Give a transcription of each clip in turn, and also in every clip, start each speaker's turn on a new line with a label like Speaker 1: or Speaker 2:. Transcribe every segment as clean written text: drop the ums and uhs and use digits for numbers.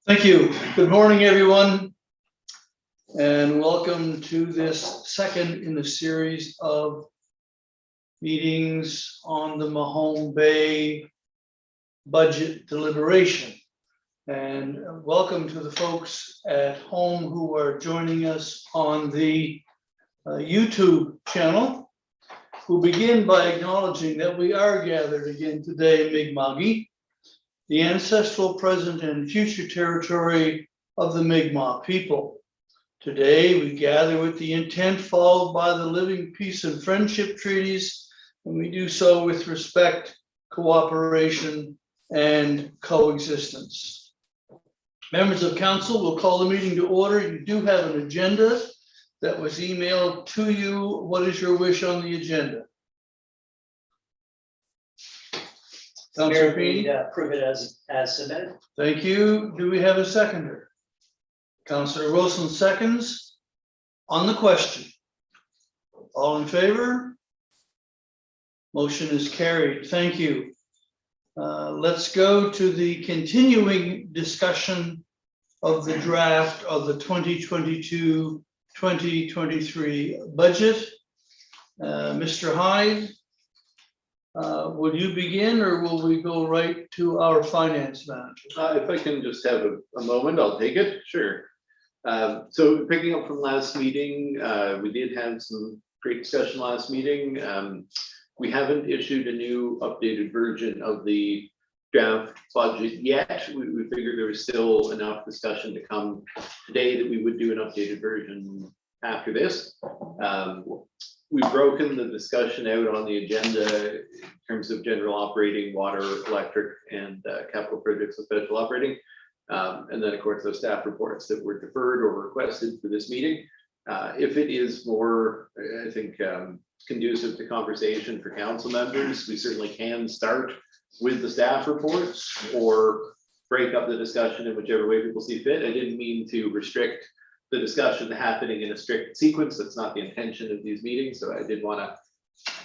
Speaker 1: Thank you. Good morning, everyone, and welcome to this second in the series of meetings on the Mahone Bay budget deliberation. And welcome to the folks at home who are joining us on the YouTube channel, who begin by acknowledging that we are gathered again today in Mi'kma'ki, the ancestral, present, and future territory of the Mi'kmaq people. Today, we gather with the intent followed by the living peace and friendship treaties, and we do so with respect, cooperation, and coexistence. Members of council will call the meeting to order. You do have an agenda that was emailed to you. What is your wish on the agenda? Councilor Feeney?
Speaker 2: Approve it as submitted.
Speaker 1: Thank you. Do we have a seconder? Councilor Wilson seconds. On the question. All in favor? Motion is carried. Thank you. Let's go to the continuing discussion of the draft of the 2022-2023 budget. Mr. Hyde, will you begin, or will we go right to our finance manager?
Speaker 3: If I can just have a moment, I'll take it. Sure. So picking up from last meeting, we did have some great discussion last meeting. We haven't issued a new updated version of the draft budget yet. We figured there was still enough discussion to come today that we would do an updated version after this. We've broken the discussion out on the agenda in terms of general operating, water, electric, and capital projects of special operating. And then, of course, those staff reports that were deferred or requested for this meeting. If it is more, I think, conducive to conversation for council members, we certainly can start with the staff reports or break up the discussion in whichever way people see fit. I didn't mean to restrict the discussion happening in a strict sequence. That's not the intention of these meetings. So I did want to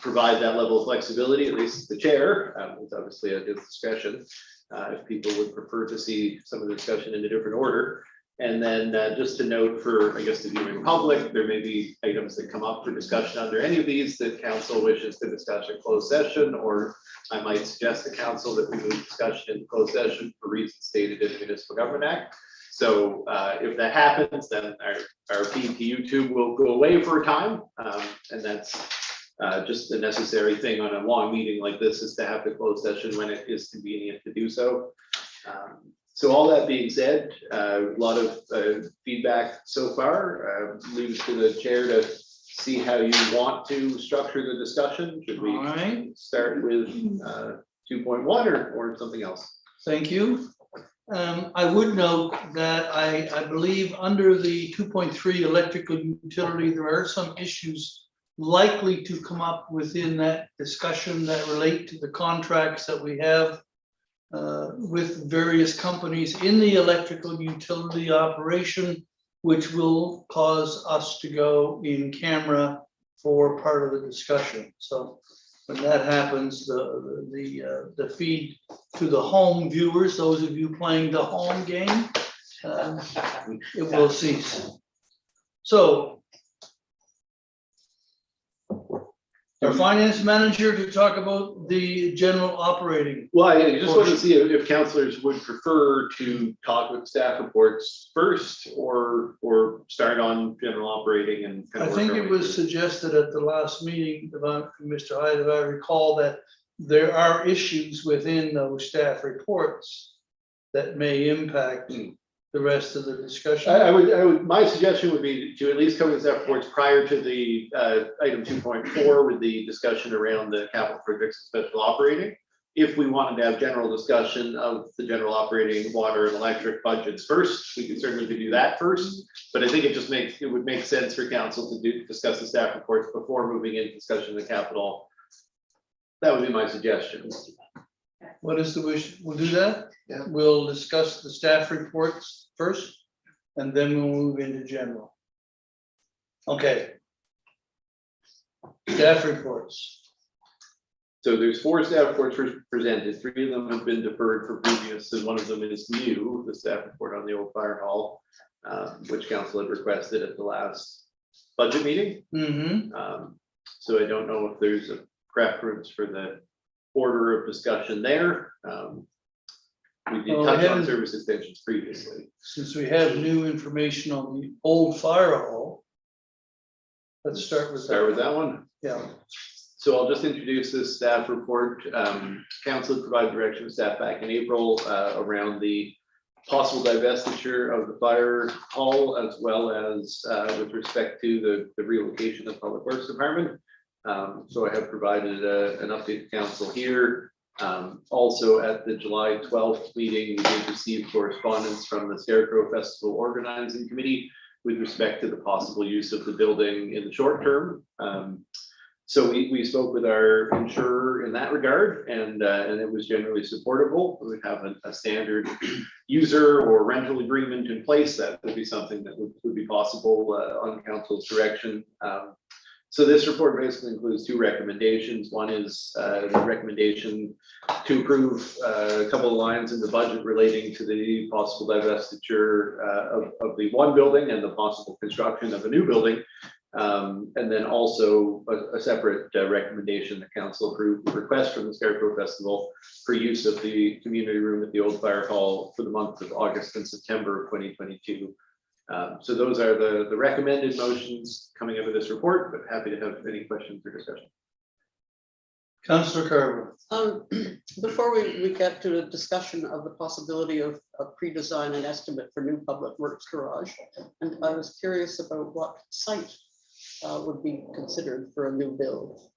Speaker 3: provide that level of flexibility, at least the chair. It's obviously at his discretion if people would prefer to see some of the discussion in a different order. And then just to note for, I guess, the viewing public, there may be items that come up for discussion under any of these that council wishes to discuss in closed session, or I might suggest to council that we move discussion in closed session for reasons stated in the Municipal Government Act. So if that happens, then our feed to YouTube will go away for a time. And that's just a necessary thing on a long meeting like this, is to have the closed session when it is convenient to do so. So all that being said, a lot of feedback so far. Leave it to the chair to see how you want to structure the discussion. Should we start with 2.1 or something else?
Speaker 1: Thank you. I would note that I believe under the 2.3 electrical utility, there are some issues likely to come up within that discussion that relate to the contracts that we have with various companies in the electrical utility operation, which will cause us to go in camera for part of the discussion. So when that happens, the feed to the home viewers, those of you playing the home game, it will cease. So our finance manager to talk about the general operating.
Speaker 3: Well, I just want to see if councillors would prefer to talk with staff reports first, or start on general operating and kind of.
Speaker 1: I think it was suggested at the last meeting about Mr. Hyde, if I recall, that there are issues within those staff reports that may impact the rest of the discussion.
Speaker 3: I would, my suggestion would be to at least cover the staff reports prior to the item 2.4 with the discussion around the capital projects and special operating. If we wanted to have general discussion of the general operating water and electric budgets first, we could certainly do that first. But I think it would make sense for council to discuss the staff reports before moving into discussion of the capital. That would be my suggestion.
Speaker 1: What is the wish? We'll do that.
Speaker 3: Yeah.
Speaker 1: We'll discuss the staff reports first, and then we'll move into general. Okay. Staff reports.
Speaker 3: So there's 4 staff reports presented. 3 of them have been deferred for previous, and one of them is new, the staff report on the old fire hall, which council had requested at the last budget meeting. So I don't know if there's a preference for the order of discussion there. We did touch on service extensions previously.
Speaker 1: Since we have new information on the old fire hall, let's start with
Speaker 3: that one.
Speaker 1: Yeah.
Speaker 3: So I'll just introduce this staff report. Council provided direction to staff back in April around the possible divestiture of the fire hall, as well as with respect to the relocation of the Public Works Department. So I have provided an update to council here. Also at the July 12th meeting, we did receive correspondence from the Scarecrow Festival Organizing Committee with respect to the possible use of the building in the short term. So we spoke with our insurer in that regard, and it was generally supportable. We have a standard user or rental agreement in place. That would be something that would be possible on council's direction. So this report basically includes 2 recommendations. One is the recommendation to approve a couple of lines in the budget relating to the possible divestiture of the one building and the possible construction of a new building. And then also a separate recommendation that council approved the request from the Scarecrow Festival for use of the community room at the old fire hall for the month of August and September of 2022. So those are the recommended motions coming out of this report, but happy to have any questions or discussion.
Speaker 1: Councillor Carver.
Speaker 4: Before we get to the discussion of the possibility of a pre-design and estimate for new public works garage, and I was curious about what site would be considered for a new build.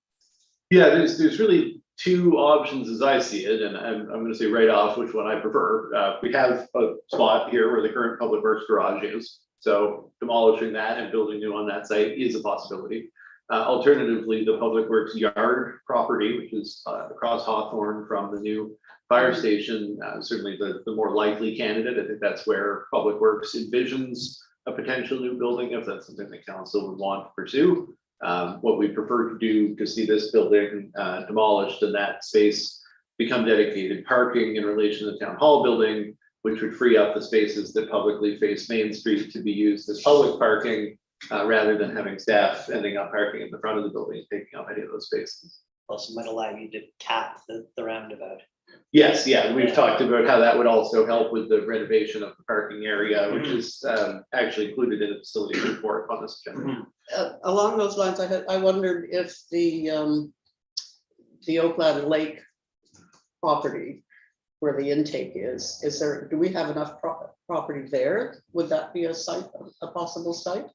Speaker 3: Yeah, there's really 2 options as I see it, and I'm going to say right off which one I prefer. We have a spot here where the current public works garage is, so demolishing that and building new on that site is a possibility. Alternatively, the public works yard property, which is across Hawthorne from the new fire station, certainly the more likely candidate. I think that's where public works envisions a potential new building, if that's something the council would want to pursue. What we prefer to do to see this building demolished and that space become dedicated parking in relation to the town hall building, which would free up the spaces that publicly face Main Street to be used as public parking, rather than having staff ending up parking in the front of the building, taking up any of those spaces.
Speaker 2: Also might allow you to cap the roundabout.
Speaker 3: Yes, yeah, we've talked about how that would also help with the renovation of the parking area, which is actually included in the facility report on this agenda.
Speaker 4: Along those lines, I wondered if the Oakland Lake property where the intake is there, do we have enough property there? Would that be a site, a possible site?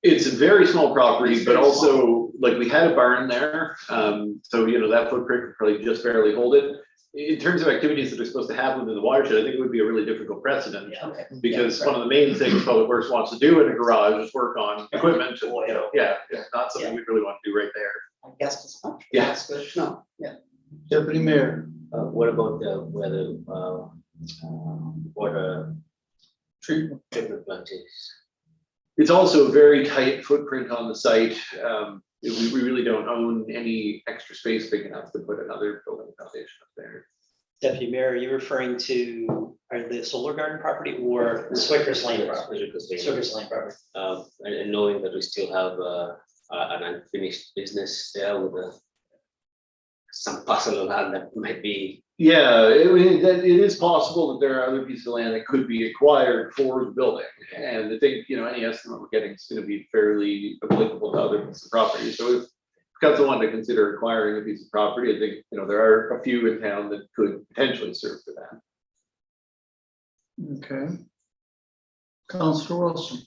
Speaker 3: It's a very small property, but also like we had a barn there. So, you know, that footprint could probably just barely hold it. In terms of activities that are supposed to happen in the watershed, I think it would be a really difficult precedent.
Speaker 2: Yeah.
Speaker 4: Okay.
Speaker 3: Because one of the main things Public Works wants to do in a garage is work on equipment. And, you know, yeah, it's not something we really want to do right there.
Speaker 4: I guess as much.
Speaker 3: Yeah.
Speaker 4: That's good. No, yeah.
Speaker 1: Deputy Mayor.
Speaker 5: What about the weather, water
Speaker 1: Treatment.
Speaker 5: plant is?
Speaker 3: It's also a very tight footprint on the site. We really don't own any extra space big enough to put another building foundation up there.
Speaker 2: Deputy Mayor, are you referring to the Solar Garden property or the Swicker's Lane property? Swicker's Lane property.
Speaker 5: And knowing that we still have an unfinished business there with some parcel of land that might be.
Speaker 3: Yeah, it is possible that there are other pieces of land that could be acquired for the building. And I think, you know, any estimate we're getting is going to be fairly applicable to other pieces of property. So if council wanted to consider acquiring a piece of property, I think, you know, there are a few in town that could potentially serve for that.
Speaker 1: Okay. Councillor Wilson.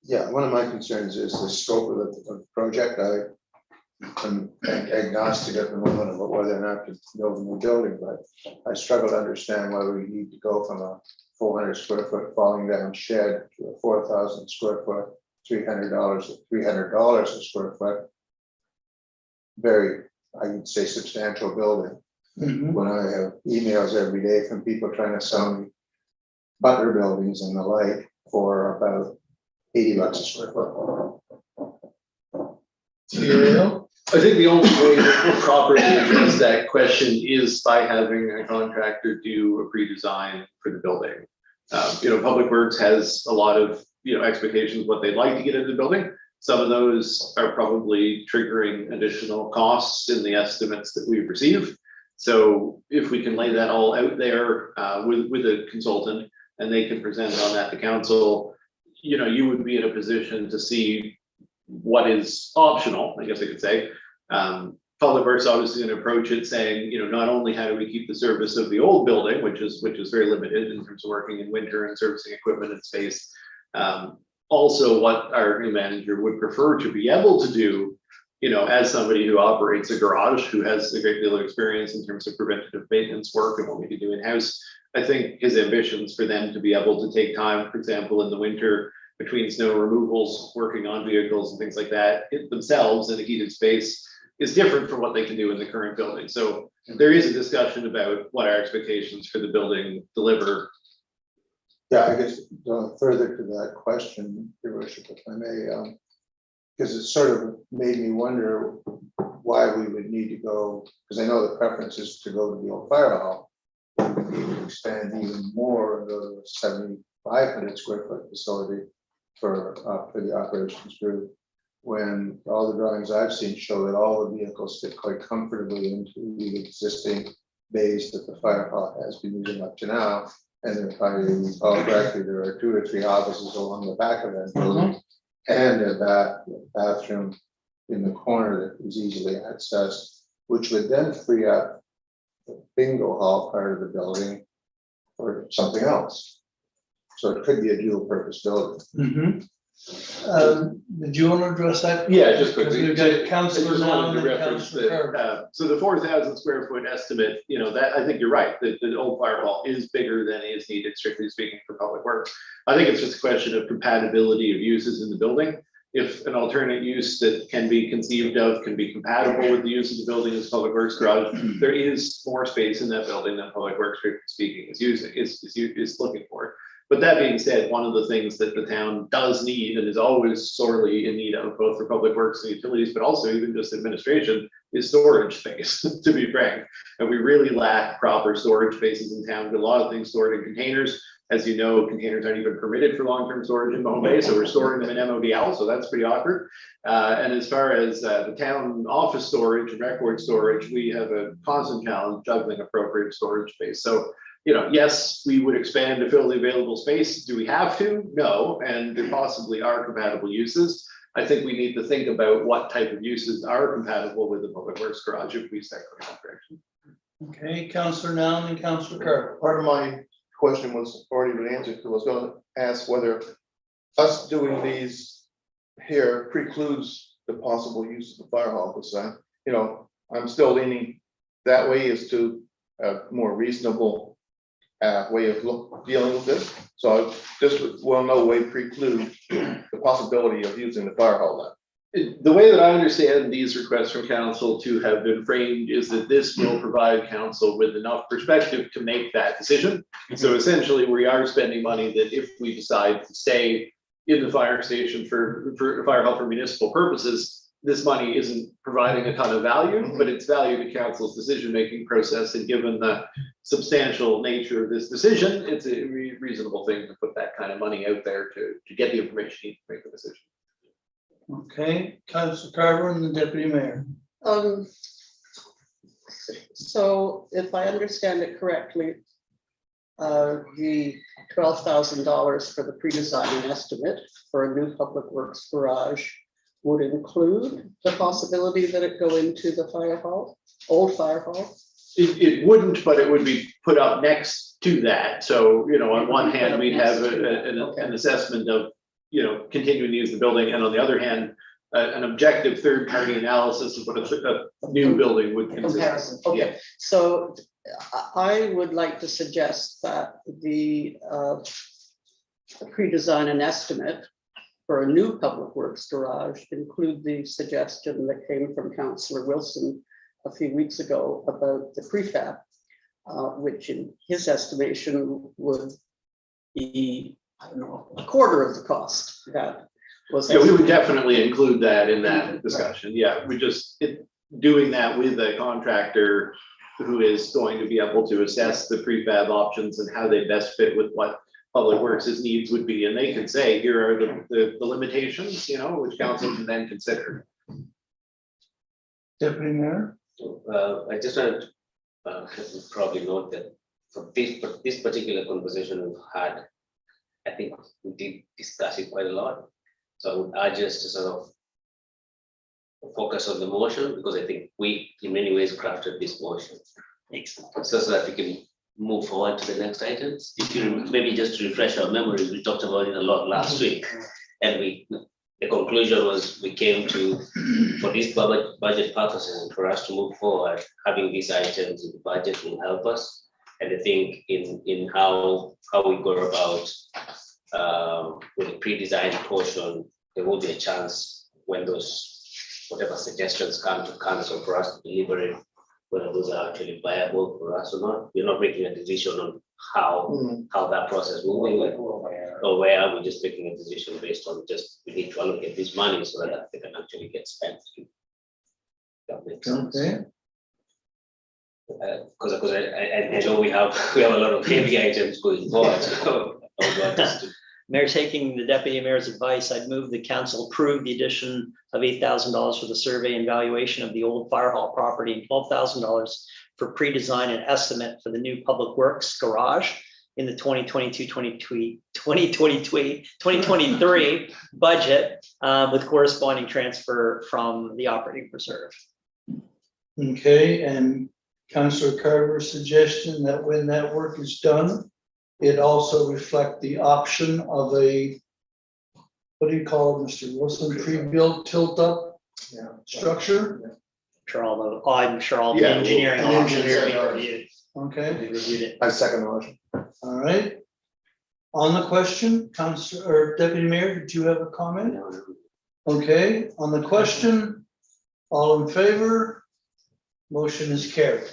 Speaker 6: Yeah, one of my concerns is the scope of the project. I'm agnostic at the moment about whether or not to build a new building, but I struggle to understand whether we need to go from a 400 square foot falling down shed to a 4,000 square foot, $300 a square foot. Very, I would say, substantial building. When I have emails every day from people trying to sell me butler buildings and the like for about $80 a square foot.
Speaker 1: Yeah.
Speaker 3: I think the only way to properly address that question is by having a contractor do a pre-design for the building. Public Works has a lot of, expectations of what they'd like to get into the building. Some of those are probably triggering additional costs in the estimates that we receive. So if we can lay that all out there with a consultant and they can present on that to council, you would be in a position to see what is optional, I guess I could say. Public Works obviously going to approach it saying, not only how do we keep the service of the old building, which is very limited in terms of working in winter and servicing equipment and space. Also what our new manager would prefer to be able to do, as somebody who operates a garage, who has a great deal of experience in terms of preventative maintenance work and what we can do in-house. I think his ambitions for them to be able to take time, for example, in the winter between snow removals, working on vehicles and things like that, themselves in a heated space is different from what they can do in the current building. So there is a discussion about what our expectations for the building deliver.
Speaker 6: Yeah, I guess further to that question, Your Worship, if I may, because it sort of made me wonder why we would need to go, because I know the preference is to go to the old fire hall. We would need to expand even more the 7,500 square foot facility for the operations group. When all the drawings I've seen show that all the vehicles fit quite comfortably into the existing bays that the fire hall has been using up to now. And if I recall correctly, there are 2 or 3 offices along the back of that building and a bathroom in the corner that is easily accessed, which would then free up the bingo hall part of the building for something else. So it could be a dual purpose building.
Speaker 1: Did you want to address that?
Speaker 3: Yeah, just quickly.
Speaker 1: We've got Councillor
Speaker 3: I just
Speaker 1: now
Speaker 3: wanted
Speaker 1: and
Speaker 3: to
Speaker 1: then
Speaker 3: reference
Speaker 1: Councillor
Speaker 3: that,
Speaker 1: Carver.
Speaker 3: so the 4,000 square foot estimate, that I think you're right, that the old fire hall is bigger than is needed, strictly speaking, for public works. I think it's just a question of compatibility of uses in the building. If an alternate use that can be conceived of can be compatible with the use of the building as public works garage, there is more space in that building than public works, strictly speaking, is looking for. But that being said, one of the things that the town does need and is always sorely in need of, both for public works and utilities, but also even just administration, is storage space, to be frank. And we really lack proper storage spaces in town. A lot of things stored in containers. As you know, containers aren't even permitted for long-term storage in Mahone Bay, so we're storing them in MODL, so that's pretty awkward. And as far as the town office storage and record storage, we have a constant challenge juggling appropriate storage space. So, yes, we would expand to fill the available space. Do we have to? No, and there possibly are compatible uses. I think we need to think about what type of uses are compatible with the public works garage if we start going that direction.
Speaker 1: Okay, Councillor Noun and Councillor Carver.
Speaker 7: Part of my question was already been answered, because I was going to ask whether us doing these here precludes the possible use of the fire hall, because I'm still leaning that way as to a more reasonable way of dealing with this. So I just will no way preclude the possibility of using the fire hall then.
Speaker 3: The way that I understand these requests from council to have been framed is that this will provide council with enough perspective to make that decision. So essentially, we are spending money that if we decide to stay in the fire station for fire hall for municipal purposes, this money isn't providing a ton of value, but it's value to council's decision-making process. And given the substantial nature of this decision, it's a reasonable thing to put that kind of money out there to get the information you need to make the decision.
Speaker 1: Okay, Councillor Carver and the Deputy Mayor.
Speaker 4: So if I understand it correctly, the $12,000 for the pre-design estimate for a new public works garage would include the possibility that it go into the fire hall, old fire hall?
Speaker 3: It wouldn't, but it would be put up next to that. So, on one hand, we'd have an assessment of, continuing to use the building, and on the other hand, an objective third-party analysis of what a new building would consist
Speaker 4: Comparison.
Speaker 3: of.
Speaker 4: Okay, so I would like to suggest that the pre-design and estimate for a new public works garage include the suggestion that came from Councillor Wilson a few weeks ago about the prefab, which in his estimation would be, I don't know, a quarter of the cost that
Speaker 3: Yeah, we would definitely include that in that discussion. Yeah, doing that with a contractor who is going to be able to assess the prefab options and how they best fit with what Public Works' needs would be. And they can say, here are the limitations, which council can then consider.
Speaker 1: Deputy Mayor?
Speaker 5: I just wanted to probably note that for this particular conversation we've had, I think we did discuss it quite a lot. So I would urge us to sort of focus on the motion, because I think we in many ways crafted this motion. So that we can move forward to the next items. If you maybe just to refresh our memories, we talked about it a lot last week. And the conclusion was we came to, for these budget purposes and for us to move forward, having these items in the budget will help us. And I think in how we go about with the pre-designed portion, there will be a chance when those whatever suggestions come to council for us to deliberate whether those are actually viable for us or not. We're not making a decision on how that process will be, or where we're just making a decision based on just we need to allocate this money so that they can actually get spent. That makes sense.
Speaker 1: Okay.
Speaker 5: Because I know we have a lot of heavy items going forward. So I would want us to.
Speaker 2: Mayor, taking the deputy mayor's advice, I'd move the council approve the addition of $8,000 for the survey and valuation of the old fire hall property and $12,000 for pre-design and estimate for the new public works garage in the 2023 budget with corresponding transfer from the operating reserve.
Speaker 1: Okay, and Councillor Carver's suggestion that when that work is done, it also reflect the option of a, what do you call it, Mr. Wilson, pre-built tilt-up structure?
Speaker 2: I'm sure all the
Speaker 3: Yeah,
Speaker 2: engineering
Speaker 1: an
Speaker 2: options
Speaker 1: engineer,
Speaker 2: we reviewed.
Speaker 1: Okay,
Speaker 2: We reviewed it.
Speaker 6: I second the motion.
Speaker 1: all right. On the question, Councillor, or Deputy Mayor, did you have a comment? Okay, on the question, all in favor? Motion is carried.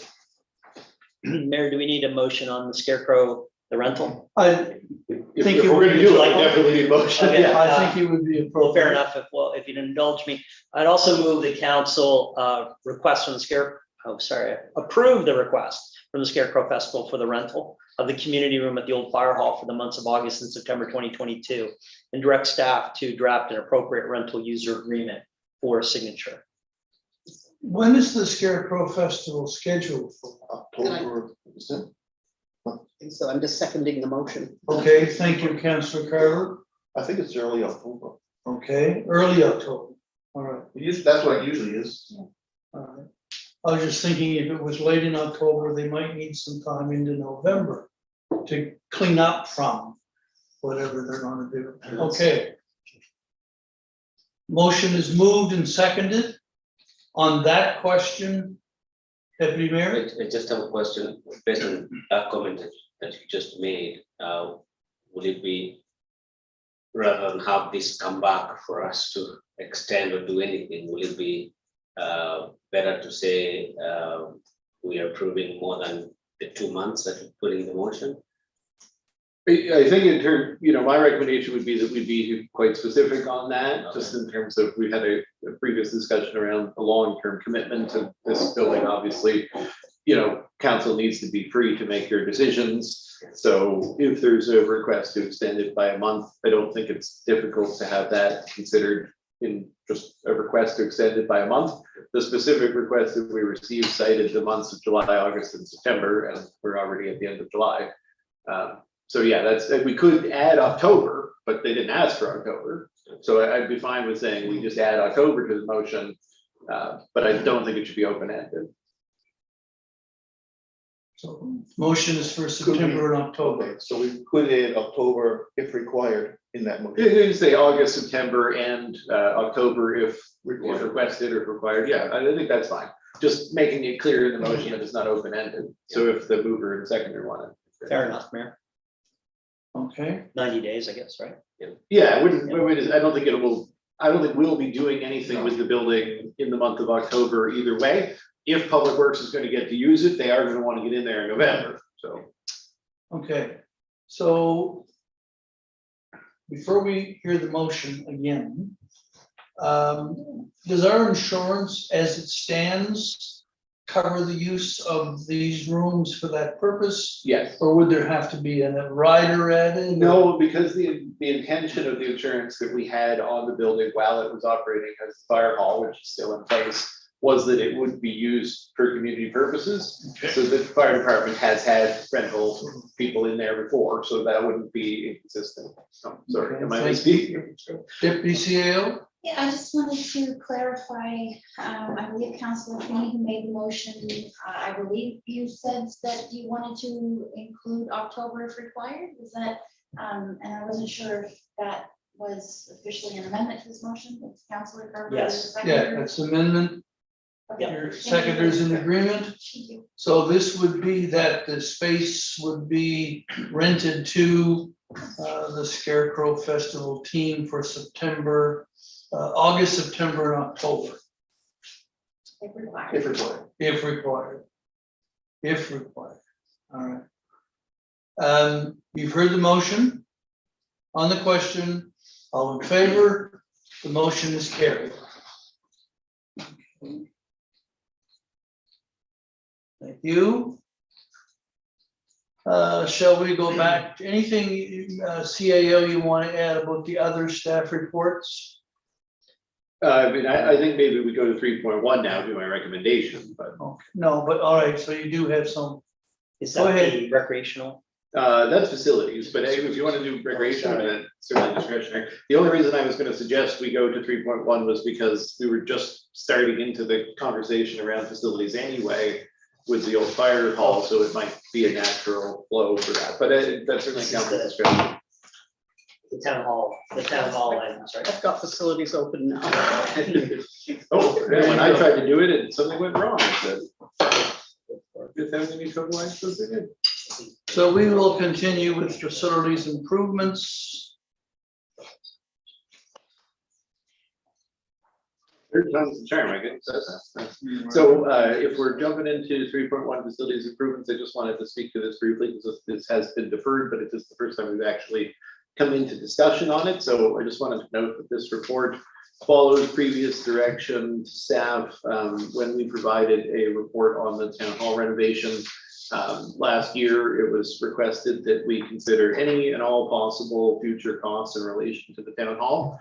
Speaker 2: Mayor, do we need a motion on the Scarecrow, the rental?
Speaker 1: I
Speaker 3: If
Speaker 1: think
Speaker 3: if
Speaker 1: it
Speaker 3: we're
Speaker 1: would
Speaker 3: gonna
Speaker 1: be
Speaker 3: do it,
Speaker 1: like-
Speaker 3: I definitely need motion.
Speaker 2: Okay.
Speaker 3: Yeah.
Speaker 1: I think it would be
Speaker 2: Well, fair
Speaker 1: appropriate.
Speaker 2: enough, if you'd indulge me. I'd also move the council request from the approve the request from the Scarecrow Festival for the rental of the community room at the old fire hall for the months of August and September 2022, and direct staff to draft an appropriate rental user agreement for signature.
Speaker 1: When is the Scarecrow Festival scheduled for?
Speaker 7: October, is it?
Speaker 4: So I'm just seconding the motion.
Speaker 1: Okay, thank you, Councillor Carver.
Speaker 7: I think it's early October.
Speaker 1: Okay, early October. All right.
Speaker 7: That's what it usually is.
Speaker 1: All right. I was just thinking if it was late in October, they might need some time into November to clean up from whatever they're gonna do. Okay. Motion is moved and seconded. On that question, Deputy Mayor?
Speaker 5: I just have a question based on that comment that you just made. Would it be, rather than have this come back for us to extend or do anything, will it be better to say we are approving more than the 2 months that we put in the motion?
Speaker 3: I think in terms, my recommendation would be that we be quite specific on that, just in terms of, we had a previous discussion around a long-term commitment to this building, obviously. Council needs to be free to make their decisions. So if there's a request to extend it by a month, I don't think it's difficult to have that considered in just a request to extend it by a month. The specific request that we received cited the months of July, August, and September, and we're already at the end of July. So yeah, we could add October, but they didn't ask for October. So I'd be fine with saying we just add October to the motion, but I don't think it should be open-ended.
Speaker 1: So motion is for September and October.
Speaker 7: Okay, so we put in October if required in that
Speaker 3: You
Speaker 7: motion.
Speaker 3: can say August, September, and October if requested or required. Yeah, I think that's fine. Just making it clear in the motion that it's not open-ended. So if the mover and seconder want it.
Speaker 2: Fair enough, Mayor.
Speaker 1: Okay,
Speaker 2: 90 days, I guess, right?
Speaker 3: Yeah, I don't think we'll be doing anything with the building in the month of October either way. If Public Works is going to get to use it, they are going to want to get in there in November, so.
Speaker 1: okay. So before we hear the motion again, does our insurance as it stands cover the use of these rooms for that purpose?
Speaker 3: Yes.
Speaker 1: Or would there have to be a rider added?
Speaker 3: No, because the intention of the insurance that we had on the building while it was operating as the fire hall, which is still in place, was that it would be used for community purposes. So the fire department has had rental people in there before, so that wouldn't be inconsistent. Oh, sorry, am I speaking?
Speaker 1: Deputy CAO?
Speaker 8: Yeah, I just wanted to clarify, I believe Councilor Feeney who made the motion, I believe you said that you wanted to include October if required, was that, and I wasn't sure if that was officially an amendment to this motion, it's Councilor Carver.
Speaker 2: Yes.
Speaker 1: Yeah, that's amendment.
Speaker 8: Okay,
Speaker 1: Your
Speaker 8: thank you.
Speaker 1: seconders in agreement.
Speaker 8: Thank you.
Speaker 1: So this would be that the space would be rented to the Scarecrow Festival team for September, August, September, and October,
Speaker 8: If required.
Speaker 3: If required.
Speaker 1: if required. If required. All right. You've heard the motion. On the question, all in favor, the motion is carried. Thank you. Shall we go back to anything, CAO, you want to add about the other staff reports?
Speaker 3: I mean, I think maybe we go to 3.1 now, do my recommendation, but
Speaker 1: Okay. No, but all right, so you do have some,
Speaker 2: Is
Speaker 1: Go
Speaker 2: that
Speaker 1: ahead.
Speaker 2: the recreational?
Speaker 3: that's facilities, but if you want to do recreation, then certainly discretionary. The only reason I was going to suggest we go to 3.1 was because we were just starting into the conversation around facilities anyway with the old fire hall, so it might be a natural flow for that, but that's certainly council discretion.
Speaker 2: The town hall, I'm sorry.
Speaker 4: I've got facilities open now.
Speaker 3: Oh, and when I tried to do it, and something went wrong. If there's any trouble, I suppose they did.
Speaker 1: so we will continue with facilities improvements.
Speaker 3: Third time's the charm, I guess. So if we're jumping into 3.1 facilities improvements, I just wanted to speak to this briefly, because this has been deferred, but it is the first time we've actually come into discussion on it. So I just wanted to note that this report follows previous direction to staff when we provided a report on the town hall renovation. Last year, it was requested that we consider any and all possible future costs in relation to the town hall.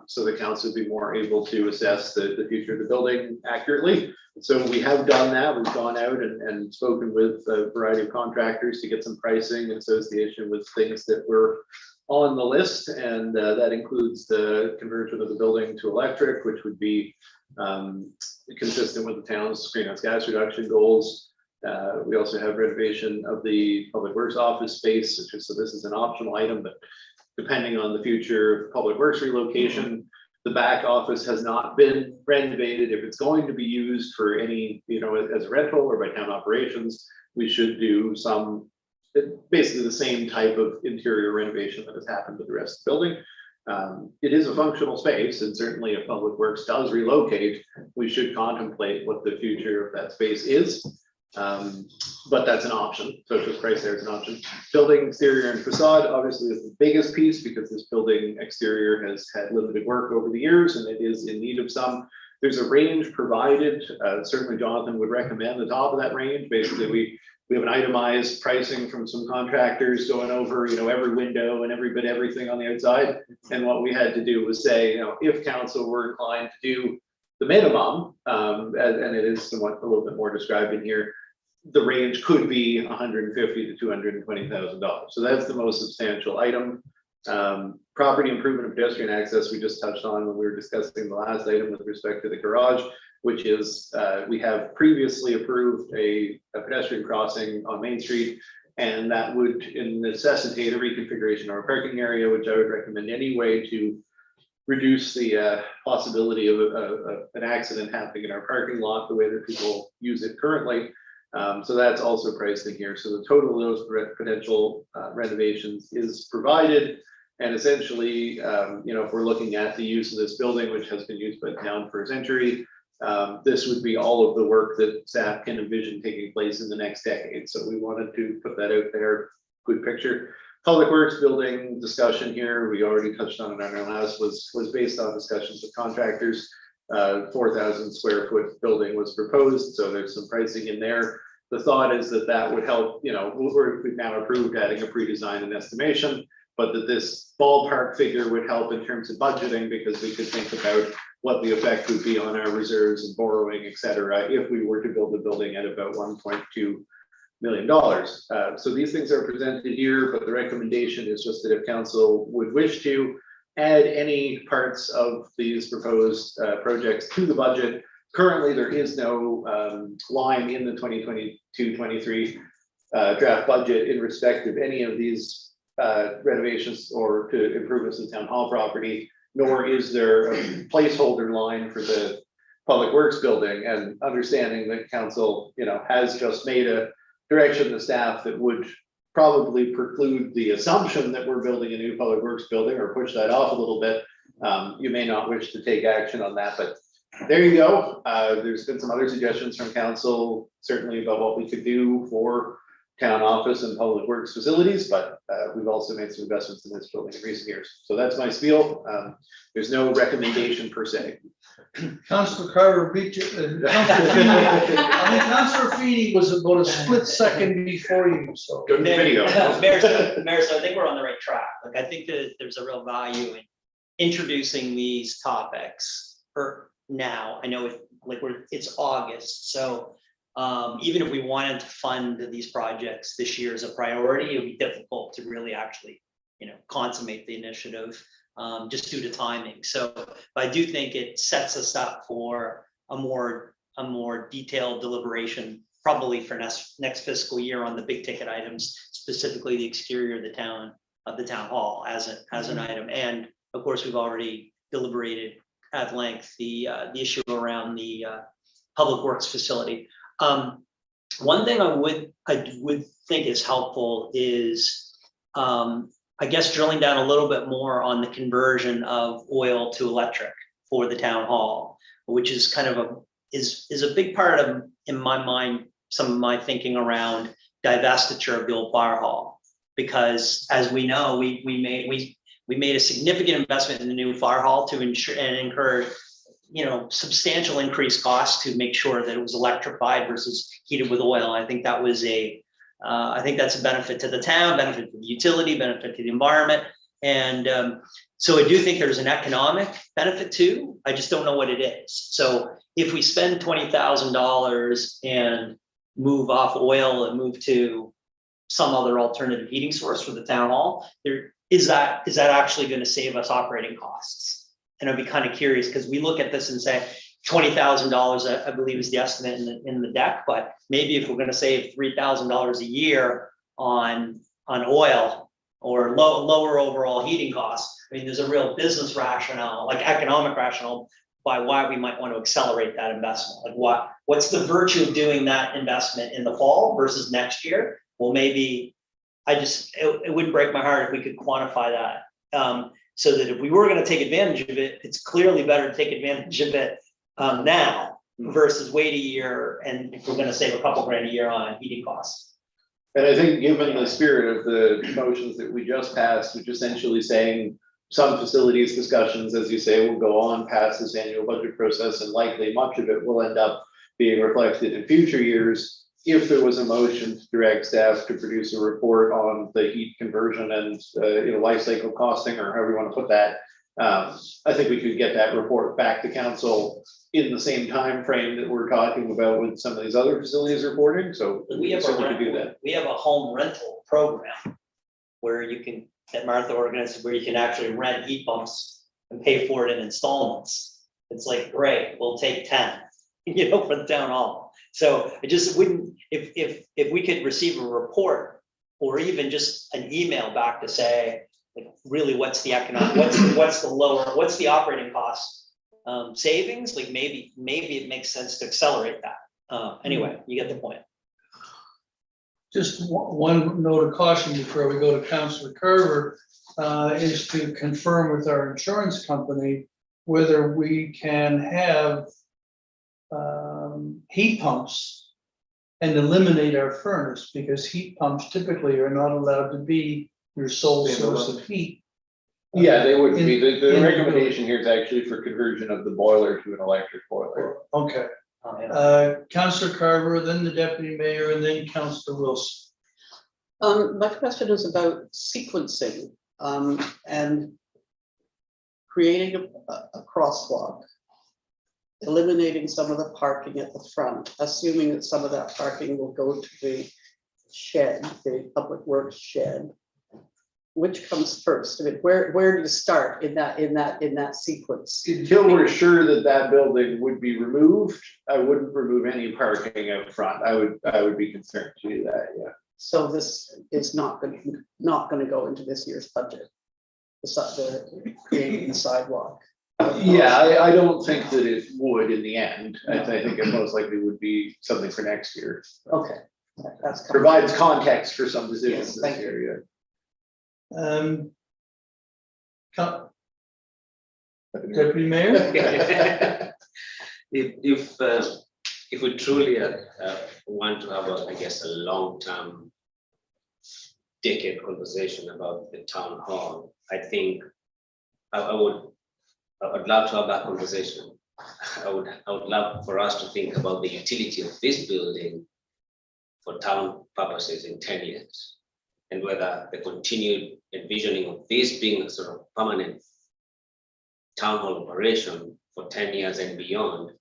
Speaker 3: So the council would be more able to assess the future of the building accurately. So we have done that. We've gone out and spoken with a variety of contractors to get some pricing in association with things that were on the list. And that includes the conversion of the building to electric, which would be consistent with the town's greenhouse gas reduction goals. We also have renovation of the public works office space, so this is an optional item, but depending on the future of public works relocation, the back office has not been renovated. If it's going to be used for any, as a rental or by town operations, we should do some, basically the same type of interior renovation that has happened with the rest of the building. It is a functional space, and certainly if public works does relocate, we should contemplate what the future of that space is. But that's an option. So just price there is an option. Building exterior and facade obviously is the biggest piece, because this building exterior has had limited work over the years and it is in need of some. There's a range provided. Certainly Jonathan would recommend the top of that range. Basically, we have an itemized pricing from some contractors going over, every window and every bit, everything on the outside. And what we had to do was say, if council were inclined to do the minimum, and it is somewhat a little bit more described in here, the range could be $150,000 to $220,000. So that's the most substantial item. Property improvement and pedestrian access, we just touched on when we were discussing the last item with respect to the garage, which is we have previously approved a pedestrian crossing on Main Street, and that would necessitate a reconfiguration of our parking area, which I would recommend anyway to reduce the possibility of an accident happening in our parking lot the way that people use it currently. So that's also priced in here. So the total of those potential renovations is provided. And essentially, if we're looking at the use of this building, which has been used by the town for a century, this would be all of the work that staff can envision taking place in the next decade. So we wanted to put that out there, good picture. Public Works building discussion here, we already touched on it on our last, was based on discussions with contractors. 4,000 square foot building was proposed, so there's some pricing in there. The thought is that that would help, you know, we've now approved adding a pre-design and estimation, but that this ballpark figure would help in terms of budgeting, because we could think about what the effect would be on our reserves and borrowing, et cetera, if we were to build the building at about $1.2 million. So these things are presented here, but the recommendation is just that if council would wish to add any parts of these proposed projects to the budget. Currently, there is no line in the 2022-23 draft budget in respect of any of these renovations or to improvements in town hall property, nor is there a placeholder line for the Public Works building, and understanding that council, you know, has just made a direction to staff that would probably preclude the assumption that we're building a new Public Works building, or push that off a little bit. You may not wish to take action on that, but there you go. There's been some other suggestions from council, certainly about what we could do for town office and Public Works facilities, but we've also made some investments in this building in recent years. So that's my spiel. There's no recommendation per se.
Speaker 1: Councillor Carver beat you. Councillor Feeney, I mean, Councillor Feeney was about a split second before you, so.
Speaker 3: Go to the video.
Speaker 2: Mayor, so I think we're on the right track. Like, I think that there's a real value in introducing these topics for now. I know it's August, so even if we wanted to fund these projects this year as a priority, it would be difficult to really actually, you know, consummate the initiative just due to timing. So I do think it sets us up for a more detailed deliberation, probably for next fiscal year on the big ticket items, specifically the exterior of the town hall as an item. And of course, we've already deliberated at length the issue around the Public Works facility. One thing I would think is helpful is, I guess, drilling down a little bit more on the conversion of oil to electric for the town hall, which is kind of is a big part of, in my mind, some of my thinking around divestiture of the old fire hall, because as we know, we made a significant investment in the new fire hall to ensure and incur, you know, substantial increased costs to make sure that it was electrified versus heated with oil. I think that was I think that's a benefit to the town, benefit to the utility, benefit to the environment. And so I do think there's an economic benefit too. I just don't know what it is. So if we spend $20,000 and move off oil and move to some other alternative heating source for the town hall, is that actually going to save us operating costs? And I'd be kind of curious, because we look at this and say $20,000, I believe, is the estimate in the deck. But maybe if we're going to save $3,000 a year on oil or lower overall heating costs, I mean, there's a real business rationale, like economic rationale, by why we might want to accelerate that investment. Like what's the virtue of doing that investment in the fall versus next year? Well, maybe it wouldn't break my heart if we could quantify that. So that if we were going to take advantage of it, it's clearly better to take advantage of it now versus wait a year, and if we're going to save a couple grand a year on heating costs.
Speaker 3: And I think, given the spirit of the motions that we just passed, which essentially saying some facilities discussions, as you say, will go on past this annual budget process, and likely much of it will end up being reflected in future years. If there was a motion to direct staff to produce a report on the heat conversion and life cycle costing, or however you want to put that, I think we could get that report back to council in the same time frame that we're talking about with some of these other facilities reporting. So
Speaker 2: we have
Speaker 3: certainly could do that.
Speaker 2: We have a home rental program where that Martha organizes, where you can actually rent heat pumps and pay for it in installments. It's like, great, we'll take 10, for the town hall. So I just wouldn't, if we could receive a report or even just an email back to say, like, really, what's the economic, what's the operating cost savings? Like maybe it makes sense to accelerate that. Anyway, you get the point.
Speaker 1: Just one note of caution before we go to Councillor Carver is to confirm with our insurance company whether we can have heat pumps and eliminate our furnace, because heat pumps typically are not allowed to be your sole source of heat.
Speaker 3: Yeah, they would be,
Speaker 1: In-
Speaker 3: the
Speaker 1: in-
Speaker 3: recommendation here is actually for conversion of the boiler to an electric boiler.
Speaker 1: Okay, Councillor Carver, then the deputy mayor, and then Councillor Wilson.
Speaker 4: My question is about sequencing, and creating a crosswalk, eliminating some of the parking at the front, assuming that some of that parking will go to the shed, the public works shed. Which comes first? I mean, where do you start in that sequence?
Speaker 3: Until we're sure that that building would be removed, I wouldn't remove any parking out front. I would be concerned to do that, yeah.
Speaker 4: So this is not gonna go into this year's budget. The creating the sidewalk.
Speaker 3: Yeah, I don't think that it would in the end. I think it most likely would be something for next year.
Speaker 4: Okay, that's.
Speaker 3: Provides context for some decisions
Speaker 4: Yes,
Speaker 3: this
Speaker 4: thank you.
Speaker 3: year, yeah.
Speaker 1: Deputy mayor?
Speaker 5: If we truly want to have, I guess, a long-term decade conversation about the town hall, I think I would love to have that conversation. I would love for us to think about the utility of this building for town purposes in 10 years. And whether the continued envisioning of this being a sort of permanent town hall operation for 10 years and beyond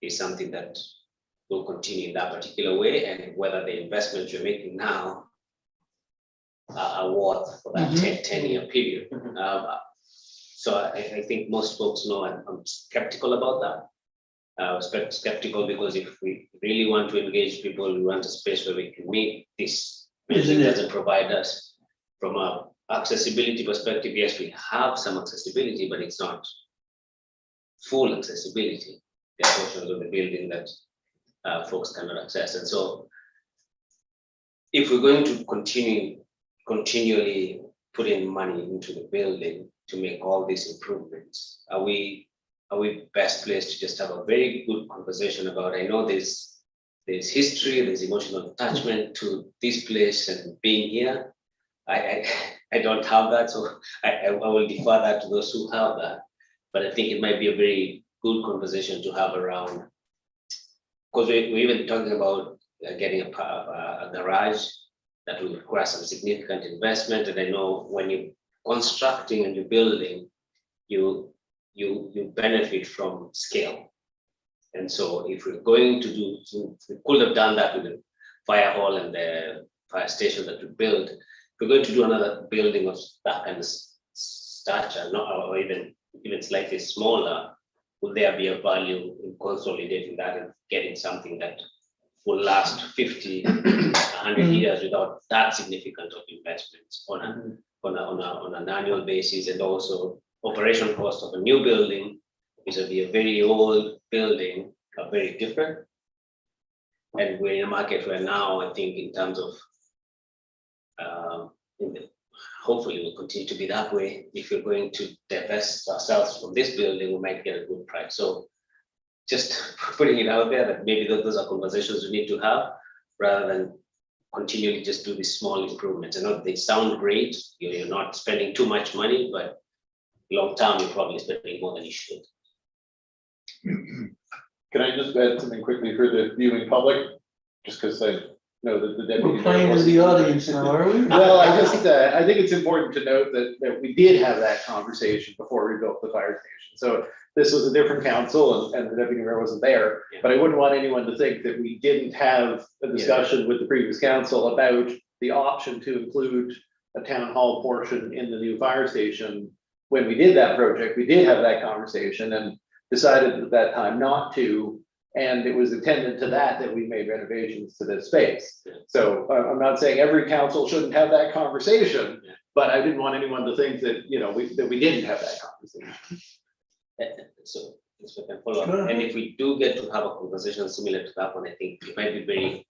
Speaker 5: is something that will continue in that particular way, and whether the investments you're making now are worth for that 10-year period. So I think most folks know I'm skeptical about that. Skeptical because if we really want to engage people, we want a space where we can meet. This building doesn't provide us from a accessibility perspective. Yes, we have some accessibility, but it's not full accessibility. There are portions of the building that folks cannot access. And so if we're going to continually put in money into the building to make all these improvements, are we best placed to just have a very good conversation about, I know there's history, there's emotional attachment to this place and being here. I don't have that, so I will defer that to those who have that. But I think it might be a very good conversation to have around, because we're even talking about getting a garage that will require some significant investment. And I know when you're constructing and you're building, you benefit from scale. And so if we're going to do, we could have done that with the fire hall and the fire station that we built. If we're going to do another building of that kind of stature, or even slightly smaller, would there be a value in consolidating that and getting something that will last 50, 100 years without that significant of investments on an annual basis, and also operation cost of a new building vis-a-vis a very old building are very different. And we're in a market where now, I think in terms of, hopefully will continue to be that way. If we're going to divest ourselves from this building, we might get a good price. So just putting it out there that maybe those are conversations we need to have rather than continually just do these small improvements. I know they sound great, you're not spending too much money, but long term, you're probably spending more than you should.
Speaker 3: Can I just add something quickly for the viewing public? Just because I know that the deputy.
Speaker 1: We're playing to the audience now, are we?
Speaker 3: Well, I think it's important to note that we did have that conversation before we built the fire station. So this was a different council and the deputy mayor wasn't there,
Speaker 5: Yeah.
Speaker 3: but I wouldn't want anyone to think that we didn't have a discussion with the previous council about the option to include a town hall portion in the new fire station. When we did that project, we did have that conversation and decided at that time not to. And it was attendant to that we made renovations to this space.
Speaker 5: Yeah.
Speaker 3: So I'm not saying every council shouldn't have that conversation,
Speaker 5: Yeah.
Speaker 3: but I didn't want anyone to think that, we didn't have that conversation.
Speaker 5: So if we can follow up,
Speaker 1: Sure.
Speaker 5: and if we do get to have a conversation similar to that one, I think it might be very,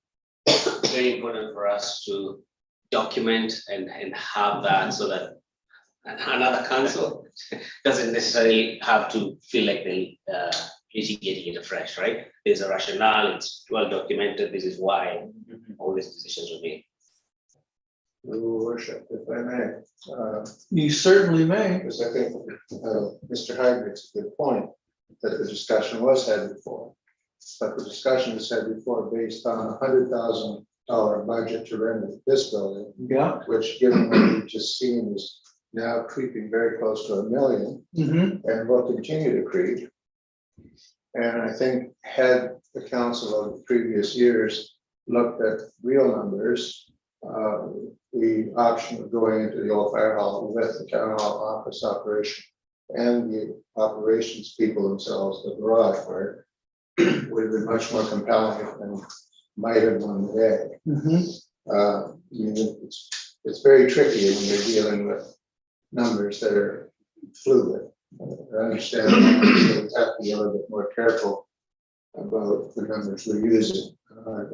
Speaker 5: very important for us to document and have that so that another council doesn't necessarily have to feel like they litigating it afresh, right? There's a rationale, it's well documented, this is why all these decisions were made.
Speaker 6: Your worship, if I may.
Speaker 1: You certainly may.
Speaker 6: Because I think Mr. Hyde makes a good point, that the discussion was had before. But the discussion was had before based on $100,000 budget to renovate this building,
Speaker 1: Yeah.
Speaker 6: which given what we've just seen is now creeping very close to $1 million
Speaker 1: Mhm.
Speaker 6: and will continue to creep. And I think had the council of the previous years looked at real numbers, the option of going into the old fire hall with the town hall office operation and the operations people themselves, the garage part, would have been much more compelling and might have won the day.
Speaker 1: Mhm.
Speaker 6: I mean, it's very tricky when you're dealing with numbers that are fluid. I understand that we have to be a little bit more careful about the numbers we're using.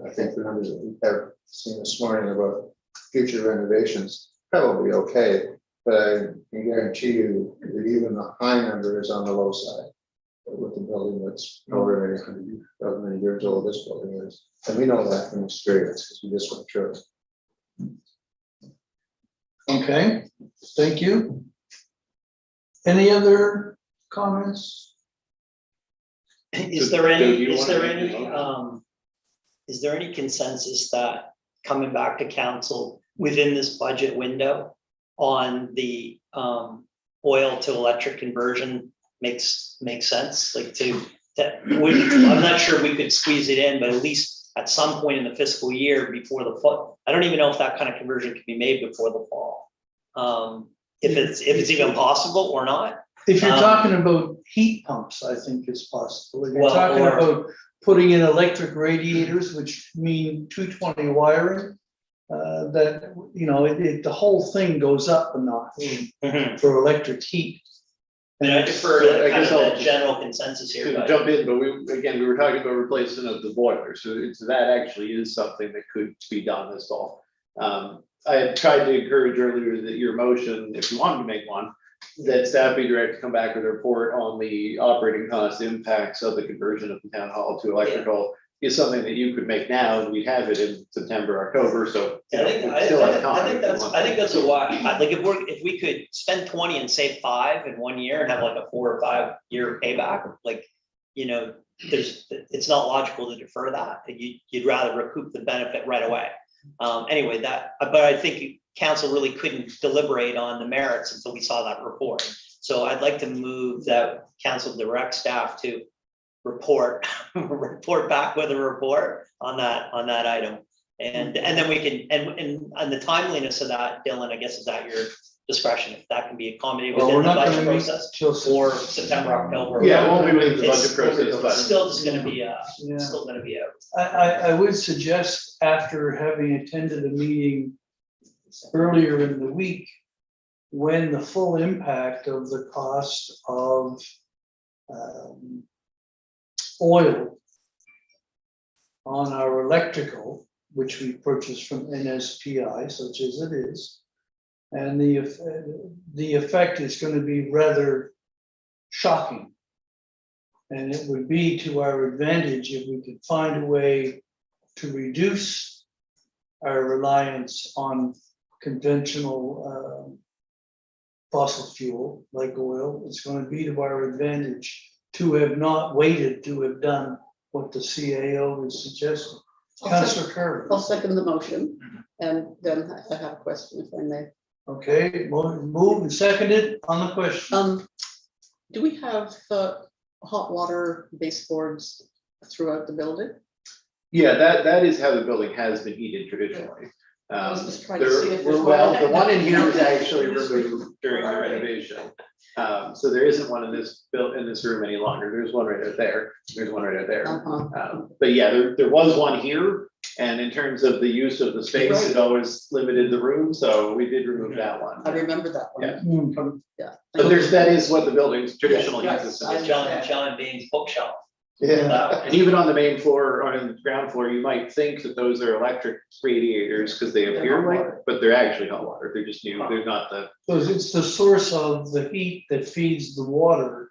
Speaker 6: I think the numbers that we have seen this morning about future renovations, probably okay, but I can guarantee you that even the high number is on the low side with the building that's over 100 how many years old this building is. And we know that from experience because we just went through it.
Speaker 1: Okay, thank you. Any other comments?
Speaker 2: Is
Speaker 3: So,
Speaker 2: there
Speaker 3: Joe, do
Speaker 2: any,
Speaker 3: you
Speaker 2: is
Speaker 3: wanna
Speaker 2: there
Speaker 3: make a
Speaker 2: any,
Speaker 3: motion?
Speaker 2: is there any consensus that coming back to council within this budget window on the oil to electric conversion makes sense? Like I'm not sure we could squeeze it in, but at least at some point in the fiscal year before the fall. I don't even know if that kind of conversion can be made before the fall. If it's even possible or not.
Speaker 1: If you're talking about heat pumps, I think it's possible. If you're
Speaker 2: Well,
Speaker 1: talking
Speaker 2: or-
Speaker 1: about putting in electric radiators, which mean 220 wiring, that, you know, the whole thing goes up a notch for electric heat.
Speaker 2: And I defer
Speaker 3: So I
Speaker 2: to kind
Speaker 3: guess
Speaker 2: of
Speaker 3: I'll
Speaker 2: the general consensus here,
Speaker 3: To
Speaker 2: but
Speaker 3: jump in, but we were talking about replacement of the boiler, so that actually is something that could be done this fall. I had tried to encourage earlier that your motion, if you wanted to make one, that staff be direct to come back with a report on the operating cost impacts of the conversion of the town hall to electrical is something that you could make now, and we'd have it in September, October, so. you
Speaker 2: I
Speaker 3: know,
Speaker 2: think,
Speaker 3: we'd
Speaker 2: I
Speaker 3: still have
Speaker 2: think,
Speaker 3: time
Speaker 2: I think
Speaker 3: if you
Speaker 2: that's,
Speaker 3: want
Speaker 2: I
Speaker 3: to.
Speaker 2: think that's a lot, like if we could spend 20 and save 5 in 1 year and have like a 4 or 5 year payback, like, you know, it's not logical to defer that. You'd rather recoup the benefit right away. Anyway, but I think council really couldn't deliberate on the merits until we saw that report. So I'd like to move that council direct staff to report back with a report on that item. And then we can, and the timeliness of that, Dylan, I guess is at your discretion, if that can be accommodated
Speaker 1: Well,
Speaker 2: within
Speaker 1: we're
Speaker 2: the
Speaker 1: not
Speaker 2: budget
Speaker 1: gonna meet
Speaker 2: process
Speaker 1: till
Speaker 2: or September, October.
Speaker 3: Yeah, it won't be within the
Speaker 2: It's-
Speaker 3: budget process,
Speaker 2: It's
Speaker 3: but
Speaker 2: still just gonna be
Speaker 1: Yeah.
Speaker 2: still gonna be a.
Speaker 1: I would suggest, after having attended a meeting earlier in the week, when the full impact of the cost of oil on our electrical, which we purchase from NSPI, such as it is, and the effect is going to be rather shocking. And it would be to our advantage if we could find a way to reduce our reliance on conventional fossil fuel like oil. It's going to be to our advantage to have not waited to have done what the CAO is suggesting. Councillor Curran.
Speaker 4: I'll second the motion, and then I have a question if I may.
Speaker 1: Okay, moved and seconded on the question.
Speaker 4: Do we have hot water baseboards throughout the building?
Speaker 3: Yeah, that is how the building has been heated traditionally.
Speaker 4: I was just trying to see if there's
Speaker 3: Well,
Speaker 4: one.
Speaker 3: the one in here was actually removed during the renovation. So there isn't one in this room any longer. There's one right out there. There's one right out there. But yeah, there was one here. And in terms of the use of the space,
Speaker 4: Right.
Speaker 3: it always limited the room. So we did remove that one.
Speaker 4: I remember that one.
Speaker 3: Yeah.
Speaker 4: Yeah.
Speaker 3: But that is what the building's traditional
Speaker 4: Yes,
Speaker 3: use
Speaker 4: right.
Speaker 3: is.
Speaker 2: John Bain's bookshelf.
Speaker 3: Yeah, and even on the main floor, or on the ground floor, you might think that those are electric radiators because they
Speaker 4: They're
Speaker 3: appear
Speaker 4: hot
Speaker 3: like,
Speaker 4: water.
Speaker 3: but they're actually hot water. They're just new. They're not the.
Speaker 1: Because it's the source of the heat that feeds the water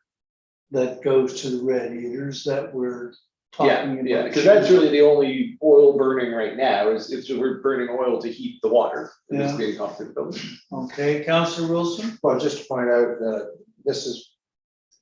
Speaker 1: that goes to the radiators that we're
Speaker 3: Yeah,
Speaker 1: talking
Speaker 3: yeah,
Speaker 1: about.
Speaker 3: because that's really the only oil burning right now is we're burning oil to heat the water. And it's
Speaker 1: Yeah.
Speaker 3: being off the building.
Speaker 1: Okay, Councillor Wilson?
Speaker 6: Well, just to point out that this is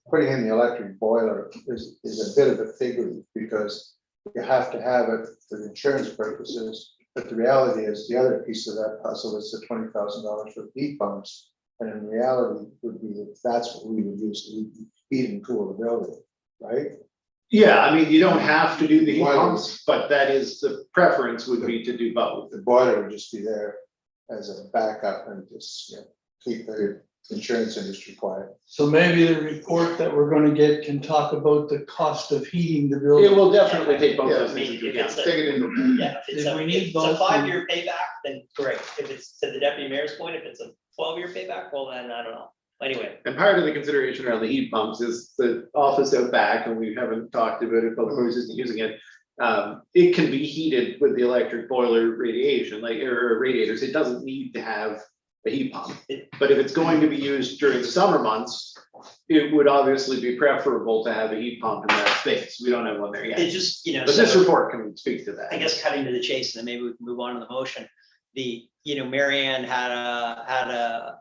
Speaker 6: putting in the electric boiler is a bit of a figure because you have to have it for insurance purposes. But the reality is the other piece of that puzzle is the $20,000 for heat pumps. And in reality would be that that's what we would use to heat and cool the building, right?
Speaker 3: Yeah, I mean, you don't have to do the heat
Speaker 6: Why
Speaker 3: pumps, but that is the preference would be to do both.
Speaker 6: The boiler would just be there as a backup and just keep the insurance industry quiet.
Speaker 1: So maybe the report that we're gonna get can talk about the cost of heating the
Speaker 3: It
Speaker 1: building.
Speaker 3: will definitely take both
Speaker 7: Yeah,
Speaker 3: those
Speaker 2: I
Speaker 3: things
Speaker 2: mean,
Speaker 3: into
Speaker 2: if
Speaker 3: account.
Speaker 2: it's a-
Speaker 7: Take it into.
Speaker 2: Yeah, if it's
Speaker 1: If
Speaker 2: a,
Speaker 1: we
Speaker 2: if
Speaker 1: need
Speaker 2: it's
Speaker 1: both,
Speaker 2: a 5-year payback, then great. If it's to the deputy mayor's point, if it's a 12-year payback, well, then I don't know. Anyway,
Speaker 3: And part of the consideration around the heat pumps is the office out back, and we haven't talked about it, public works isn't using it. It can be heated with the electric boiler radiation, like, or radiators, it doesn't need to have a heat pump. But if it's going to be used during the summer months, it would obviously be preferable to have a heat pump in that space, we don't have one there
Speaker 2: it
Speaker 3: yet.
Speaker 2: just,
Speaker 3: But this
Speaker 2: so
Speaker 3: report can speak to that.
Speaker 2: I guess cutting to the chase, and then maybe we can move on to the motion. Mary Ann had a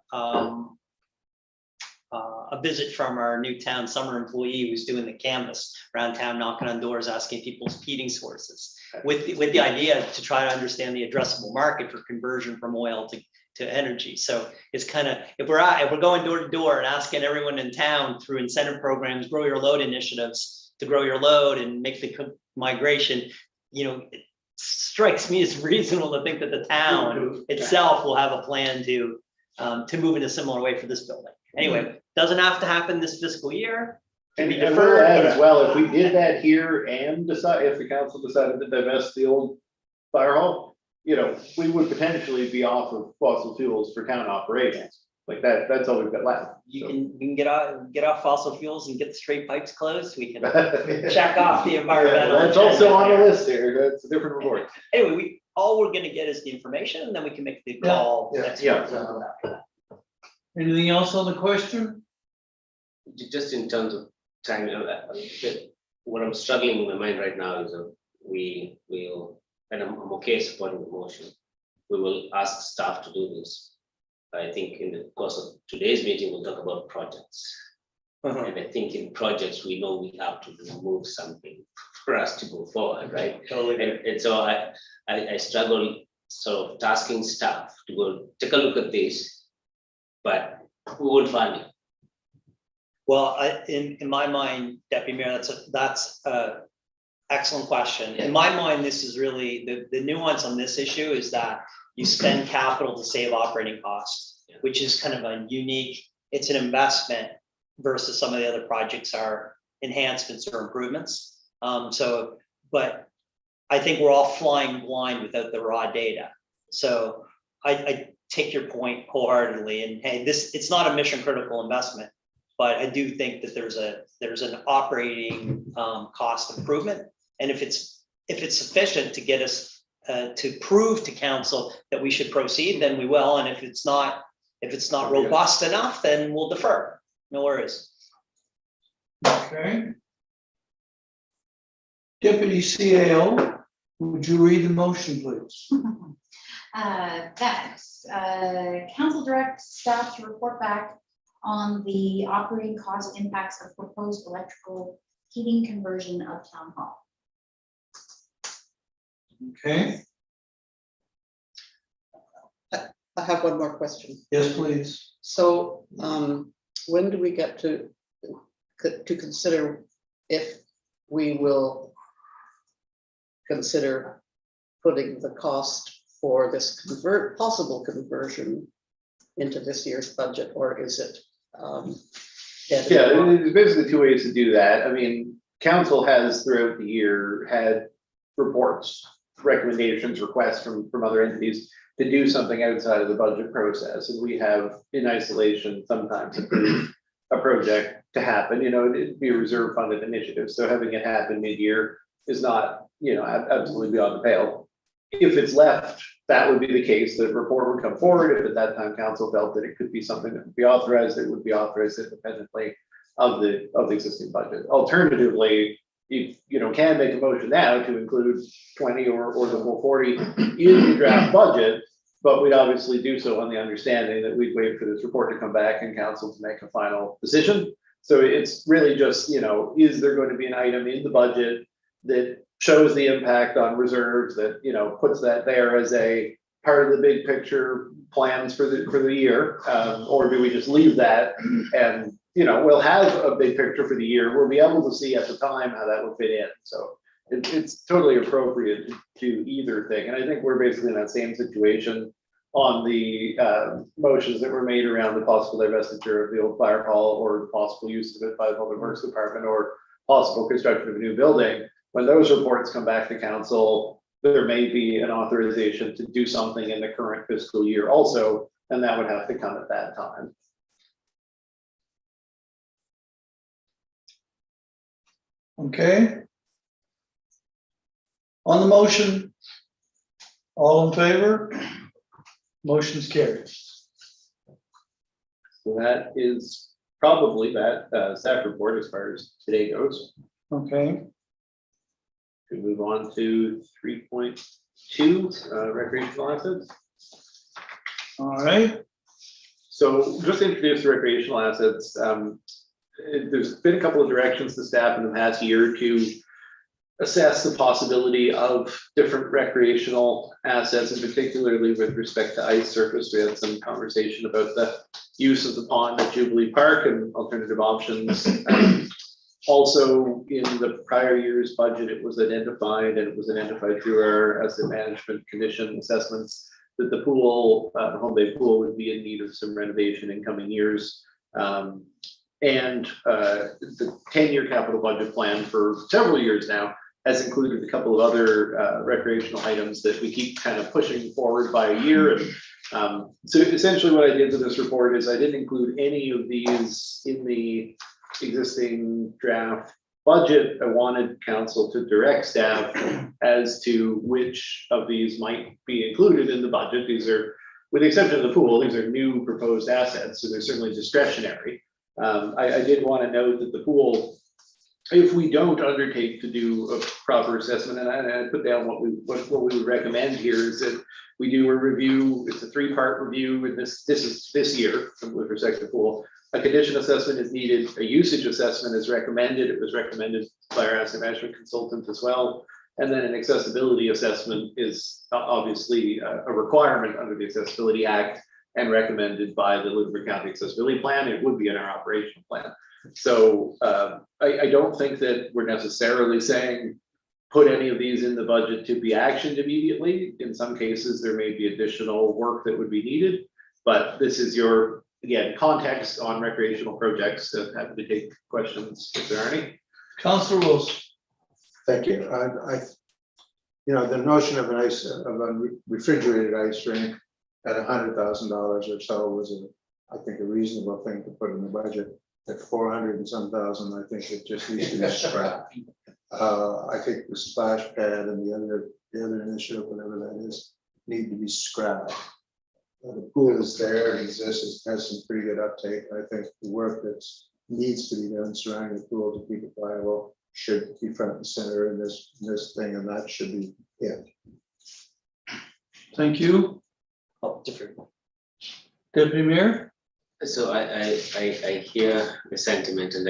Speaker 2: visit from our new town summer employee who's doing the canvas around town, knocking on doors, asking people's heating sources. With the idea to try to understand the addressable market for conversion from oil to energy. So it's kind of, if we're going door to door and asking everyone in town through incentive programs, grow your load initiatives to grow your load and make the migration, it strikes me as reasonable to think that the town itself will have a plan to move in a similar way for this building. Anyway, doesn't have to happen this fiscal year. Can be
Speaker 3: And we'll
Speaker 2: deferred,
Speaker 3: add
Speaker 2: but
Speaker 3: as well, if we did that here and decide, if the council decided to divest the old fire hall, we would potentially be off of fossil fuels for town operations. Like that's all we've got left.
Speaker 2: you can get off fossil fuels and get the straight pipes closed. We can check off the environmental.
Speaker 3: That's also on the
Speaker 2: agenda.
Speaker 3: list there, that's a different report.
Speaker 2: Anyway, all we're gonna get is the information, and then we can make the call
Speaker 6: Yeah,
Speaker 2: next
Speaker 3: yeah.
Speaker 2: month after that.
Speaker 1: Anything else on the question?
Speaker 5: Just in terms of time, what I'm struggling in my mind right now is we will, and I'm okay supporting the motion. We will ask staff to do this. I think in the course of today's meeting, we'll talk about projects. And I think in projects, we know we have to remove something for us to go forward, right?
Speaker 2: Totally.
Speaker 5: And so I struggle sort of tasking staff to go take a look at this, but who would fund it?
Speaker 2: Well, in my mind, Deputy Mayor, that's a excellent question. In my mind, this is really, the nuance on this issue is that you spend capital to save operating costs, which is kind of a unique, it's an investment versus some of the other projects are enhancements or improvements. But I think we're all flying blind without the raw data. So I take your point wholeheartedly, and hey, it's not a mission critical investment, but I do think that there's an operating cost improvement. And if it's sufficient to get us to prove to council that we should proceed, then we will. And if it's not robust enough, then we'll defer. No worries.
Speaker 1: Okay. Deputy CAO, would you read the motion, please?
Speaker 8: Council directs staff to report back on the operating cost impacts of proposed electrical heating conversion of town hall.
Speaker 1: Okay,
Speaker 4: I have one more question.
Speaker 1: yes, please.
Speaker 4: So when do we get to consider if we will consider putting the cost for this possible conversion into this year's budget, or is it? Dead in the water?
Speaker 3: There's basically two ways to do that. I mean, council has throughout the year had reports, recommendations, requests from other entities to do something outside of the budget process. And we have in isolation sometimes approved a project to happen, it'd be a reserve funded initiative. So having it happen mid-year is not, absolutely beyond the pale. If it's left, that would be the case, the report would come forward. If at that time council felt that it could be something that would be authorized, it would be authorized independently of the existing budget. Alternatively, can make a motion now to include 20 or the whole 40 in the draft budget, but we'd obviously do so on the understanding that we'd wait for this report to come back and council to make a final decision. So it's really just, is there going to be an item in the budget that shows the impact on reserves that, puts that there as a part of the big picture plans for the year? Or do we just leave that and, we'll have a big picture for the year. We'll be able to see at the time how that will fit in. So it's totally appropriate to either thing. And I think we're basically in that same situation on the motions that were made around the possible divestiture of the old fire hall or the possible use of it by the Public Works Department or possible construction of a new building. When those reports come back to council, there may be an authorization to do something in the current fiscal year also, and that would have to come at that time.
Speaker 1: Okay. On the motion, all in favor? Motion's carried.
Speaker 3: So that is probably that staff report as far as today goes.
Speaker 1: Okay,
Speaker 3: We move on to 3.2 recreational assets.
Speaker 1: all right.
Speaker 3: So just to introduce the recreational assets, there's been a couple of directions to staff in the past year to assess the possibility of different recreational assets, and particularly with respect to ice surface. We had some conversation about the use of the pond at Jubilee Park and alternative options. Also, in the prior year's budget, it was identified, and it was identified through our asset management commission assessments, that the pool, the home bay pool, would be in need of some renovation in coming years. And the 10-year capital budget plan for several years now has included a couple of other recreational items that we keep kind of pushing forward by a year. And so essentially what I did with this report is I didn't include any of these in the existing draft budget. I wanted council to direct staff as to which of these might be included in the budget. These are, with the exception of the pool, these are new proposed assets, so they're certainly discretionary. I did want to note that the pool, if we don't undertake to do a proper assessment, and I put down what we would recommend here is that we do a review. It's a 3-part review, and this is this year with respect to the pool. A condition assessment is needed. A usage assessment is recommended. It was recommended by our asset management consultant as well. And then an accessibility assessment is obviously a requirement under the Accessibility Act and recommended by the Lunenburg County Accessibility Plan. It would be in our operational plan. So I don't think that we're necessarily saying put any of these in the budget to be actioned immediately. In some cases, there may be additional work that would be needed, but this is your, again, context on recreational projects. Happy to take questions if there are any.
Speaker 1: Councillor Wilson.
Speaker 6: Thank you. The notion of a refrigerated ice rink at $100,000 or so was, I think, a reasonable thing to put in the budget. At 400 and some thousand, I think it just needs to be scrapped. I think the splash pad and the other initiative, whatever that is, need to be scrapped. The pool is there, it exists, it has some pretty good uptake. I think the work that needs to be done surrounding the pool to keep it viable should be front and center in this thing, and that should be it.
Speaker 1: Thank you.
Speaker 2: Oh, different.
Speaker 1: Deputy Mayor?
Speaker 5: So I hear the sentiment, and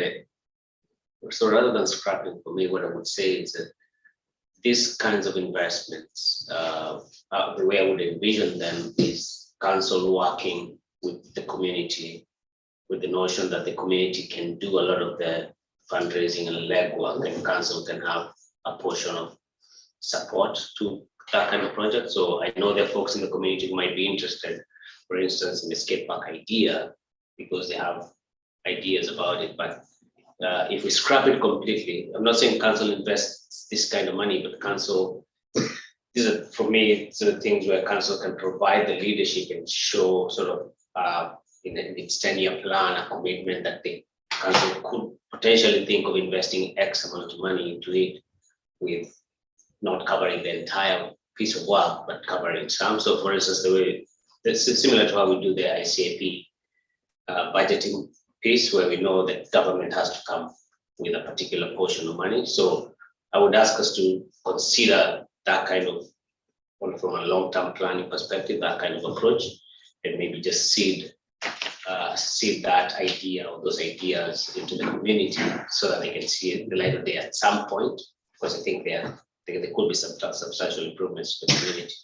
Speaker 5: so rather than scrapping, for me, what I would say is that these kinds of investments, the way I would envision them is council working with the community, with the notion that the community can do a lot of the fundraising and legwork, and council can have a portion of support to that kind of project. So I know there are folks in the community who might be interested, for instance, in the skate park idea, because they have ideas about it. But if we scrap it completely, I'm not saying council invests this kind of money, but council, these are, for me, sort of things where council can provide the leadership and show sort of in its 10-year plan a commitment that the council could potentially think of investing X amount of money into it, with not covering the entire piece of work, but covering some. So for instance, the way it's similar to how we do the ICAP budgeting piece, where we know that government has to come with a particular portion of money. So I would ask us to consider that kind of, well, from a long-term planning perspective, that kind of approach, and maybe just seed that idea or those ideas into the community so that they can see the light of day at some point, because I think there could be some substantial improvements to the community.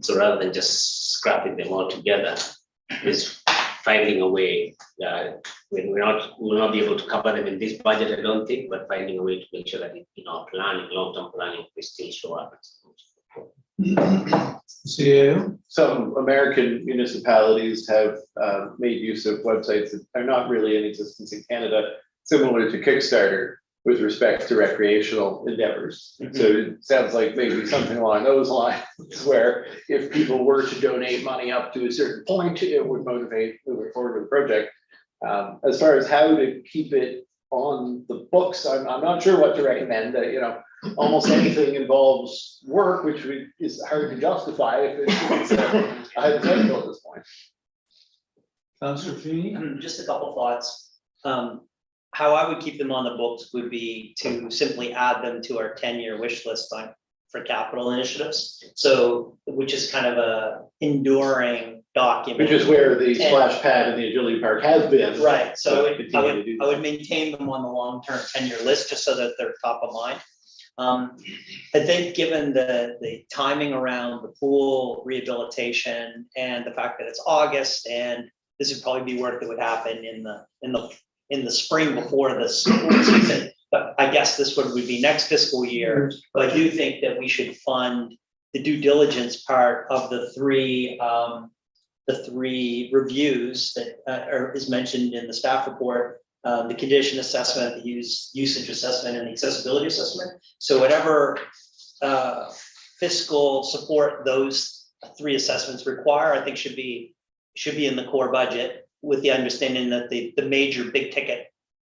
Speaker 5: So rather than just scrapping them all together, is finding a way, we'll not be able to cover them in this budget, I don't think, but finding a way to make sure that in our planning, long-term planning, we still show up.
Speaker 1: CAO?
Speaker 3: Some American municipalities have made use of websites that are not really in existence in Canada, similar to Kickstarter with respect to recreational endeavors. So it sounds like maybe something along those lines, where if people were to donate money up to a certain point, it would motivate moving forward with the project. As far as how to keep it on the books, I'm not sure what to recommend. Almost anything involves work, which is hard to justify if it's a hypothetical at this point.
Speaker 1: Councillor Feeney?
Speaker 2: Just a couple thoughts. How I would keep them on the books would be to simply add them to our 10-year wish list for capital initiatives. So, which is kind of a enduring document.
Speaker 3: Which is where the splash pad in the agility park has been.
Speaker 2: Right, so I
Speaker 3: Continue to do that.
Speaker 2: would maintain them on the long-term 10-year list, just so that they're top of mind. I think given the timing around the pool rehabilitation and the fact that it's August, and this would probably be work that would happen in the spring before the school season, but I guess this would be next fiscal year. But I do think that we should fund the due diligence part of the three reviews that is mentioned in the staff report. The condition assessment, the usage assessment, and the accessibility assessment. So whatever fiscal support those three assessments require, I think should be in the core budget, with the understanding that the major big ticket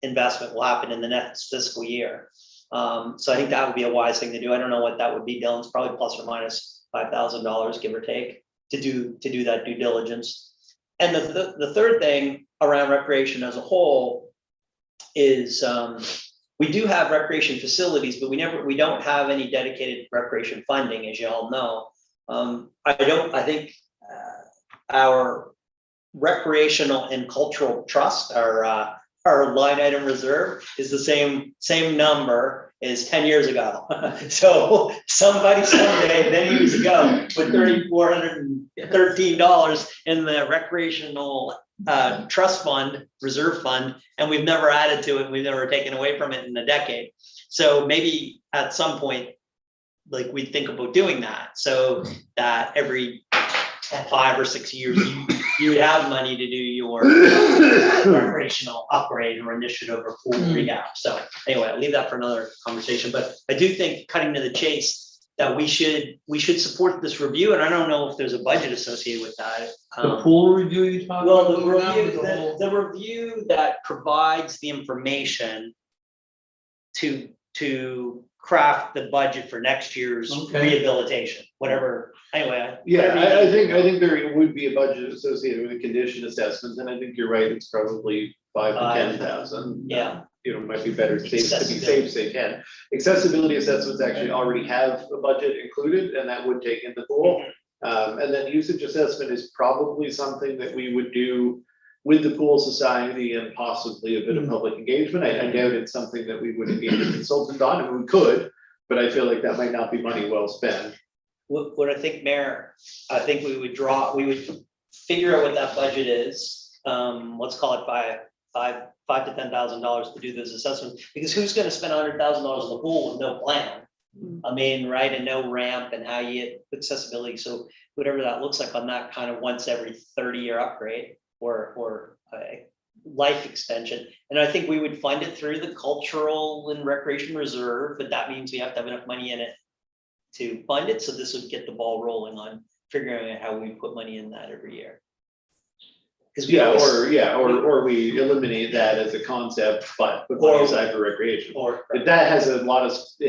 Speaker 2: investment will happen in the next fiscal year. So I think that would be a wise thing to do. I don't know what that would be, Dylan. It's probably plus or minus $5,000, give or take, to do that due diligence. And the third thing around recreation as a whole is we do have recreation facilities, but we don't have any dedicated recreation funding, as you all know. I think our recreational and cultural trust, our line item reserve, is the same number as 10 years ago. So somebody someday, many years ago, put $3,413 in the recreational trust fund, reserve fund, and we've never added to it. We've never taken away from it in a decade. So maybe at some point, like, we think about doing that, so that every 5 or 6 years you would have money to do your recreational upgrade or initiative or pool rehab. So anyway, I'll leave that for another conversation. But I do think, cutting to the chase, that we should support this review, and I don't know if there's a budget associated with that.
Speaker 1: The pool review you talking
Speaker 2: Well,
Speaker 1: about?
Speaker 2: the review that provides the information to craft the budget for next year's rehabilitation, whatever. Anyway.
Speaker 3: Yeah, I think there would be a budget associated with the condition assessment, and I think you're right, it's probably 5 to 10,000.
Speaker 2: Yeah.
Speaker 3: It might be better to be safe, say 10. Accessibility assessments actually already have a budget included, and that would take in the pool. And then usage assessment is probably something that we would do with the pool society and possibly a bit of public engagement. I doubt it's something that we would engage a consultant on, and we could, but I feel like that might not be money well spent.
Speaker 2: What I think, Mayor, I think we would figure out what that budget is. Let's call it $5,000 to $10,000 to do those assessments, because who's going to spend $100,000 on the pool with no plan? I mean, right, and no ramp, and how you get accessibility. So whatever that looks like on that kind of once every 30-year upgrade or life extension. And I think we would fund it through the cultural and recreation reserve, but that means we have to have enough money in it to fund it. So this would get the ball rolling on figuring out how we put money in that every year.
Speaker 3: Or we eliminate that as a concept, but put money aside for recreation. But that has it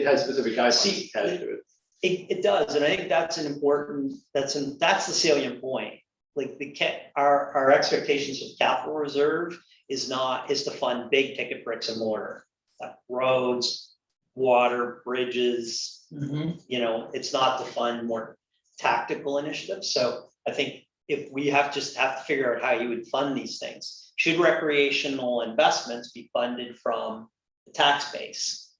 Speaker 3: has specific guidelines attached to it.
Speaker 2: It does, and I think that's an important, that's the salient point. Like our expectations of capital reserve is to fund big ticket bricks and mortar, like roads, water, bridges,
Speaker 1: Mhm.
Speaker 2: you know, it's not to fund more tactical initiatives. So I think if we have to figure out how you would fund these things. Should recreational investments be funded from the tax base?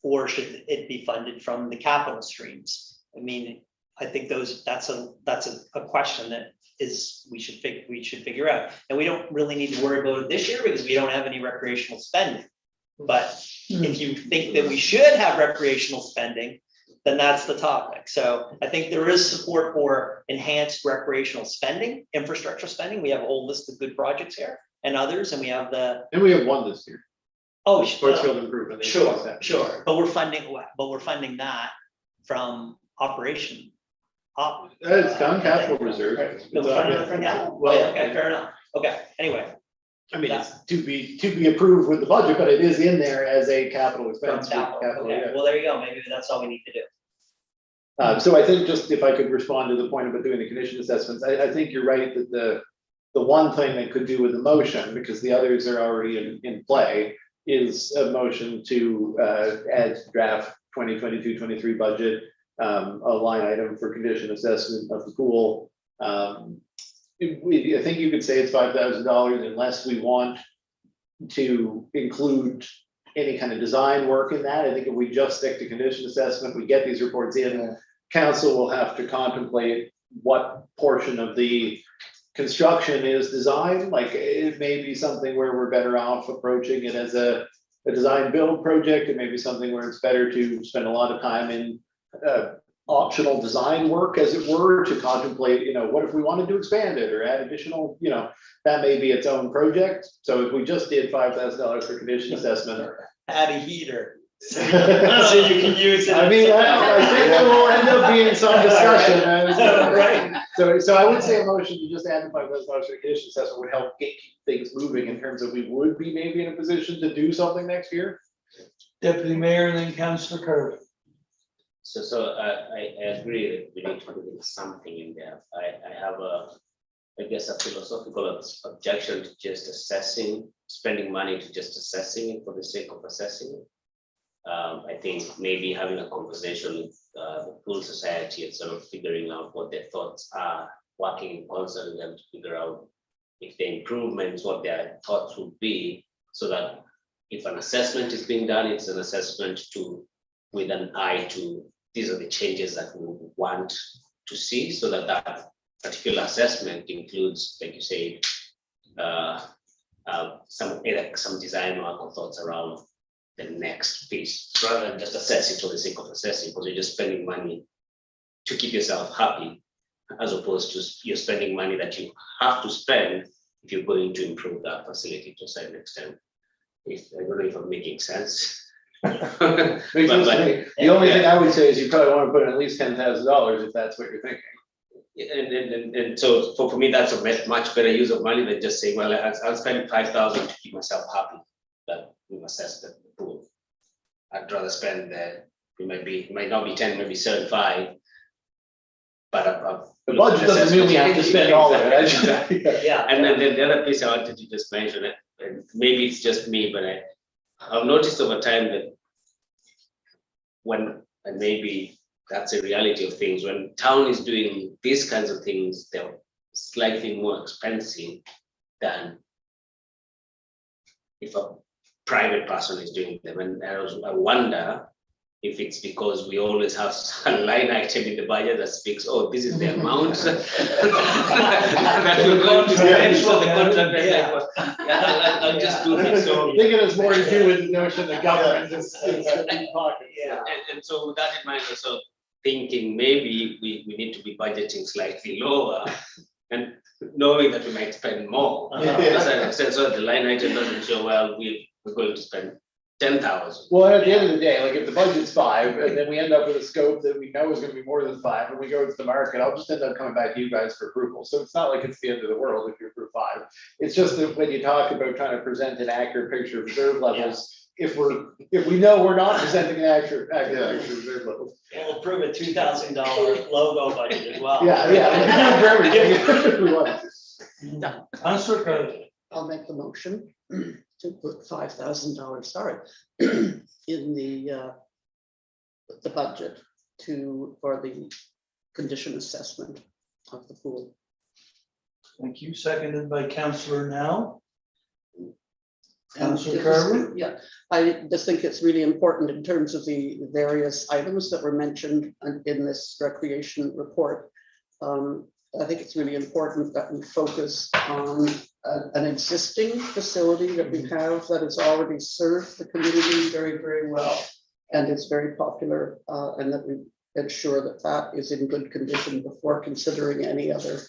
Speaker 2: Or should it be funded from the capital streams? I mean, I think that's a question that we should figure out. And we don't really need to worry about it this year because we don't have any recreational spending. But if you think that we should have recreational spending, then that's the topic. So I think there is support for enhanced recreational spending, infrastructure spending. We have a whole list of good projects here and others, and we have
Speaker 3: And we have one this year,
Speaker 2: oh,
Speaker 3: sports field improvement.
Speaker 2: Sure, but we're funding that from operation.
Speaker 3: It's down capital reserve.
Speaker 2: No, we're funding it from capital.
Speaker 3: Well,
Speaker 2: Okay, fair enough. Okay, anyway,
Speaker 3: I mean, it's to be approved with the budget, but it is in there as a capital
Speaker 2: from
Speaker 3: expense.
Speaker 2: capital, okay, well, there you go, maybe that's all we need to do.
Speaker 3: So I think just if I could respond to the point about doing the condition assessments, I think you're right that the one thing that could do with the motion, because the others are already in play, is a motion to add draft 2022-23 budget, a line item for condition assessment of the pool. I think you could say it's $5,000 unless we want to include any kind of design work in that. I think if we just stick to condition assessment, we get these reports in, council will have to contemplate what portion of the construction is design. Like it may be something where we're better off approaching it as a design build project. It may be something where it's better to spend a lot of time in optional design work, as it were, to contemplate, you know, what if we wanted to expand it or add additional, you know, that may be its own project. So if we just did $5,000 for condition assessment.
Speaker 2: Add a heater. So you can use it.
Speaker 3: I mean, I think there will end up being some discussion.
Speaker 2: Right.
Speaker 3: So I would say a motion to just add the $5,000 for condition assessment would help keep things moving in terms of we would be maybe in a position to do something next year.
Speaker 1: Deputy Mayor and then Councillor Kirby.
Speaker 5: So I agree that we need to put something in there. I have I guess a philosophical objection to just spending money to just assessing it for the sake of assessing it. I think maybe having a conversation with the pool society and sort of figuring out what their thoughts are, working in concert with them to figure out if the improvements, what their thoughts would be, so that if an assessment is being done, it's an assessment with an eye to these are the changes that we want to see, so that that particular assessment includes, like you said, some design work or thoughts around the next piece, rather than just assessing for the sake of assessing, because you're just spending money to keep yourself happy, as opposed to you're spending money that you have to spend if you're going to improve that facility to a certain extent. I don't know if I'm making sense.
Speaker 3: The only thing I would say is you probably want to put in at least $10,000 if that's what you're thinking.
Speaker 5: And so for me, that's a much better use of money than just saying, well, I'll spend 5,000 to keep myself happy that we assess the pool. I'd rather spend that. It might not be 10, maybe 7.5. But
Speaker 3: The budget doesn't mean we have to spend all of it.
Speaker 2: Yeah.
Speaker 5: And then the other piece I wanted to just mention it, and maybe it's just me, but I've noticed over time that and maybe that's a reality of things, when town is doing these kinds of things, they're slightly more expensive than if a private person is doing them. And I wonder if it's because we always have a line item in the budget that speaks, oh, this is the amount that we're going to spend for the contractor. Yeah, I'll just do it. So
Speaker 3: I think it has more to do with the notion that government is in pockets.
Speaker 2: Yeah.
Speaker 5: and so with that in mind, also thinking maybe we need to be budgeting slightly lower and knowing that we might spend more. So the line item doesn't show, well, we're going to spend 10,000.
Speaker 3: Well, at the end of the day, like if the budget's 5 and then we end up with a scope that we know is going to be more than 5 and we go to the market, I'll just end up coming back to you guys for approval. So it's not like it's the end of the world if you approve 5. It's just that when you talk about trying to present an accurate picture of reserve levels, if we know we're not presenting an accurate picture of reserve levels.
Speaker 2: We'll approve a $2,000 logo budget as well.
Speaker 3: Yeah.
Speaker 1: Councillor Kirby.
Speaker 4: I'll make the motion to put $5,000, sorry, in the budget for the condition assessment of the pool.
Speaker 1: Thank you. Seconded by Councillor Now.
Speaker 4: And
Speaker 1: Councillor
Speaker 4: it was-
Speaker 1: Carver?
Speaker 4: Yeah, I just think it's really important in terms of the various items that were mentioned in this recreation report. I think it's really important that we focus on an existing facility that we have that has already served the community very, very well. And it's very popular, and that we ensure that that is in good condition before considering any other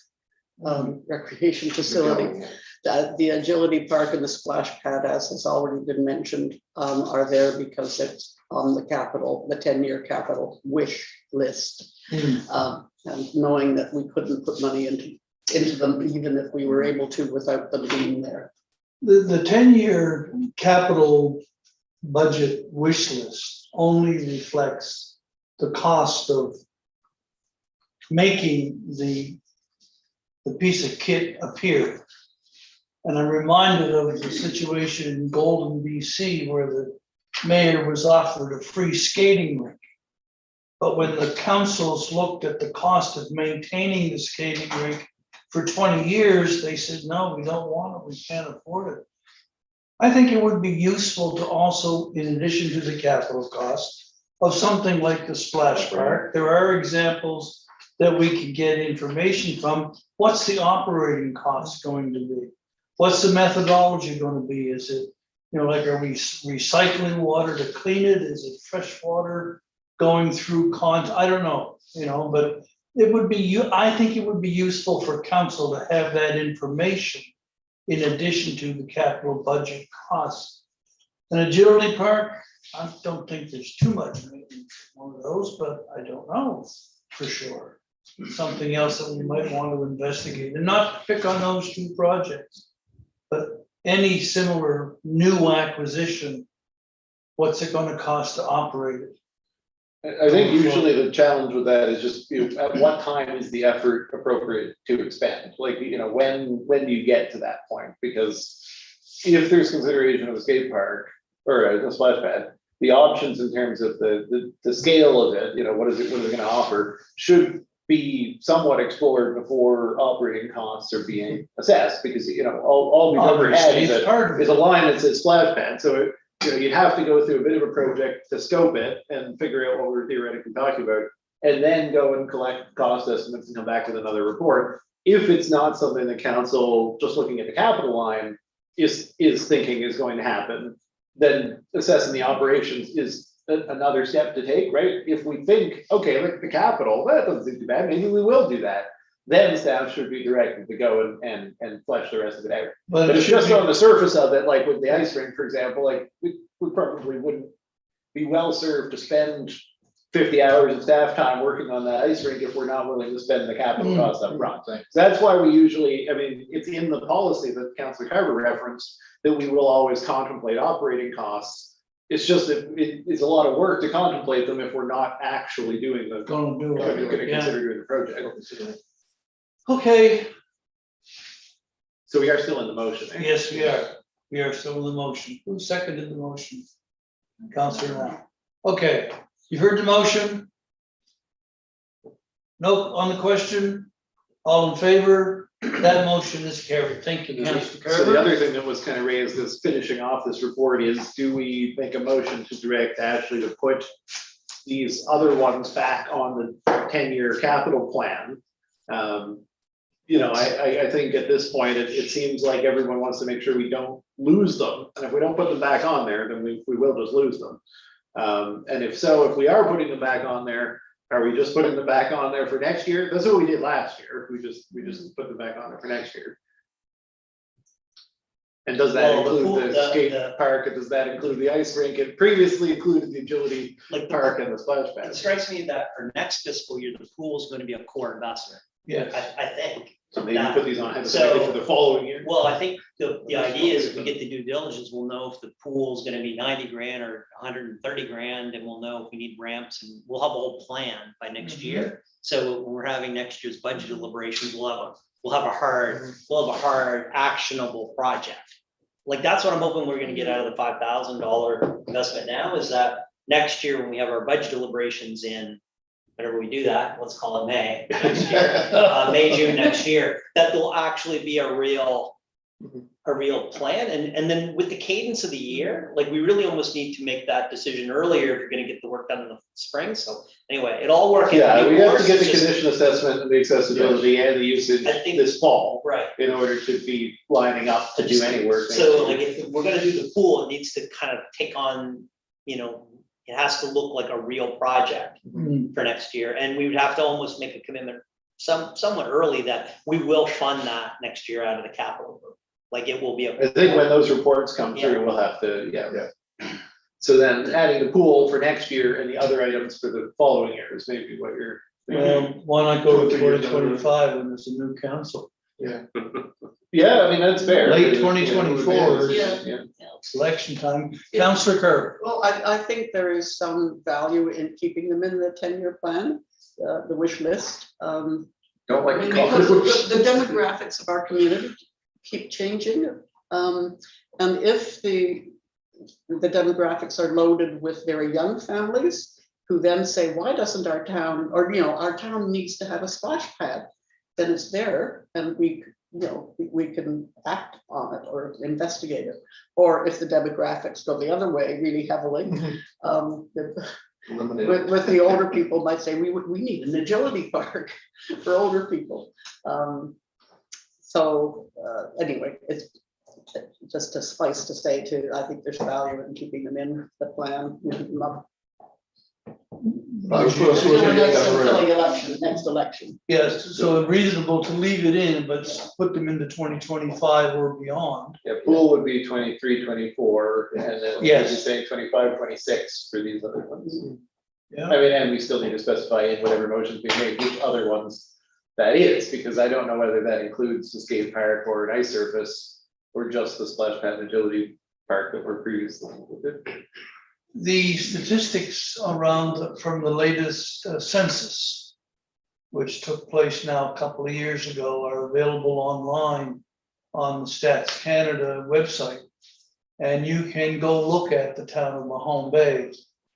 Speaker 4: recreation facility. The agility park and the splash pad, as has already been mentioned, are there because it's on the 10-year capital wish list. And knowing that we couldn't put money into them, even if we were able to, without them being there.
Speaker 1: The 10-year capital budget wish list only reflects the cost of making the piece of kit appear. And I'm reminded of the situation in Golden, BC, where the mayor was offered a free skating rink. But when the councils looked at the cost of maintaining the skating rink for 20 years, they said, no, we don't want it, we can't afford it. I think it would be useful to also, in addition to the capital cost, of something like the splash park. There are examples that we could get information from. What's the operating cost going to be? What's the methodology going to be? Is it, like, are we recycling water to clean it? Is it fresh water going through I don't know, but it would be, I think it would be useful for council to have that information in addition to the capital budget costs. An agility park, I don't think there's too much maintenance for one of those, but I don't know for sure. Something else that we might want to investigate, and not pick on those two projects, but any similar new acquisition, what's it going to cost to operate it?
Speaker 3: I think usually the challenge with that is just, at what time is the effort appropriate to expend? Like, when do you get to that point? Because if there's consideration of a skate park or a splash pad, the options in terms of the scale of it, what is it going to offer, should be somewhat explored before operating costs are being assessed, because, all we've ever had is a line that says splash pad. So you'd have to go through a bit of a project to scope it and figure out what we're theoretically talking about, and then go and collect cost estimates and come back with another report. If it's not something the council, just looking at the capital line, is thinking is going to happen, then assessing the operations is another step to take, right? If we think, okay, look, the capital, that doesn't seem too bad, maybe we will do that. Then staff should be directed to go and flesh the rest of it out. But it's just on the surface of it, like with the ice rink, for example, like we probably wouldn't be well served to spend 50 hours of staff time working on that ice rink if we're not willing to spend the capital cost up front. So that's why we usually, it's in the policy that Councillor Carver referenced, that we will always contemplate operating costs. It's just that it's a lot of work to contemplate them if we're not actually doing the,
Speaker 1: Going to do
Speaker 3: going to
Speaker 1: it, yeah.
Speaker 3: consider doing the project.
Speaker 1: Okay,
Speaker 3: So we are still in the motion. Eh?
Speaker 1: yes, we are. We are still in the motion. Who seconded the motion? Councillor Now. Okay, you heard the motion? No, on the question? All in favor? That motion is carried. Thank you, Councillor
Speaker 3: So the
Speaker 1: Carver.
Speaker 3: other thing that was kind of raised as finishing off this report is, do we make a motion to direct Ashley to put these other ones back on the 10-year capital plan? I think at this point, it seems like everyone wants to make sure we don't lose them. And if we don't put them back on there, then we will just lose them. And if so, if we are putting them back on there, are we just putting them back on there for next year? That's what we did last year. We just put them back on there for next year. And does that
Speaker 2: Well, the
Speaker 3: include
Speaker 2: pool-
Speaker 3: the skate park? And does that include the ice rink? It previously included the agility park and the splash
Speaker 2: It
Speaker 3: pad.
Speaker 2: strikes me that for next fiscal year, the pool is going to be a core investment.
Speaker 1: Yes.
Speaker 2: I think.
Speaker 3: So maybe put these on hypothetically for the following year.
Speaker 2: Well, I think the idea is if we get the due diligence, we'll know if the pool's gonna be 90 grand or 130 grand, and we'll know if we need ramps, and we'll have a whole plan by next year. So when we're having next year's budget deliberations, we'll have a hard actionable project. like, that's what I'm hoping we're gonna get out of the $5,000 investment now, is that next year when we have our budget deliberations in, whenever we do that, let's call it May next year, May, June next year, that there'll actually be a real plan. And then with the cadence of the year, like, we really almost need to make that decision earlier if you're gonna get the work done in the spring. So anyway, it all worked.
Speaker 3: Yeah, we have to get the condition assessment and the accessibility and the usage
Speaker 2: I think-
Speaker 3: this fall
Speaker 2: Right.
Speaker 3: in order to be lining up to do any work.
Speaker 2: So like, if we're gonna do the pool, it needs to kind of take on, you know, it has to look like a real project
Speaker 1: Mm.
Speaker 2: for next year. And we would have to almost make a commitment somewhat early that we will fund that next year out of the capital group. Like, it will be
Speaker 3: I think when those reports come through, we'll have to, So then adding the pool for next year and the other items for the following year is maybe what you're.
Speaker 1: Well, why not go to 2025 when there's a new council?
Speaker 3: Yeah, I mean, that's fair.
Speaker 1: Late 2024 is
Speaker 4: Yeah.
Speaker 1: election time. Councillor Kerr.
Speaker 4: Well, I think there is some value in keeping them in the 10-year plan, the wish list.
Speaker 3: Don't like to call
Speaker 4: Because
Speaker 3: it.
Speaker 4: the demographics of our community keep changing. And if the demographics are loaded with very young families who then say, why doesn't our town, or, you know, our town needs to have a splash pad, then it's there and we can act on it or investigate it. Or if the demographics go the other way really heavily, with the older people might say, we need an agility park for older people. Anyway, it's just a suffice to say too, I think there's value in keeping them in the plan, moving them up. Next election.
Speaker 1: Yes, so reasonable to leave it in, but put them into 2025 or beyond.
Speaker 3: Yeah, pool would be 23, 24, and then
Speaker 1: Yes.
Speaker 3: you're saying 25, 26 for these other ones.
Speaker 1: Yeah.
Speaker 3: I mean, and we still need to specify in whatever motions we make, which other ones that is, because I don't know whether that includes the skate park or an ice surface, or just the splash pad and agility park that were previously.
Speaker 1: The statistics from the latest census, which took place now a couple of years ago, are available online on the Stats Canada website. And you can go look at the town of Mahone Bay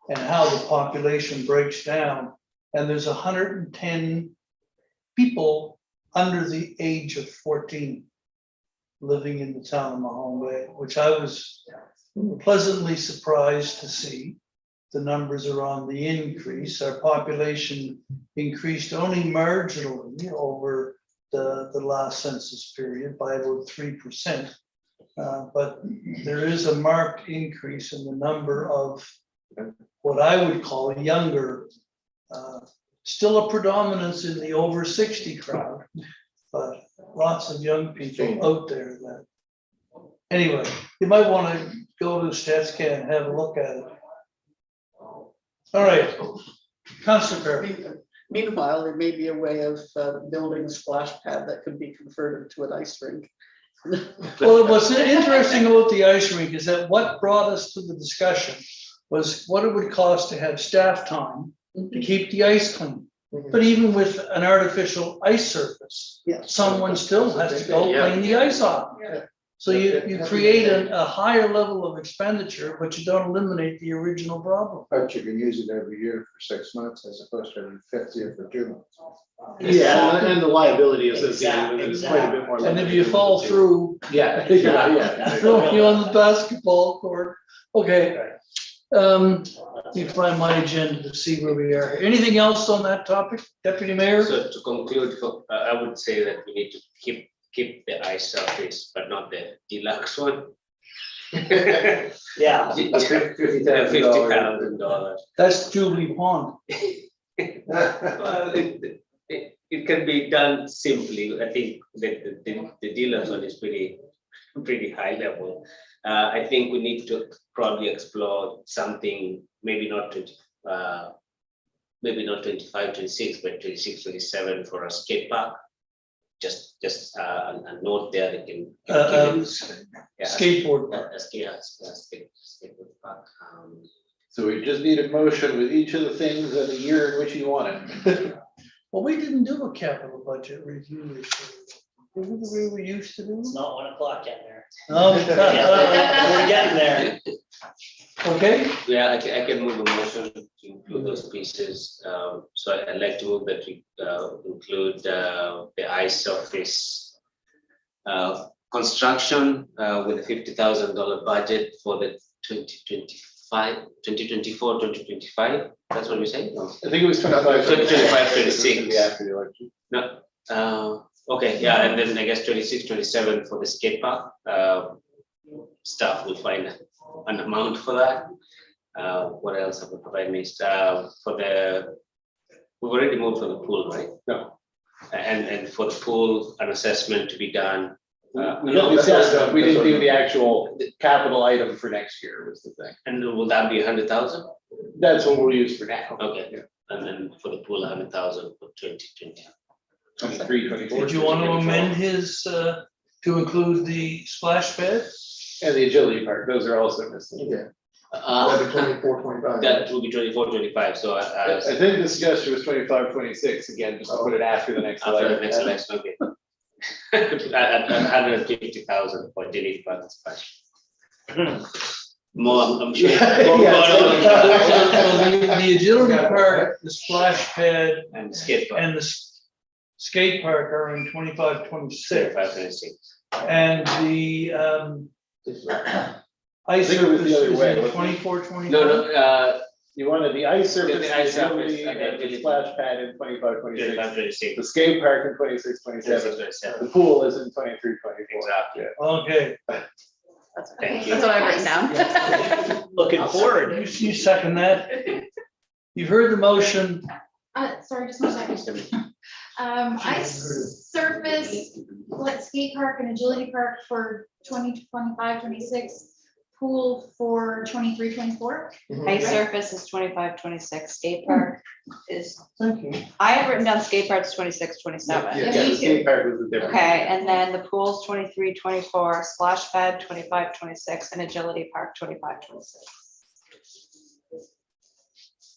Speaker 1: and how the population breaks down. And there's 110 people under the age of 14 living in the town of Mahone Bay, which I was pleasantly surprised to see. The numbers are on the increase. Our population increased only marginally over the last census period by about 3%. But there is a marked increase in the number of what I would call younger, still a predominance in the over 60 crowd, but lots of young people out there that, anyway, you might want to go to StatsCan and have a look at it. All right, Councillor Kerr.
Speaker 4: Meanwhile, there may be a way of building a splash pad that could be converted to an ice rink.
Speaker 1: Well, what's interesting about the ice rink is that what brought us to the discussion was what it would cost to have staff time to keep the ice clean. But even with an artificial ice surface,
Speaker 4: Yeah.
Speaker 1: someone still has to go
Speaker 3: Yeah.
Speaker 1: clean the ice off.
Speaker 4: Yeah.
Speaker 1: So you create a higher level of expenditure, but you don't eliminate the original problem.
Speaker 6: But you can use it every year for 6 months as opposed to every 5th year for 2 months.
Speaker 3: Yeah, and the liability associated with it is quite a bit more.
Speaker 1: And if
Speaker 3: limited
Speaker 1: you
Speaker 3: than
Speaker 1: fall
Speaker 3: the-
Speaker 1: through,
Speaker 3: Yeah,
Speaker 1: throw you on the basketball court. Okay. Let me find my agenda to see where we are. Anything else on that topic, Deputy Mayor?
Speaker 5: So to conclude, I would say that we need to keep the ice surface, but not the deluxe one.
Speaker 2: Yeah,
Speaker 5: $50,000.
Speaker 1: That's Jubilee Pond.
Speaker 5: Well, it can be done simply. I think that the deluxe one is pretty high level. I think we need to probably explore something, maybe not 25, 26, but 26, 27 for a skate park. Just a note there that can.
Speaker 1: Skateboard park.
Speaker 5: Skateboard park.
Speaker 3: So we just need a motion with each of the things and the year in which you want it.
Speaker 1: Well, we didn't do a capital budget review this year. Did we the way we used to do?
Speaker 2: it's not 1 o'clock yet there. We're getting there.
Speaker 1: Okay,
Speaker 5: Yeah, I can move a motion to include those pieces. So I'd like to move that we include the ice surface construction with a $50,000 budget for the 2024-2025. That's what we say? No.
Speaker 3: I think it was 25.
Speaker 5: 25, 26.
Speaker 3: After the election.
Speaker 5: No, okay, yeah, and then I guess 26, 27 for the skate park. Staff will find an amount for that. What else have we provided me? For the, we've already moved for the pool, right?
Speaker 3: No.
Speaker 5: And for the pool, an assessment to be done.
Speaker 3: We didn't do the actual capital item for next year was the thing.
Speaker 5: And will that be 100,000?
Speaker 3: That's what we'll use for now.
Speaker 5: Okay, and then for the pool, 100,000 for 2020.
Speaker 3: 23, 24.
Speaker 1: did you want to amend his, to include the splash pad?
Speaker 3: And the agility part, those are also missing.
Speaker 6: Yeah, that'd be 24, 25.
Speaker 5: That will be 24, 25, so
Speaker 3: I think the suggestion was 25, 26, again, just to put it after the next
Speaker 5: after the
Speaker 3: election.
Speaker 5: next election, okay. At 150,000 for daily participation. More, I'm sure.
Speaker 3: Yeah,
Speaker 5: more
Speaker 3: yeah,
Speaker 5: going on.
Speaker 1: So the agility park, the splash pad,
Speaker 5: And skate park.
Speaker 1: and the skate park are in 25, 26.
Speaker 5: 25, 26.
Speaker 1: And the ice
Speaker 3: think it was
Speaker 1: surface
Speaker 3: the other
Speaker 1: is
Speaker 3: way,
Speaker 1: in
Speaker 3: wasn't it?
Speaker 1: 24, 25.
Speaker 3: No, you wanted the ice surface,
Speaker 5: The ice
Speaker 3: the agility,
Speaker 5: surface,
Speaker 3: and the splash pad in 25, 26.
Speaker 5: 25, 26.
Speaker 3: The skate park in 26, 27.
Speaker 5: 27.
Speaker 3: The pool is in 23, 24.
Speaker 5: Exactly.
Speaker 1: Okay,
Speaker 5: Thank you.
Speaker 8: That's what I written down.
Speaker 2: Looking forward.
Speaker 1: you second that? You've heard the motion.
Speaker 8: Sorry, just one second. Ice surface, skate park and agility park for 2025, 26, pool for 23, 24.
Speaker 9: Ice surface is 25, 26. Skate park is,
Speaker 1: Thank you.
Speaker 9: I have written down skate park's 26, 27.
Speaker 3: Yeah,
Speaker 8: me
Speaker 3: the
Speaker 8: too.
Speaker 3: skate park was the difference.
Speaker 9: Okay, and then the pool's 23, 24, splash pad 25, 26, and agility park 25, 26.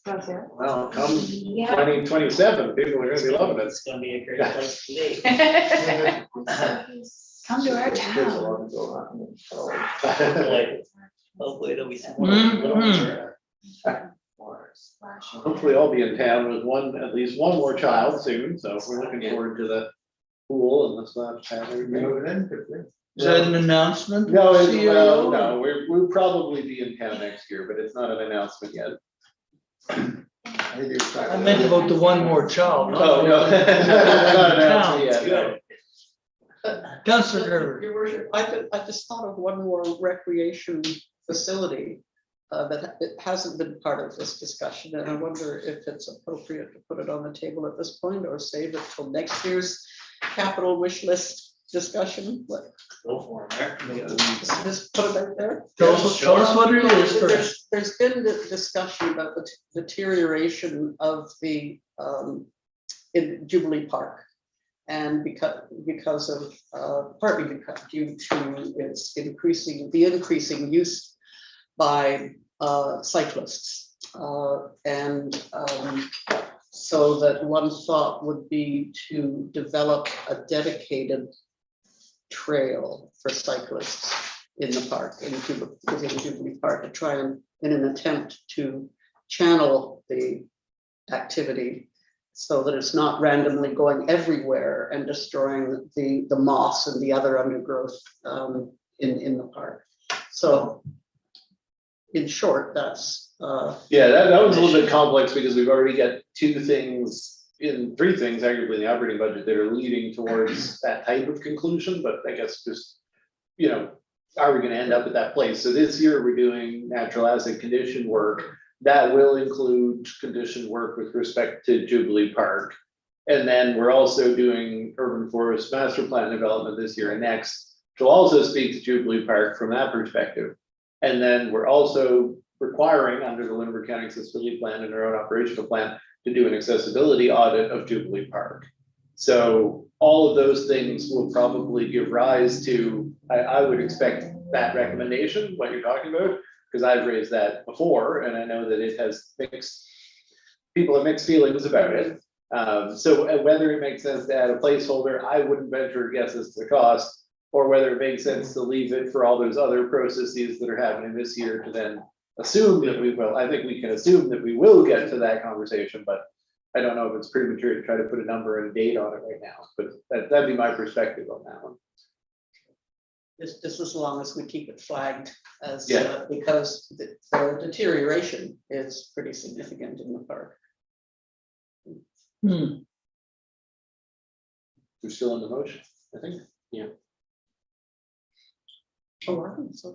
Speaker 9: Want to hear it?
Speaker 3: Well, come
Speaker 8: Yeah.
Speaker 3: 2027, people are gonna be loving
Speaker 2: It's gonna be a great place to be.
Speaker 8: Come to our
Speaker 6: There's a
Speaker 8: town.
Speaker 6: lot to go on.
Speaker 2: Hopefully there'll be some.
Speaker 3: Hopefully I'll be in town with at least one more child soon, so we're looking forward to the pool and the splash pad.
Speaker 6: You know, then, quickly.
Speaker 1: Is that an announcement?
Speaker 3: No,
Speaker 1: CRO?
Speaker 3: no, we'll probably be in town next year, but it's not an announcement yet.
Speaker 6: I think it's time.
Speaker 1: I meant about the one more child. not
Speaker 3: Oh, no.
Speaker 1: the-
Speaker 3: Not an announcement
Speaker 1: Town.
Speaker 3: yet, no.
Speaker 1: Councillor Gerber.
Speaker 4: Your worship, I just thought of one more recreation facility that it hasn't been part of this discussion, and I wonder if it's appropriate to put it on the table at this point or save it till next year's capital wish list discussion.
Speaker 2: Go for it, Eric.
Speaker 4: Just put it out there.
Speaker 1: Tell us what it is first.
Speaker 4: There's been the discussion about the deterioration of the in Jubilee Park. And because of partly because due to its increasing use by cyclists. So that one thought would be to develop a dedicated trail for cyclists in the park, within Jubilee Park, to try and, in an attempt to channel the activity so that it's not randomly going everywhere and destroying the moss and the other undergrowth in the park. So in short, that's
Speaker 3: Yeah, that was a little bit complex because we've already got three things arguably in the operating budget that are leading towards that type of conclusion, but I guess just, are we gonna end up at that place? So this year we're doing natural asset condition work. That will include condition work with respect to Jubilee Park. And then we're also doing urban forest master plan development this year and next, which will also speak to Jubilee Park from that perspective. And then we're also requiring under the Lunenburg County Accessibility Plan and our own operational plan to do an accessibility audit of Jubilee Park. So all of those things will probably give rise to, I would expect that recommendation, what you're talking about, because I've raised that before and I know that it has people have mixed feelings about it. So whether it makes sense to add a placeholder, I wouldn't venture a guess as to the cost. or whether it makes sense to leave it for all those other processes that are happening this year to then assume that we will. I think we can assume that we will get to that conversation, but I don't know if it's premature to try to put a number and a date on it right now, but that'd be my perspective on that one.
Speaker 4: Just as long as we keep it flagged as,
Speaker 3: Yeah.
Speaker 4: because the deterioration is pretty significant in the park.
Speaker 1: Hmm,
Speaker 3: We're still in the motion, I think.
Speaker 4: Oh, I think so.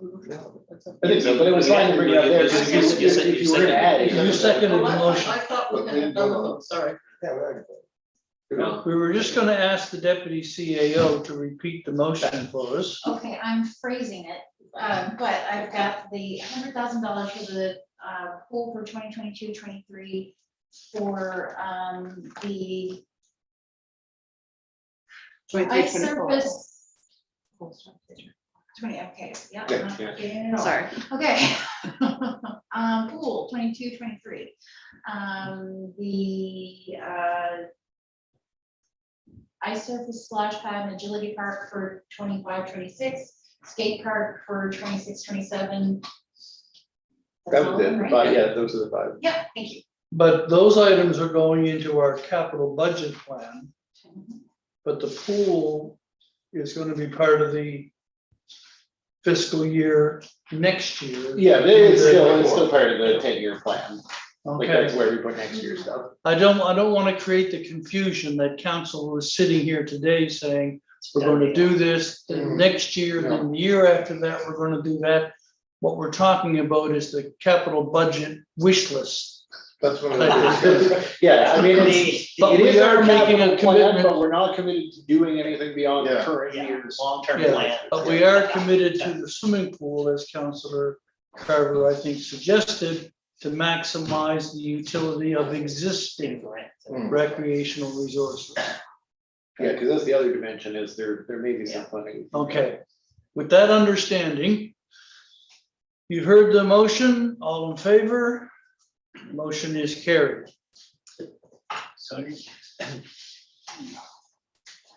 Speaker 4: That's okay.
Speaker 3: I think so, but it was fine to bring it up there, because if you were gonna add it.
Speaker 1: You seconded the
Speaker 4: Oh,
Speaker 1: motion.
Speaker 4: I thought we had done it. Sorry.
Speaker 6: Yeah, we already did.
Speaker 3: No.
Speaker 1: We were just gonna ask the deputy CAO to repeat the motion for us.
Speaker 8: Okay, I'm phrasing it, but I've got the $100,000 for the pool for 2022-23 for the
Speaker 9: 23,
Speaker 8: ice
Speaker 9: 24.
Speaker 8: surface. 20, okay, yeah.
Speaker 3: Yeah,
Speaker 8: I'm
Speaker 3: yeah.
Speaker 8: getting it all.
Speaker 9: Sorry.
Speaker 8: Okay. Pool 22-23. The ice surface splash pad and agility park for 25-26, skate park for 26-27.
Speaker 3: That was it, but yeah, those are the five.
Speaker 8: Yeah, thank you.
Speaker 1: But those items are going into our capital budget plan. But the pool is gonna be part of the fiscal year next year.
Speaker 3: Yeah, it's still part of the 10-year plan, like
Speaker 1: Okay,
Speaker 3: that's where we put next year's stuff.
Speaker 1: I don't wanna create the confusion that council was sitting here today saying, we're gonna do this, then next year, then the year after that, we're gonna do that. What we're talking about is the capital budget wish list.
Speaker 7: That's what
Speaker 3: Yeah, I mean, it
Speaker 1: But
Speaker 3: is
Speaker 1: we
Speaker 3: our
Speaker 1: are making a
Speaker 3: capital plan,
Speaker 1: commitment.
Speaker 3: but we're not committed to doing anything beyond the
Speaker 7: Yeah.
Speaker 3: current
Speaker 2: Yeah,
Speaker 3: year's.
Speaker 2: long-term
Speaker 1: Yeah,
Speaker 2: plan.
Speaker 1: but we are committed to the swimming pool, as Councillor Carver, I think, suggested, to maximize the utility of existing recreational resources.
Speaker 3: Yeah, because that's the other dimension, is there may be some funding.
Speaker 1: Okay, with that understanding, you heard the motion, all in favor? Motion is carried.
Speaker 2: Sorry.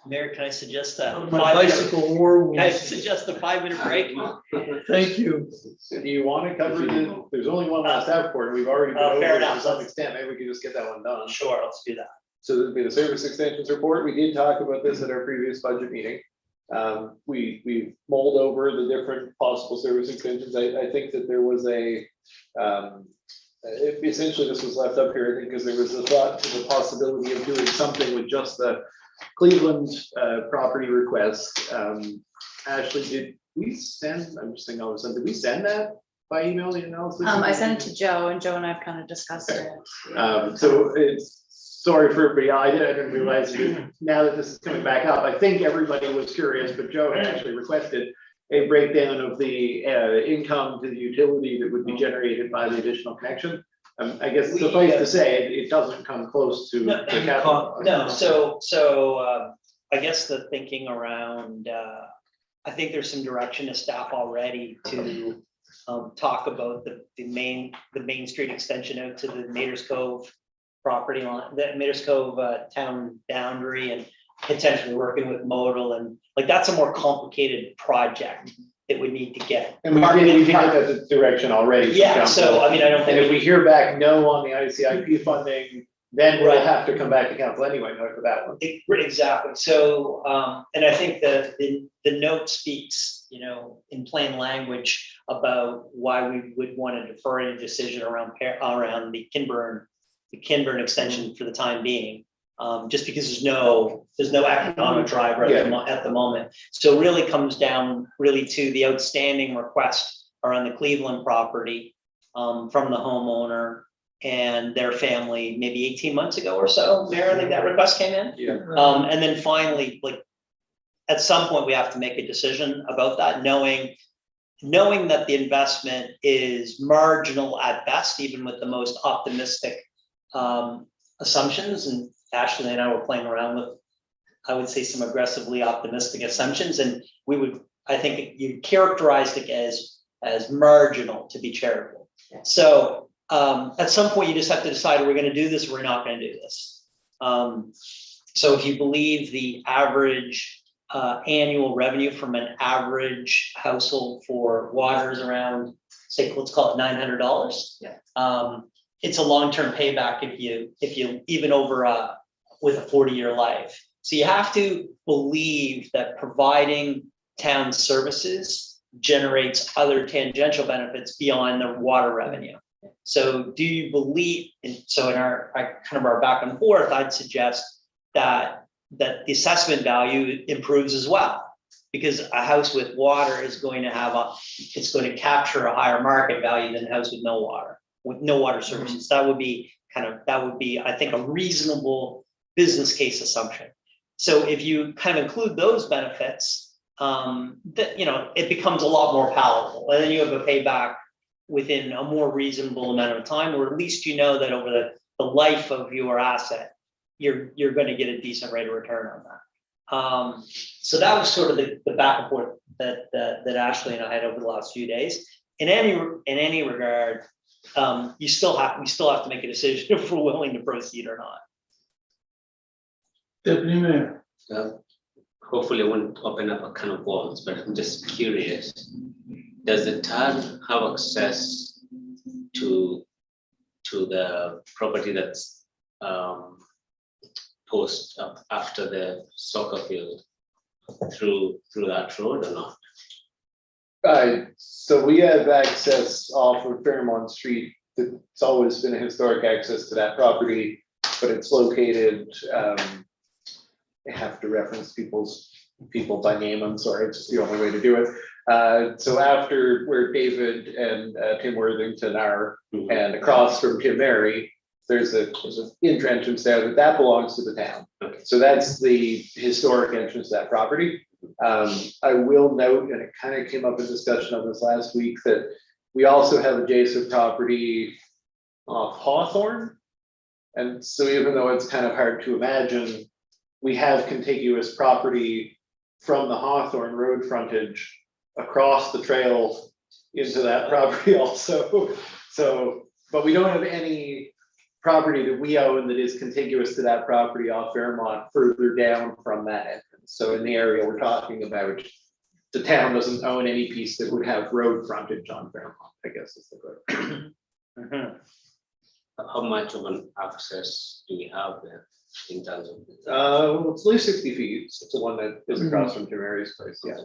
Speaker 2: Mayor, can I suggest that?
Speaker 1: My bicycle war
Speaker 2: Can I
Speaker 1: was,
Speaker 2: suggest a 5-minute break?
Speaker 1: thank you.
Speaker 3: So do you want to cover there's only one last out for it, we've already been
Speaker 2: Oh,
Speaker 3: over
Speaker 2: fair
Speaker 3: it to
Speaker 2: enough.
Speaker 3: some extent, maybe we could just get that one done.
Speaker 2: Sure, let's do that.
Speaker 3: So this would be the service extensions report. We did talk about this at our previous budget meeting. We mulled over the different possible service extensions. I think that there was essentially this was left up here, I think, because there was a thought to the possibility of doing something with just the Cleveland property request. Ashley, did we send, I'm just thinking all of a sudden, did we send that by email, the analysis?
Speaker 9: I sent it to Joe and Joe and I've kind of discussed it.
Speaker 3: So it's, sorry for everybody, I didn't realize that now that this is coming back up, I think everybody was curious, but Joe had actually requested a breakdown of the income to the utility that would be generated by the additional connection. I guess suffice to say, it doesn't come close to the capital.
Speaker 2: No, I guess the thinking around, I think there's some direction to staff already to talk about the main street extension out to the Mater's Cove property line, the Mater's Cove town boundary, and potentially working with modal, and like that's a more complicated project that would need to get.
Speaker 3: And we did that direction already. from
Speaker 2: Yeah,
Speaker 3: council.
Speaker 2: so I mean, I don't
Speaker 3: And if
Speaker 2: think,
Speaker 3: we hear back no on the ICIP funding, then we'll
Speaker 2: Right.
Speaker 3: have to come back to council anyway, no, for that one.
Speaker 2: exactly, so, and I think the note speaks, in plain language about why we would want to defer any decision around the Kinburn extension for the time being. Just because there's no economic driver at the moment. So it really comes down to the outstanding request around the Cleveland property from the homeowner and their family, maybe 18 months ago or so. Mayor, I think that request came in.
Speaker 3: Yeah.
Speaker 2: And then finally, like, at some point, we have to make a decision about that, knowing that the investment is marginal at best, even with the most optimistic assumptions. And Ashley and I were playing around with, I would say, some aggressively optimistic assumptions, and I think you characterized it as marginal, to be charitable. So at some point, you just have to decide, are we going to do this or we're not going to do this? So if you believe the average annual revenue from an average household for water is around, say, let's call it $900.
Speaker 5: Yeah.
Speaker 2: It's a long-term payback if you even over with a 40-year life. So you have to believe that providing town services generates other tangential benefits beyond the water revenue. So do you believe, so in our kind of our back and forth, I'd suggest that the assessment value improves as well. Because a house with water is going to have it's going to capture a higher market value than a house with no water services. That would be, I think, a reasonable business case assumption. So if you kind of include those benefits, it becomes a lot more palatable. And then you have a payback within a more reasonable amount of time, or at least you know that over the life of your asset, you're going to get a decent rate of return on that. So that was sort of the back and forth that Ashley and I had over the last few days. In any regard, we still have to make a decision if we're willing to proceed or not.
Speaker 1: Deputy Mayor.
Speaker 5: Hopefully I won't open up a can of worms, but I'm just curious. Does the town have access to the property that's post after the soccer field through that road or not?
Speaker 3: So we have access off of Fairmont Street. It's always been a historic access to that property, but it's located, I have to reference people by name, I'm sorry, it's just the only way to do it. So after where David and Tim Worthington are, and across from Tim Mary, there's an entrance there that belongs to the town.
Speaker 5: Okay.
Speaker 3: So that's the historic entrance to that property. I will note, and it kind of came up in discussion on this last week, that we also have adjacent property off Hawthorne. And so even though it's kind of hard to imagine, we have contiguous property from the Hawthorne road frontage across the trail into that property also. So, but we don't have any property that we own that is contiguous to that property off Fairmont further down from that entrance. So in the area we're talking about, the town doesn't own any piece that would have road frontage on Fairmont, I guess is the question.
Speaker 5: How much of an access do we have there in terms of?
Speaker 3: Well, it's at least 60 feet. It's the one that is across from Tim Mary's place, yeah.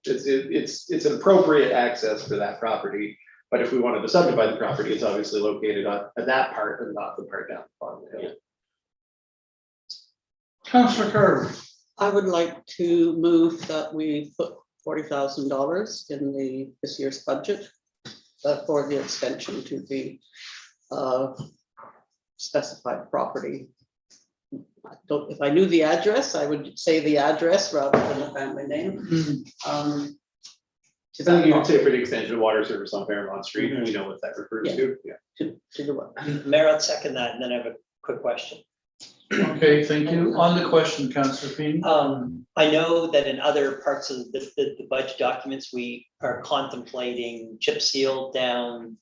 Speaker 3: It's an appropriate access for that property, but if we wanted to subdivide the property, it's obviously located on that part and not the part down the bottom of the hill.
Speaker 1: Councillor Kirby.
Speaker 4: I would like to move that we put $40,000 in this year's budget for the extension to the specified property. If I knew the address, I would say the address rather than the family name.
Speaker 3: I think you could say for the extension of water service on Fairmont Street, we know what that refers to. Yeah.
Speaker 4: To the what?
Speaker 2: Mayor, I'd second that, and then I have a quick question.
Speaker 1: Okay, thank you. On the question, Councillor Feeney.
Speaker 2: I know that in other parts of the budget documents, we are contemplating chip seal down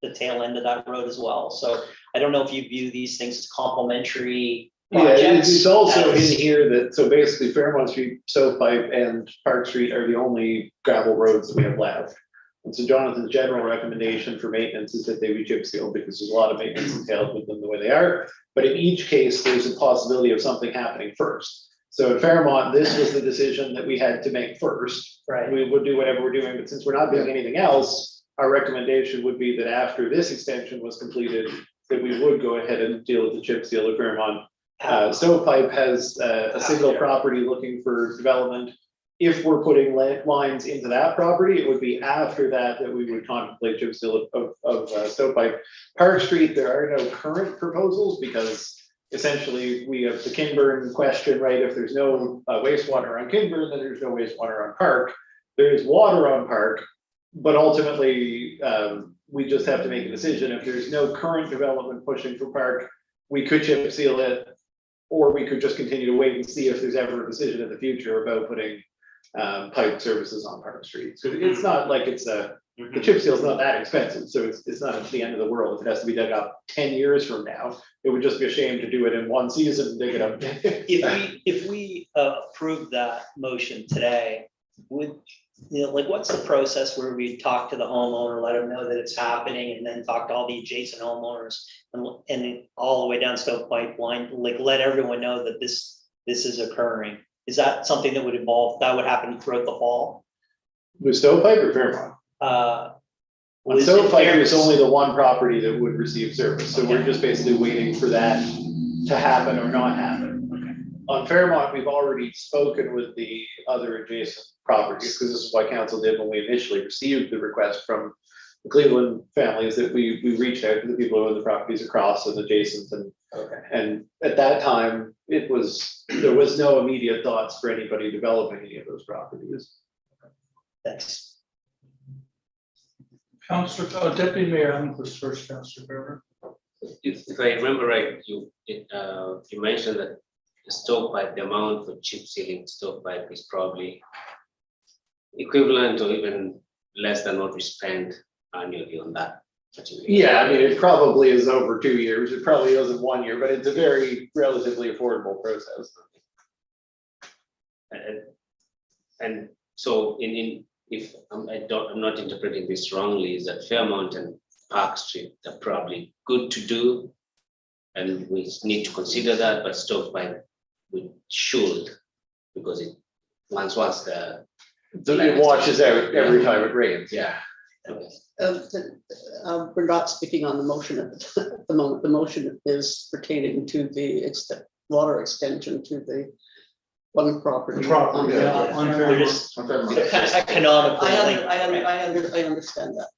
Speaker 2: the tail end of that road as well. So I don't know if you view these things as complementary projects.
Speaker 3: It's also in here that, so basically Fairmont Street, Stovepipe and Park Street are the only gravel roads that we have left. And so Jonathan's general recommendation for maintenance is that they be chip sealed because there's a lot of maintenance entailed with them the way they are. But in each case, there's a possibility of something happening first. So at Fairmont, this was the decision that we had to make first.
Speaker 2: Right.
Speaker 3: We would do whatever we're doing, but since we're not doing anything else, our recommendation would be that after this extension was completed, that we would go ahead and deal with the chip seal at Fairmont. Stovepipe has a single property looking for development. If we're putting lines into that property, it would be after that we would contemplate chip seal of Stovepipe. Park Street, there are no current proposals because essentially we have the Kinburn question, right? If there's no wastewater on Kinburn, then there's no wastewater on Park. There is water on Park, but ultimately we just have to make a decision. If there's no current development pushing for Park, we could chip seal it, or we could just continue to wait and see if there's ever a decision in the future about putting pipe services on Park Street. So it's not like it's the chip seal is not that expensive, so it's not at the end of the world. If it has to be dug up 10 years from now, it would just be a shame to do it in one season and dig it up.
Speaker 2: If we approve that motion today, would, like, what's the process where we talk to the homeowner, let them know that it's happening, and then talk to all the adjacent homeowners and all the way down Stoke Pipeline, like, let everyone know that this is occurring? Is that something that would involve, that would happen throughout the fall?
Speaker 3: With Stovepipe or Fairmont? On Stovepipe, there's only the one property that would receive service, so we're just basically waiting for that to happen or not happen. On Fairmont, we've already spoken with the other adjacent properties, because this is what council did when we initially received the request from the Cleveland families, that we reached out to the people who own the properties across and adjacent, and at that time, there was no immediate thoughts for anybody developing any of those properties.
Speaker 2: That's,
Speaker 1: Councillor, Deputy Mayor, I think was first, Councillor Berger.
Speaker 5: If I remember right, you mentioned that the stovepipe, the amount for chip sealing stovepipe is probably equivalent or even less than what we spend annually on that.
Speaker 3: Yeah, I mean, it probably is over 2 years, it probably isn't 1 year, but it's a very relatively affordable process.
Speaker 5: And so if I'm not interpreting this wrongly, is that Fairmont and Park Street are probably good to do, and we need to consider that, but stovepipe we should, because it once the
Speaker 3: It washes out every time it rains.
Speaker 5: yeah. Okay.
Speaker 4: We're not speaking on the motion at the moment. The motion is pertaining to the water extension to the one property.
Speaker 1: Property,
Speaker 4: on-
Speaker 1: yeah,
Speaker 4: yeah.
Speaker 1: on
Speaker 2: they're
Speaker 1: Fairmont.
Speaker 2: just economically linked, right?
Speaker 4: I understand that.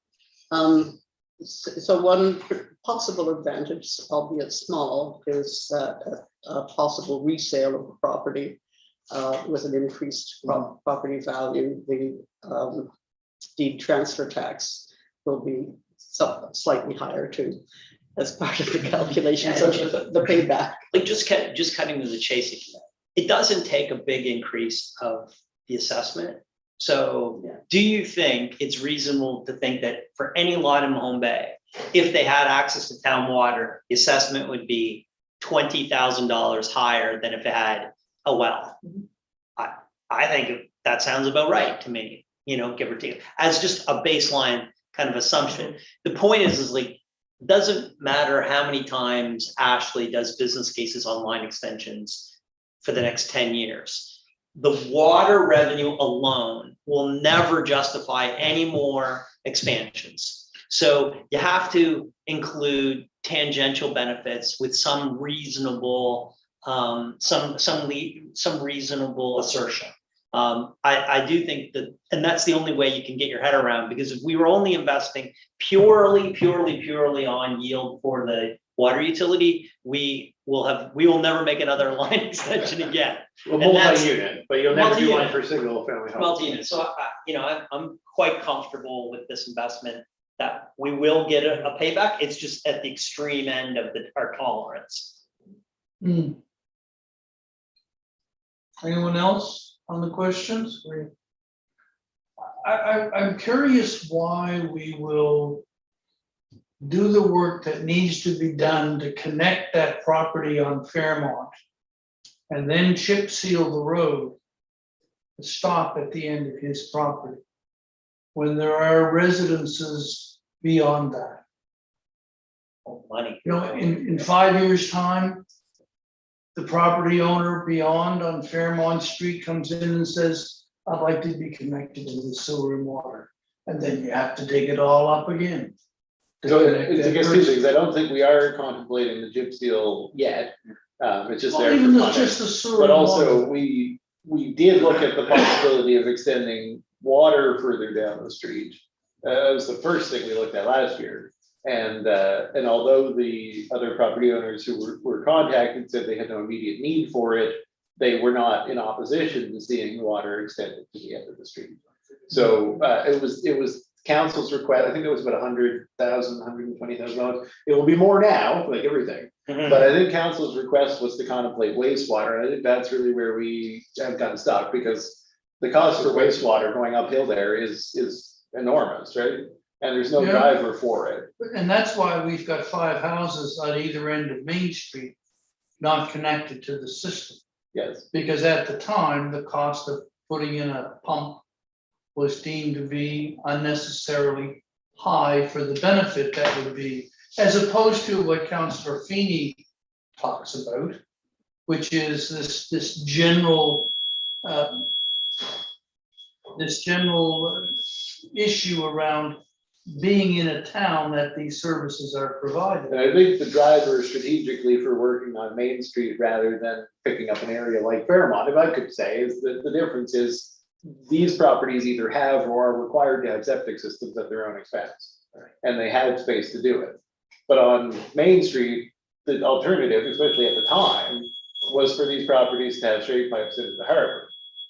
Speaker 4: So one possible advantage, albeit small, is that a possible resale of the property with an increased property value, the deed transfer tax will be slightly higher too, as part of the calculations of the payback.
Speaker 2: Like, just cutting to the chase, it doesn't take a big increase of the assessment. So do you think it's reasonable to think that for any lot in Mahone Bay, if they had access to town water, the assessment would be $20,000 higher than if it had a well? I think that sounds about right to me, give or take, as just a baseline kind of assumption. The point is like, doesn't matter how many times Ashley does business cases on line extensions for the next 10 years. The water revenue alone will never justify any more expansions. So you have to include tangential benefits with some reasonable, some reasonable assertion. I do think that, and that's the only way you can get your head around, because if we were only investing purely on yield for the water utility, we will never make another line extension again.
Speaker 3: Well,
Speaker 2: And that's-
Speaker 3: multi-unit, but you'll never do one
Speaker 2: Multi-unit.
Speaker 3: for single family homes.
Speaker 2: Multi-unit. So, I'm quite comfortable with this investment, that we will get a payback. It's just at the extreme end of our tolerance.
Speaker 1: Anyone else on the questions? I'm curious why we will do the work that needs to be done to connect that property on Fairmont and then chip seal the road to stop at the end of his property, when there are residences beyond that.
Speaker 2: Money.
Speaker 1: In 5 years' time, the property owner beyond on Fairmont Street comes in and says, I'd like to be connected to the sewer and water. And then you have to dig it all up again. to
Speaker 3: So
Speaker 1: connect
Speaker 3: it's
Speaker 1: that
Speaker 3: against two
Speaker 1: person.
Speaker 3: things. I don't think we are contemplating the chip seal yet. It's just
Speaker 1: Well,
Speaker 3: there
Speaker 1: even
Speaker 3: for
Speaker 1: though it's just
Speaker 3: context.
Speaker 1: the sewer.
Speaker 3: But
Speaker 1: and
Speaker 3: also,
Speaker 1: water.
Speaker 3: we did look at the possibility of extending water further down the street. That was the first thing we looked at last year. And although the other property owners who were contacted said they had no immediate need for it, they were not in opposition to seeing water extended to the end of the street. So it was council's request. I think it was about $100,000, $120,000. It will be more now, like everything. But I think council's request was to contemplate wastewater. And I think that's really where we have gotten stuck, because the cost for wastewater going uphill there is enormous, right? And there's no
Speaker 1: Yeah.
Speaker 3: driver for it.
Speaker 1: And that's why we've got 5 houses on either end of Main Street, not connected to the system.
Speaker 3: Yes,
Speaker 1: Because at the time, the cost of putting in a pump was deemed to be unnecessarily high for the benefit that would be, as opposed to what Councillor Feeney talks about, which is this general issue around being in a town that these services are provided.
Speaker 3: and I think the driver strategically for working on Main Street rather than picking up an area like Fairmont, if I could say, is that the difference is these properties either have or are required to have septic systems at their own expense. And they had space to do it. But on Main Street, the alternative, especially at the time, was for these properties to have straight pipes into the harbor.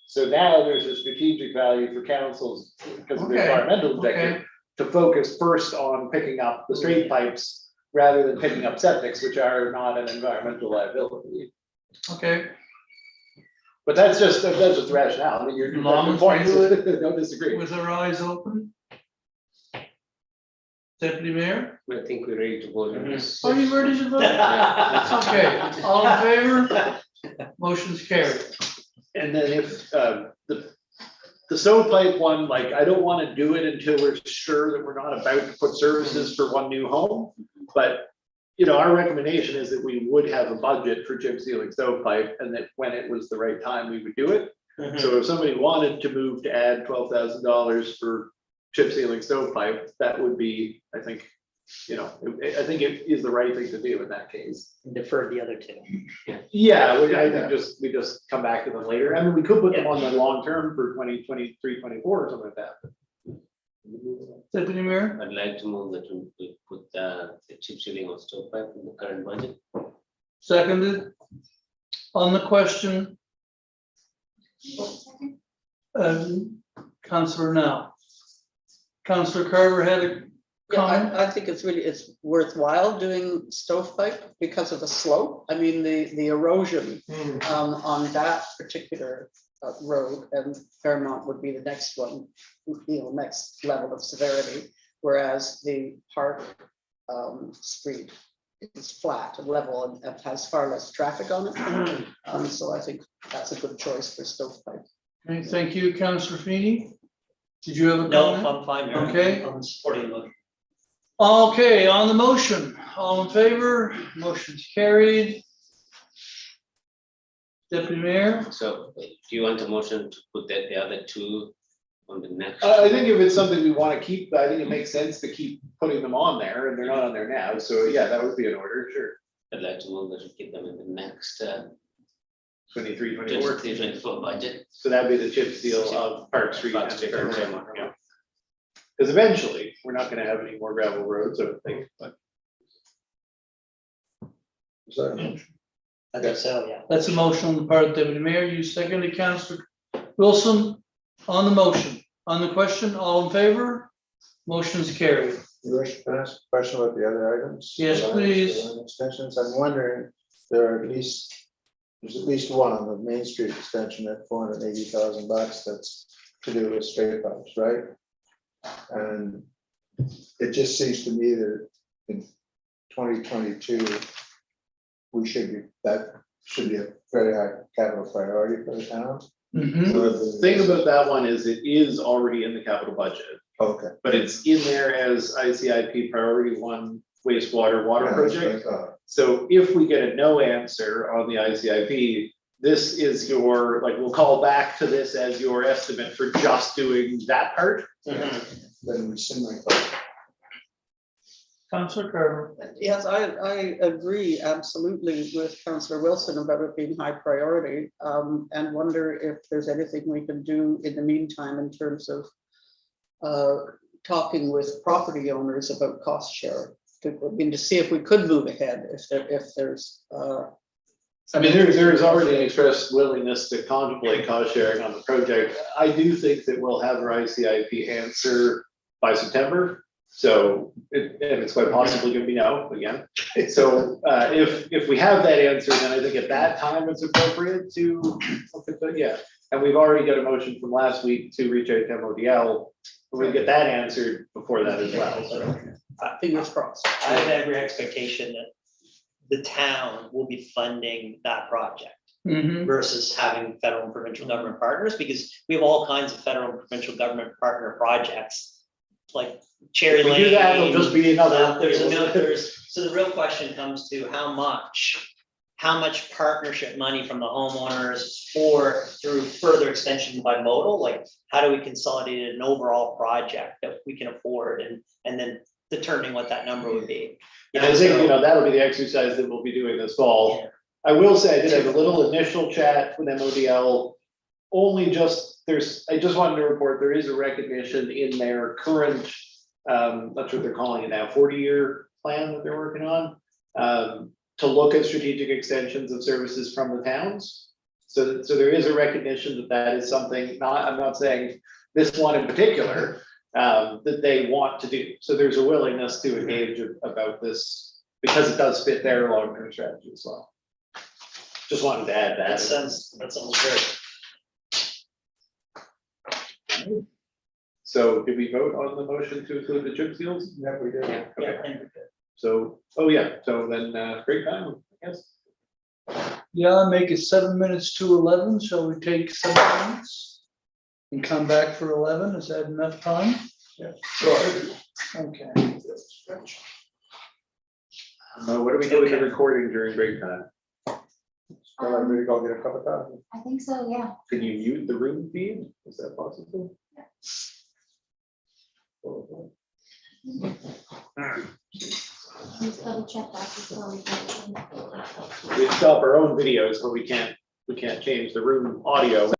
Speaker 3: So now there's a strategic value for councils because of the
Speaker 1: Okay,
Speaker 3: environmental objective to focus first on picking up the straight pipes rather than picking up septics, which are not an environmental liability.
Speaker 1: Okay,
Speaker 3: But that's just the rationale. I mean, you're
Speaker 1: Long as
Speaker 3: points,
Speaker 1: we
Speaker 3: don't disagree.
Speaker 1: with our eyes open. Deputy Mayor,
Speaker 5: I think we're ready to vote on this.
Speaker 1: are you ready to vote? That's okay. All in favor? Motion's carried.
Speaker 3: And then if the stovepipe one, like, I don't want to do it until we're sure that we're not about to put services for one new home. But, you know, our recommendation is that we would have a budget for chip sealing stovepipe and that when it was the right time, we would do it. So if somebody wanted to move to add $12,000 for chip sealing stovepipe, that would be, I think, you know, I think it is the right thing to do in that case.
Speaker 2: Defer the other two.
Speaker 3: Yeah, I think we just come back to them later. I mean, we could put them on the long term for 2023, 24 or something like that.
Speaker 1: Deputy Mayor,
Speaker 5: I'd like to move that we put the chip sealing on stovepipe in the current budget.
Speaker 1: seconded. On the question, Councillor Now. Councillor Carver had a comment.
Speaker 4: I think it's worthwhile doing stovepipe because of the slope. I mean, the erosion on that particular road, and Fairmont would be the next one, you know, next level of severity. Whereas the Park Street is flat and level and has far less traffic on it. So I think that's a good choice for stovepipe.
Speaker 1: Okay, thank you, Councillor Feeney. Did you have a
Speaker 2: No,
Speaker 1: comment?
Speaker 2: I'm fine. Mayor.
Speaker 1: Okay.
Speaker 2: I'm supporting the motion.
Speaker 1: Okay, on the motion, all in favor, motion's carried. Deputy Mayor,
Speaker 5: So do you want a motion to put that the other two on the next?
Speaker 3: I think if it's something we want to keep, I think it makes sense to keep putting them on there and they're not on there now. So yeah, that would be in order, sure.
Speaker 5: I'd like to move that we keep them in the next
Speaker 3: 23, 24.
Speaker 5: 24 budget.
Speaker 3: So that'd be the chip seal of Park Street.
Speaker 5: Park Street and Fairmont.
Speaker 3: Yeah. Because eventually, we're not gonna have any more gravel roads, I don't think, but.
Speaker 6: Is that a motion?
Speaker 2: I think so, yeah.
Speaker 1: that's a motion on the part of Deputy Mayor. You seconded, Councillor Wilson. On the motion, on the question, all in favor? Motion's carried.
Speaker 6: Your worship, can I ask a question about the other items?
Speaker 1: Yes, please.
Speaker 6: Extensions, I'm wondering, there's at least one on the Main Street extension at $480,000 that's to do with straight pipes, right? And it just seems to me that in 2022, that should be a very high capital priority for the town.
Speaker 1: Mhm.
Speaker 3: The thing about that one is it is already in the capital budget,
Speaker 6: Okay.
Speaker 3: but it's in there as ICIP priority one wastewater water project. So if we get a no answer on the ICIP, this is your, like, we'll call back to this as your estimate for just doing that part.
Speaker 6: Then we seem like.
Speaker 1: Councillor Carver.
Speaker 4: Yes, I agree absolutely with Councillor Wilson about it being high priority, and wonder if there's anything we can do in the meantime in terms of talking with property owners about cost share. To see if we could move ahead, if there's.
Speaker 3: I mean, there is already an expressed willingness to contemplate cost sharing on the project. I do think that we'll have our ICIP answer by September. So and it's quite possibly going to be no again. So if we have that answer, then I think at that time it's appropriate to, yeah. And we've already got a motion from last week to reach out to MODL. We'll get that answered before that as well. So.
Speaker 4: Fingers crossed.
Speaker 2: I have every expectation that the town will be funding that project.
Speaker 1: Mhm.
Speaker 2: versus having federal and provincial government partners, because we have all kinds of federal and provincial government partner projects, like Cherry
Speaker 3: If we
Speaker 2: Lane.
Speaker 3: do that, it'll just be another.
Speaker 2: So the real question comes to how much partnership money from the homeowners or through further extension by modal, like how do we consolidate an overall project that we can afford and then determining what that number would be.
Speaker 3: And I think, you know, that'll be the exercise that we'll be doing this fall.
Speaker 2: Yeah.
Speaker 3: I will say, I did have a little initial chat with MODL. I just wanted to report, there is a recognition in their current, that's what they're calling it now, 40-year plan that they're working on. To look at strategic extensions of services from the towns. So there is a recognition that is something, I'm not saying this one in particular, that they want to do. So there's a willingness to engage about this because it does fit their long-term strategy as well. Just wanted to add that.
Speaker 2: That sounds great.
Speaker 3: So did we vote on the motion to include the chip seals?
Speaker 6: Yeah, we did.
Speaker 3: Okay.
Speaker 2: Yeah, and
Speaker 3: So, oh yeah, so then, great time, I guess.
Speaker 1: Yeah, make it 7 minutes to 11, shall we take 7 minutes? And come back for 11, is that enough time?
Speaker 6: Yeah.
Speaker 1: Sure. Okay.
Speaker 3: What do we do with the recording during break time?
Speaker 6: Well, I'm gonna go get a cup of coffee.
Speaker 8: I think so, yeah.
Speaker 3: Can you mute the room feed? Is that possible?
Speaker 8: Let's double check that before we go.
Speaker 3: We stop our own videos, but we can't change the room audio.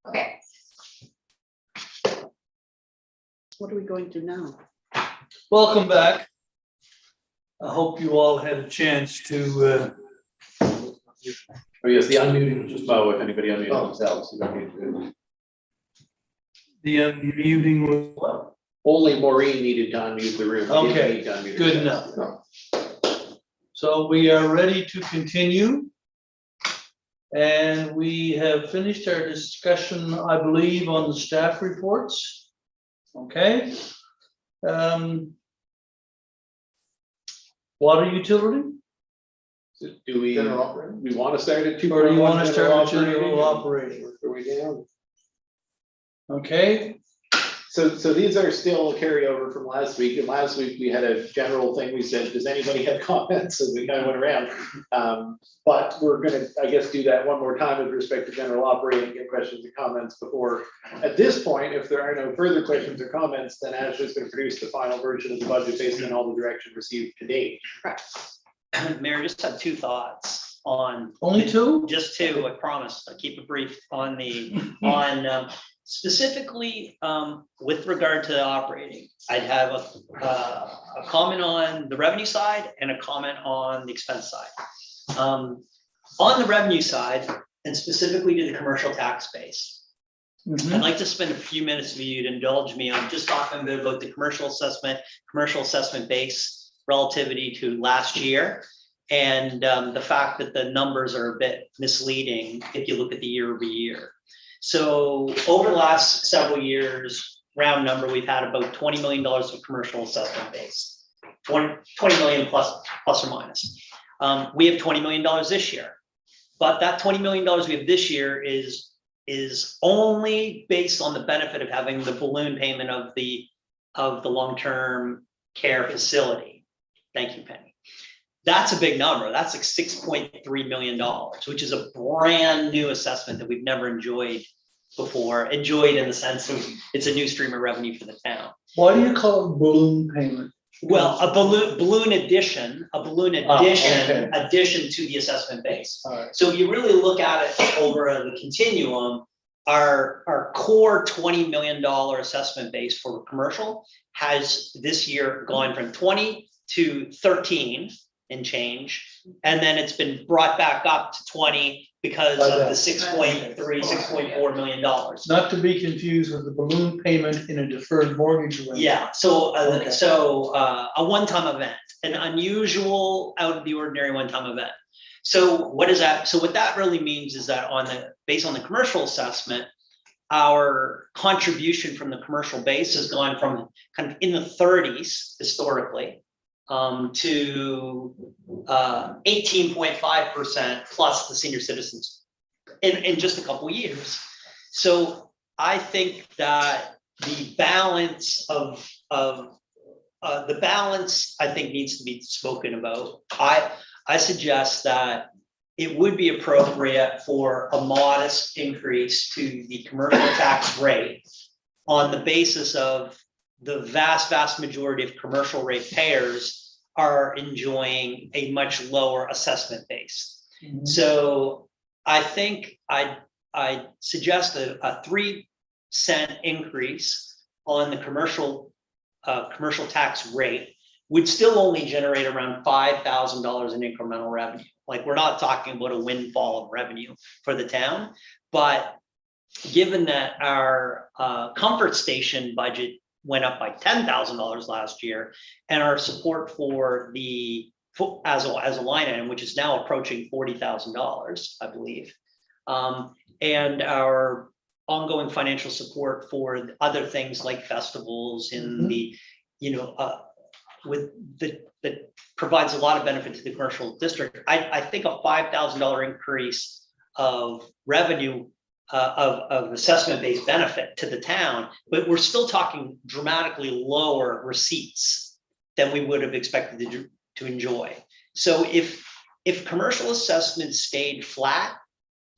Speaker 8: Okay,
Speaker 4: What are we going to now?
Speaker 1: Welcome back. I hope you all had a chance to,
Speaker 3: Oh, yes, the unmuting, just Mo, if anybody unmuted themselves. You don't need to.
Speaker 1: the unmuting was
Speaker 3: Only Maureen needed to unmute the room. He didn't
Speaker 1: Okay,
Speaker 3: need to unmute
Speaker 1: good
Speaker 3: himself.
Speaker 1: enough. So we are ready to continue. And we have finished our discussion, I believe, on the staff reports. Okay. Water utility,
Speaker 3: So do we,
Speaker 7: General operating?
Speaker 3: we want to start at 2.1?
Speaker 1: or do you want to start with
Speaker 3: general
Speaker 1: general
Speaker 3: operating?
Speaker 1: operating?
Speaker 3: Are we down?
Speaker 1: Okay,
Speaker 3: So these are still a carryover from last week, and last week we had a general thing, we said, does anybody have comments? And we kind of went around. But we're gonna, I guess, do that one more time with respect to general operating, get questions and comments before. At this point, if there are no further questions or comments, then Ashley's gonna produce the final version of the budget based on all the direction received to date.
Speaker 2: Mayor, just have two thoughts on.
Speaker 1: only two?
Speaker 2: Just two, I promise. I'll keep it brief on specifically with regard to the operating. I'd have a comment on the revenue side and a comment on the expense side. On the revenue side, and specifically to the commercial tax base, I'd like to spend a few minutes with you to indulge me on just talking a bit about the commercial assessment base relativity to last year. And the fact that the numbers are a bit misleading if you look at the year over year. So over the last several years, round number, we've had about $20 million of commercial assessment base, 20 million plus or minus. We have $20 million this year, but that $20 million we have this year is only based on the benefit of having the balloon payment of the long-term care facility. Thank you, Penny. That's a big number. That's like $6.3 million, which is a brand new assessment that we've never enjoyed before. Enjoyed in the sense of it's a new stream of revenue for the town.
Speaker 1: Why do you call it balloon payment?
Speaker 2: Well, a balloon addition
Speaker 1: okay.
Speaker 2: addition to the assessment base.
Speaker 1: All right.
Speaker 2: So if you really look at it over the continuum, our core $20 million assessment base for commercial has this year gone from 20 to 13 and change, and then it's been brought back up to 20 because of the $6.4 million.
Speaker 1: Not to be confused with the balloon payment in a deferred mortgage arrangement.
Speaker 2: Yeah, so
Speaker 1: Okay.
Speaker 2: a one-time event, an unusual, out of the ordinary one-time event. So what is that? So what that really means is that based on the commercial assessment, our contribution from the commercial base has gone from kind of in the 30s historically to 18.5% plus the senior citizens in just a couple of years. So I think that the balance I think needs to be spoken about. I suggest that it would be appropriate for a modest increase to the commercial tax rate on the basis of the vast majority of commercial rate payers are enjoying a much lower assessment base.
Speaker 1: Mhm.
Speaker 2: So I think I suggest a 3-cent increase on the commercial tax rate would still only generate around $5,000 in incremental revenue. Like, we're not talking about a windfall of revenue for the town, but given that our comfort station budget went up by $10,000 last year, and our support for as a line item, which is now approaching $40,000, I believe, and our ongoing financial support for other things like festivals and that provides a lot of benefit to the commercial district. I think a $5,000 increase of revenue of assessment-based benefit to the town, but we're still talking dramatically lower receipts than we would have expected to enjoy. So if commercial assessments stayed flat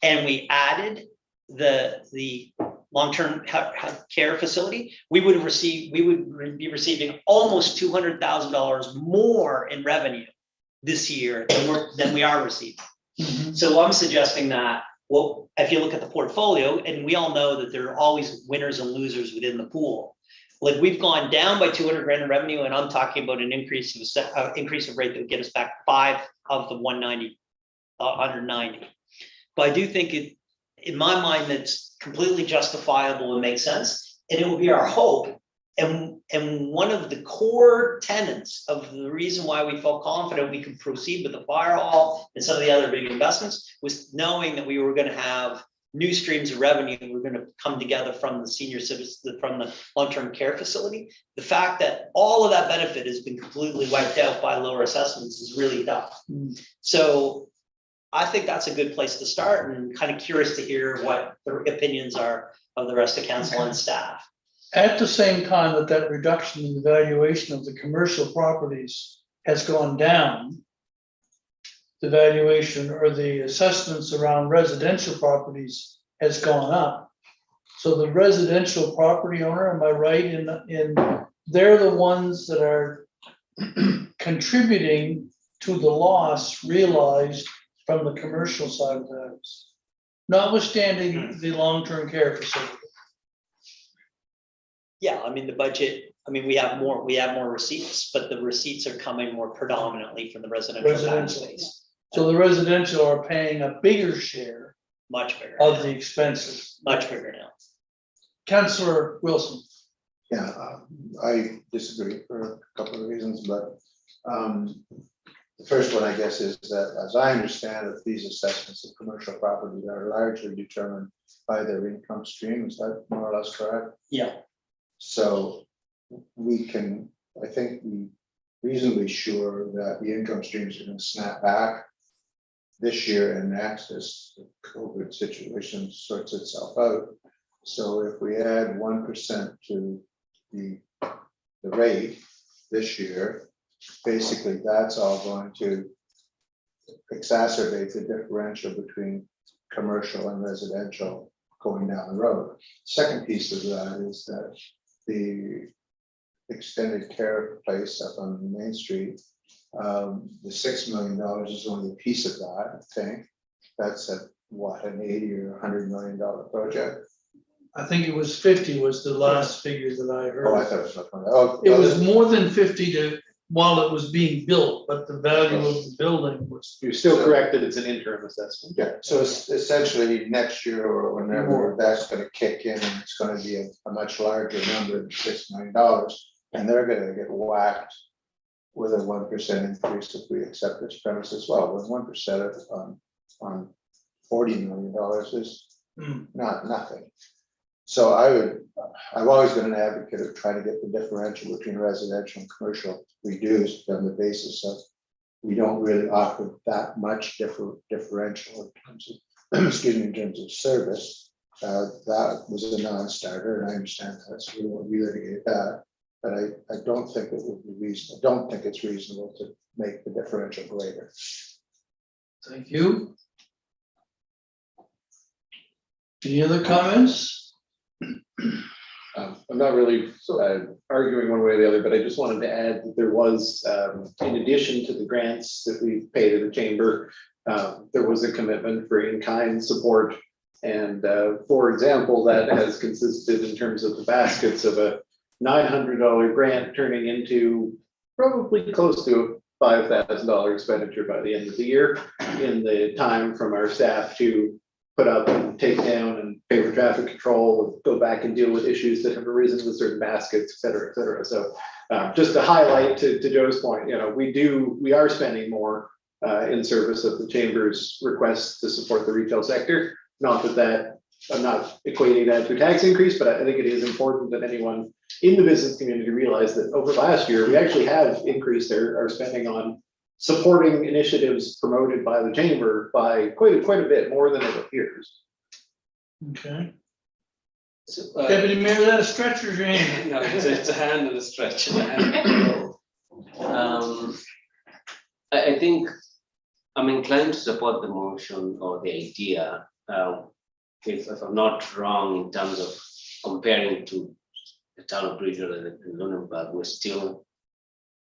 Speaker 2: and we added the long-term care facility, we would be receiving almost $200,000 more in revenue this year than we are receiving.
Speaker 1: Mhm.
Speaker 2: So I'm suggesting that well, if you look at the portfolio, and we all know that there are always winners and losers within the pool. Like we've gone down by 200 grand in revenue, and I'm talking about an increase of rate that would get us back 5 of the 190, 190. But I do think it, in my mind, that's completely justifiable and makes sense. And it will be our hope. And one of the core tenets of the reason why we felt confident we could proceed with the fire hall and some of the other big investments was knowing that we were going to have new streams of revenue. We're going to come together from the senior citizens, from the long-term care facility. The fact that all of that benefit has been completely wiped out by lower assessments is really tough. So I think that's a good place to start, and kind of curious to hear what the opinions are of the rest of council and staff.
Speaker 1: At the same time that that reduction in the valuation of the commercial properties has gone down, the valuation or the assessments around residential properties has gone up. So the residential property owner, am I right in they're the ones that are contributing to the loss realized from the commercial side of the house, notwithstanding the long-term care facility.
Speaker 2: Yeah, I mean, the budget, I mean, we have more receipts, but the receipts are coming more predominantly from the residential tax space.
Speaker 1: So the residential are paying a bigger share
Speaker 2: Much bigger.
Speaker 1: of
Speaker 2: now.
Speaker 1: the expenses.
Speaker 2: Much bigger now.
Speaker 1: Councillor Wilson.
Speaker 6: Yeah, I disagree for a couple of reasons, but the first one, I guess, is that as I understand it, these assessments of commercial property are largely determined by their income stream. Is that more or less correct?
Speaker 2: Yeah.
Speaker 6: So we can, I think, be reasonably sure that the income streams are going to snap back this year and next as the COVID situation sorts itself out. So if we add 1% to the rate this year, basically that's all going to exacerbate the differential between commercial and residential going down the road. Second piece of that is that the extended care place up on Main Street, the $6 million is only a piece of that, I think. That's at what, an 80 or $100 million project?
Speaker 1: I think it was 50 was the last figure that I
Speaker 6: Oh, I
Speaker 1: heard.
Speaker 6: thought it was like, oh,
Speaker 1: It was more than 50 while it was being built, but the value of the building was.
Speaker 3: You're still correct that it's an interim assessment.
Speaker 6: yeah, so it's essentially next year or whenever that's gonna kick in, and it's gonna be a much larger number than $6 million. And they're gonna get whacked with a 1% increase if we accept this premise as well. With 1% on $40 million is not nothing. So I've always been an advocate of trying to get the differential between residential and commercial reduced on the basis of we don't really offer that much differential in terms of, excuse me, in terms of service. That was a non-starter, and I understand that, so we won't relitigate that. But I don't think it would be reasonable. I don't think it's reasonable to make the differential greater.
Speaker 1: Thank you. Any other comments?
Speaker 3: I'm not really arguing one way or the other, but I just wanted to add that there was, in addition to the grants that we pay to the chamber, there was a commitment for in-kind support. And for example, that has consisted in terms of the baskets of a $900 grant turning into probably close to a $5,000 expenditure by the end of the year, in the time from our staff to put up and take down and pay for traffic control, go back and deal with issues that have arisen with certain baskets, et cetera, et cetera. So just to highlight to Joe's point, you know, we are spending more in service of the chamber's requests to support the retail sector. Not that I'm not equating that to a tax increase, but I think it is important that anyone in the business community realize that over last year, we actually have increased our spending on supporting initiatives promoted by the chamber by quite a bit more than it appears.
Speaker 1: Okay.
Speaker 10: So,
Speaker 1: Deputy Mayor, is that a stretch or your hand?
Speaker 10: no, it's a hand and a stretch. I think I'm inclined to support the motion or the idea. If I'm not wrong in terms of comparing to the town of Bridgewater and Lunenburg, we're still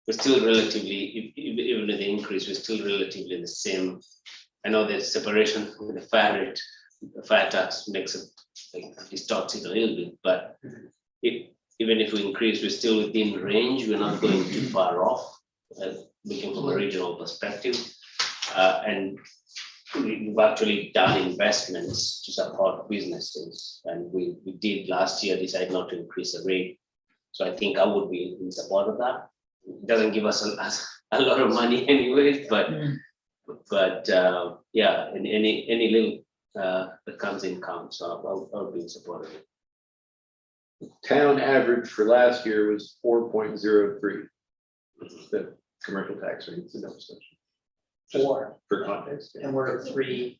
Speaker 10: relatively, even with the increase, we're still relatively the same. I know there's separation with the fire rate,
Speaker 5: the fire tax makes it, like, distorts it a little bit, but even if we increase, we're still within range, we're not going too far off, looking from a regional perspective. And we've actually done investments to support businesses, and we did last year decide not to increase the rate. So I think I would be in support of that. It doesn't give us a lot of money anyways, but yeah, and any little that comes in counts, so I'll be in support of it.
Speaker 3: Town average for last year was 4.03. The commercial tax rate in Nova Scotia. Just
Speaker 2: 4,
Speaker 3: for context.
Speaker 2: and we're at 3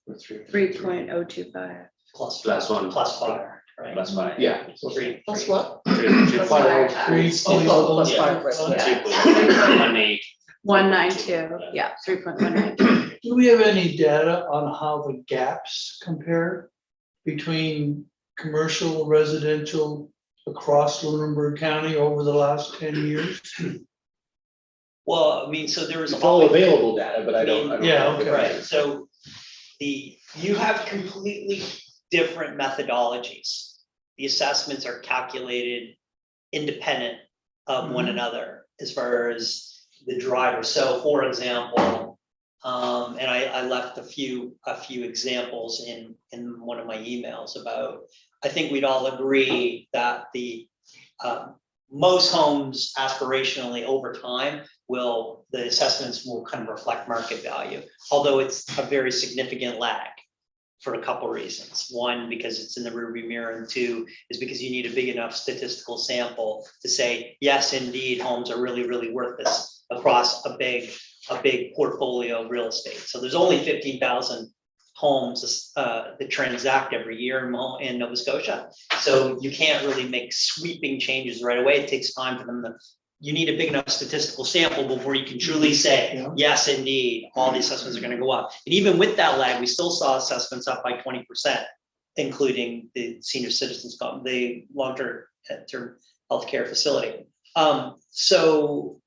Speaker 9: 3.025.
Speaker 2: plus
Speaker 5: Plus 1
Speaker 2: plus fire, right?
Speaker 5: plus 5.
Speaker 3: Yeah.
Speaker 2: So 3.
Speaker 4: Plus what?
Speaker 9: Plus fire tax.
Speaker 4: Plus
Speaker 5: Yeah.
Speaker 4: fire, right.
Speaker 9: Yeah.
Speaker 5: 3.18.
Speaker 9: 192, yeah, 3.192.
Speaker 1: Do we have any data on how the gaps compare between commercial, residential across Lunenburg County over the last 10 years?
Speaker 2: Well, I mean, so there was
Speaker 3: It's all
Speaker 2: always,
Speaker 3: available data, but I don't.
Speaker 1: Yeah,
Speaker 3: know.
Speaker 1: okay.
Speaker 2: right, so you have completely different methodologies. The assessments are calculated independent of one another as far as the driver. So for example, and I left a few examples in one of my emails about, I think we'd all agree that the most homes aspirationally over time the assessments will kind of reflect market value, although it's a very significant lag for a couple reasons. One, because it's in the rearview mirror, and 2 is because you need a big enough statistical sample to say, yes, indeed, homes are really, really worth this across a big portfolio of real estate. So there's only 15,000 homes that transact every year in Nova Scotia. So you can't really make sweeping changes right away. It takes time for them to, you need a big enough statistical sample before you can truly say, yes, indeed, all the assessments are going to go up. And even with that lag, we still saw assessments up by 20%, including the senior citizens, the long-term healthcare facility. So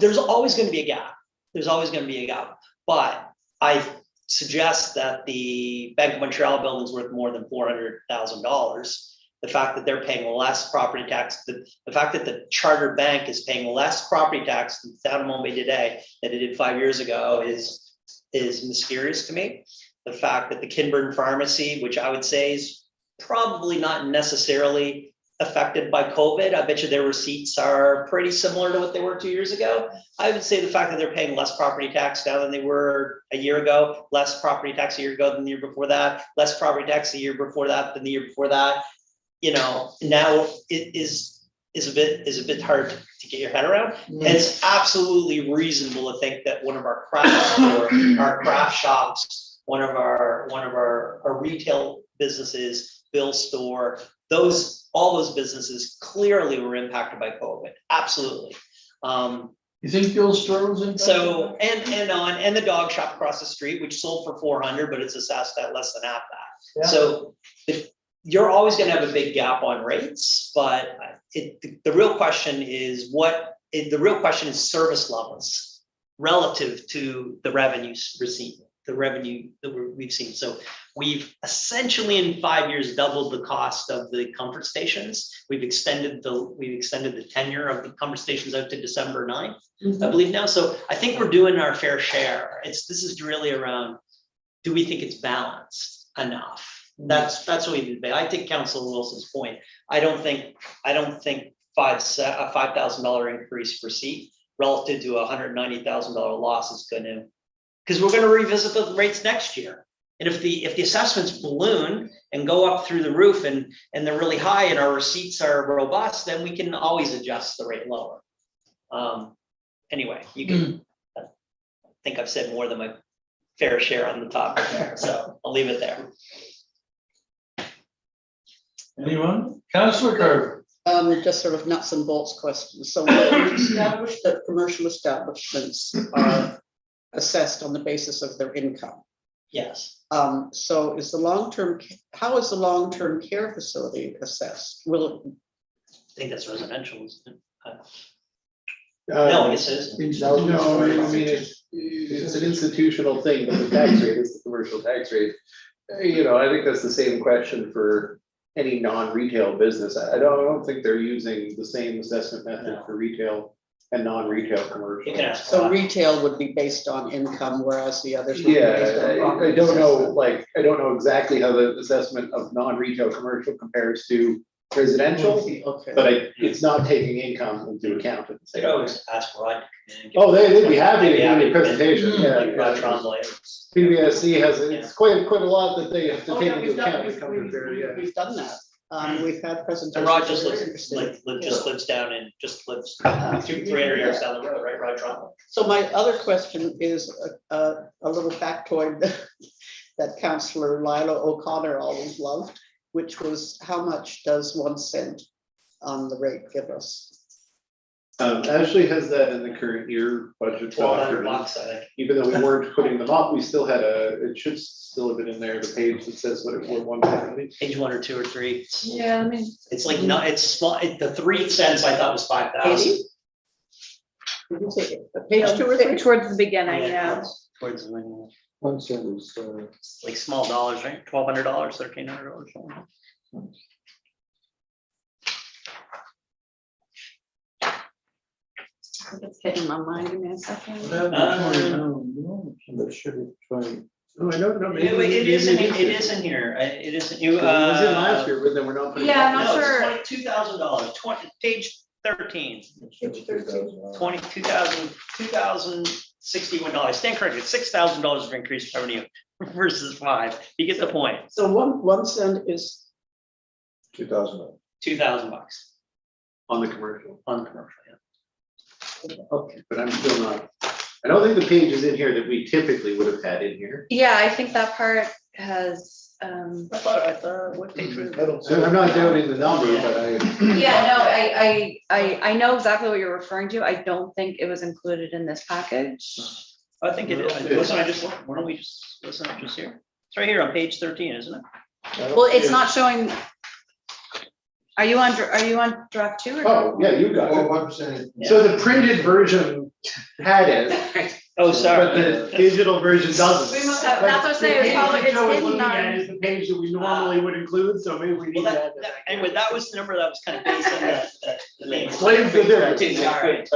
Speaker 2: there's always going to be a gap. There's always going to be a gap. But I suggest that the Bank of Montreal building is worth more than $400,000. The fact that they're paying less property tax, the fact that the charter bank is paying less property tax in the town of Mumbai today than it did 5 years ago is mysterious to me. The fact that the Kinburn Pharmacy, which I would say is probably not necessarily affected by COVID, I bet you their receipts are pretty similar to what they were 2 years ago. I would say the fact that they're paying less property tax now than they were a year ago, less property tax a year ago than the year before that, less property tax the year before that than the year before that. You know, now it is a bit hard to get your head around. And it's absolutely reasonable to think that one of our craft shops, one of our retail businesses, Bill Store, all those businesses clearly were impacted by COVID. Absolutely.
Speaker 1: You think Bill's store was in?
Speaker 2: So and the dog shop across the street, which sold for 400, but it's assessed at less than half that.
Speaker 1: Yeah.
Speaker 2: So you're always going to have a big gap on rates, but the real question is service levels relative to the revenues received, the revenue that we've seen. So we've essentially in 5 years doubled the cost of the comfort stations. We've extended the tenure of the comfort stations out to December 9th, I believe now. So I think we're doing our fair share. This is really around, do we think it's balanced enough? That's what we did. I think Councilor Wilson's point. I don't think a $5,000 increase per seat relative to a $190,000 loss is going to, because we're going to revisit the rates next year. And if the assessments balloon and go up through the roof and they're really high and our receipts are robust, then we can always adjust the rate lower. Anyway, you can. I think I've said more than my fair share on the topic there, so I'll leave it there.
Speaker 1: Anyone? Councilor Carter.
Speaker 4: Just sort of nuts and bolts questions. So we established that commercial establishments are assessed on the basis of their income.
Speaker 2: Yes.
Speaker 4: So how is the long-term care facility assessed?
Speaker 2: I think that's residential, isn't it? No, it says.
Speaker 3: No, I mean, it's an institutional thing, but the tax rate is the commercial tax rate. You know, I think that's the same question for any non-retail business. I don't think they're using the same assessment method for retail and non-retail commercial.
Speaker 2: You can ask.
Speaker 4: So retail would be based on income, whereas the others would be
Speaker 3: Yeah,
Speaker 4: based on
Speaker 3: I
Speaker 4: property.
Speaker 3: don't know, like, I don't know exactly how the assessment of non-retail commercial compares to residential,
Speaker 4: Okay.
Speaker 3: but it's not taking income into account at the
Speaker 2: They
Speaker 3: same
Speaker 2: could
Speaker 3: time.
Speaker 2: always ask Rod.
Speaker 3: Oh, they'd be happy to
Speaker 2: They'd be
Speaker 3: give
Speaker 2: happy
Speaker 3: you a
Speaker 2: to-
Speaker 3: presentation, yeah.
Speaker 2: Like Rod Trombley.
Speaker 3: PBSC has, it's quite a lot that they have to
Speaker 4: Oh,
Speaker 3: take
Speaker 4: yeah,
Speaker 3: into
Speaker 4: we've done,
Speaker 3: account.
Speaker 4: we've,
Speaker 3: to come to
Speaker 4: we've,
Speaker 3: there, yeah.
Speaker 4: we've done that. We've had presentations.
Speaker 2: And Rod just
Speaker 4: that are
Speaker 2: lives,
Speaker 4: interesting.
Speaker 2: just lives down and just lives
Speaker 4: Uh,
Speaker 2: 300 yards down the road, right, Rod Trombley?
Speaker 4: So my other question is a little factoid that Councillor Lila O'Connor always loved, which was how much does 1 cent on the rate give us?
Speaker 3: Ashley has that in the current year budget.
Speaker 2: $1,200
Speaker 3: document.
Speaker 2: bucks, I think.
Speaker 3: Even though we weren't putting them up, we still had it should still have been in there, the page that says what it was, 170.
Speaker 2: Page 1 or 2 or 3.
Speaker 9: Yeah, I mean.
Speaker 2: It's like, no, it's small, the 3 cents I thought was 5,000.
Speaker 4: 80? Did you say page 2 or 3?
Speaker 9: Towards the beginning, yeah.
Speaker 2: Towards the beginning.
Speaker 6: 1 cent is,
Speaker 2: It's like small dollars, right? $1,200, $1,300. something.
Speaker 9: It's hitting my mind, give me a second.
Speaker 6: that should be 20.
Speaker 3: Oh, I don't know. maybe-
Speaker 2: It is,
Speaker 3: maybe
Speaker 2: it is in here. It isn't, you.
Speaker 3: It was in last year, but then we're not putting. it
Speaker 9: Yeah,
Speaker 3: up.
Speaker 9: I'm not
Speaker 2: No,
Speaker 9: sure.
Speaker 2: it's $22,000, page 13,
Speaker 6: Page 13.
Speaker 2: 2,061. Stand corrected, $6,000 of increased revenue versus 5. You get the point.
Speaker 4: So 1 cent is,
Speaker 6: 2000.
Speaker 2: $2,000
Speaker 3: On the commercial,
Speaker 2: on the commercial, yeah.
Speaker 4: okay.
Speaker 3: but I'm still not, I don't think the page is in here that we typically would have had in here.
Speaker 9: Yeah, I think that part has,
Speaker 2: I thought, what page was it?
Speaker 3: So I'm not doubting the number, but I.
Speaker 9: yeah, no, I know exactly what you're referring to. I don't think it was included in this package.
Speaker 2: I think it is. Wasn't I just, why don't we just, wasn't it just here? It's right here on page 13, isn't it?
Speaker 9: Well, it's not showing. Are you on draft 2 or?
Speaker 3: Oh, yeah, you got it.
Speaker 6: 1%.
Speaker 3: So the printed version had it,
Speaker 2: Oh,
Speaker 3: but
Speaker 2: sorry.
Speaker 3: the digital version doesn't.
Speaker 9: We must have- that's what I'm saying,
Speaker 3: The
Speaker 9: it's probably-
Speaker 3: page that Joe was
Speaker 9: hidden
Speaker 3: looking
Speaker 9: on-
Speaker 3: at is the page that we normally would include, so maybe we need
Speaker 2: Well,
Speaker 3: to add that.
Speaker 2: anyway, that was the number that was kind of based on the name.
Speaker 3: Explains the difference.
Speaker 2: All right.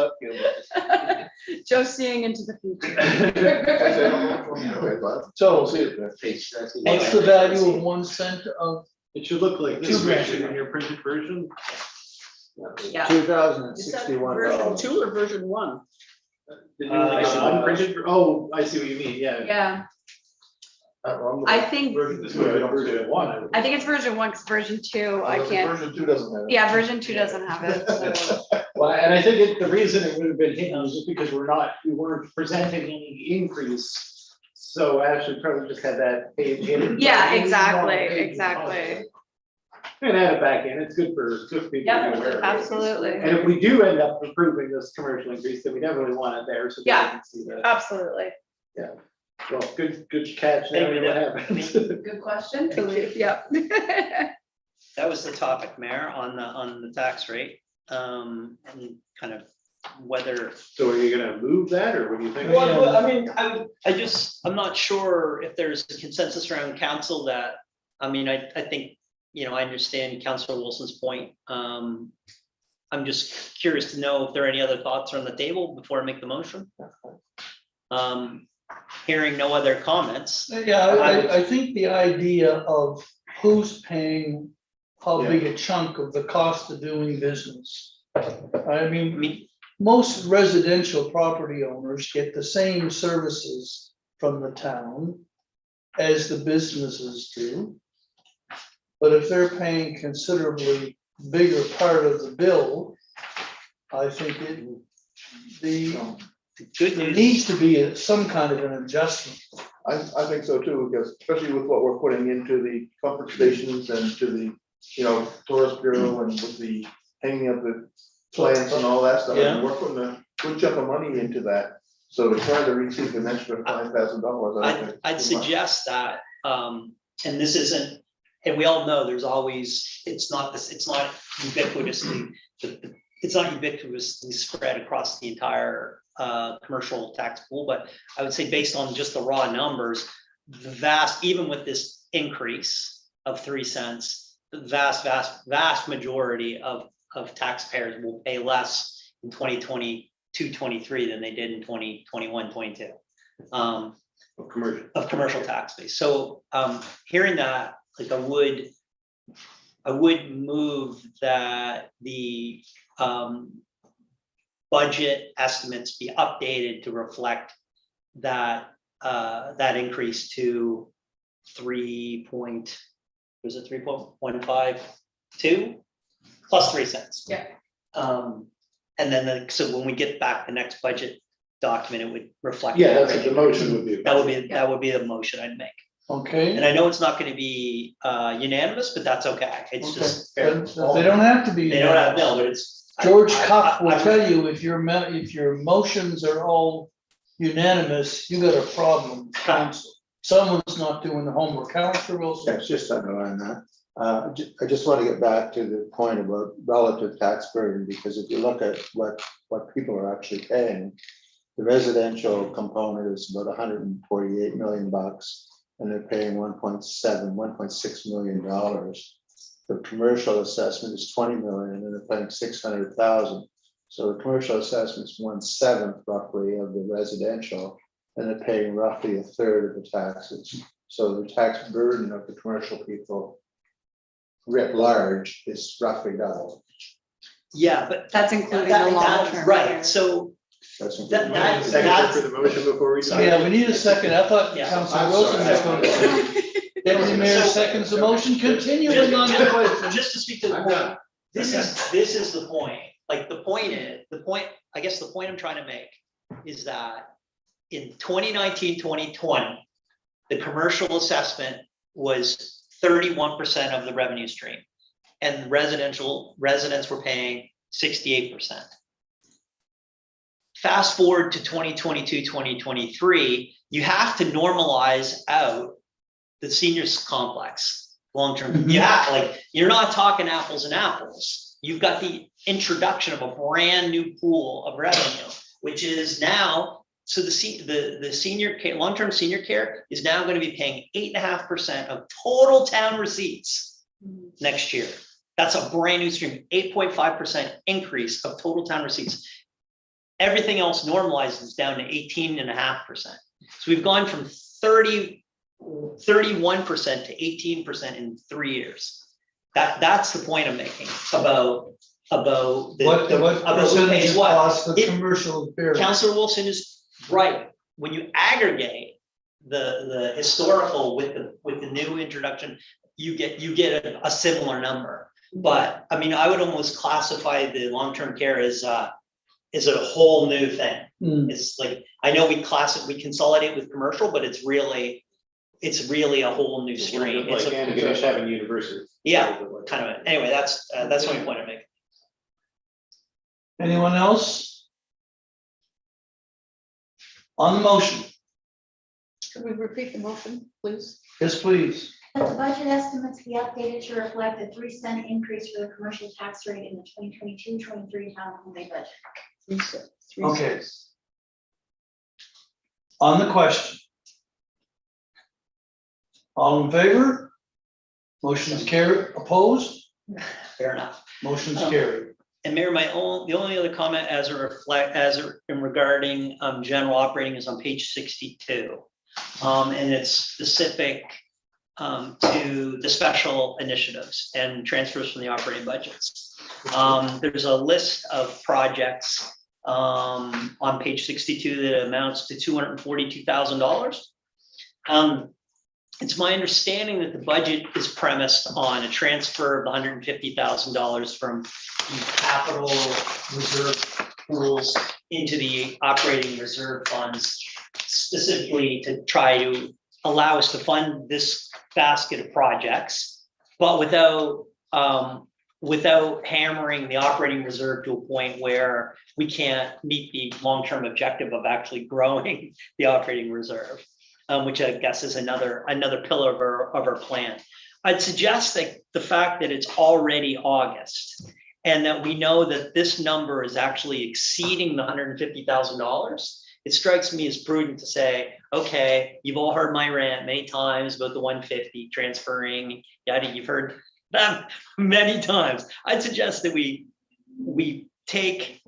Speaker 9: Joe seeing into the future.
Speaker 1: So
Speaker 3: Page 13.
Speaker 1: what's the value of 1 cent of,
Speaker 3: It should look like this,
Speaker 1: Two
Speaker 3: Richard, in your printed version.
Speaker 9: Yeah.
Speaker 4: Is that
Speaker 6: $2,061.
Speaker 4: version 2 or version 1?
Speaker 3: Unprinted, oh, I see what you mean, yeah.
Speaker 9: Yeah, I think,
Speaker 3: This would have been version 1.
Speaker 9: I think it's version 1, because version 2, I can't,
Speaker 7: Version 2 doesn't have it.
Speaker 9: yeah, version 2 doesn't have it. So.
Speaker 3: Well, and I think the reason it would have been hidden was just because we weren't presenting any increase. So Ashley probably just had that page hidden.
Speaker 9: Yeah, exactly.
Speaker 3: And add it back in, it's good for people to be aware of it.
Speaker 9: Absolutely,
Speaker 3: And if we do end up approving this commercial increase, then we definitely want it there, so.
Speaker 9: Yeah.
Speaker 3: they can see that.
Speaker 9: absolutely.
Speaker 3: Well, good catch, now we know what happens.
Speaker 9: Good question. Yeah.
Speaker 2: That was the topic, Mayor, on the tax rate, and kind of whether.
Speaker 3: So are you gonna move that, or what do you think?
Speaker 2: Well, I mean, I'm not sure if there's a consensus around council that, I mean, I think, I understand Councilor Wilson's point. I'm just curious to know if there are any other thoughts on the table before I make the motion. Hearing no other comments.
Speaker 1: yeah, I think the idea of who's paying how big a chunk of the cost of doing business. I mean, most residential property owners get the same services from the town as the businesses do. But if they're paying considerably bigger part of the bill, I think
Speaker 2: Good
Speaker 1: there
Speaker 2: news.
Speaker 1: needs to be some kind of an adjustment.
Speaker 7: I think so too, because especially with what we're putting into the comfort stations and to the, tourist bureau and with the hanging of the plants and all that stuff.
Speaker 1: Yeah.
Speaker 7: We're putting a good chunk of money into that. So to try to receive an extra $5,000.
Speaker 2: I'd suggest that, and this isn't, and we all know there's always, it's not ubiquitously, it's not ubiquitously spread across the entire commercial tax pool, but I would say based on just the raw numbers, the vast, even with this increase of 3 cents, the vast majority of taxpayers will pay less in 2022-23 than they did in 2021-22 of commercial tax base. So hearing that, like I would move that the budget estimates be updated to reflect that that increase to 3.152 plus 3 cents.
Speaker 9: Yeah.
Speaker 2: And then so when we get back the next budget document, it would reflect.
Speaker 3: Yeah,
Speaker 2: that
Speaker 3: that's what
Speaker 2: rate.
Speaker 3: the motion would be.
Speaker 2: That would be the motion I'd make.
Speaker 1: Okay.
Speaker 2: And I know it's not going to be unanimous, but that's okay. It's just fair.
Speaker 1: They don't have to be.
Speaker 2: They don't have, no, but it's.
Speaker 1: George
Speaker 2: I-
Speaker 1: Cuff will
Speaker 2: I-
Speaker 1: tell you if your motions are all unanimous, you got a problem with council. Someone's not doing the homework. Councilor Wilson.
Speaker 6: Yes, just underline that. I just want to get back to the point about relative tax burden, because if you look at what people are actually paying, the residential component is about 148 million bucks, and they're paying 1.6 million dollars. The commercial assessment is 20 million, and they're paying 600,000. So the commercial assessment is 1/7 roughly of the residential, and they're paying roughly a third of the taxes. So the tax burden of the commercial people writ large is roughly double.
Speaker 2: Yeah, but
Speaker 9: That's including the
Speaker 2: that,
Speaker 9: long-term.
Speaker 2: right,
Speaker 9: care.
Speaker 2: so
Speaker 6: That's
Speaker 2: that-
Speaker 3: Second for the motion before we.
Speaker 1: Yeah, we need a second. I thought
Speaker 2: Yeah.
Speaker 1: Councilor
Speaker 3: I'm
Speaker 1: Wilson was
Speaker 3: sorry.
Speaker 1: going to. Deputy Mayor seconds the motion, continuing on the question.
Speaker 2: just to speak to the
Speaker 3: I'm
Speaker 2: point,
Speaker 3: done.
Speaker 2: this is the point. Like the point, I guess the point I'm trying to make is that in 2019-2020, the commercial assessment was 31% of the revenue stream, and residents were paying 68%. Fast forward to 2022-2023, you have to normalize out the seniors complex long-term. You have, like, you're not talking apples and apples. You've got the introduction of a brand new pool of revenue, which is now, so the senior care, long-term senior care is now going to be paying 8.5% of total town receipts next year. That's a brand new stream, 8.5% increase of total town receipts. Everything else normalizes down to 18.5%. So we've gone from 31% to 18% in 3 years. That's the point I'm making about
Speaker 1: What
Speaker 2: who
Speaker 1: percentage
Speaker 2: pays
Speaker 1: of
Speaker 2: what.
Speaker 1: cost of
Speaker 2: It-
Speaker 1: commercial beer?
Speaker 2: Councilor Wilson is right. When you aggregate the historical with the new introduction, you get a similar number. But I mean, I would almost classify the long-term care as a whole new thing. It's like, I know we consolidate with commercial, but it's really a whole new stream. It's
Speaker 3: Like Antigonish having university.
Speaker 2: yeah, kind of. Anyway, that's the only point I'm making.
Speaker 1: Anyone else? On the motion,
Speaker 4: Could we repeat the motion, please?
Speaker 1: yes, please.
Speaker 8: That the budget estimates be updated to reflect a 3-cent increase for the commercial tax rate in the 2022-23 town holiday budget.
Speaker 4: 3 cents.
Speaker 1: Okay. On the question. All in favor? Motion's carried, opposed?
Speaker 2: Fair enough.
Speaker 1: Motion's carried.
Speaker 2: And Mayor, the only other comment regarding general operating is on page 62. And it's specific to the special initiatives and transfers from the operating budgets. There's a list of projects on page 62 that amounts to $242,000. It's my understanding that the budget is premised on a transfer of $150,000 from the capital reserve pools into the operating reserve funds, specifically to try to allow us to fund this basket of projects, but without hammering the operating reserve to a point where we can't meet the long-term objective of actually growing the operating reserve. Which I guess is another pillar of our plan. I'd suggest that the fact that it's already August and that we know that this number is actually exceeding the $150,000, it strikes me as prudent to say, okay, you've all heard my rant many times about the 150 transferring, yada, you've heard that many times. I'd suggest that we take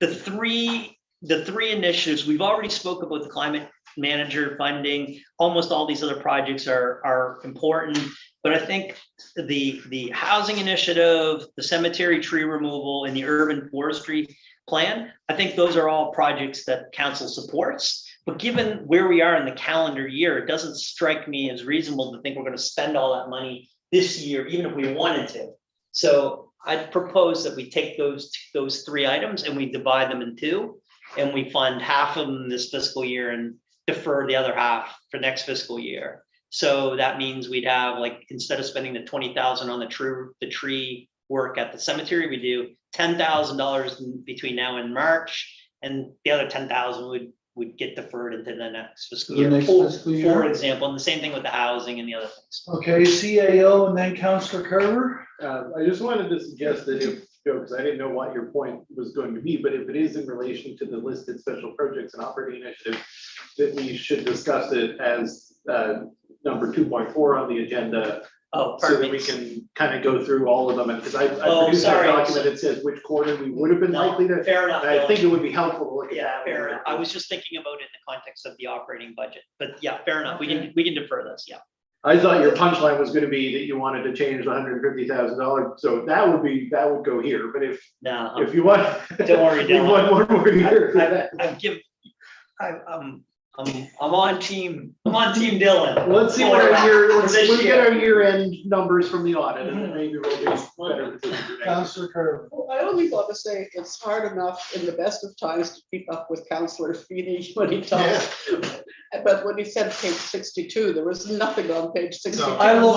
Speaker 2: the three initiatives. We've already spoke about the climate manager funding. Almost all these other projects are important, but I think the housing initiative, the cemetery tree removal, and the urban forestry plan, I think those are all projects that council supports. But given where we are in the calendar year, it doesn't strike me as reasonable to think we're going to spend all that money this year, even if we wanted to. So I'd propose that we take those three items and we divide them in two, and we fund half of them this fiscal year and defer the other half for next fiscal year. So that means we'd have, like, instead of spending the 20,000 on the tree work at the cemetery, we do $10,000 between now and March, and the other 10,000 would get deferred into the next fiscal
Speaker 1: The
Speaker 2: year.
Speaker 1: next fiscal year.
Speaker 2: For example, and the same thing with the housing and the other things.
Speaker 1: Okay, CAO and then Councillor Carver.
Speaker 3: I just wanted to suggest that if, because I didn't know what your point was going to be, but if it is in relation to the listed special projects and operating initiatives, that we should discuss it as number 2.4 on the agenda,
Speaker 2: Oh,
Speaker 3: so that
Speaker 2: pardon
Speaker 3: we
Speaker 2: me.
Speaker 3: can kind of go through all of them. And because I
Speaker 2: Oh,
Speaker 3: produced that
Speaker 2: sorry.
Speaker 3: document, it says which quarter we would have been
Speaker 2: No,
Speaker 3: likely to.
Speaker 2: fair enough.
Speaker 3: And I think it would be helpful to look at
Speaker 2: Yeah,
Speaker 3: that.
Speaker 2: fair enough. I was just thinking about it in the context of the operating budget, but yeah, fair enough. We can defer this, yeah.
Speaker 3: I thought your punchline was going to be that you wanted to change the $150,000, so that would go here. But
Speaker 2: No,
Speaker 3: if you want,
Speaker 2: Don't worry,
Speaker 3: you
Speaker 2: Dylan.
Speaker 3: want one more year.
Speaker 2: I'm on team Dylan.
Speaker 3: Let's see
Speaker 2: For
Speaker 3: what
Speaker 2: that,
Speaker 3: let's
Speaker 2: for this
Speaker 3: get our year-end numbers from the audit, and then maybe we'll be better.
Speaker 1: Councillor Carver.
Speaker 4: I only want to say it's hard enough in the best of times to keep up with Councillor Feeney when he talks. But when he said page 62, there was nothing on page 62.
Speaker 1: I will-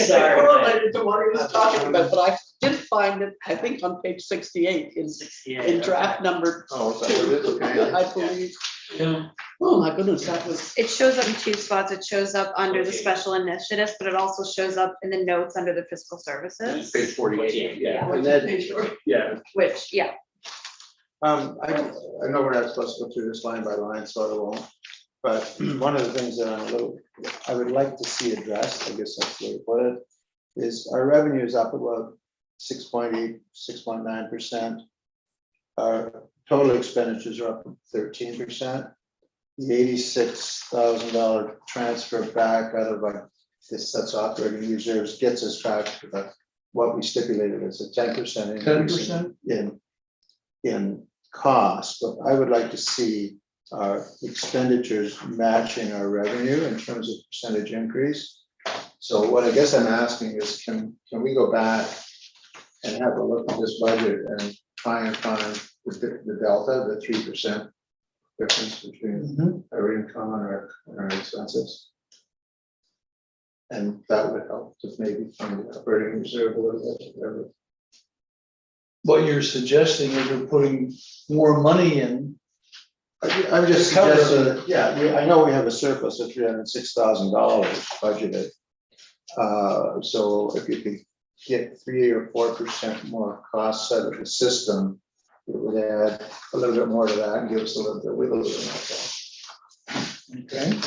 Speaker 2: Sorry.
Speaker 4: Correlated to what he was talking about, but I did find it, I think, on page 68 in draft number
Speaker 7: Oh, is that what it is? Okay.
Speaker 4: I believe. Oh, my goodness, that was.
Speaker 9: It shows up in two spots. It shows up under the special initiatives, but it also shows up in the notes under the fiscal services,
Speaker 3: Page 48, yeah.
Speaker 4: What's
Speaker 3: And
Speaker 4: the
Speaker 3: then,
Speaker 4: page for?
Speaker 3: yeah,
Speaker 9: which, yeah.
Speaker 6: I know we're not supposed to go through this line by line, so I won't. But one of the things that I would like to see addressed, I guess that's the way to put it, is our revenue is up about 6.8, 6.9%. Our total expenditures are up 13%. The $86,000 transfer back out of that's operating reserves gets us back to what we stipulated as a 10% increase
Speaker 1: 10%?
Speaker 6: in cost, but I would like to see our expenditures matching our revenue in terms of percentage increase. So what I guess I'm asking is, can we go back and have a look at this budget and try and find the delta, the 3% difference between our income and our expenses? And that would help to maybe fund the operating reserve a little bit.
Speaker 1: What you're suggesting is we're putting more money in.
Speaker 6: I'm just
Speaker 1: To cover
Speaker 6: suggesting, that, yeah, I know we have a surplus of $306,000 budgeted. So if you could get 3 or 4% more costs out of the system, it would add a little bit more to that and give us a little bit wiggle room.
Speaker 1: Okay.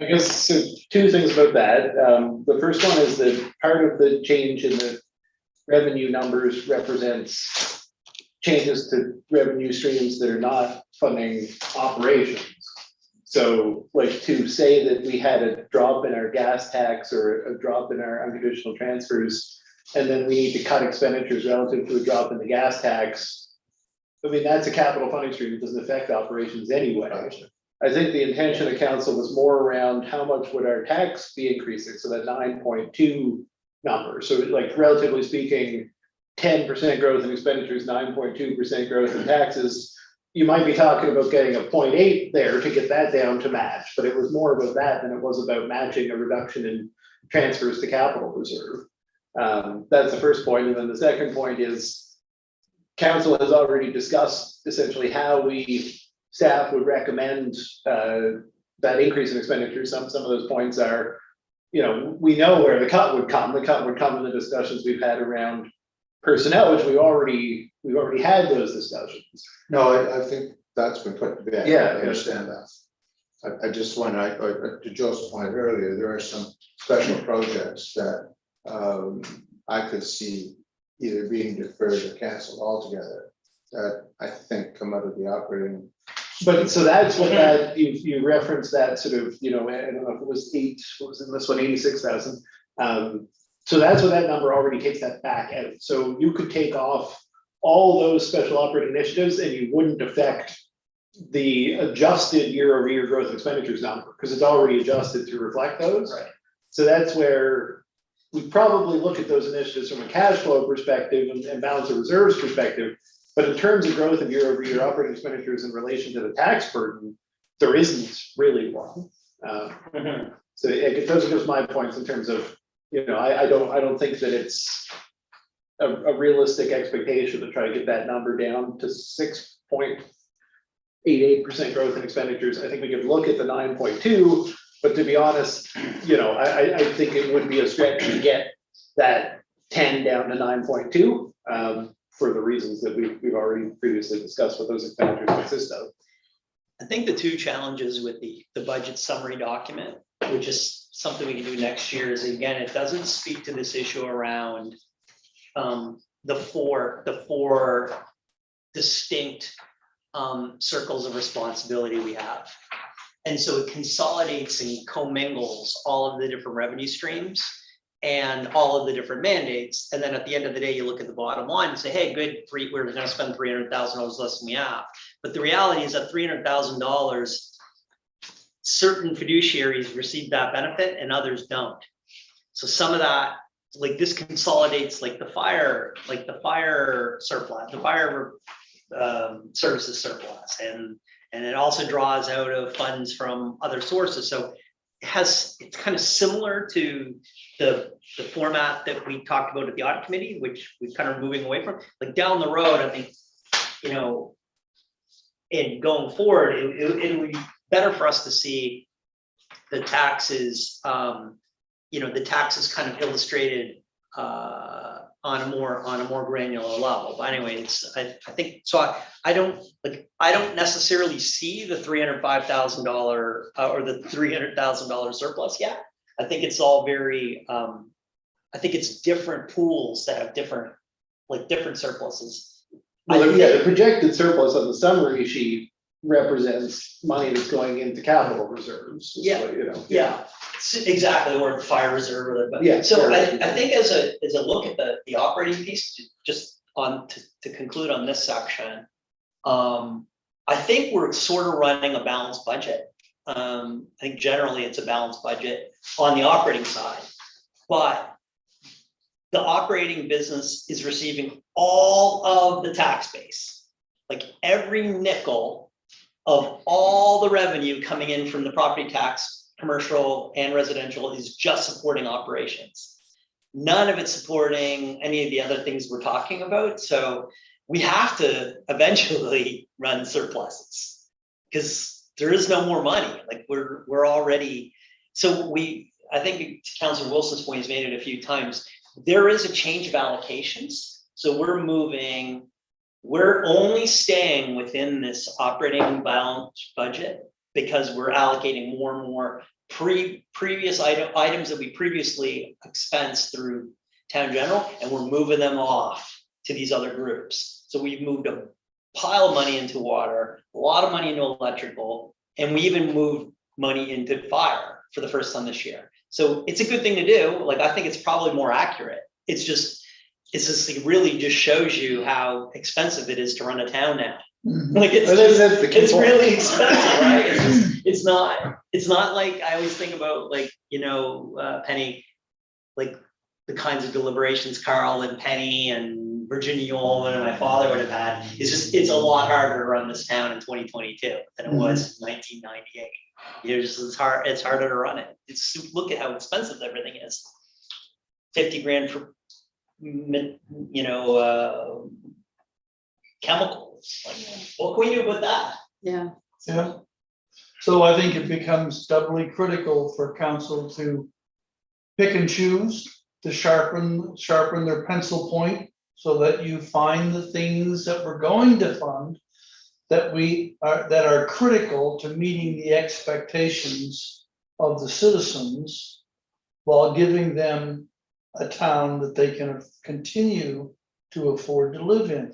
Speaker 3: I guess so. Two things about that. The first one is that part of the change in the revenue numbers represents changes to revenue streams that are not funding operations. So, like, to say that we had a drop in our gas tax or a drop in our unconditional transfers, and then we need to cut expenditures relative to a drop in the gas tax. I mean, that's a capital funding stream. It doesn't affect operations anyway. I think the intention of council was more around how much would our tax be increasing, so that 9.2 number. So, like, relatively speaking, 10% growth in expenditures, 9.2% growth in taxes. You might be talking about getting a 0.8 there to get that down to match, but it was more about that than it was about matching a reduction in transfers to capital reserve. That's the first point. And then the second point is council has already discussed essentially how staff would recommend that increase in expenditures. Some of those points are you know, we know where the cut would come. The cut would come in the discussions we've had around personnel, which we've already had those discussions.
Speaker 6: No, I think that's been put to bed.
Speaker 3: Yeah.
Speaker 6: I understand that. I just want, to Joe's point earlier, there are some special projects that I could see either being deferred or canceled altogether, that I think come out of the operating.
Speaker 3: But so that's what that, you referenced that sort of, you know, I don't know if it was what was in this one, 86,000. So that's what that number already takes that back out. So you could take off all those special operating initiatives and you wouldn't affect the adjusted year-over-year growth expenditures number, because it's already adjusted to reflect those.
Speaker 2: Right.
Speaker 3: So that's where we probably look at those initiatives from a cash flow perspective and balance of reserves perspective. But in terms of growth of year-over-year operating expenditures in relation to the tax burden, there isn't really one. So those are just my points in terms of, you know, I don't think that it's a realistic expectation to try to get that number down to 6.88% growth in expenditures. I think we could look at the 9.2, but to be honest, you know, I think it would be a stretch to get that 10 down to 9.2 for the reasons that we've already previously discussed what those expenditures consist of.
Speaker 2: I think the two challenges with the budget summary document, which is something we can do next year, is again, it doesn't speak to this issue around the four distinct circles of responsibility we have. And so it consolidates and commingles all of the different revenue streams and all of the different mandates. And then at the end of the day, you look at the bottom line and say, hey, good, we're going to spend $300,000 less than we have. But the reality is that $300,000, certain fiduciaries receive that benefit and others don't. So some of that, like this consolidates like the fire surplus, the fire services surplus, and it also draws out of funds from other sources. So it's kind of similar to the format that we talked about at the audit committee, which we're kind of moving away from. Like down the road, I think, you know, and going forward, it would be better for us to see the taxes, you know, the taxes kind of illustrated on a more granular level. But anyway, I think so. I don't necessarily see the $305,000 or the $300,000 surplus yet. I think it's all very. I think it's different pools that have different surpluses.
Speaker 3: Well, yeah, the projected surplus on the summary sheet represents money that's going into capital reserves.
Speaker 2: Yeah.
Speaker 3: So, you know.
Speaker 2: Yeah, exactly, or the fire reserve, or the,
Speaker 3: Yeah,
Speaker 2: so I
Speaker 3: sure.
Speaker 2: think as a look at the operating piece, just to conclude on this section, I think we're sort of running a balanced budget. I think generally it's a balanced budget on the operating side, but the operating business is receiving all of the tax base, like every nickel of all the revenue coming in from the property tax, commercial and residential, is just supporting operations. None of it supporting any of the other things we're talking about. So we have to eventually run surpluses because there is no more money. Like we're already, so I think Councilor Wilson's point, he's made it a few times. There is a change of allocations. So we're only staying within this operating balance budget because we're allocating more and more previous items that we previously expensed through town general, and we're moving them off to these other groups. So we've moved a pile of money into water, a lot of money into electrical, and we even moved money into fire for the first time this year. So it's a good thing to do. Like, I think it's probably more accurate. It's just it really just shows you how expensive it is to run a town now. Like it's really expensive, right? It's not like I always think about, like, you know, Penny, like the kinds of deliberations Carl and Penny and Virginia Yeoman and my father would have had. It's a lot harder to run this town in 2022 than it was in 1998. It's harder to run it. Look at how expensive everything is. 50 grand for, you know, chemicals. Like, what can we do with that?
Speaker 4: Yeah.
Speaker 1: Yeah. So I think it becomes doubly critical for council to pick and choose, to sharpen their pencil point so that you find the things that we're going to fund that are critical to meeting the expectations of the citizens while giving them a town that they can continue to afford to live in.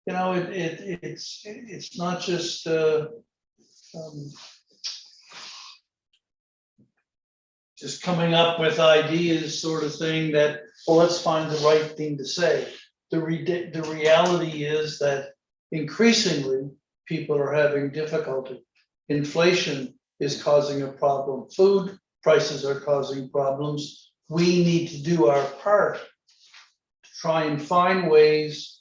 Speaker 1: You know, it's not just just coming up with ideas sort of thing that, well, let's find the right thing to say. The reality is that increasingly people are having difficulty. Inflation is causing a problem. Food prices are causing problems. We need to do our part to try and find ways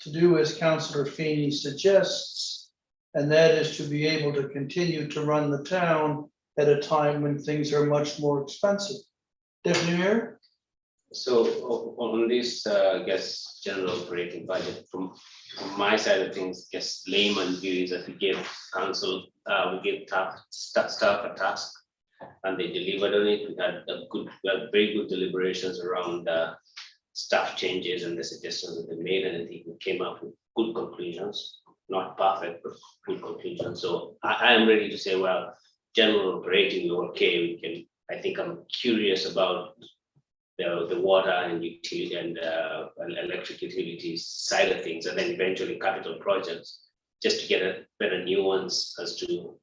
Speaker 1: to do as Councillor Feeney suggests, and that is to be able to continue to run the town at a time when things are much more expensive. Deputy Mayor?
Speaker 5: So on this, I guess, general operating budget, from my side of things, I guess layman view is that we give council, we give staff a task, and they delivered on it. We had very good deliberations around staff changes and the suggestions that they made, and I think we came up with good conclusions, not perfect, but good conclusions. So I am ready to say, well, general operating, we're okay. We can. I think I'm curious about the water and utility and electric utilities side of things, and then eventually capital projects, just to get a better nuance as to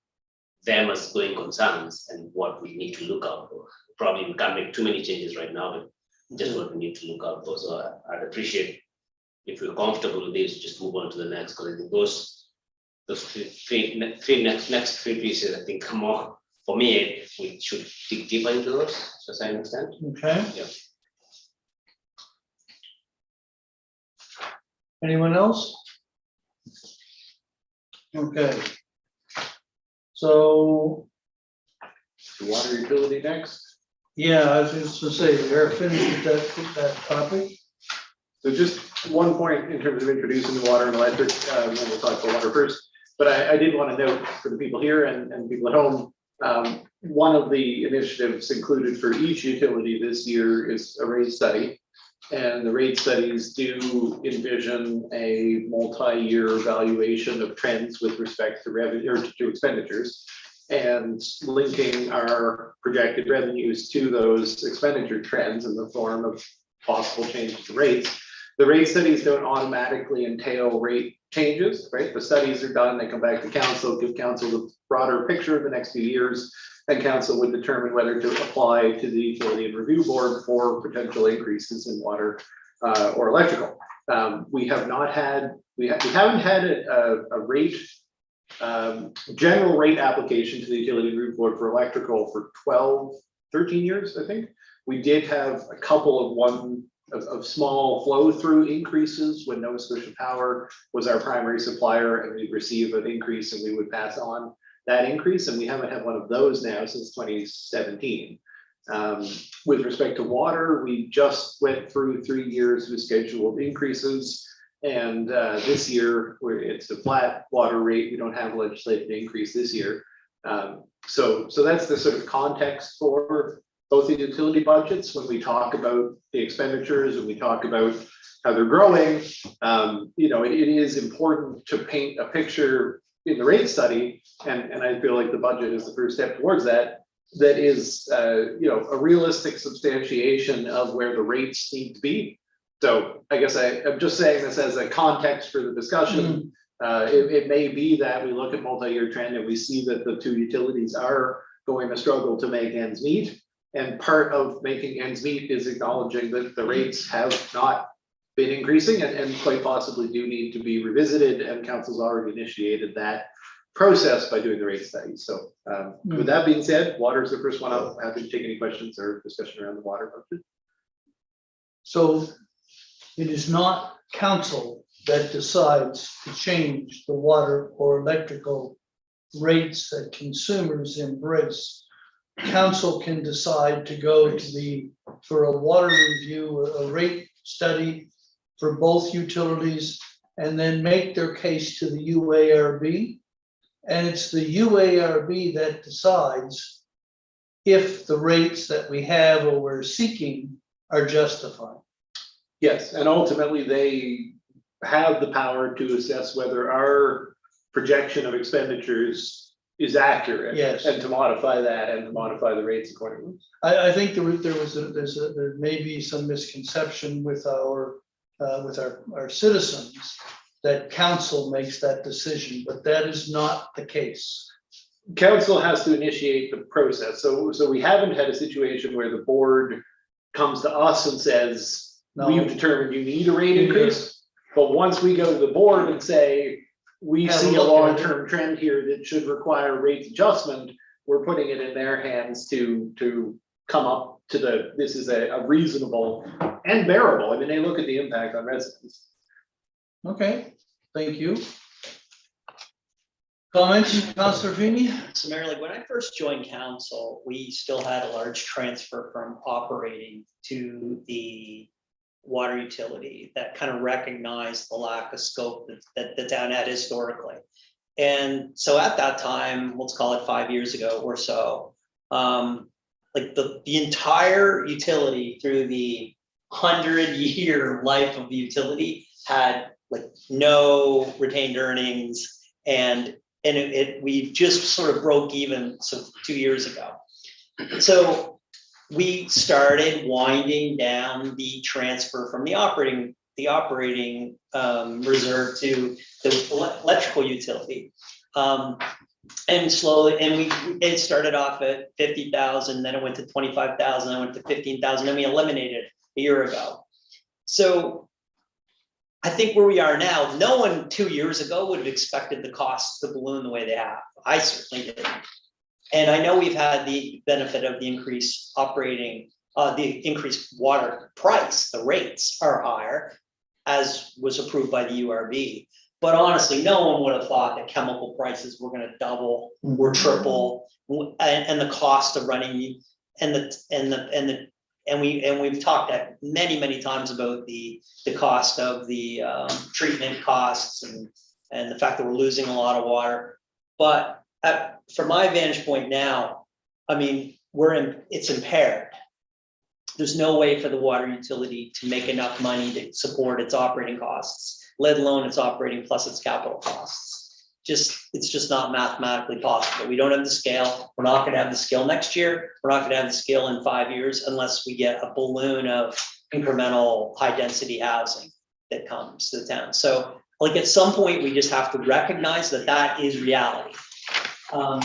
Speaker 5: them as going concerns and what we need to look out for. Probably we can't make too many changes right now, but just what we need to look out for. So I'd appreciate if we're comfortable with this, just move on to the next, because I think those next three pieces, I think more for me, we should dig deeper into those, as I understand.
Speaker 1: Okay.
Speaker 5: Yeah.
Speaker 1: Anyone else? Okay. So,
Speaker 3: Water utility next.
Speaker 1: yeah, I was just to say, we're finished with that topic.
Speaker 3: So just one point in terms of introducing the water and electric, and we'll talk about water first. But I did want to note for the people here and people at home, one of the initiatives included for each utility this year is a rate study. And the rate studies do envision a multi-year evaluation of trends with respect to revenue or to expenditures, and linking our projected revenues to those expenditure trends in the form of possible changes to rates. The rate studies don't automatically entail rate changes, right? The studies are done, they come back to council, give council the broader picture of the next few years, and council would determine whether to apply to the utility and review board for potential increases in water or electrical. We haven't had a rate, general rate application to the utility and review board for electrical for 13 years, I think. We did have a couple of small flow through increases when Nova Scotia Power was our primary supplier, and we'd receive an increase and we would pass on that increase, and we haven't had one of those now since 2017. With respect to water, we just went through 3 years with scheduled increases, and this year it's a flat water rate. We don't have a legislative increase this year. So that's the sort of context for both the utility budgets when we talk about the expenditures and we talk about how they're growing. It is important to paint a picture in the rate study, and I feel like the budget is the first step towards that. That is, a realistic substantiation of where the rates need to be. So I guess I'm just saying this as a context for the discussion. It may be that we look at multi-year trend and we see that the two utilities are going to struggle to make ends meet. And part of making ends meet is acknowledging that the rates have not been increasing and quite possibly do need to be revisited, and council's already initiated that process by doing the rate study. So with that being said, water is the first one. I'm happy to take any questions or discussion around the water budget.
Speaker 1: So it is not council that decides to change the water or electrical rates that consumers embrace. Council can decide to go to for a water review, a rate study for both utilities, and then make their case to the UARB. And it's the UARB that decides if the rates that we have or we're seeking are justified.
Speaker 3: Yes, and ultimately they have the power to assess whether our projection of expenditures is accurate.
Speaker 1: Yes.
Speaker 3: And to modify that and to modify the rates accordingly.
Speaker 1: I think there may be some misconception with our citizens that council makes that decision, but that is not the case.
Speaker 3: Council has to initiate the process. So we haven't had a situation where the board comes to us and says,
Speaker 1: No.
Speaker 3: we've determined you need a rate increase. But once we go to the board and say, we
Speaker 1: Have a
Speaker 3: see a
Speaker 1: look at it.
Speaker 3: long-term trend here that should require rate adjustment, we're putting it in their hands to come up to this is a reasonable and bearable. I mean, they look at the impact on residents.
Speaker 1: Okay, thank you. Comments, Councillor Feeney?
Speaker 2: So Mayor, like when I first joined council, we still had a large transfer from operating to the water utility that kind of recognized the lack of scope that the town had historically. And so at that time, let's call it 5 years ago or so, like the entire utility through the 100-year life of the utility had like no retained earnings, and we just sort of broke even 2 years ago. So we started winding down the transfer from the operating reserve to the electrical utility. And slowly, it started off at 50,000, then it went to 25,000, then it went to 15,000, then we eliminated it a year ago. So I think where we are now, no one 2 years ago would have expected the costs to balloon the way they have. I certainly didn't. And I know we've had the benefit of the increased the increased water price. The rates are higher, as was approved by the URB. But honestly, no one would have thought that chemical prices were going to double or triple, and the cost of running we've talked at many times about the cost of the treatment costs and the fact that we're losing a lot of water. But from my vantage point now, I mean, it's impaired. There's no way for the water utility to make enough money to support its operating costs, let alone its operating plus its capital costs. It's just not mathematically possible. We don't have the scale. We're not going to have the scale next year. We're not going to have the scale in 5 years unless we get a balloon of incremental high density housing that comes to the town. So like at some point, we just have to recognize that is reality. I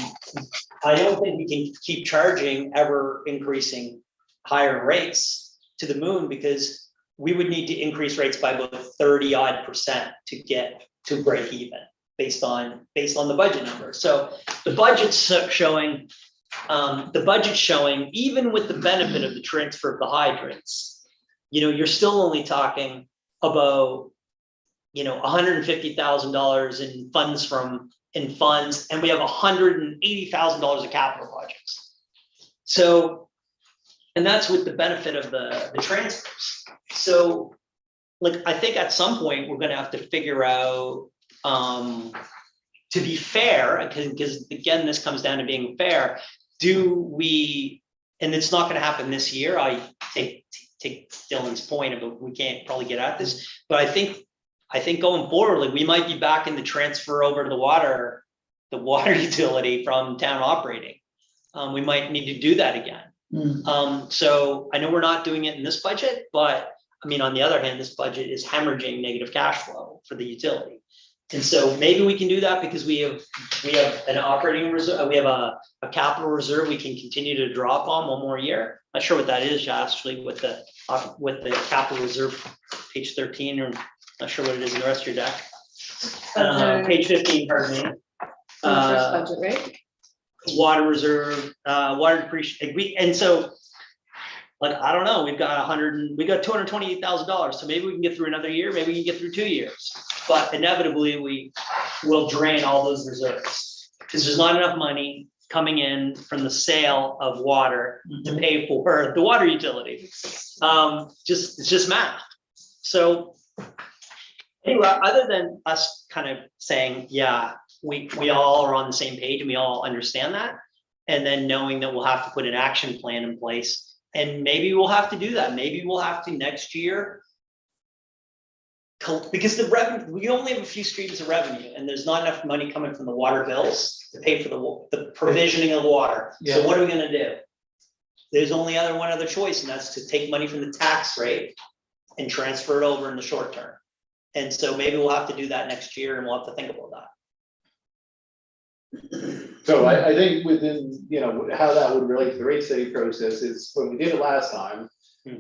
Speaker 2: don't think we can keep charging ever increasing higher rates to the moon, because we would need to increase rates by about 30% to get to break even based on the budget number. So the budget's showing, even with the benefit of the transfer of the hydrants, you're still only talking about, $150,000 in funds, and we have $180,000 of capital projects. So, and that's with the benefit of the transfers. So, like, I think at some point we're going to have to figure out, to be fair, because again, this comes down to being fair. Do we, and it's not going to happen this year. I take Dylan's point about we can't probably get at this, but I think going forward, like we might be back in the transfer over to the water utility from town operating. We might need to do that again. So I know we're not doing it in this budget, but I mean, on the other hand, this budget is hemorrhaging negative cash flow for the utility. And so maybe we can do that because we have an operating reserve, we have a capital reserve we can continue to draw upon one more year. Not sure what that is, actually, with the capital reserve, page 13, or not sure what it is in the rest of your deck. Page 15, pardon me.
Speaker 9: First budget, right?
Speaker 2: Water reserve, water depreciation, and so, like, I don't know, we got $228,000, so maybe we can get through another year, maybe we can get through 2 years, but inevitably we will drain all those reserves because there's not enough money coming in from the sale of water to pay for the water utility. It's just math. So anyway, other than us kind of saying, yeah, we all are on the same page and we all understand that, And then knowing that we'll have to put an action plan in place, and maybe we'll have to do that. Maybe we'll have to next year. Because the revenue, we only have a few streams of revenue, and there's not enough money coming from the water bills to pay for the provisioning of water. So
Speaker 1: Yeah.
Speaker 2: what are we gonna do? There's only one other choice, and that's to take money from the tax rate and transfer it over in the short term. And so maybe we'll have to do that next year, and we'll have to think about that.
Speaker 3: So I think within, how that would relate to the rate study process is when we did it last time,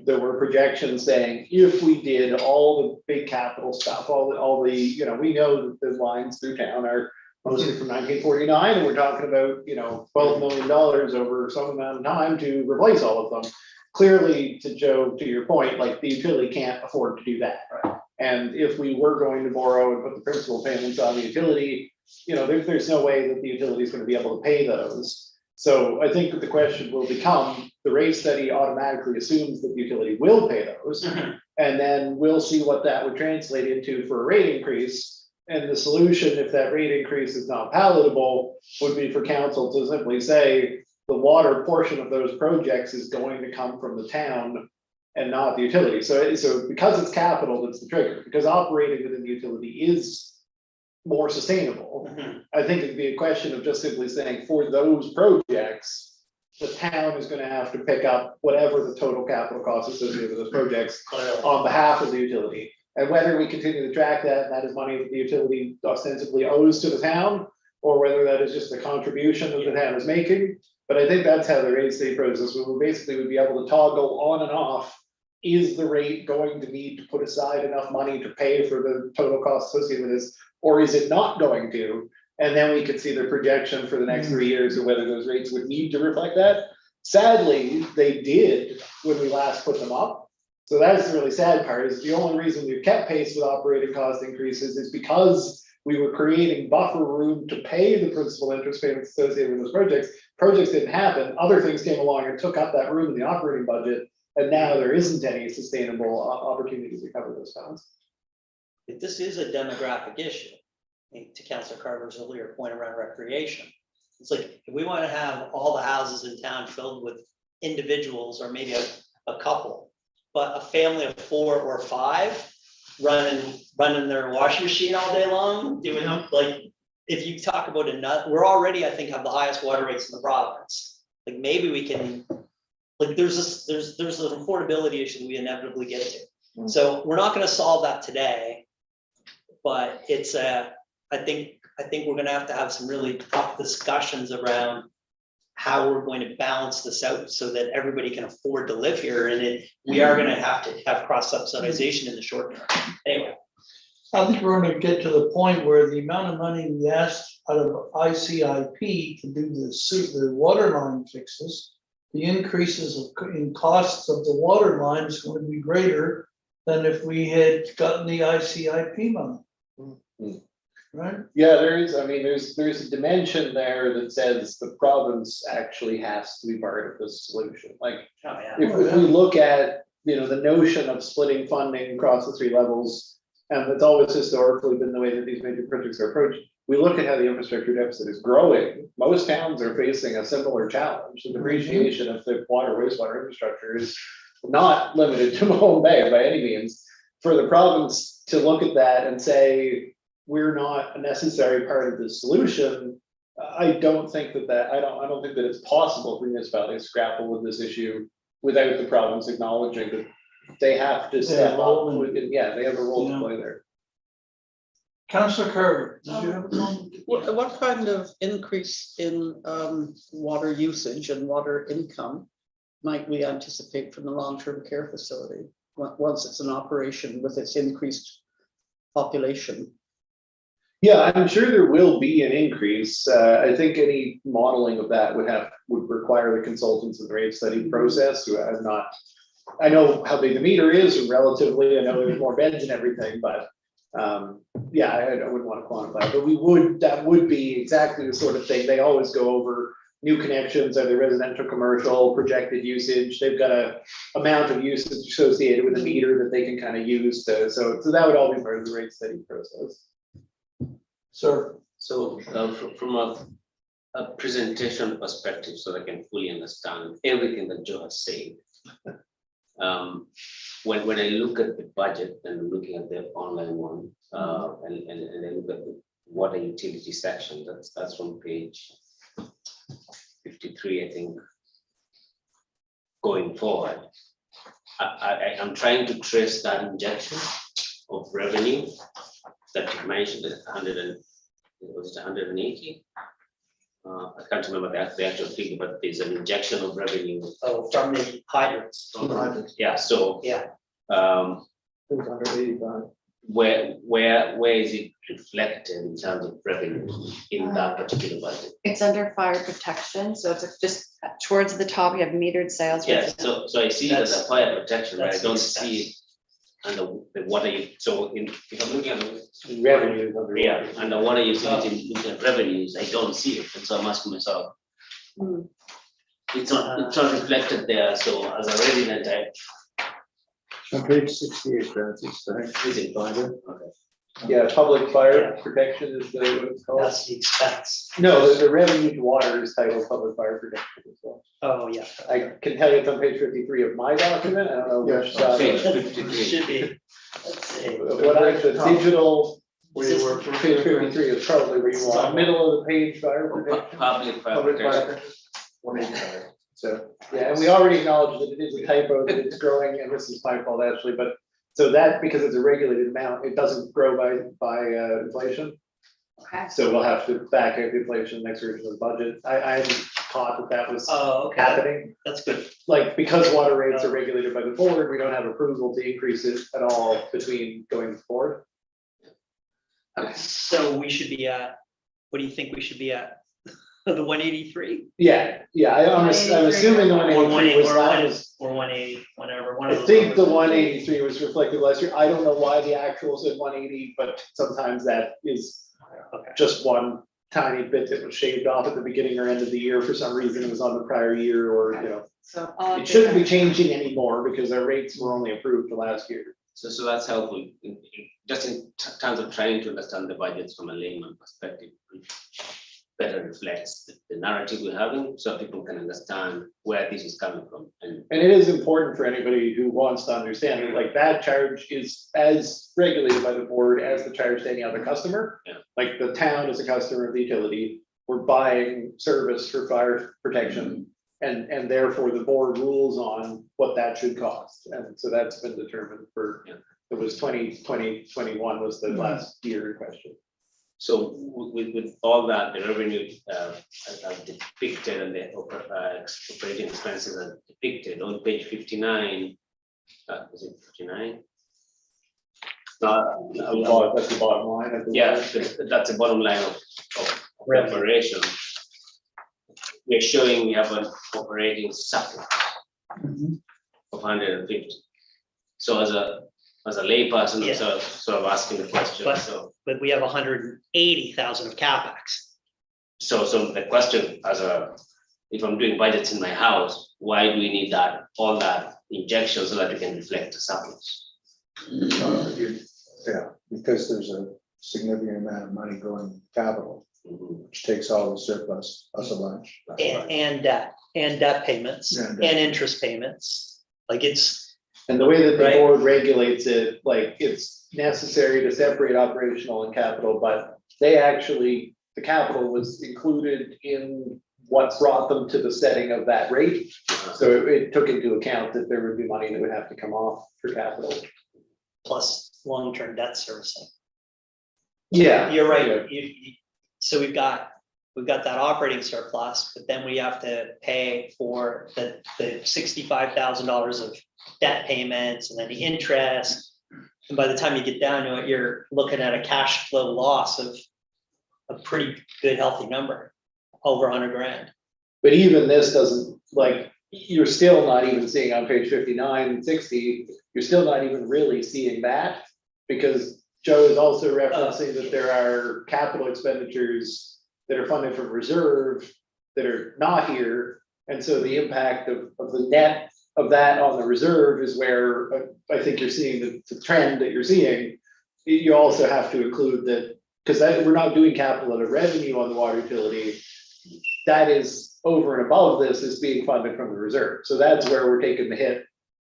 Speaker 3: there were projections saying if we did all the big capital stuff, all the, we know that the lines through town are mostly from 1949, and we're talking about, $12 million over some amount of time to replace all of them. Clearly, to Joe, to your point, like the utility can't afford to do that.
Speaker 2: Right.
Speaker 3: And if we were going to borrow and put the principal payments on the utility, there's no way that the utility is going to be able to pay those. So I think that the question will become, the rate study automatically assumes that the utility will pay those. And then we'll see what that would translate into for a rate increase. And the solution, if that rate increase is not palatable, would be for council to simply say, the water portion of those projects is going to come from the town and not the utility. So because it's capital, that's the trigger, because operating within the utility is more sustainable. I think it'd be a question of just simply saying for those projects, the town is gonna have to pick up whatever the total capital costs associated with those projects on behalf of the utility. And whether we continue to track that, and that is money that the utility ostensibly owes to the town, or whether that is just a contribution that the town is making. But I think that's how the rate study process would basically would be able to toggle on and off. Is the rate going to need to put aside enough money to pay for the total cost associated with this, or is it not going to? And then we could see the projection for the next 3 years of whether those rates would need to reflect that. Sadly, they did when we last put them up. So that's the really sad part, is the only reason we've kept pace with operating cost increases is because we were creating buffer room to pay the principal interest payments associated with those projects. Projects didn't happen, other things came along and took up that room in the operating budget. And now there isn't any sustainable opportunity to cover those funds.
Speaker 2: This is a demographic issue, to Councilor Carver's earlier point around recreation. It's like, if we want to have all the houses in town filled with individuals, or maybe a couple, but a family of 4 or 5 running their washing machine all day long, doing like, if you talk about we're already, I think, have the highest water rates in the province. Like maybe we can, like there's an affordability issue that we inevitably get to. So we're not going to solve that today, but it's I think we're going to have some really tough discussions around how we're going to balance this out so that everybody can afford to live here, and we are going to have cross subsidization in the short term. Anyway,
Speaker 1: I think we're gonna get to the point where the amount of money we asked out of ICIP to do the water line fixes, the increases in costs of the water line is going to be greater than if we had gotten the ICIP money. Right?
Speaker 3: Yeah, there's a dimension there that says the province actually has to be part of the solution. Like,
Speaker 2: oh yeah,
Speaker 3: if we look at, the notion of splitting funding across the 3 levels, and it's always historically been the way that these major projects are approached. We look at how the infrastructure deficit is growing. Most towns are facing a similar challenge. The depreciation of the water, wastewater infrastructure is not limited to Mahone Bay by any means. For the province to look at that and say, we're not a necessary part of the solution, I don't think that it's possible for municipalities to grapple with this issue without the province acknowledging that they have to step up. They have a role to play there.
Speaker 1: Councilor Carver, did you have a comment?
Speaker 4: What kind of increase in water usage and water income might we anticipate from the long-term care facility once it's in operation with its increased population?
Speaker 3: Yeah, I'm sure there will be an increase. I think any modeling of that would require the consultants in the rate study process who have not. I know how big the meter is relatively. I know there's more beds and everything, but I wouldn't want to quantify. But that would be exactly the sort of thing. They always go over new connections, either residential, commercial, projected usage. They've got a amount of usage associated with a meter that they can kind of use to. So that would all be part of the rate study process.
Speaker 1: Sir.
Speaker 5: So from a a presentation perspective so I can fully understand everything that Joe has said. When I look at the budget and looking at the online one, and I look at the water utility section, that's from page 53, I think. Going forward, I'm trying to trace that injection of revenue that you mentioned, 180? I can't remember the actual figure, but there's an injection of revenue.
Speaker 2: Oh, from the hydrants.
Speaker 5: Yeah, so.
Speaker 2: Yeah.
Speaker 6: It was 185.
Speaker 5: Where is it reflected in terms of revenue in that particular budget?
Speaker 9: It's under fire protection, so it's just towards the top, you have metered sales.
Speaker 5: Yes, so I see that the
Speaker 2: That's-
Speaker 5: fire protection, but I
Speaker 2: that's
Speaker 5: don't
Speaker 2: expense.
Speaker 5: see it under the water, so if I'm looking at the
Speaker 6: Revenue.
Speaker 5: yeah, under water utility, looking at revenues, I don't see it, and so I'm asking myself,
Speaker 9: Hmm.
Speaker 5: it's not reflected there, so as a resident,
Speaker 6: On page 68, Francis, I think.
Speaker 5: is it?
Speaker 6: Find it.
Speaker 5: Okay.
Speaker 11: Yeah, public fire protection is what it's called.
Speaker 2: That's the expense.
Speaker 11: No, the revenue to water is titled public fire protection as well.
Speaker 2: Oh, yeah.
Speaker 11: I can tell you it's on page 53 of my document. I don't know which side.
Speaker 5: Page
Speaker 11: of-
Speaker 5: 53.
Speaker 2: Should be. Let's see.
Speaker 11: What I, the digital,
Speaker 2: Is this-
Speaker 11: where page 53 is probably where you want, middle of the page, fire protection.
Speaker 5: Public fire
Speaker 11: Public
Speaker 5: protection.
Speaker 11: fire protection. 185. So, yeah, and we already acknowledge that it is a typo, that it's growing, and this is my fault actually, but so that, because it's a regulated amount, it doesn't grow by inflation.
Speaker 9: Okay.
Speaker 11: So we'll have to back out the inflation next version of the budget. I hadn't thought that was
Speaker 2: Oh, okay.
Speaker 11: happening.
Speaker 2: That's good.
Speaker 11: Like, because water rates are regulated by the board, we don't have approval to increase it at all between going forward.
Speaker 2: So we should be at, what do you think we should be at? The 183?
Speaker 11: Yeah, I'm assuming the 183 was that was.
Speaker 2: Or 180, whatever. One
Speaker 11: I
Speaker 2: of those
Speaker 11: think the
Speaker 2: numbers.
Speaker 11: 183 was reflected last year. I don't know why the actual said 180, but sometimes that is
Speaker 2: Okay.
Speaker 11: just one tiny bit that was shaved off at the beginning or end of the year. For some reason, it was on the prior year, or, you know,
Speaker 9: So.
Speaker 11: it shouldn't be changing anymore because our rates were only approved for last year.
Speaker 5: So that's helpful, just in terms of trying to understand the budgets from a layman perspective, which better reflects the narrative we're having, so people can understand where this is coming from. And
Speaker 11: And it is important for anybody who wants to understand it, like that charge is as regulated by the board as the charge to any other customer.
Speaker 5: Yeah.
Speaker 11: Like the town is a customer of the utility, we're buying service for fire protection. And therefore the board rules on what that should cost. And so that's been determined for,
Speaker 5: Yeah.
Speaker 11: it was 2021 was the last year in question.
Speaker 5: so with all that, the revenue are depicted and the operating expenses are depicted on page 59. Is it 59?
Speaker 11: That's the bottom line. I believe.
Speaker 5: Yeah, that's the bottom line of
Speaker 2: Revenue.
Speaker 5: operation. We're showing we have an operating surplus of 150. So as a layperson,
Speaker 2: Yeah.
Speaker 5: I'm sort of asking the question,
Speaker 2: But-
Speaker 5: so
Speaker 2: But we have 180,000 of CapEx.
Speaker 5: so the question if I'm doing budgets in my house, why do we need all that injection so that we can reflect the surplus?
Speaker 6: Yeah, because there's a significant amount of money going in capital,
Speaker 5: Mhm.
Speaker 6: which takes all the surplus, plus a bunch.
Speaker 2: And debt payments
Speaker 6: Yeah,
Speaker 2: and
Speaker 6: debt.
Speaker 2: interest payments. Like it's,
Speaker 11: And the way that the
Speaker 2: Right.
Speaker 11: board regulates it, like, it's necessary to separate operational and capital, but they actually, the capital was included in what brought them to the setting of that rate. So it took into account that there would be money that would have to come off for capital.
Speaker 2: plus long-term debt servicing.
Speaker 11: Yeah.
Speaker 2: You're right. So we've got that operating surplus, but then we have to pay for the $65,000 of debt payments and then the interest. And by the time you get down to it, you're looking at a cash flow loss of a pretty good, healthy number, over 100 grand.
Speaker 11: But even this doesn't, like, you're still not even seeing on page 59 and 60, you're still not even really seeing that. Because Joe is also referencing that there are capital expenditures that are funded from reserve that are not here. And so the impact of the net of that on the reserve is where I think you're seeing the trend that you're seeing. You also have to include that, because we're not doing capital at a revenue on the water utility. that is over and above this is being funded from the reserve. So that's where we're taking the hit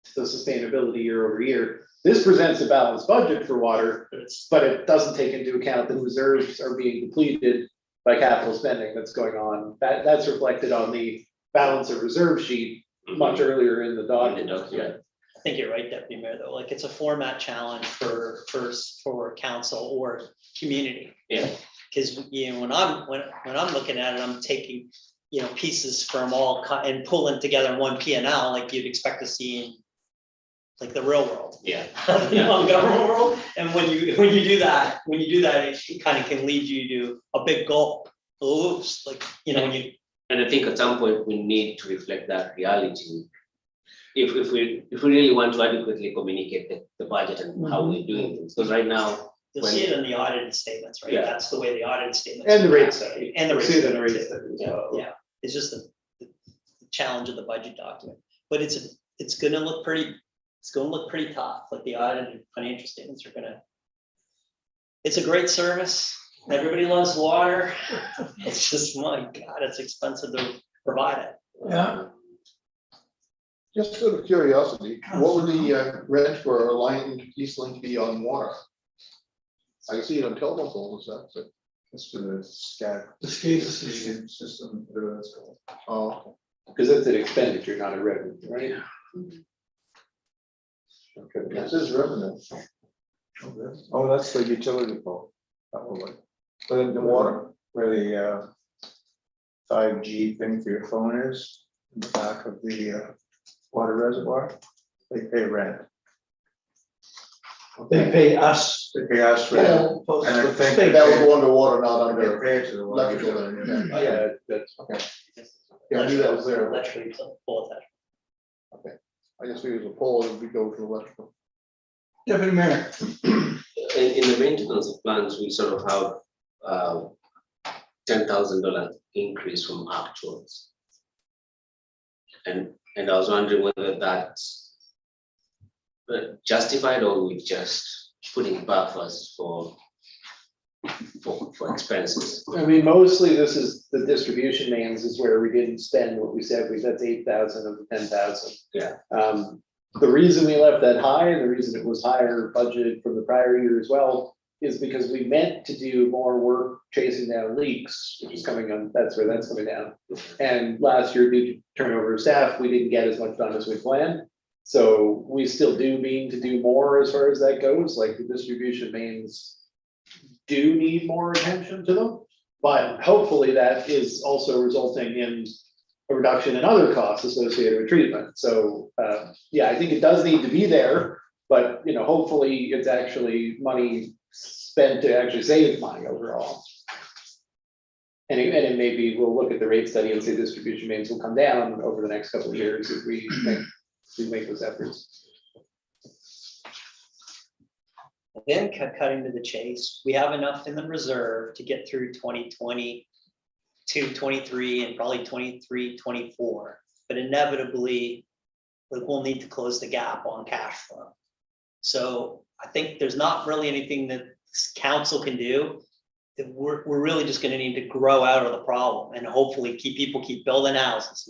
Speaker 11: to the sustainability year over year. This presents a balanced budget for water, but it doesn't take into account that reserves are being depleted by capital spending that's going on. That's reflected on the balance of reserve sheet much earlier in the document. Yeah.
Speaker 2: I think you're right, Deputy Mayor, though, like it's a format challenge for council or community.
Speaker 10: Yeah.
Speaker 2: Because, you know, when I'm looking at it, I'm taking, you know, pieces from all and pulling together one P and L like you'd expect to see in like the real world.
Speaker 10: Yeah.
Speaker 2: The non-government world. And when you do that, it kind of can lead you to a big gulp. Oops, like, you know, when you.
Speaker 10: And I think at some point we need to reflect that reality. If we really want to adequately communicate the budget and how we're doing things, because right now.
Speaker 2: You'll see it in the audited statements, right?
Speaker 10: Yeah.
Speaker 2: That's the way the audited statements.
Speaker 11: And the rate study.
Speaker 2: And the
Speaker 11: We'll
Speaker 2: rate
Speaker 11: see it in
Speaker 2: study.
Speaker 11: the rate
Speaker 2: too.
Speaker 11: study as
Speaker 2: Yeah,
Speaker 11: well.
Speaker 2: yeah, it's just the challenge of the budget document, but it's gonna look pretty tough, like the audited financial statements are gonna. It's a great service, everybody loves water, it's just, my God, it's expensive to provide it.
Speaker 1: Yeah.
Speaker 7: Just out of curiosity, what would the rent for a line East Link be on water? I see it on telephone poles, that's it.
Speaker 6: It's for the scat.
Speaker 1: The SCADA system.
Speaker 6: System, whatever that's called.
Speaker 7: Oh,
Speaker 11: Because it's an expenditure, not a revenue, right?
Speaker 6: Okay, this is revenue. Oh, that's the utility pole. Probably. But in the water, where the 5G thing for your phone is, in the back of the water reservoir, they pay rent.
Speaker 1: They pay us.
Speaker 6: They pay us rent.
Speaker 1: Well,
Speaker 6: And I think
Speaker 1: they-
Speaker 7: that would go underwater, not
Speaker 6: They
Speaker 7: under
Speaker 6: pay it to the water.
Speaker 7: electrical.
Speaker 6: utility.
Speaker 11: Yeah, that's.
Speaker 7: Okay, yeah, I knew that was there.
Speaker 2: Electric pull attachment.
Speaker 7: I guess we use a pole and we go to electrical.
Speaker 1: Deputy Mayor.
Speaker 10: In the maintenance of plants, we sort of have $10,000 increase from actuals. And I was wondering whether that's justified or we just putting buffers for expenses.
Speaker 11: I mean, mostly this is the distribution mains is where we didn't spend what we said, that's 8,000 of the 10,000.
Speaker 10: Yeah.
Speaker 11: The reason we left that high and the reason it was higher budgeted from the prior year as well is because we meant to do more work chasing down leaks, which is coming on, that's where that's coming down. And last year, due to turnover of staff, we didn't get as much done as we planned. So we still do mean to do more as far as that goes, like the distribution mains do need more attention to them. But hopefully that is also resulting in a reduction in other costs associated with treatment. So yeah, I think it does need to be there, but you know, hopefully it's actually money spent to actually save money overall. And it maybe we'll look at the rate study and say distribution mains will come down over the next couple of years if we make those efforts.
Speaker 2: Again, cutting to the chase, we have enough in the reserve to get through 2022, 23, and probably 23, 24. But inevitably, we'll need to close the gap on cash flow. So I think there's not really anything that council can do. We're really just gonna need to grow out of the problem and hopefully people keep building houses,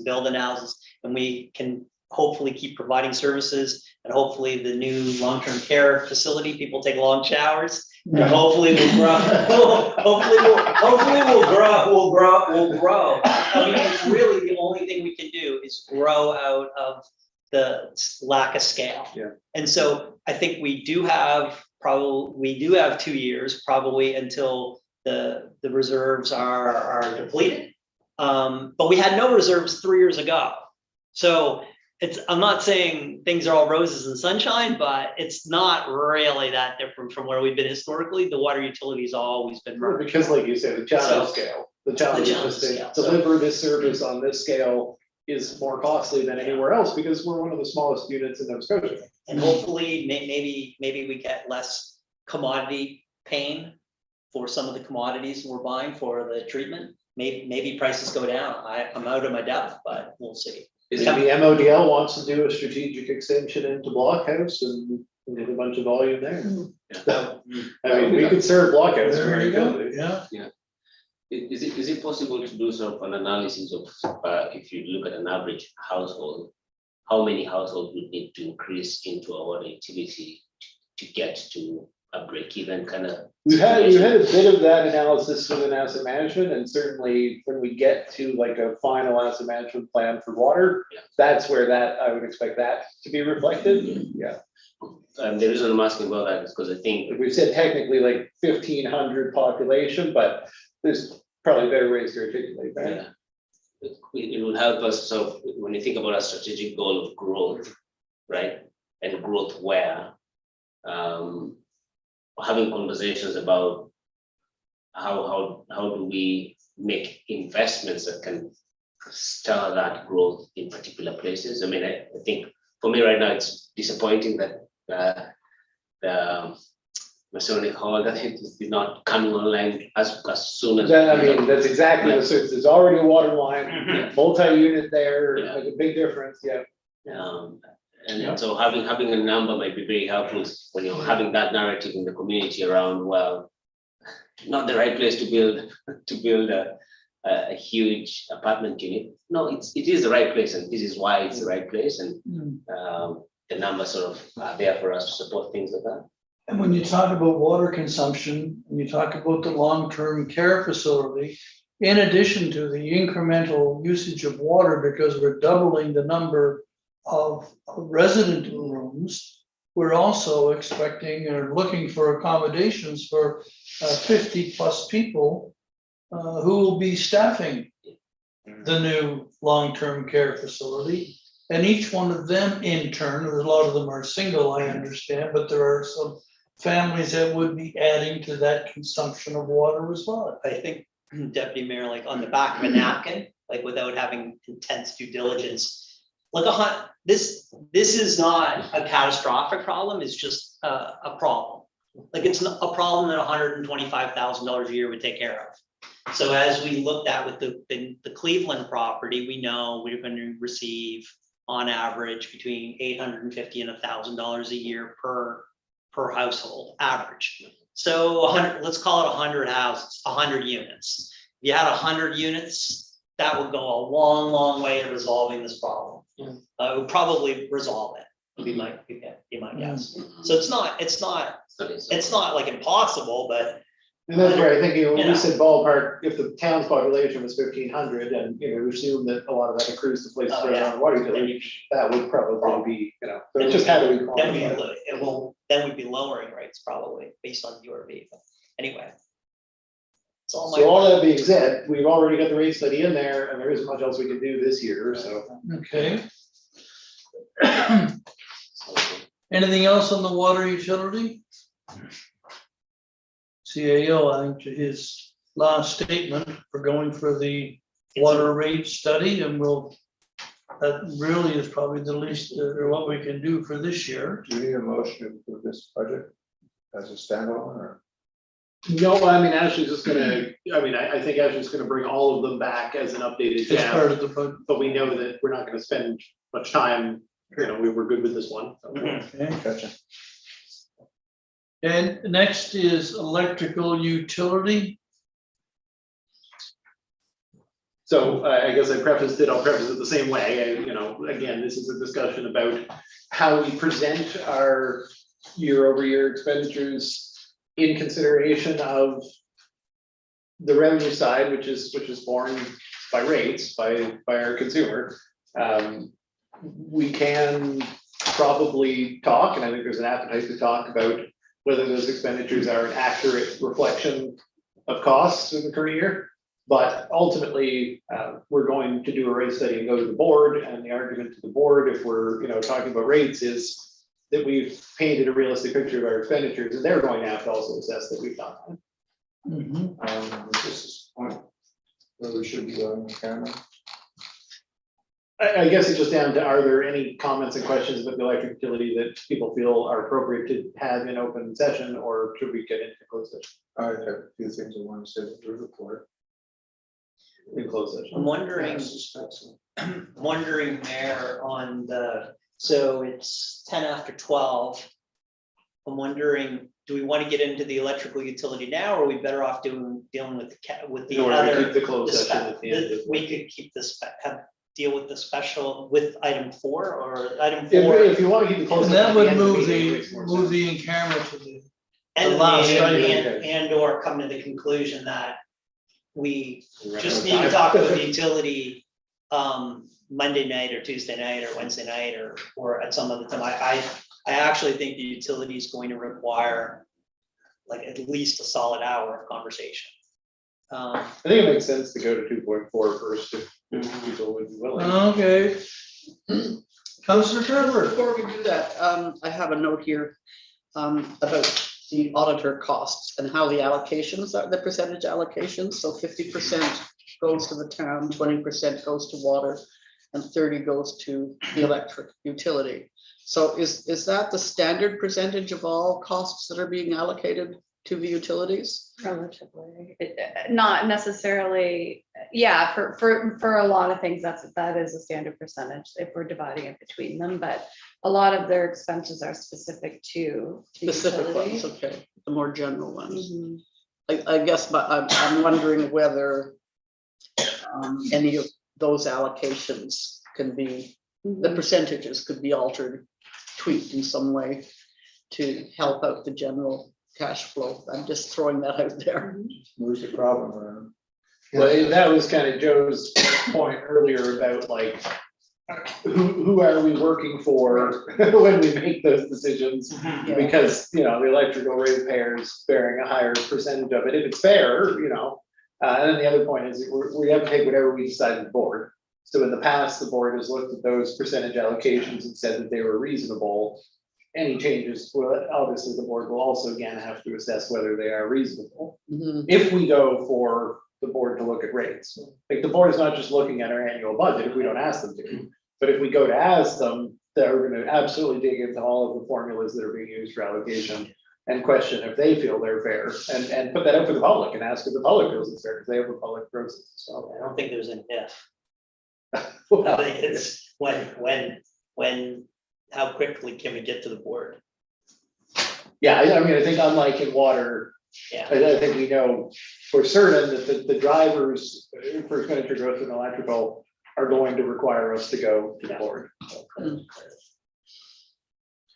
Speaker 2: and we can hopefully keep providing services, and hopefully the new long-term care facility, people take long showers, and hopefully we'll grow. Hopefully we'll grow. I mean, it's really the only thing we can do is grow out of the lack of scale.
Speaker 11: Yeah.
Speaker 2: And so I think we do have 2 years probably until the reserves are depleted. But we had no reserves 3 years ago. So I'm not saying things are all roses and sunshine, but it's not really that different from where we've been historically. The water utility's always been merged.
Speaker 11: Because like you said, the challenge
Speaker 2: So-
Speaker 11: scale, the challenge is just
Speaker 2: scale,
Speaker 11: to
Speaker 2: so-
Speaker 11: deliver this service on this scale is more costly than anywhere else because we're one of the smallest units in Nova Scotia.
Speaker 2: And hopefully, maybe we get less commodity pain for some of the commodities we're buying for the treatment. Maybe prices go down. I'm out of my depth, but we'll see.
Speaker 11: Maybe MODL wants to do a strategic extension into Blockhouse and get a bunch of volume there.
Speaker 2: Mm.
Speaker 11: So, I mean, we could serve Blockhouse
Speaker 1: There
Speaker 11: very
Speaker 1: you go,
Speaker 11: good.
Speaker 1: yeah.
Speaker 10: Is it possible to do sort of an analysis of, if you look at an average household, how many households would need to increase into our utility to get to a break even kind of?
Speaker 11: We've had a bit of that analysis within asset management, and certainly when we get to like a final asset management plan for water,
Speaker 10: Yeah.
Speaker 11: that's where I would expect that to be reflected. Yeah,
Speaker 10: The reason I'm asking about that is because I think,
Speaker 11: we've said technically like 1,500 population, but there's probably better ways to articulate that.
Speaker 10: yeah, it would help us, so when you think about a strategic goal of growth, right? And growth where, having conversations about how do we make investments that can stir that growth in particular places. I mean, I think for me right now, it's disappointing that the Masonic Hall, that it is not coming online as soon as.
Speaker 11: I mean, that's exactly the sense. There's already a water line,
Speaker 10: Mhm.
Speaker 11: multi-unit there,
Speaker 10: Yeah.
Speaker 11: like a big difference, yeah.
Speaker 10: And so having a number might be very helpful when you're having that narrative in the community around, well, not the right place to build a huge apartment unit. No, it is the right place, and this is why it's the right place, and the numbers sort of are there for us to support things like that.
Speaker 1: And when you talk about water consumption, and you talk about the long-term care facility, in addition to the incremental usage of water, because we're doubling the number of resident rooms, we're also expecting or looking for accommodations for 50+ people who will be staffing the new long-term care facility. And each one of them in turn, a lot of them are single, I understand, but there are some families that would be adding to that consumption of water as well.
Speaker 2: I think, Deputy Mayor, like on the back of a napkin, like without having intense due diligence. Like this is not a catastrophic problem, it's just a problem. Like it's not a problem that $125,000 a year would take care of. So as we looked at with the Cleveland property, we know we're going to receive on average between $850 and $1,000 a year per household average. So 100, let's call it 100 houses, 100 units. If you had 100 units, that would go a long, long way to resolving this problem. It would probably resolve it, be my guess. So it's not like impossible, but
Speaker 11: And that's where I think, when
Speaker 2: You
Speaker 11: we
Speaker 2: know.
Speaker 11: said ballpark, if the town's population was 1,500 and, we assume that a lot of that accrues to places
Speaker 2: Oh,
Speaker 11: where
Speaker 2: yeah.
Speaker 11: there are water utilities, that would probably be, so it's just how do we quantify it?
Speaker 2: then we'd be lowering rates probably based on URV. But anyway. It's all
Speaker 11: So all
Speaker 2: my.
Speaker 11: that being said, we've already got the rate study in there and there isn't much else we can do this year, so.
Speaker 1: Okay. Anything else on the water utility? CAO, I think to his last statement, we're going for the water rate study, and that really is probably the least, or what we can do for this year.
Speaker 6: Do you need a motion for this project as a standalone or?
Speaker 11: No, I mean, Ashley's just gonna, I think Ashley's gonna bring all of them back as an updated
Speaker 1: As part
Speaker 11: tab,
Speaker 1: of the budget.
Speaker 11: but we know that we're not gonna spend much time, we were good with this one. So.
Speaker 1: Okay.
Speaker 6: Gotcha.
Speaker 1: And next is electrical utility.
Speaker 11: So I guess I'll preface it the same way, again, this is a discussion about how we present our year-over-year expenditures in consideration of the revenue side, which is borne by rates, by our consumer. We can probably talk, and I think there's an appetite to talk about whether those expenditures are an accurate reflection of costs in the current year. But ultimately, we're going to do a rate study and go to the board, and the argument to the board, if we're talking about rates, is that we've painted a realistic picture of our expenditures, and they're going to have to also assess that we've done that.
Speaker 6: This is point where we should be going on camera.
Speaker 11: I guess it's just down to, are there any comments and questions about the electric utility that people feel are appropriate to have in open session, or should we get into closed session?
Speaker 6: I have a few things I want to say through the report.
Speaker 11: In closed session.
Speaker 2: I'm wondering, Mayor, on so it's 10 after 12. I'm wondering do we want to get into the electrical utility now, or are we better off dealing with with the
Speaker 11: In order to
Speaker 2: other?
Speaker 11: keep the closed
Speaker 2: the
Speaker 11: session
Speaker 2: spe-
Speaker 11: at the end.
Speaker 2: We could keep this, deal with the special with item 4 or item 4.
Speaker 11: If you want to keep the closed.
Speaker 1: And
Speaker 11: session
Speaker 1: that
Speaker 11: at
Speaker 1: would
Speaker 11: end of the
Speaker 1: move
Speaker 11: meeting, it
Speaker 1: the,
Speaker 11: makes more
Speaker 1: move
Speaker 11: sense.
Speaker 1: the in-camera to the,
Speaker 2: And,
Speaker 1: last item.
Speaker 2: and or come to the conclusion that we just need to talk with the utility Monday night or Tuesday night or Wednesday night or at some other time. I actually think the utility is going to require like at least a solid hour of conversation.
Speaker 11: I think it makes sense to go to 2.4 first if people would be willing.
Speaker 1: okay. Councillor Trevor.
Speaker 4: Before we do that, I have a note here about the auditor costs and how the allocations are, the percentage allocations. So 50% goes to the town, 20% goes to water, and 30 goes to the electric utility. So is that the standard percentage of all costs that are being allocated to the utilities?
Speaker 9: Relatively, not necessarily, yeah, for a lot of things, that is a standard percentage if we're dividing it between them, but a lot of their expenses are specific to the
Speaker 4: Specific
Speaker 9: utility.
Speaker 4: ones, okay, the more general ones.
Speaker 9: Mhm.
Speaker 4: I guess, but I'm wondering whether any of those allocations can be, the percentages could be altered, tweaked in some way to help out the general cash flow. I'm just throwing that out there.
Speaker 6: Moves the problem around.
Speaker 11: Well, that was kind of Joe's point earlier about like, who are we working for when we make those decisions?
Speaker 4: Yeah.
Speaker 11: Because, the electrical ratepayers bearing a higher percentage of it, if it's fair, and then the other point is we have to take whatever we decide as a board. So in the past, the board has looked at those percentage allocations and said that they were reasonable. Any changes, well, obviously the board will also again have to assess whether they are reasonable.
Speaker 4: Mhm.
Speaker 11: If we go for the board to look at rates, like the board is not just looking at our annual budget if we don't ask them to. But if we go to ask them, they're gonna absolutely dig into all of the formulas that are being used for allocation and question if they feel they're fair and put that up for the public and ask if the public feels it's fair, because they have a public process as well.
Speaker 2: I don't think there's an if. I think it's when, how quickly can we get to the board?
Speaker 11: Yeah, I think unlike in water,
Speaker 2: Yeah.
Speaker 11: I think we know for certain that the drivers for expenditure growth in electrical are going to require us to go to the board.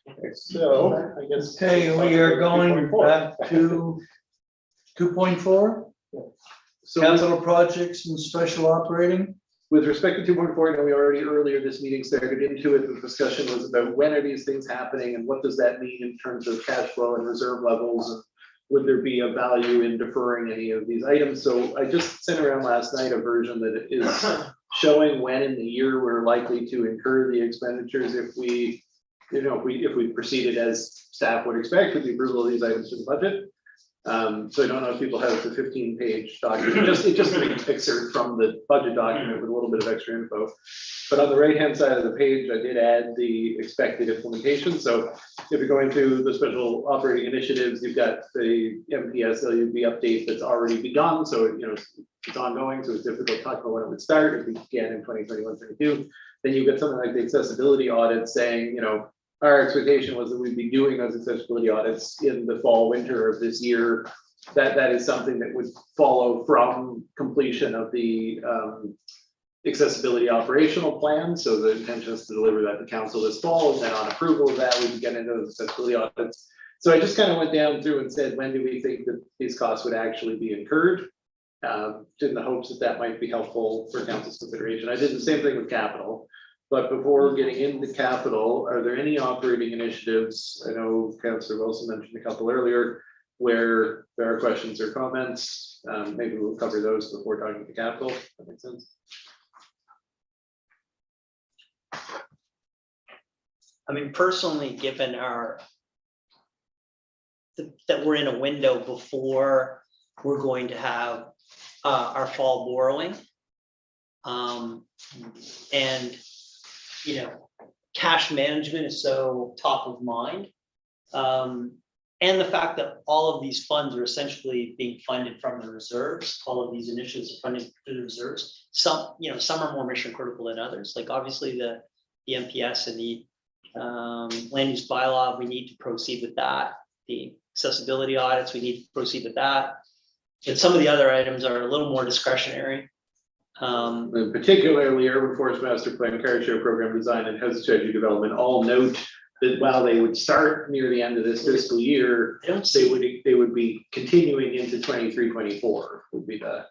Speaker 11: Okay, so I guess.
Speaker 1: Okay, we are going back to 2.4,
Speaker 11: So
Speaker 1: capital projects and special operating.
Speaker 11: with respect to 2.4, I know we already earlier this meeting started into it. The discussion was about when are these things happening and what does that mean in terms of cash flow and reserve levels? And would there be a value in deferring any of these items? So I just sent around last night a version that is showing when in the year we're likely to incur the expenditures if we, if we proceeded as staff would expect with the approval of these items to the budget. So I don't know if people have the 15-page document, it just an excerpt from the budget document with a little bit of extra info. But on the right-hand side of the page, I did add the expected implementation. So if you're going through the special operating initiatives, you've got the MPS LUB update that's already begun. So, it's ongoing, so it's difficult to talk about when it would start. If we began in 2021-22, then you've got something like the accessibility audit saying, our expectation was that we'd be doing those accessibility audits in the fall, winter of this year. That is something that would follow from completion of the accessibility operational plan. So the intention is to deliver that to council this fall, and then on approval of that, we can get into those accessibility audits. So I just kind of went down through and said, when do we think that these costs would actually be incurred? In the hopes that that might be helpful for council's consideration. I did the same thing with capital. But before getting into capital, are there any operating initiatives? I know Councillor Wilson mentioned a couple earlier where there are questions or comments. Maybe we'll cover those before talking to capital. That makes sense.
Speaker 2: I mean, personally, given that we're in a window before we're going to have our fall borrowing. And cash management is so top of mind. And the fact that all of these funds are essentially being funded from the reserves, all of these initiatives are funded through the reserves. Some are more mission critical than others. Like obviously the MPS and the land use bylaw, we need to proceed with that. The accessibility audits, we need to proceed with that. And some of the other items are a little more discretionary.
Speaker 11: And particularly urban forest master plan, car share program design and housing strategy development, all note that while they would start near the end of this fiscal year, they would be continuing into 23-24 would be the,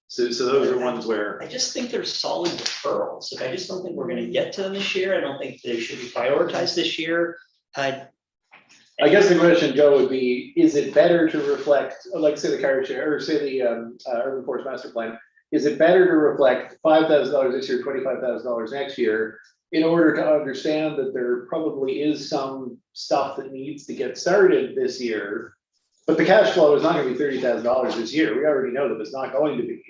Speaker 11: so those are ones where.
Speaker 2: I just think they're solid deferrals. Like, I just don't think we're gonna get to them this year. I don't think they should be prioritized this year.
Speaker 11: I guess the question, Joe, would be, is it better to reflect, like say the car share, or say the urban forest master plan, is it better to reflect $5,000 this year, $25,000 next year, in order to understand that there probably is some stuff that needs to get started this year, but the cash flow is not gonna be $30,000 this year. We already know that it's not going to be.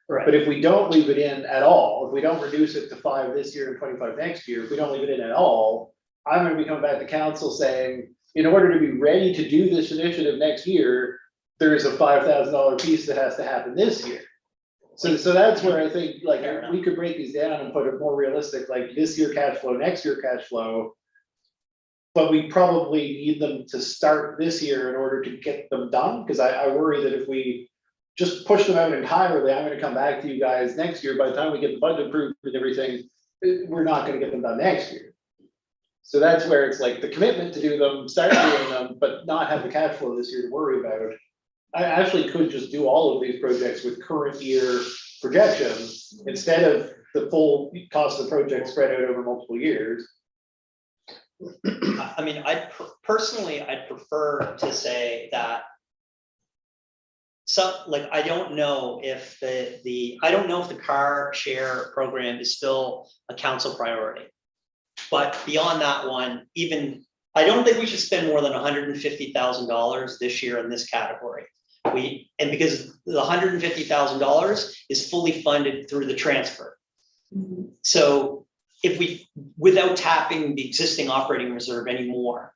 Speaker 2: Right.
Speaker 11: But if we don't leave it in at all, if we don't reduce it to 5 this year and 25 next year, if we don't leave it in at all, I'm gonna be coming back to council saying, in order to be ready to do this initiative next year, there is a $5,000 piece that has to happen this year. So that's where I think, like, we could break these down and put it more realistic, like this year cash flow, next year cash flow. But we probably need them to start this year in order to get them done, because I worry that if we just push them out entirely, I'm gonna come back to you guys next year, by the time we get the budget approved and everything, we're not gonna get them done next year. So that's where it's like the commitment to do them, start doing them, but not have the cash flow this year to worry about. I actually could just do all of these projects with current year projections instead of the full cost of the project spread out over multiple years.
Speaker 2: I mean, personally, I'd prefer to say that. So, like, I don't know if I don't know if the car share program is still a council priority. But beyond that one, even, I don't think we should spend more than $150,000 this year in this category. And because the $150,000 is fully funded through the transfer. So if we, without tapping the existing operating reserve anymore,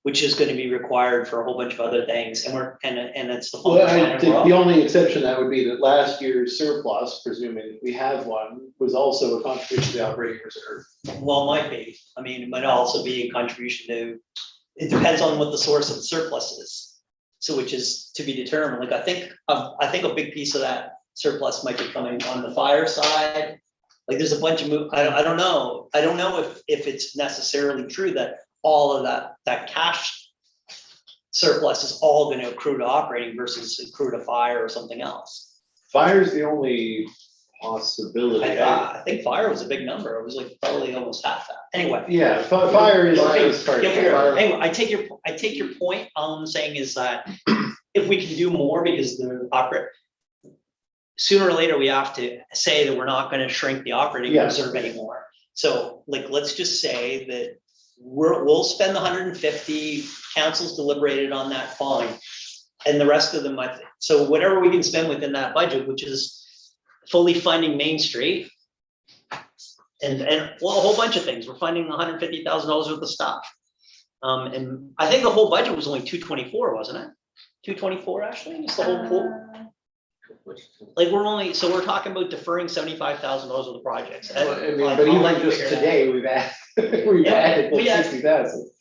Speaker 2: which is going to be required for a whole bunch of other things, and it's the.
Speaker 11: Well, I think the only exception that would be that last year's surplus, presuming we have one, was also a contribution to the operating reserve.
Speaker 2: Well, it might be. I mean, it might also be a contribution to, it depends on what the source of the surplus is. So which is to be determined. Like, I think a big piece of that surplus might be coming on the fire side. Like, there's a bunch of I don't know. I don't know if it's necessarily true that all of that cash surplus is all going to accrue to operating versus accrue to fire or something else.
Speaker 11: Fire is the only possibility.
Speaker 2: I think fire was a big number. It was like probably almost half that. Anyway.
Speaker 11: Yeah, fire is part of fire.
Speaker 2: Anyway, I take your point. All I'm saying is that if we can do more, because the sooner or later we have to say that we're not going to shrink the operating reserve anymore. So, like, let's just say that we'll spend the 150. Council's deliberated on that, fine, and the rest of them, so whatever we can spend within that budget, which is fully funding Main Street, and well, a whole bunch of things. We're funding $150,000 worth of stuff, and I think the whole budget was only 224, wasn't it? 224 actually, just the whole pool. Like, we're talking about deferring $75,000 worth of projects.
Speaker 11: Well, I mean, but even just today, we've added like 60,000.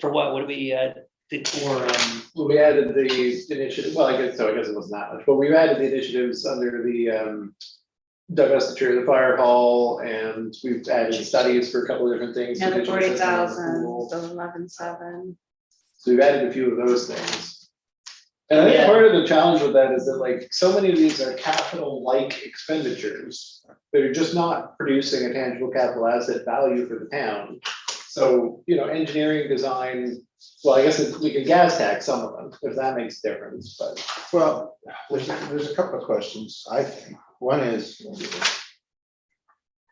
Speaker 2: For what? What do we
Speaker 11: We added the initiative. Well, I guess it wasn't that much, but we added the initiatives under the divestiture of the fire hall, and we've added studies for a couple of different things.
Speaker 9: Yeah, the 40,000, the 11,700.
Speaker 11: So we've added a few of those things. And I think part of the challenge with that is that, like, so many of these are capital-like expenditures that are just not producing a tangible capital asset value for the town. So, engineering, design, well, I guess we can gas tax some of them, if that makes a difference, but.
Speaker 6: Well, there's a couple of questions, I think. One is,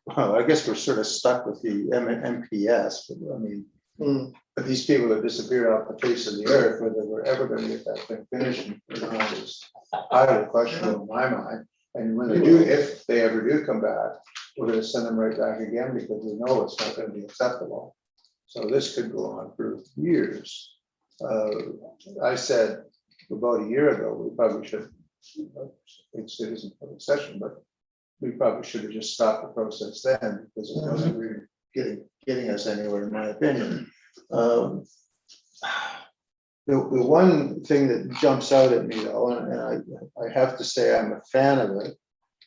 Speaker 6: well, I guess we're sort of stuck with the MPS, but I mean, but these people have disappeared off the face of the earth, whether we're ever going to get that thing finished, is highly questionable in my mind. And when they do, if they ever do come back, we're going to send them right back again, because we know it's not going to be acceptable. So this could go on for years. I said about a year ago, we probably should, it isn't a session, but we probably should have just stopped the process then, because it wasn't really getting us anywhere, in my opinion. The one thing that jumps out at me though, and I have to say I'm a fan of it,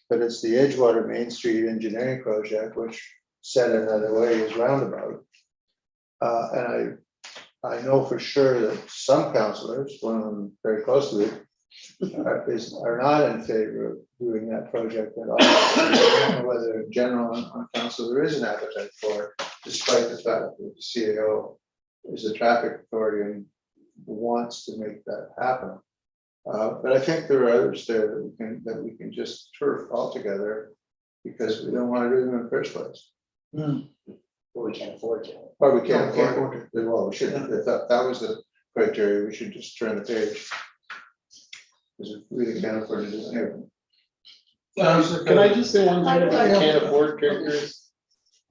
Speaker 6: but it's the Edgewater Main Street engineering project, which said another way is roundabout. And I know for sure that some councillors, one of them very close to it, are not in favor of doing that project at all. I don't know whether in general on council there is an appetite for it, despite the fact that the CAO is a traffic authority and wants to make that happen. But I think there are others there that we can just turf altogether because we don't want to do them in the first place.
Speaker 2: Or we can't afford to.
Speaker 6: Or we can't afford it. Well, we should, if that was the criteria, we should just turn the page. Because we really can't afford to do anything.
Speaker 11: Can I just say one thing about can't afford characters?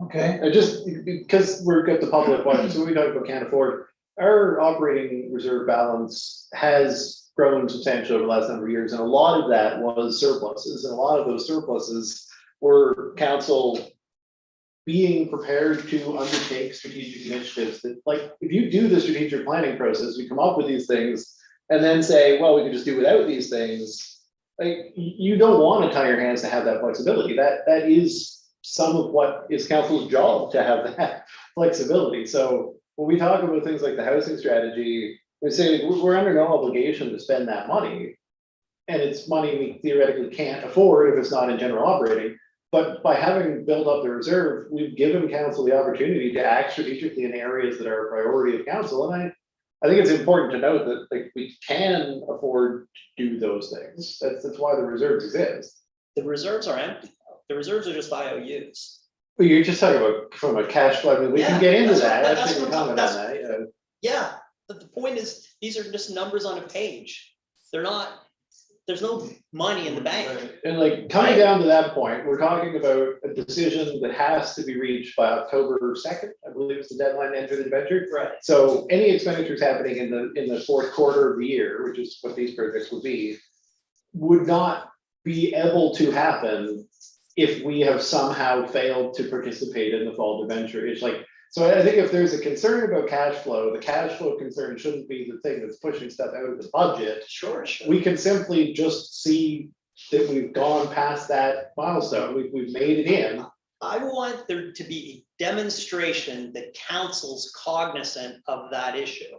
Speaker 1: Okay,
Speaker 11: I just, because we've got the public watching, so we talk about can't afford, our operating reserve balance has grown substantially over the last number of years, and a lot of that was surpluses, and a lot of those surpluses were council being prepared to undertake strategic initiatives that, like, if you do the strategic planning process, we come up with these things and then say, well, we can just do without these things. Like, you don't want to tie your hands to have that flexibility. That is some of what is council's job, to have that flexibility. So when we talk about things like the housing strategy, we say we're under no obligation to spend that money. And it's money we theoretically can't afford if it's not in general operating. But by having built up the reserve, we've given council the opportunity to act strategically in areas that are a priority of council. And I think it's important to note that, like, we can afford to do those things. That's why the reserves exist.
Speaker 2: The reserves are empty. The reserves are just IOUs.
Speaker 11: Well, you're just talking about from a cash flow, I mean, we can get into
Speaker 2: Yeah,
Speaker 11: that.
Speaker 2: that's
Speaker 11: I think
Speaker 2: what
Speaker 11: we
Speaker 2: I'm
Speaker 11: comment on
Speaker 2: talking-
Speaker 11: that,
Speaker 2: Yeah, but the point is, these are just numbers on a page. They're not, there's no money in the bank.
Speaker 11: And like, coming down to that point, we're talking about a decision that has to be reached by October 2nd, I believe is the deadline to enter the debenture.
Speaker 2: Right.
Speaker 11: So any expenditures happening in the fourth quarter of the year, which is what these projects would be, would not be able to happen if we have somehow failed to participate in the fall debenture. It's like, so I think if there's a concern about cash flow, the cash flow concern shouldn't be the thing that's pushing stuff out of the budget.
Speaker 2: Sure.
Speaker 11: We can simply just see that we've gone past that milestone. We've made it in.
Speaker 2: I want there to be a demonstration that council's cognizant of that issue.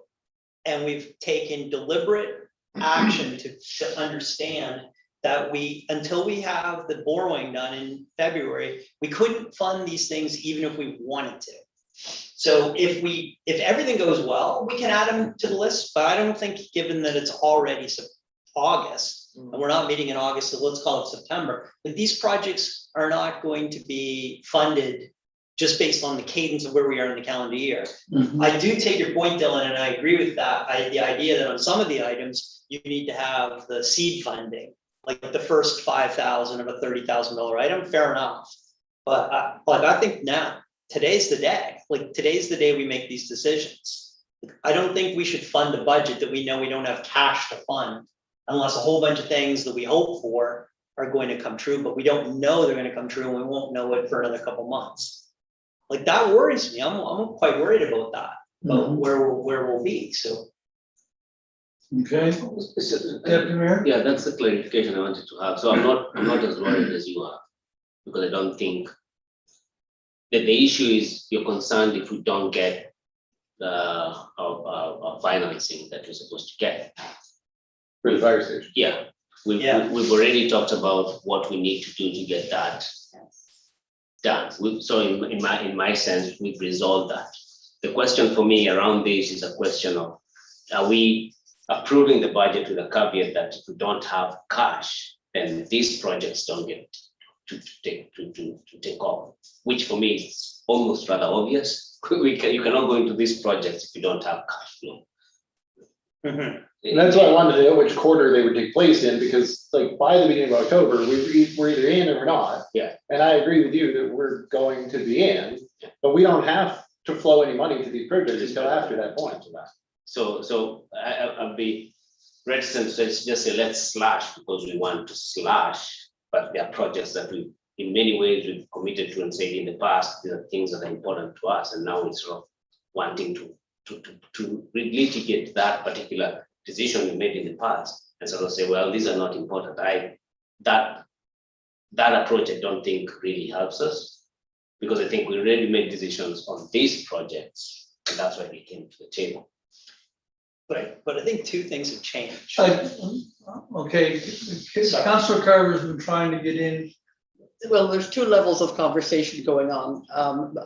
Speaker 2: And we've taken deliberate action to understand that until we have the borrowing done in February, we couldn't fund these things even if we wanted to. So if everything goes well, we can add them to the list, but I don't think, given that it's already August, and we're not meeting in August, so let's call it September, that these projects are not going to be funded just based on the cadence of where we are in the calendar year. I do take your point, Dylan, and I agree with that. The idea that on some of the items, you need to have the seed funding, like the first 5,000 of a $30,000 item, fair enough. But I think now, today's the day. Like, today's the day we make these decisions. I don't think we should fund a budget that we know we don't have cash to fund, unless a whole bunch of things that we hope for are going to come true, but we don't know they're going to come true, and we won't know it for another couple months. Like, that worries me. I'm quite worried about that, about where we'll be. So.
Speaker 1: okay. Deputy Mayor?
Speaker 5: Yeah, that's the clarification I wanted to have. So I'm not as worried as you are, because I don't think that the issue is you're concerned if we don't get financing that we're supposed to get.
Speaker 11: For the fire station.
Speaker 5: Yeah, we've already talked about what we need to do to get that done. So in my sense, we've resolved that. The question for me around this is a question of, are we approving the budget with a caveat that if we don't have cash, then these projects don't get to take off, which for me is almost rather obvious. You cannot go into these projects if you don't have cash flow.
Speaker 11: And that's why I wanted to know which quarter they would take place in, because like by the beginning of October, we're either in or we're not.
Speaker 5: Yeah.
Speaker 11: And I agree with you that we're going to be in, but we don't have to flow any money to these projects until after that point.
Speaker 5: So I'll be reticent to just say let's slash because we want to slash, but there are projects that we, in many ways, we've committed to and said in the past, these are things that are important to us, and now it's sort of wanting to to relitigate that particular decision you made in the past and sort of say, well, these are not important. That approach I don't think really helps us, because I think we already made decisions on these projects, and that's why we came to the table.
Speaker 2: But I think two things have changed.
Speaker 1: Okay, Councillor Carver's been trying to get in.
Speaker 4: Well, there's two levels of conversation going on.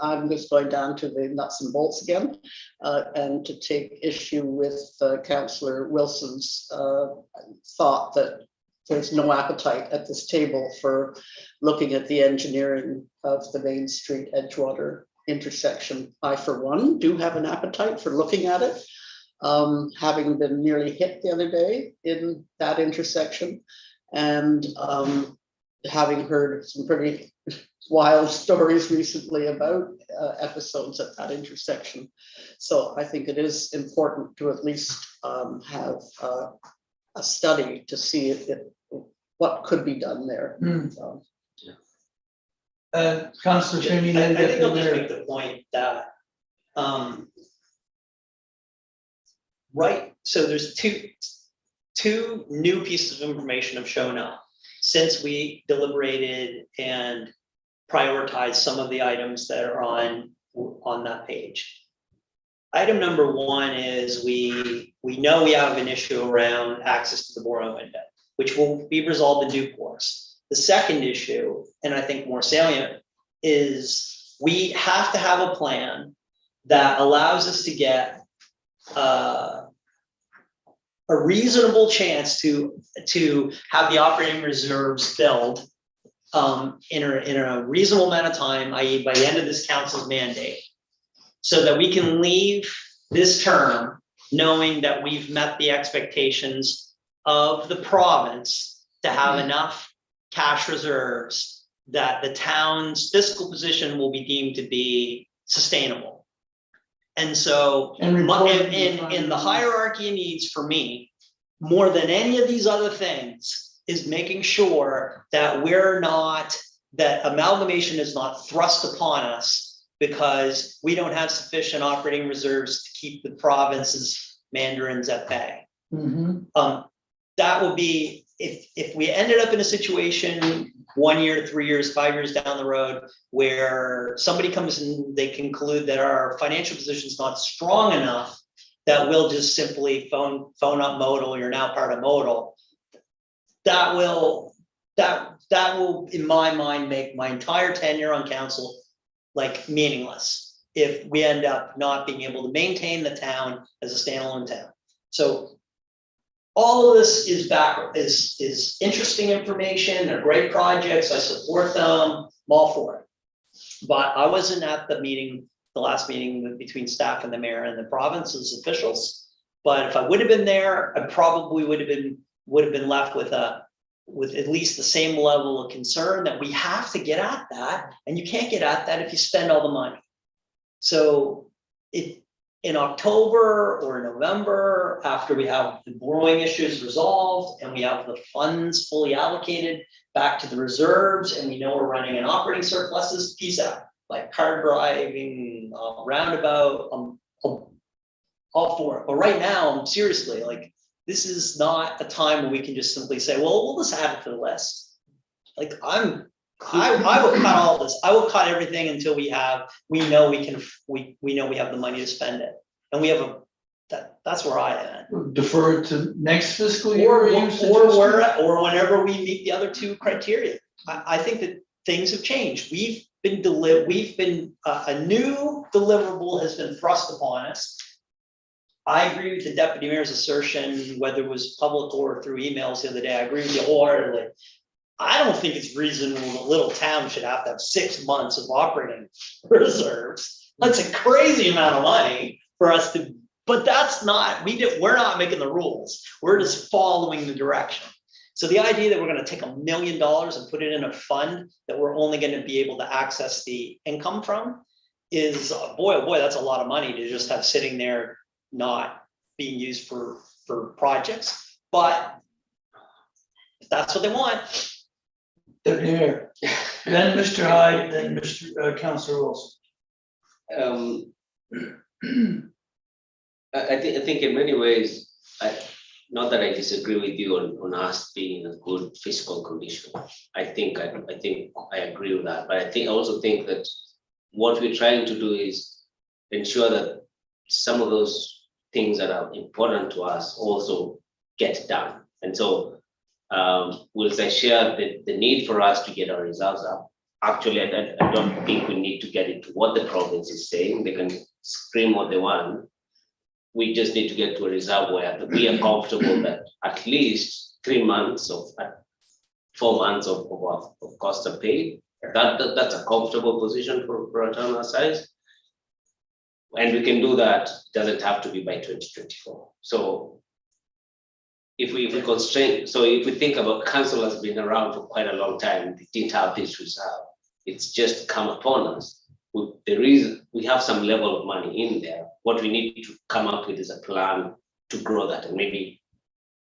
Speaker 4: I'm just going down to the nuts and bolts again, and to take issue with Councillor Wilson's thought that there's no appetite at this table for looking at the engineering of the Main Street Edgewater intersection. I, for one, do have an appetite for looking at it, having been nearly hit the other day in that intersection, and having heard some pretty wild stories recently about episodes at that intersection. So I think it is important to at least have a study to see what could be done there. So,
Speaker 1: Councillor Shaney,
Speaker 2: I
Speaker 1: then
Speaker 2: think
Speaker 1: get
Speaker 2: I'll just
Speaker 1: there.
Speaker 2: make the point that, right, so there's two new pieces of information have shown up since we deliberated and prioritized some of the items that are on that page. Item number one is we know we have an issue around access to the borrowing window, which will be resolved in due course. The second issue, and I think more salient, is we have to have a plan that allows us to get a reasonable chance to have the operating reserves filled in a reasonable amount of time, i.e. by the end of this council's mandate, so that we can leave this term knowing that we've met the expectations of the province to have enough cash reserves that the town's fiscal position will be deemed to be sustainable. And so
Speaker 1: And
Speaker 2: in the hierarchy of needs for me, more than any of these other things, is making sure that that amalgamation is not thrust upon us because we don't have sufficient operating reserves to keep the province's mandarins at bay. That would be, if we ended up in a situation 1 year, 3 years, 5 years down the road, where somebody comes and they conclude that our financial position is not strong enough, that we'll just simply phone up Modal, you're now part of Modal. That will, in my mind, make my entire tenure on council like meaningless if we end up not being able to maintain the town as a standalone town. So all of this is interesting information. They're great projects. I support them. I'm all for it. But I wasn't at the meeting, the last meeting between staff and the mayor and the province's officials. But if I would have been there, I probably would have been left with at least the same level of concern that we have to get at that, and you can't get at that if you spend all the money. So in October or November, after we have the borrowing issues resolved and we have the funds fully allocated back to the reserves, and we know we're running an operating surpluses, peace out. Like car driving, roundabout, all for it. But right now, seriously, like, this is not a time where we can just simply say, well, we'll just add it to the list. Like I will cut all this. I will cut everything until we know we know we have the money to spend it. And we have that's where I am.
Speaker 1: Defer it to next fiscal year.
Speaker 2: Or whenever we meet the other two criteria. I think that things have changed. A new deliverable has been thrust upon us. I agree with the deputy mayor's assertion, whether it was public or through emails the other day. I agree with you wholeheartedly. I don't think it's reasonable a little town should have to have 6 months of operating reserves. That's a crazy amount of money for us to, but that's not, we're not making the rules. We're just following the direction. So the idea that we're going to take $1 million and put it in a fund that we're only going to be able to access the income from is, boy, oh boy, that's a lot of money to just have sitting there not being used for projects. But if that's what they want.
Speaker 1: Deputy Mayor. Then Mr. Hyde, then Mr. Councillor Wilson.
Speaker 5: I think in many ways, not that I disagree with you on us being in a good fiscal condition. I think I agree with that, but I also think that what we're trying to do is ensure that some of those things that are important to us also get done. And so, whilst I share the need for us to get our results up, actually, I don't think we need to get into what the province is saying. They can scream what they want. We just need to get to a result where we are comfortable that at least 3 months of 4 months of costs are paid. That's a comfortable position for a town our size. And we can do that, doesn't have to be by 2024. So if we constrain, so if we think about council has been around for quite a long time, they didn't have this reserve. It's just come upon us. We have some level of money in there. What we need to come up with is a plan to grow that. And maybe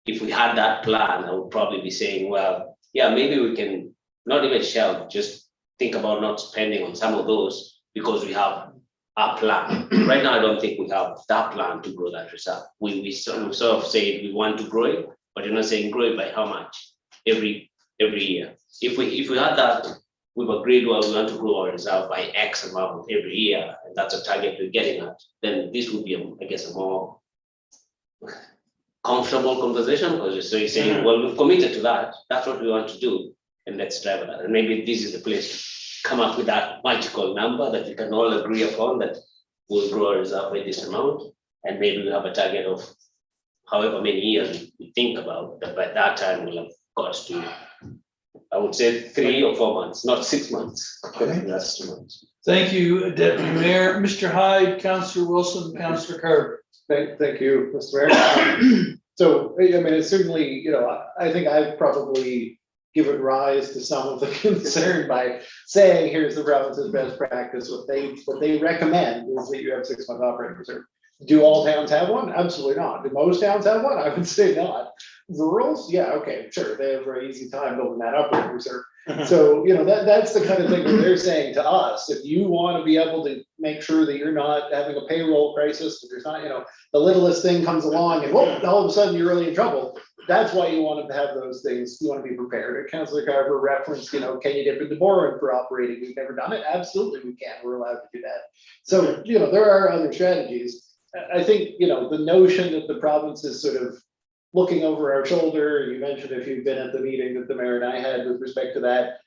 Speaker 5: if we had that plan, I would probably be saying, well, yeah, maybe we can not even shelve, just think about not spending on some of those because we have a plan. Right now, I don't think we have that plan to grow that reserve. We sort of say we want to grow it, but you're not saying grow it by how much every year. If we had that, we've agreed, well, we want to grow our reserve by X amount every year, and that's a target we're getting at, then this would be, I guess, a more comfortable conversation, because you're saying, well, we've committed to that, that's what we want to do, and let's drive that. And maybe this is the place to come up with that magical number that we can all agree upon, that we'll grow our reserve by this amount, and maybe we have a target of however many years we think about, that by that time we'll have got to, I would say 3 or 4 months, not 6 months. That's 2 months.
Speaker 1: Thank you, Deputy Mayor. Mr. Hyde, Councillor Wilson, Councillor Carver.
Speaker 11: Thank you, Mr. Mayor. So, I mean, it's certainly, I think I've probably given rise to some of the concern by saying, here's the province's best practice. What they recommend is that you have 6 month operating reserve. Do all towns have one? Absolutely not. Do most towns have one? I would say not. Rurals, yeah, okay, sure. They have a very easy time building that operating reserve. So, that's the kind of thing that they're saying to us. If you want to be able to make sure that you're not having a payroll crisis, that there's not, the littlest thing comes along and whoa, all of a sudden you're really in trouble. That's why you want to have those things. You want to be prepared. Councillor Carver referenced, can you dip into borrowing for operating? We've never done it. Absolutely, we can. We're allowed to do that. So, there are other strategies. I think, the notion that the province is sort of looking over our shoulder, you mentioned if you've been at the meeting that the mayor and I had with respect to that.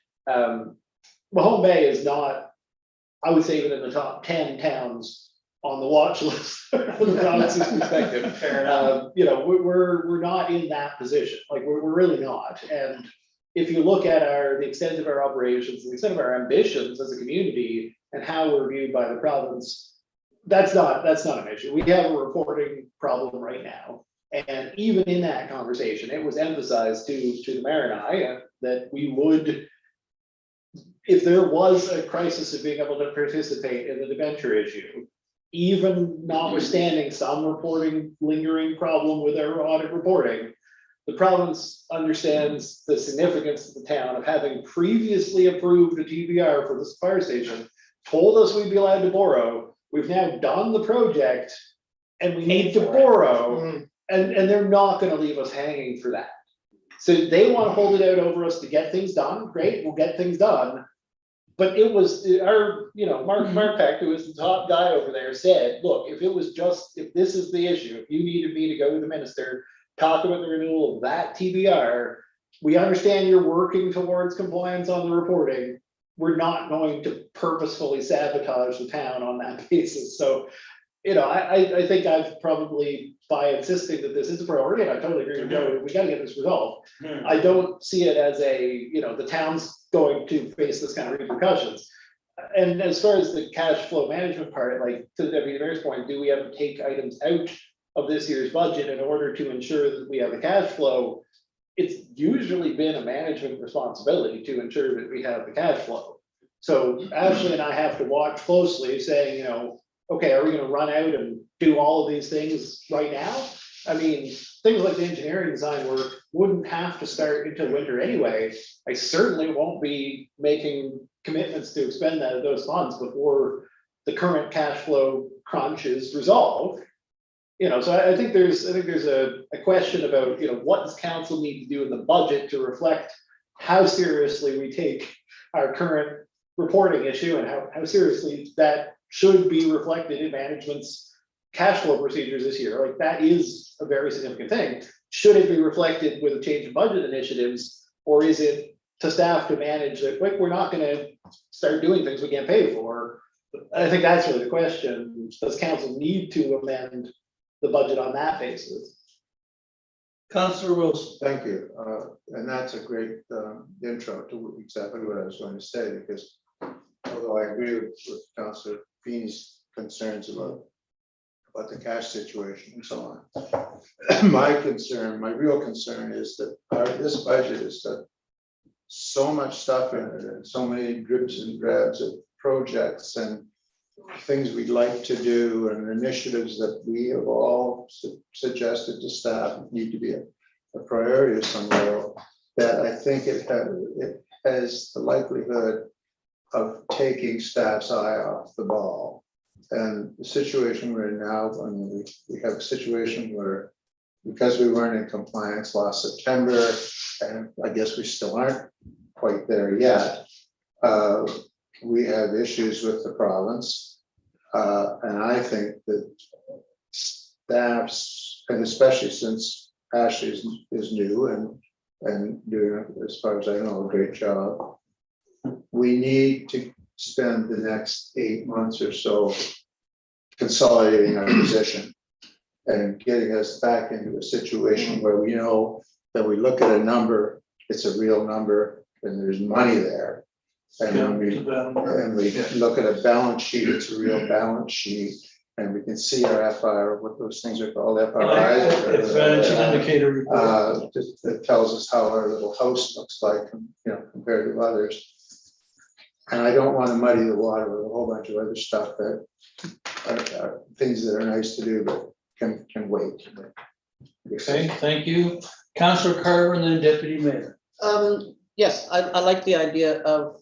Speaker 11: Mahone Bay is not, I would say, even in the top 10 towns on the watch list from the province's perspective. We're not in that position. Like we're really not. And if you look at the extent of our operations, the extent of our ambitions as a community and how we're viewed by the province, that's not an issue. We have a reporting problem right now. And even in that conversation, it was emphasized to the mayor and I that we would, if there was a crisis of being able to participate in the debenture issue, even notwithstanding some lingering problem with our audit reporting, the province understands the significance of the town of having previously approved a TBR for this fire station, told us we'd be allowed to borrow. We've now done the project and we need to borrow. And they're not going to leave us hanging for that. So they want to hold it out over us to get things done. Great, we'll get things done. But it was our, Mark Peck, who was the top guy over there, said, look, if this is the issue, if you needed me to go to the minister, talk about the renewal of that TBR, we understand you're working towards compliance on the reporting. We're not going to purposefully sabotage the town on that basis. So, I think I've probably, by insisting that this is a priority, and I totally agree with Joe, we got to get this resolved. I don't see it as the town's going to face this kind of repercussions. And as far as the cash flow management part, like to the Deputy Mayor's point, do we have to take items out of this year's budget in order to ensure that we have the cash flow? It's usually been a management responsibility to ensure that we have the cash flow. So Ashley and I have to watch closely saying, okay, are we going to run out and do all of these things right now? I mean, things like the engineering design work wouldn't have to start until winter anyway. I certainly won't be making commitments to expend those funds before the current cash flow crunch is resolved. So I think there's a question about, what does council need to do in the budget to reflect how seriously we take our current reporting issue and how seriously that should be reflected in management's cash flow procedures this year. Like, that is a very significant thing. Should it be reflected with a change in budget initiatives, or is it to staff to manage that, like, we're not gonna start doing things we can't pay for? I think that's really the question. Does council need to amend the budget on that basis?
Speaker 1: Councillor Wilson.
Speaker 6: Thank you, and that's a great intro to exactly what I was going to say, because although I agree with Councillor Feeney's concerns about the cash situation and so on, my real concern is that this budget has got so much stuff in it, and so many dribs and drabs of projects and things we'd like to do, and initiatives that we have all suggested to staff need to be a priority of some level, that I think it has the likelihood of taking staff's eye off the ball. And the situation we're in now, I mean, we have a situation where, because we weren't in compliance last September, and I guess we still aren't quite there yet, we have issues with the province. And I think that staffs, and especially since Ashley is new and doing, as far as I know, a great job, we need to spend the next 8 months or so consolidating our position and getting us back into a situation where we know that we look at a number, it's a real number, and there's money there. And when we look at a balance sheet, it's a real balance sheet, and we can see our FR, what those things are called, FRIs.
Speaker 1: Advantage indicator report.
Speaker 6: That tells us how our little house looks like, compared to others. And I don't want to muddy the water with a whole bunch of other stuff that are things that are nice to do, but can wait.
Speaker 1: Okay, thank you. Councillor Carver and then Deputy Mayor.
Speaker 4: Yes, I like the idea of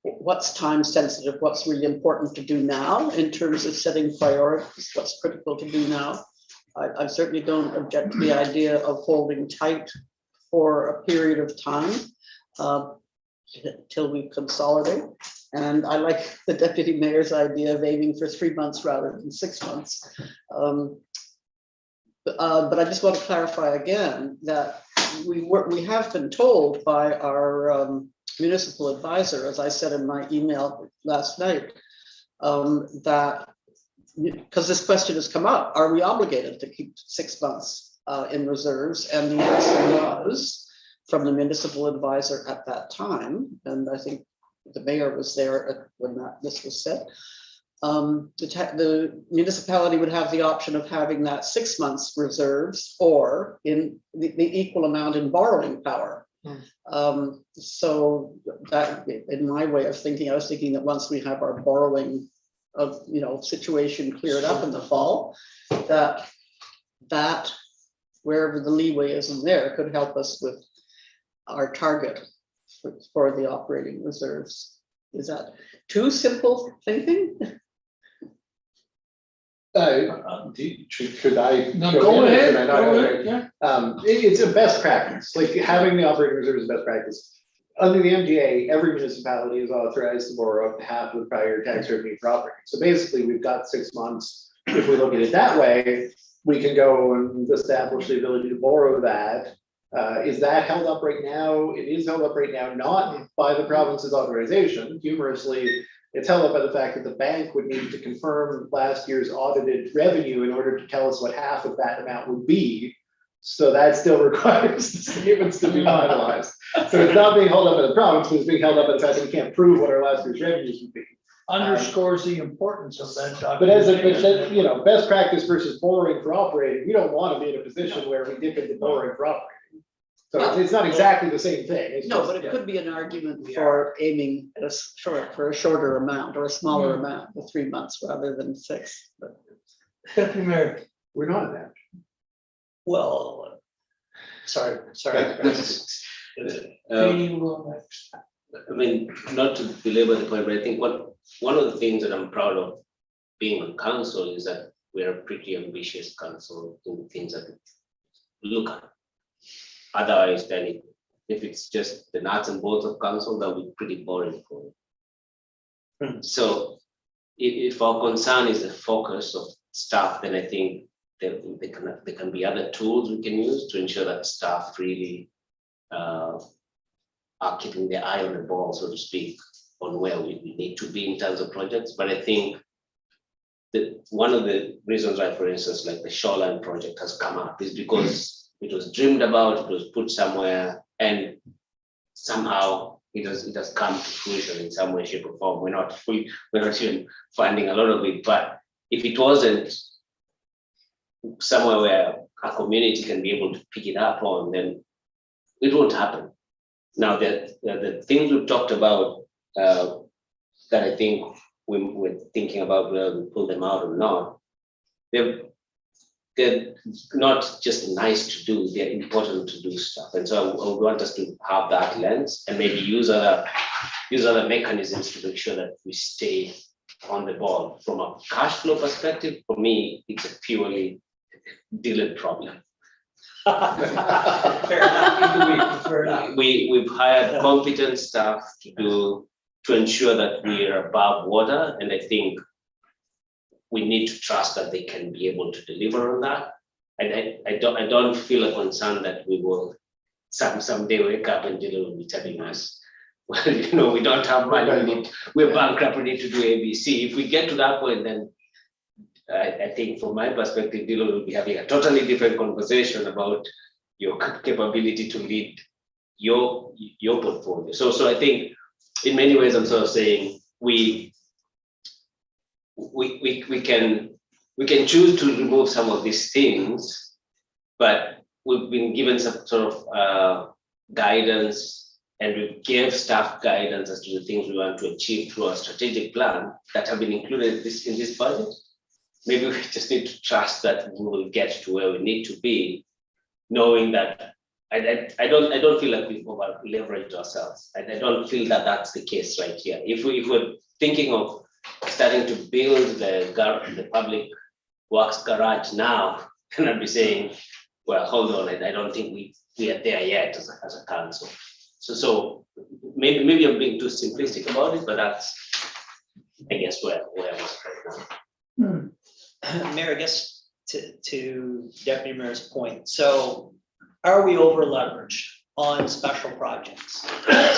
Speaker 4: what's time sensitive, what's really important to do now in terms of setting priorities, what's critical to do now. I certainly don't object to the idea of holding tight for a period of time till we consolidate. And I like the deputy mayor's idea of aiming for 3 months rather than 6 months. But I just want to clarify again that we have been told by our municipal advisor, as I said in my email last night, that, because this question has come up, are we obligated to keep 6 months in reserves? And the answer was, from the municipal advisor at that time, and I think the mayor was there when this was said, the municipality would have the option of having that 6 months reserves or in the equal amount in borrowing power. So that, in my way of thinking, I was thinking that once we have our borrowing situation cleared up in the fall, that wherever the leeway is in there could help us with our target for the operating reserves. Is that too simple thinking?
Speaker 11: Should I?
Speaker 1: No, go ahead. Go ahead. Yeah.
Speaker 11: It's a best practice, like having the operating reserve is a best practice. Under the MGA, every municipality is authorized to borrow up to half of the prior tax revenue for operating. So basically, we've got 6 months. If we look at it that way, we can go and establish the ability to borrow that. Is that held up right now? It is held up right now, not by the province's authorization. Humorously, it's held up by the fact that the bank would need to confirm last year's audited revenue in order to tell us what half of that amount would be. So that still requires the statements to be finalized. So it's not being held up by the province, but it's being held up by the fact that we can't prove what our last year's revenues would be.
Speaker 1: Underscores the importance of that
Speaker 11: But as
Speaker 1: documentation.
Speaker 11: a, best practice versus borrowing for operating, we don't want to be in a position where we dip into borrowing for operating. So it's not exactly the same thing. It's
Speaker 4: No,
Speaker 11: just-
Speaker 4: but it could be an argument for aiming at for a shorter amount or a smaller amount, the 3 months rather than 6. But
Speaker 1: Deputy Mayor.
Speaker 11: We're not in that.
Speaker 2: Well, sorry.
Speaker 1: Katie will go next.
Speaker 5: I mean, not to belabor the point, but I think one of the things that I'm proud of being on council is that we're a pretty ambitious council in the things that we look at. Otherwise, then if it's just the nuts and bolts of council, that would be pretty boring for me. So if our concern is the focus of staff, then I think there can be other tools we can use to ensure that staff really are keeping their eye on the ball, so to speak, on where we need to be in terms of projects. But I think that one of the reasons why, for instance, like the shoreline project has come up is because it was dreamed about, it was put somewhere, and somehow it has come to fruition in some way, shape, or form. We're not even funding a lot of it, but if it wasn't somewhere where a community can be able to pick it up on, then it won't happen. Now, the things we've talked about that I think we're thinking about whether we pull them out or not, they're not just nice to do, they're important to do stuff. And so I would want us to have that lens and maybe use other mechanisms to make sure that we stay on the ball. From a cash flow perspective, for me, it's a purely Dylan problem.
Speaker 2: Fair enough. Fair enough.
Speaker 5: We've hired competent staff to ensure that we are above water, and I think we need to trust that they can be able to deliver on that. And I don't feel a concern that we will someday wake up and Dylan will be telling us, well, we don't have money, we're bankrupt, we need to do ABC. If we get to that point, then I think from my perspective, Dylan will be having a totally different conversation about your capability to lead your portfolio. So I think in many ways, I'm sort of saying we can choose to remove some of these things, but we've been given some sort of guidance, and we gave staff guidance as to the things we want to achieve through our strategic plan that have been included in this budget. Maybe we just need to trust that we will get to where we need to be, knowing that I don't feel like we've over leveraged ourselves. I don't feel that that's the case right here. If we're thinking of starting to build the public works garage now, then I'd be saying, well, hold on, I don't think we are there yet as a council. So maybe I'm being too simplistic about it, but that's, I guess, where I was right now.
Speaker 2: Mayor, I guess to Deputy Mayor's point, so are we over leveraged on special projects?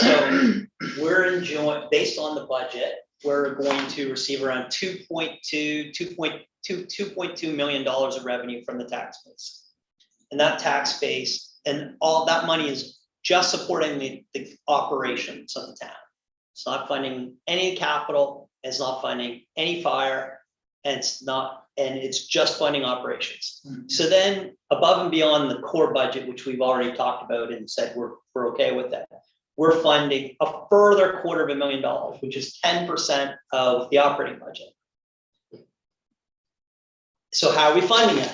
Speaker 2: So we're enjoying, based on the budget, we're going to receive around $2.2 million of revenue from the tax base. And that tax base and all that money is just supporting the operations of the town. It's not funding any capital, it's not funding any fire, and it's just funding operations. So then above and beyond the core budget, which we've already talked about and said we're okay with that, we're funding a further $250,000, which is 10% of the operating budget. So how are we funding it?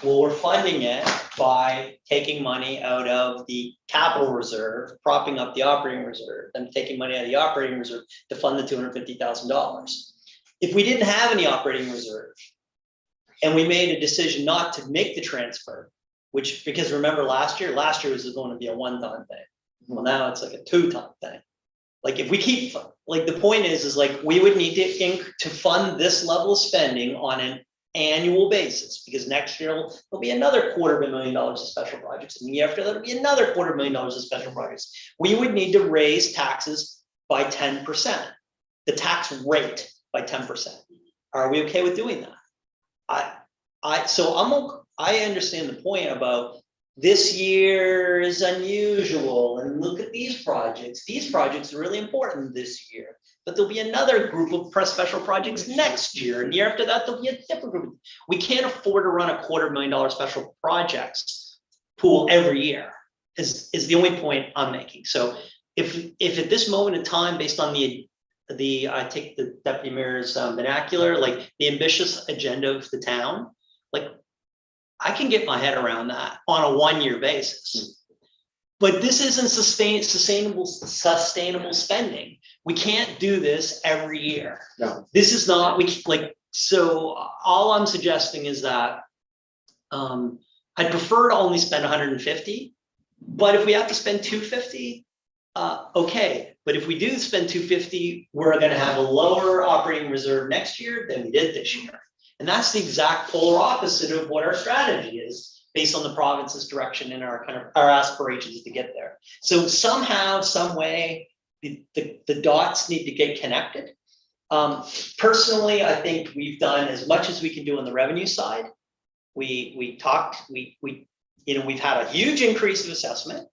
Speaker 2: Well, we're funding it by taking money out of the capital reserve, propping up the operating reserve, and taking money out of the operating reserve to fund the $250,000. If we didn't have any operating reserve and we made a decision not to make the transfer, because remember last year was going to be a one-time thing. Well, now it's like a two-time thing. Like if we keep, like the point is like we would need to fund this level of spending on an annual basis, because next year there'll be another $250,000 of special projects, and the year after that'll be another $250,000 of special projects. We would need to raise taxes by 10%, the tax rate by 10%. Are we okay with doing that? I understand the point about this year is unusual, and look at these projects. These projects are really important this year, but there'll be another group of special projects next year, and the year after that there'll be a different group. We can't afford to run a $250,000 special projects pool every year. Is the only point I'm making. So if at this moment in time, based on I take the Deputy Mayor's vernacular, like the ambitious agenda of the town, like I can get my head around that on a one-year basis. But this isn't sustainable spending. We can't do this every year.
Speaker 6: No.
Speaker 2: This is not, So all I'm suggesting is that I'd prefer to only spend 150, but if we have to spend 250, okay. But if we do spend 250, we're gonna have a lower operating reserve next year than we did this year. And that's the exact polar opposite of what our strategy is, based on the province's direction and our kind of our aspirations to get there. So somehow, some way, the dots need to get connected. Personally, I think we've done as much as we can do on the revenue side. We've had a huge increase of assessment.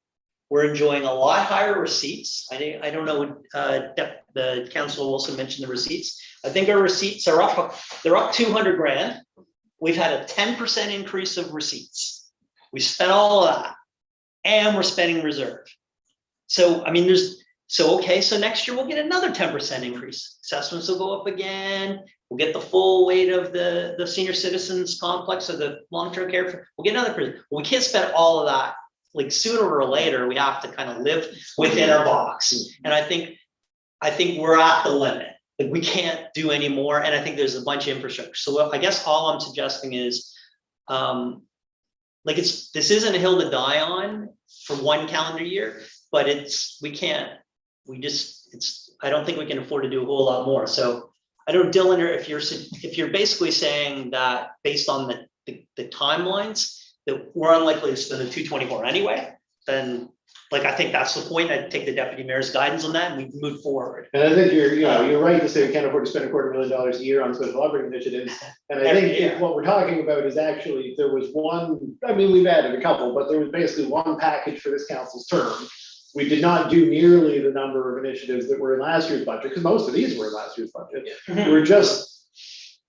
Speaker 2: We're enjoying a lot higher receipts. I don't know, the Councilor Wilson mentioned the receipts. I think our receipts are up, they're up 200 grand. We've had a 10% increase of receipts. We spent all of that and we're spending reserve. So, I mean, okay, so next year we'll get another 10% increase. Assessments will go up again. We'll get the full weight of the senior citizens complex of the long-term care. We'll get another, well, we can't spend all of that. Like sooner or later, we have to kind of live within our box. And I think we're at the limit. Like we can't do any more. And I think there's a bunch of infrastructure. So I guess all I'm suggesting is, this isn't a hill to die on for one calendar year, but I don't think we can afford to do a whole lot more. So I don't, Dylan, if you're basically saying that based on the timelines, that we're unlikely to spend the 224 anyway, then I think that's the point. I'd take the deputy mayor's guidance on that and we move forward.
Speaker 11: And I think you're right to say we can't afford to spend $250,000 a year on special operating initiatives. And I think what we're talking about is actually, there was one, I mean, we've added a couple, but there was basically one package for this council's term. We did not do nearly the number of initiatives that were in last year's budget, because most of these were in last year's budget. We're just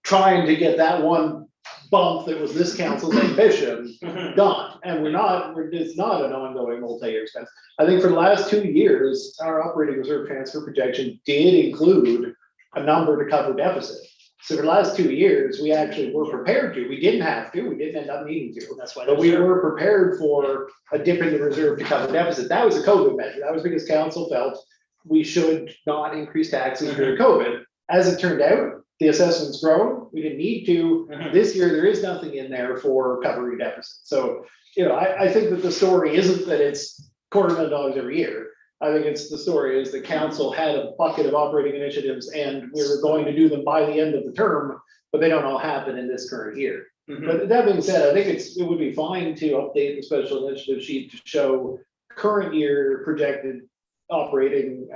Speaker 11: trying to get that one bump that was this council's ambition done. And it's not an ongoing multi-year expense. I think for the last 2 years, our operating reserve transfer projection did include a number to cover deficit. So for the last 2 years, we actually were prepared to. We didn't have to, we didn't end up needing to.
Speaker 2: That's why.
Speaker 11: But we were prepared for a dip in the reserve to cover deficit. That was a COVID measure. That was because council felt we should not increase taxes during COVID. As it turned out, the assessment's grown. We didn't need to. This year, there is nothing in there for covering deficit. So, I think that the story isn't that it's $250,000 every year. I think it's the story is the council had a bucket of operating initiatives and we were going to do them by the end of the term, but they don't all happen in this current year. But that being said, I think it would be fine to update the special initiative sheet to show current year projected operating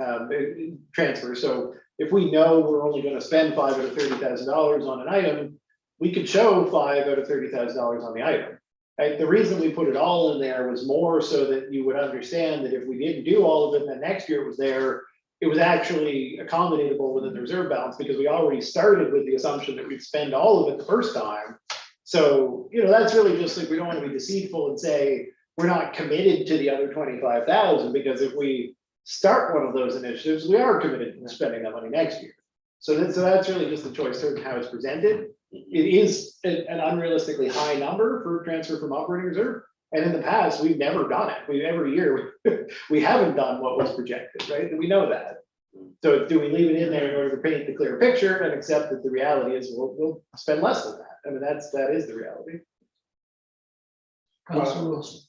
Speaker 11: transfer. So if we know we're only going to spend $5 out of $30,000 on an item, we could show $5 out of $30,000 on the item. Right? The reason we put it all in there was more so that you would understand that if we didn't do all of it, then next year it was there, it was actually accommodatable within the reserve balance because we already started with the assumption that we'd spend all of it the first time. So, that's really just like, we don't want to be deceitful and say, we're not committed to the other 25,000, because if we start one of those initiatives, we are committed to spending that money next year. So that's really just the choice of how it's presented. It is an unrealistically high number for transfer from operating reserve. And in the past, we've never done it. Every year, we haven't done what was projected, right? And we know that. So do we leave it in there in order to paint the clear picture and accept that the reality is we'll spend less than that? I mean, that is the reality.
Speaker 1: Councilor Wilson.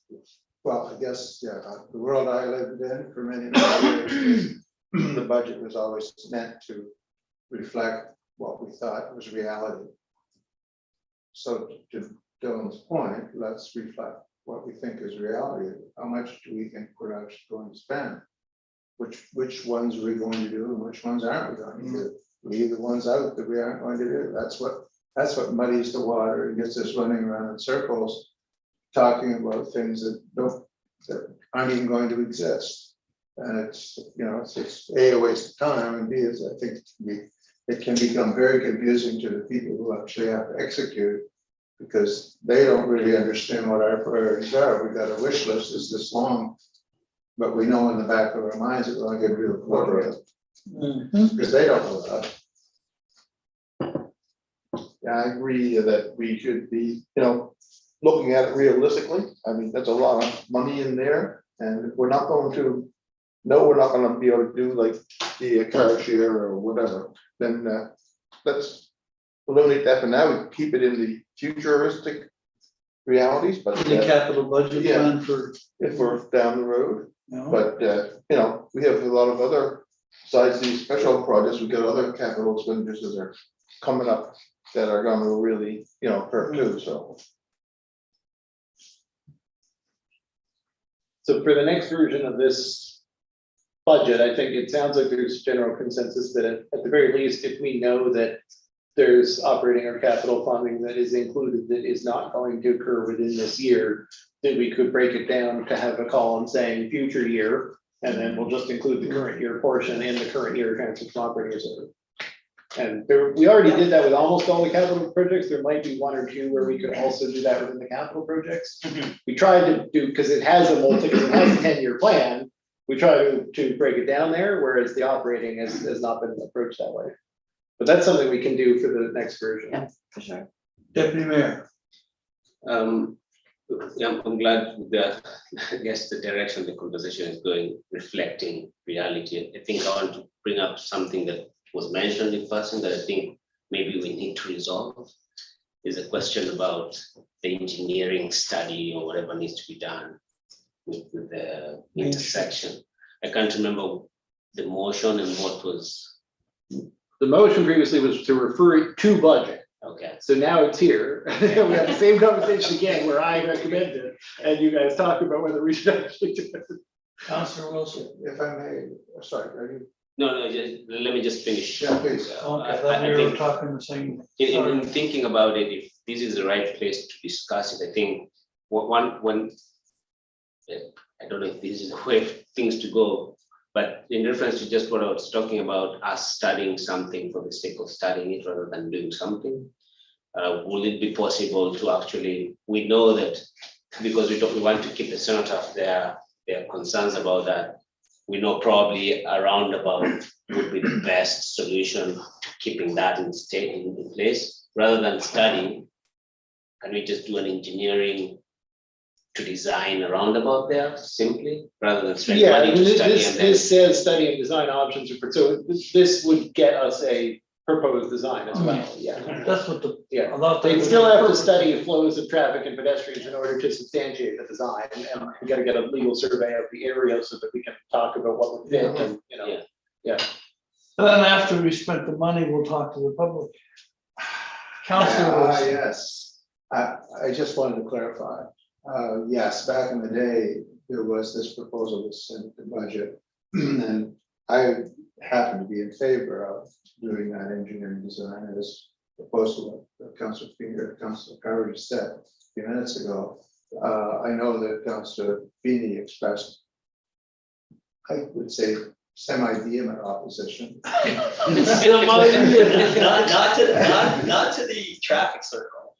Speaker 6: Well, I guess, the world I lived in for many years, the budget was always meant to reflect what we thought was reality. So to Dylan's point, let's reflect what we think is reality. How much do we think we're actually going to spend? Which ones are we going to do and which ones aren't we going to do? Leave the ones out that we aren't going to do. That's what muddies the water and gets us running around in circles, talking about things that aren't even going to exist. And it's A, a waste of time, and B, is I think it can become very confusing to the people who actually have to execute, because they don't really understand what our priorities are. We've got a wish list is this long, but we know in the back of our minds that we're going to get real close because they don't know that.
Speaker 7: Yeah, I agree that we should be, looking at it realistically. I mean, there's a lot of money in there, and we're not going to be able to do like the car share or whatever. Then let's eliminate that for now, we keep it in the futuristic realities, but
Speaker 1: The capital budget
Speaker 7: Yeah.
Speaker 1: plan for,
Speaker 7: if we're down the road.
Speaker 1: you know,
Speaker 7: But, you know, we have a lot of other, besides these special projects, we've got other capital expenditures that are coming up that are gonna really, you know, hurt too, so.
Speaker 11: So for the next version of this budget, I think it sounds like there's general consensus that at the very least, if we know that there's operating or capital funding that is included that is not going to occur within this year, then we could break it down to have a column saying future year, and then we'll just include the current year portion in the current year transfer from operating reserve. And there, we already did that with almost all the capital projects. There might be one or two where we could also do that within the capital projects. We tried to do, because it has a 10-year plan, we try to break it down there, whereas the operating has not been approached that way. But that's something we can do for the next version.
Speaker 9: Yeah, for sure.
Speaker 1: Deputy Mayor.
Speaker 10: Yeah, I'm glad that, I guess the direction the conversation is going, reflecting reality. I think I want to bring up something that was mentioned in person that I think maybe we need to resolve. Is a question about the engineering study or whatever needs to be done with the intersection. I can't remember the motion and what was,
Speaker 11: The motion previously was to refer it to budget.
Speaker 10: okay.
Speaker 11: So now it's here. We have the same conversation again where I recommend it and you guys talk about whether we should actually do it.
Speaker 1: Councillor Wilson.
Speaker 6: If I may, sorry, are you?
Speaker 10: No, let me just finish.
Speaker 6: Yeah, please.
Speaker 1: Okay,
Speaker 10: I
Speaker 1: then we were
Speaker 10: think-
Speaker 1: talking the same.
Speaker 10: In thinking about it, if this is the right place to discuss it, I think I don't know if this is the way of things to go, but in reference to just what I was talking about, us studying something for the sake of studying it rather than doing something. Will it be possible to actually, we know that because we want to keep the cenotaph their concerns about that. We know probably a roundabout would be the best solution to keeping that in place, rather than studying. Can we just do an engineering to design a roundabout there simply, rather than spend
Speaker 11: Yeah,
Speaker 10: money to study
Speaker 11: this,
Speaker 10: and then?
Speaker 11: this says study and design options, so this would get us a proposed design as well, yeah.
Speaker 1: That's what the,
Speaker 11: Yeah.
Speaker 1: I thought. that
Speaker 11: They
Speaker 1: was
Speaker 11: still
Speaker 1: the
Speaker 11: have to
Speaker 1: purpose.
Speaker 11: study flows of traffic and pedestrians in order to substantiate the design, and we gotta get a legal survey of the area so that we can talk about what would fit and, you know.
Speaker 10: Yeah.
Speaker 11: Yeah,
Speaker 1: And then after we spent the money, we'll talk to the public. Councillor Wilson.
Speaker 6: Yes, I just wanted to clarify. Yes, back in the day, there was this proposal to send the budget. And I happen to be in favor of doing that engineering design as opposed to what Councilor Finger, Councilor Carver just said a few minutes ago. I know that Councilor Feeney expressed, I would say, semi-vehement opposition.
Speaker 2: Not to the traffic circle,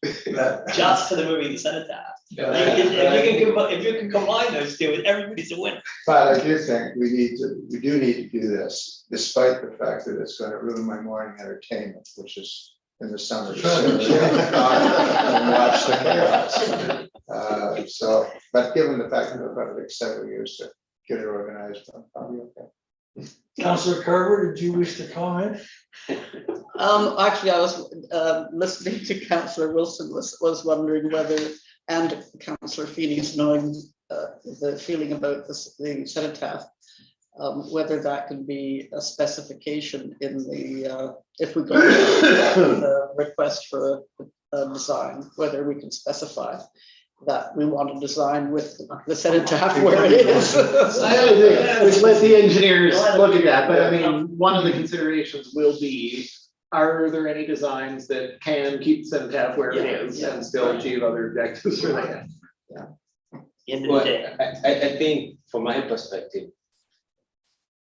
Speaker 2: just to the moving the cenotaph. If you can combine those two, everybody's a winner.
Speaker 6: But I do think we do need to do this, despite the fact that it's gonna ruin my morning entertainment, which is in the summer. to sit and watch the chaos. So, but given the fact that it's gonna take several years to get it organized, I'm probably okay.
Speaker 1: Councillor Carver, did you wish to comment?
Speaker 4: Actually, I was listening to Councillor Wilson, was wondering whether, and Councillor Feeney's knowing the feeling about this, the cenotaph, whether that can be a specification in the, if we go to the request for a design, whether we can specify that we want to design with the cenotaph where it is.
Speaker 11: we let the engineers look at that, but I mean, one of the considerations will be, are there any designs that can keep the cenotaph where it is and still achieve other objectives for that?
Speaker 2: End of the
Speaker 10: Well,
Speaker 2: day.
Speaker 10: I think from my perspective,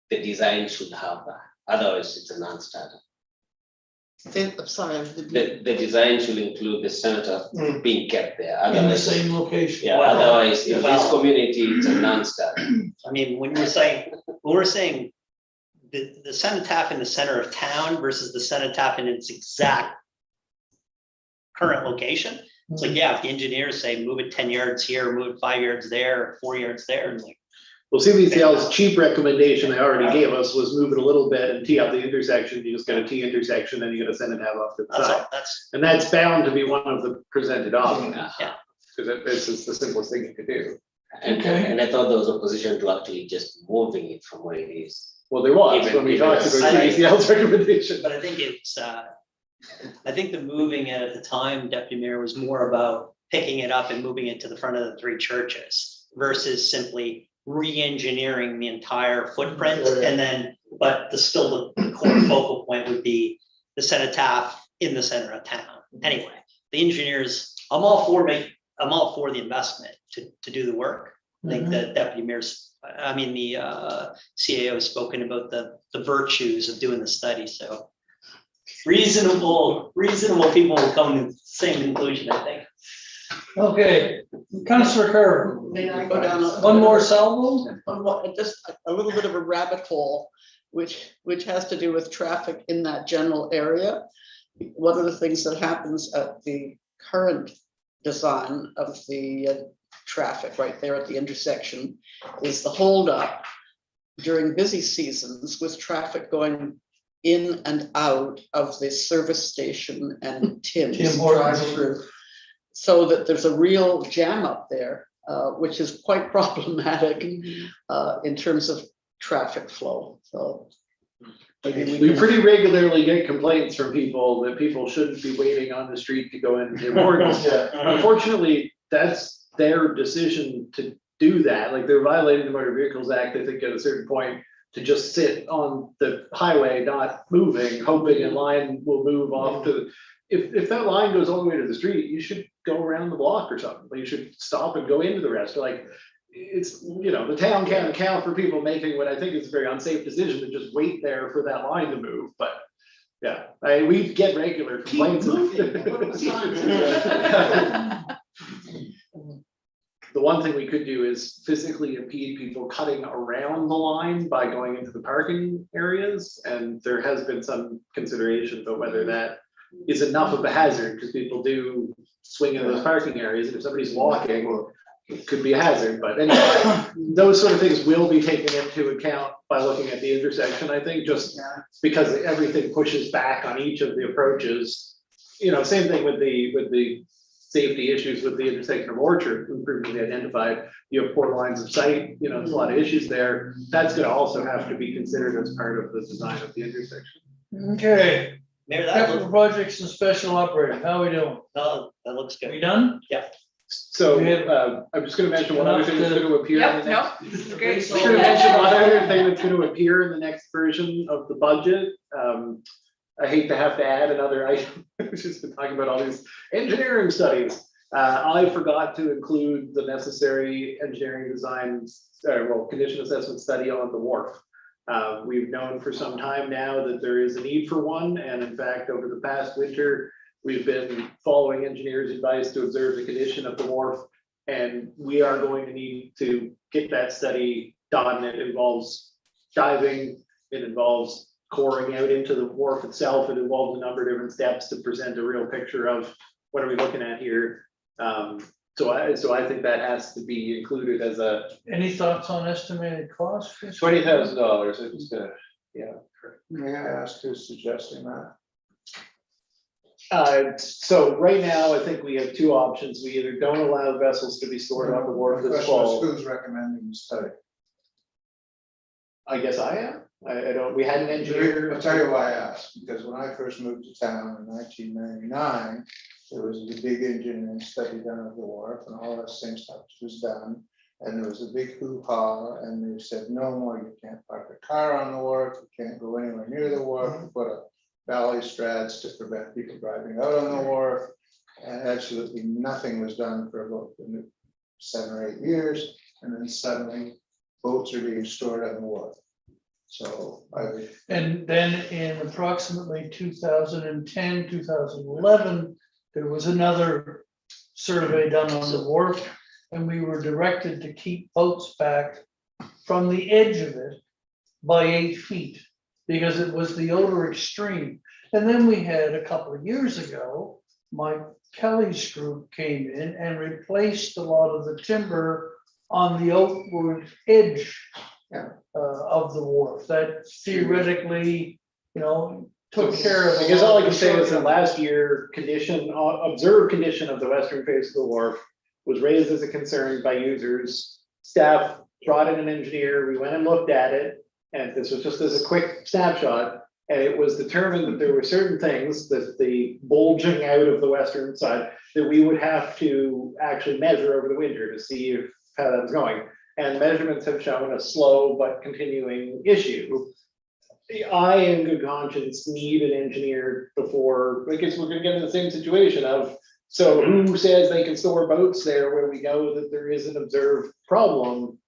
Speaker 10: the design should have that, otherwise it's a non-starter.
Speaker 4: I'm sorry, I didn't-
Speaker 10: The design should include the cenotaph being kept there,
Speaker 1: In the
Speaker 10: otherwise,
Speaker 1: same location?
Speaker 10: yeah, otherwise in this community, it's a non-starter.
Speaker 2: I mean, when we're saying the cenotaph in the center of town versus the cenotaph in its exact current location, it's like, yeah, if the engineers say move it 10 yards here, move it 5 yards there, 4 yards there, it's like,
Speaker 11: Well, CBCL's cheap recommendation they already gave us was move it a little bit and tee out the intersection. You just got a T intersection, then you got to send it half off to the
Speaker 2: That's
Speaker 11: side.
Speaker 2: all, that's,
Speaker 11: And that's bound to be one of the presented options.
Speaker 2: Yeah.
Speaker 11: Because this is the simplest thing you could do.
Speaker 10: And I thought there was a position to actually just moving it from where it is.
Speaker 11: Well, there was
Speaker 10: Even-
Speaker 11: when we
Speaker 10: even
Speaker 11: talked
Speaker 10: as-
Speaker 11: about CBCL's recommendation.
Speaker 2: but I think it's, I think the moving it at the time, Deputy Mayor, was more about picking it up and moving it to the front of the three churches versus simply re-engineering the entire footprint and then, but still the core focal point would be the cenotaph in the center of town. Anyway, the engineers, I'm all for the investment to do the work. I think the Deputy Mayor's, I mean, the CAO has spoken about the virtues of doing the study, so reasonable people will come to the same conclusion, I think.
Speaker 1: Okay, Councillor Kerr,
Speaker 4: May I go down
Speaker 1: one more salvo?
Speaker 4: just a little bit of a rabbit hole, which has to do with traffic in that general area. One of the things that happens at the current design of the traffic right there at the intersection is the holdup during busy seasons with traffic going in and out of the service station and Tim's
Speaker 1: Tim Hortons.
Speaker 4: drive-through. So that there's a real jam up there, which is quite problematic in terms of traffic flow. So maybe
Speaker 11: We pretty regularly get complaints from people that people shouldn't be waiting on the street to go into Morgan's. Unfortunately, that's their decision to do that. Like they're violating the Motor Vehicles Act, I think at a certain point, to just sit on the highway, not moving, hoping a line will move off to. If that line goes all the way to the street, you should go around the block or something. Like you should stop and go into the rest. Like it's, the town can't account for people making what I think is a very unsafe decision to just wait there for that line to move. But yeah, we get regular complaints. The one thing we could do is physically impede people cutting around the line by going into the parking areas. And there has been some consideration about whether that is enough of a hazard, because people do swing into those parking areas. And if somebody's walking, it could be a hazard. But anyway, those sort of things will be taken into account by looking at the intersection, I think, just because everything pushes back on each of the approaches. Same thing with the safety issues with the intersection of Orchard, previously identified. You have poor lines of sight, there's a lot of issues there. That's gonna also have to be considered as part of the design of the intersection.
Speaker 1: Okay,
Speaker 2: Mayor, that
Speaker 1: capital projects and special operating, how are we doing?
Speaker 2: looks
Speaker 1: We
Speaker 2: good.
Speaker 1: done?
Speaker 11: So I'm just gonna mention one other thing that's gonna appear. in the next-
Speaker 9: This is great.
Speaker 11: Just gonna mention one other thing that's gonna appear in the next version of the budget. I hate to have to add another item, we've just been talking about all these engineering studies. I forgot to include the necessary engineering designs, condition assessment study on the wharf. We've known for some time now that there is a need for one, and in fact, over the past winter, we've been following engineers' advice to observe the condition of the wharf. And we are going to need to get that study done. It involves diving, it involves coring out into the wharf itself. It involves a number of different steps to present a real picture of what are we looking at here. So I think that has to be included as a
Speaker 1: Any thoughts on estimated cost?
Speaker 11: $20,000. I just
Speaker 6: May I ask who's suggesting that?
Speaker 11: so right now, I think we have two options. We either don't allow vessels to be stored on the wharf
Speaker 6: The
Speaker 11: this
Speaker 6: question is
Speaker 11: fall.
Speaker 6: who's recommending the study?
Speaker 11: I guess I am. I don't, we had an engineer.
Speaker 6: I'll tell you why I asked, because when I first moved to town in 1999, there was a big engineering study done of the wharf and all that same stuff was done. And there was a big hoo-ha, and they said, no more, you can't park a car on the wharf, you can't go anywhere near the wharf, you put up balustrades to prevent people driving out on the wharf. And absolutely nothing was done for about 7 or 8 years, and then suddenly boats are being stored on the wharf. So I would.
Speaker 1: And then in approximately 2010, 2011, there was another survey done on the wharf, and we were directed to keep boats back from the edge of it by 8 feet, because it was the odor extreme. And then we had a couple of years ago, Mike Kelly's group came in and replaced a lot of the timber on the outward edge
Speaker 6: Yeah.
Speaker 1: of the wharf, that theoretically, took care of.
Speaker 11: I guess all I can say is that last year, observed condition of the western face of the wharf was raised as a concern by users. Staff brought in an engineer, we went and looked at it, and this was just as a quick snapshot. And it was determined that there were certain things, that the bulging out of the western side, that we would have to actually measure over the winter to see how that was going. And measurements have shown a slow but continuing issue. I, in good conscience, need an engineer before, I guess we're gonna get into the same situation of, so who says they can store boats there where we know that there is an observed problem?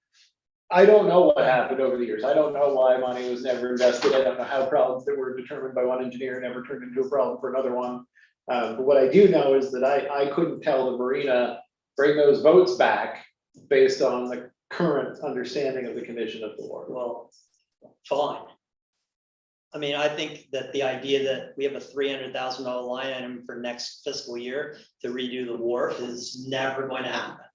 Speaker 11: I don't know what happened over the years. I don't know why money was never invested. I don't know how problems that were determined by one engineer never turned into a problem for another one. But what I do know is that I couldn't tell the marina, bring those boats back based on the current understanding of the condition of the wharf.
Speaker 2: Well, fine. I mean, I think that the idea that we have a $300,000 line item for next fiscal year to redo the wharf is never going to happen.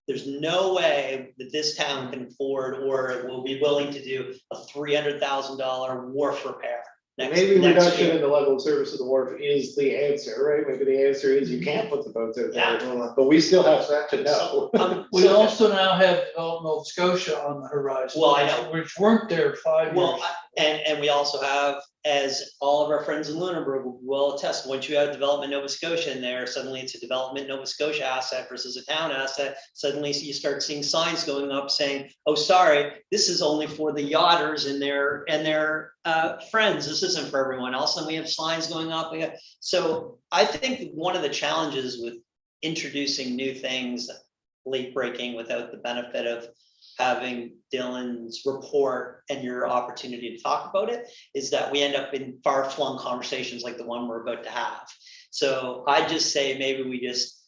Speaker 2: There's no way that this town can afford or will be willing to do a $300,000 wharf repair.
Speaker 11: Maybe
Speaker 2: next
Speaker 11: reduction
Speaker 2: year.
Speaker 11: in the level of service of the wharf is the answer, right? Maybe the answer is you can't put the boats out there, but we still have to know.
Speaker 1: We also now have Nova Scotia on the horizon.
Speaker 2: Well, I know.
Speaker 1: Which weren't there 5 years.
Speaker 2: Well, and we also have, as all of our friends in Lunenburg will attest, once you have development Nova Scotia in there, suddenly it's a development Nova Scotia asset versus a town asset. Suddenly you start seeing signs going up saying, oh, sorry, this is only for the yachters and their friends. This isn't for everyone else. And we have signs going up. So I think one of the challenges with introducing new things, late breaking without the benefit of having Dylan's report and your opportunity to talk about it, is that we end up in far-flung conversations like the one we're about to have. So I just say maybe we just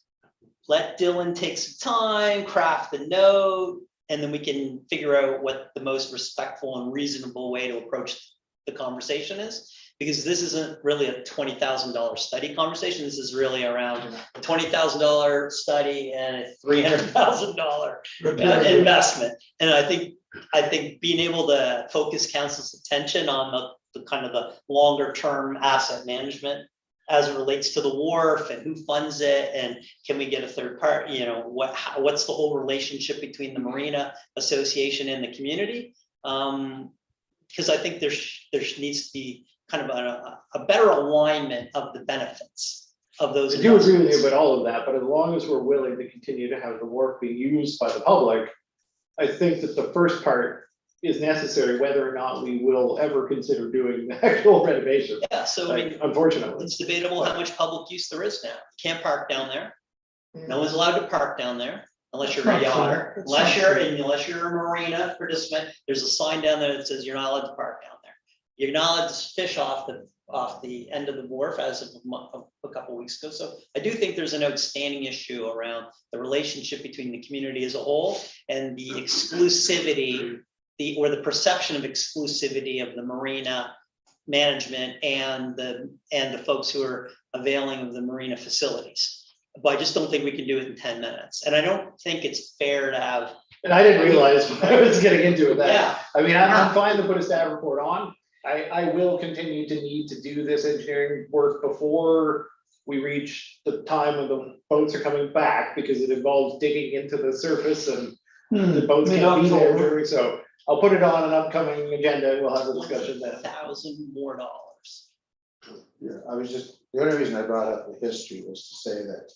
Speaker 2: let Dylan take some time, craft the note, and then we can figure out what the most respectful and reasonable way to approach the conversation is. Because this isn't really a $20,000 study conversation. This is really around a $20,000 study and a $300,000 investment. And I think being able to focus council's attention on the kind of the longer term asset management as it relates to the wharf and who funds it, and can we get a third party, what's the whole relationship between the Marina Association and the community? Because I think there needs to be kind of a better alignment of the benefits of those.
Speaker 11: I do agree with you about all of that, but as long as we're willing to continue to have the wharf being used by the public, I think that the first part is necessary, whether or not we will ever consider doing the actual renovation.
Speaker 2: Yeah, so I mean,
Speaker 11: unfortunately,
Speaker 2: it's debatable how much public use there is now. You can't park down there. No one's allowed to park down there unless you're a yachter, unless you're a marina participant. There's a sign down there that says you're not allowed to park down there. You're not allowed to fish off the end of the wharf as of a couple of weeks ago. So I do think there's an outstanding issue around the relationship between the community as a whole and the exclusivity, or the perception of exclusivity of the marina management and the folks who are availing of the marina facilities. But I just don't think we can do it in 10 minutes. And I don't think it's fair to have.
Speaker 11: And I didn't realize when I was getting into it that.
Speaker 2: Yeah.
Speaker 11: I mean, I'm fine to put a staff report on. I will continue to need to do this engineering work before we reach the time when the boats are coming back, because it involves digging into the surface and the boats can't be there during, so I'll put it on an upcoming agenda and we'll have a discussion then.
Speaker 2: $1,000 more.
Speaker 6: Yeah, the only reason I brought up the history was to say that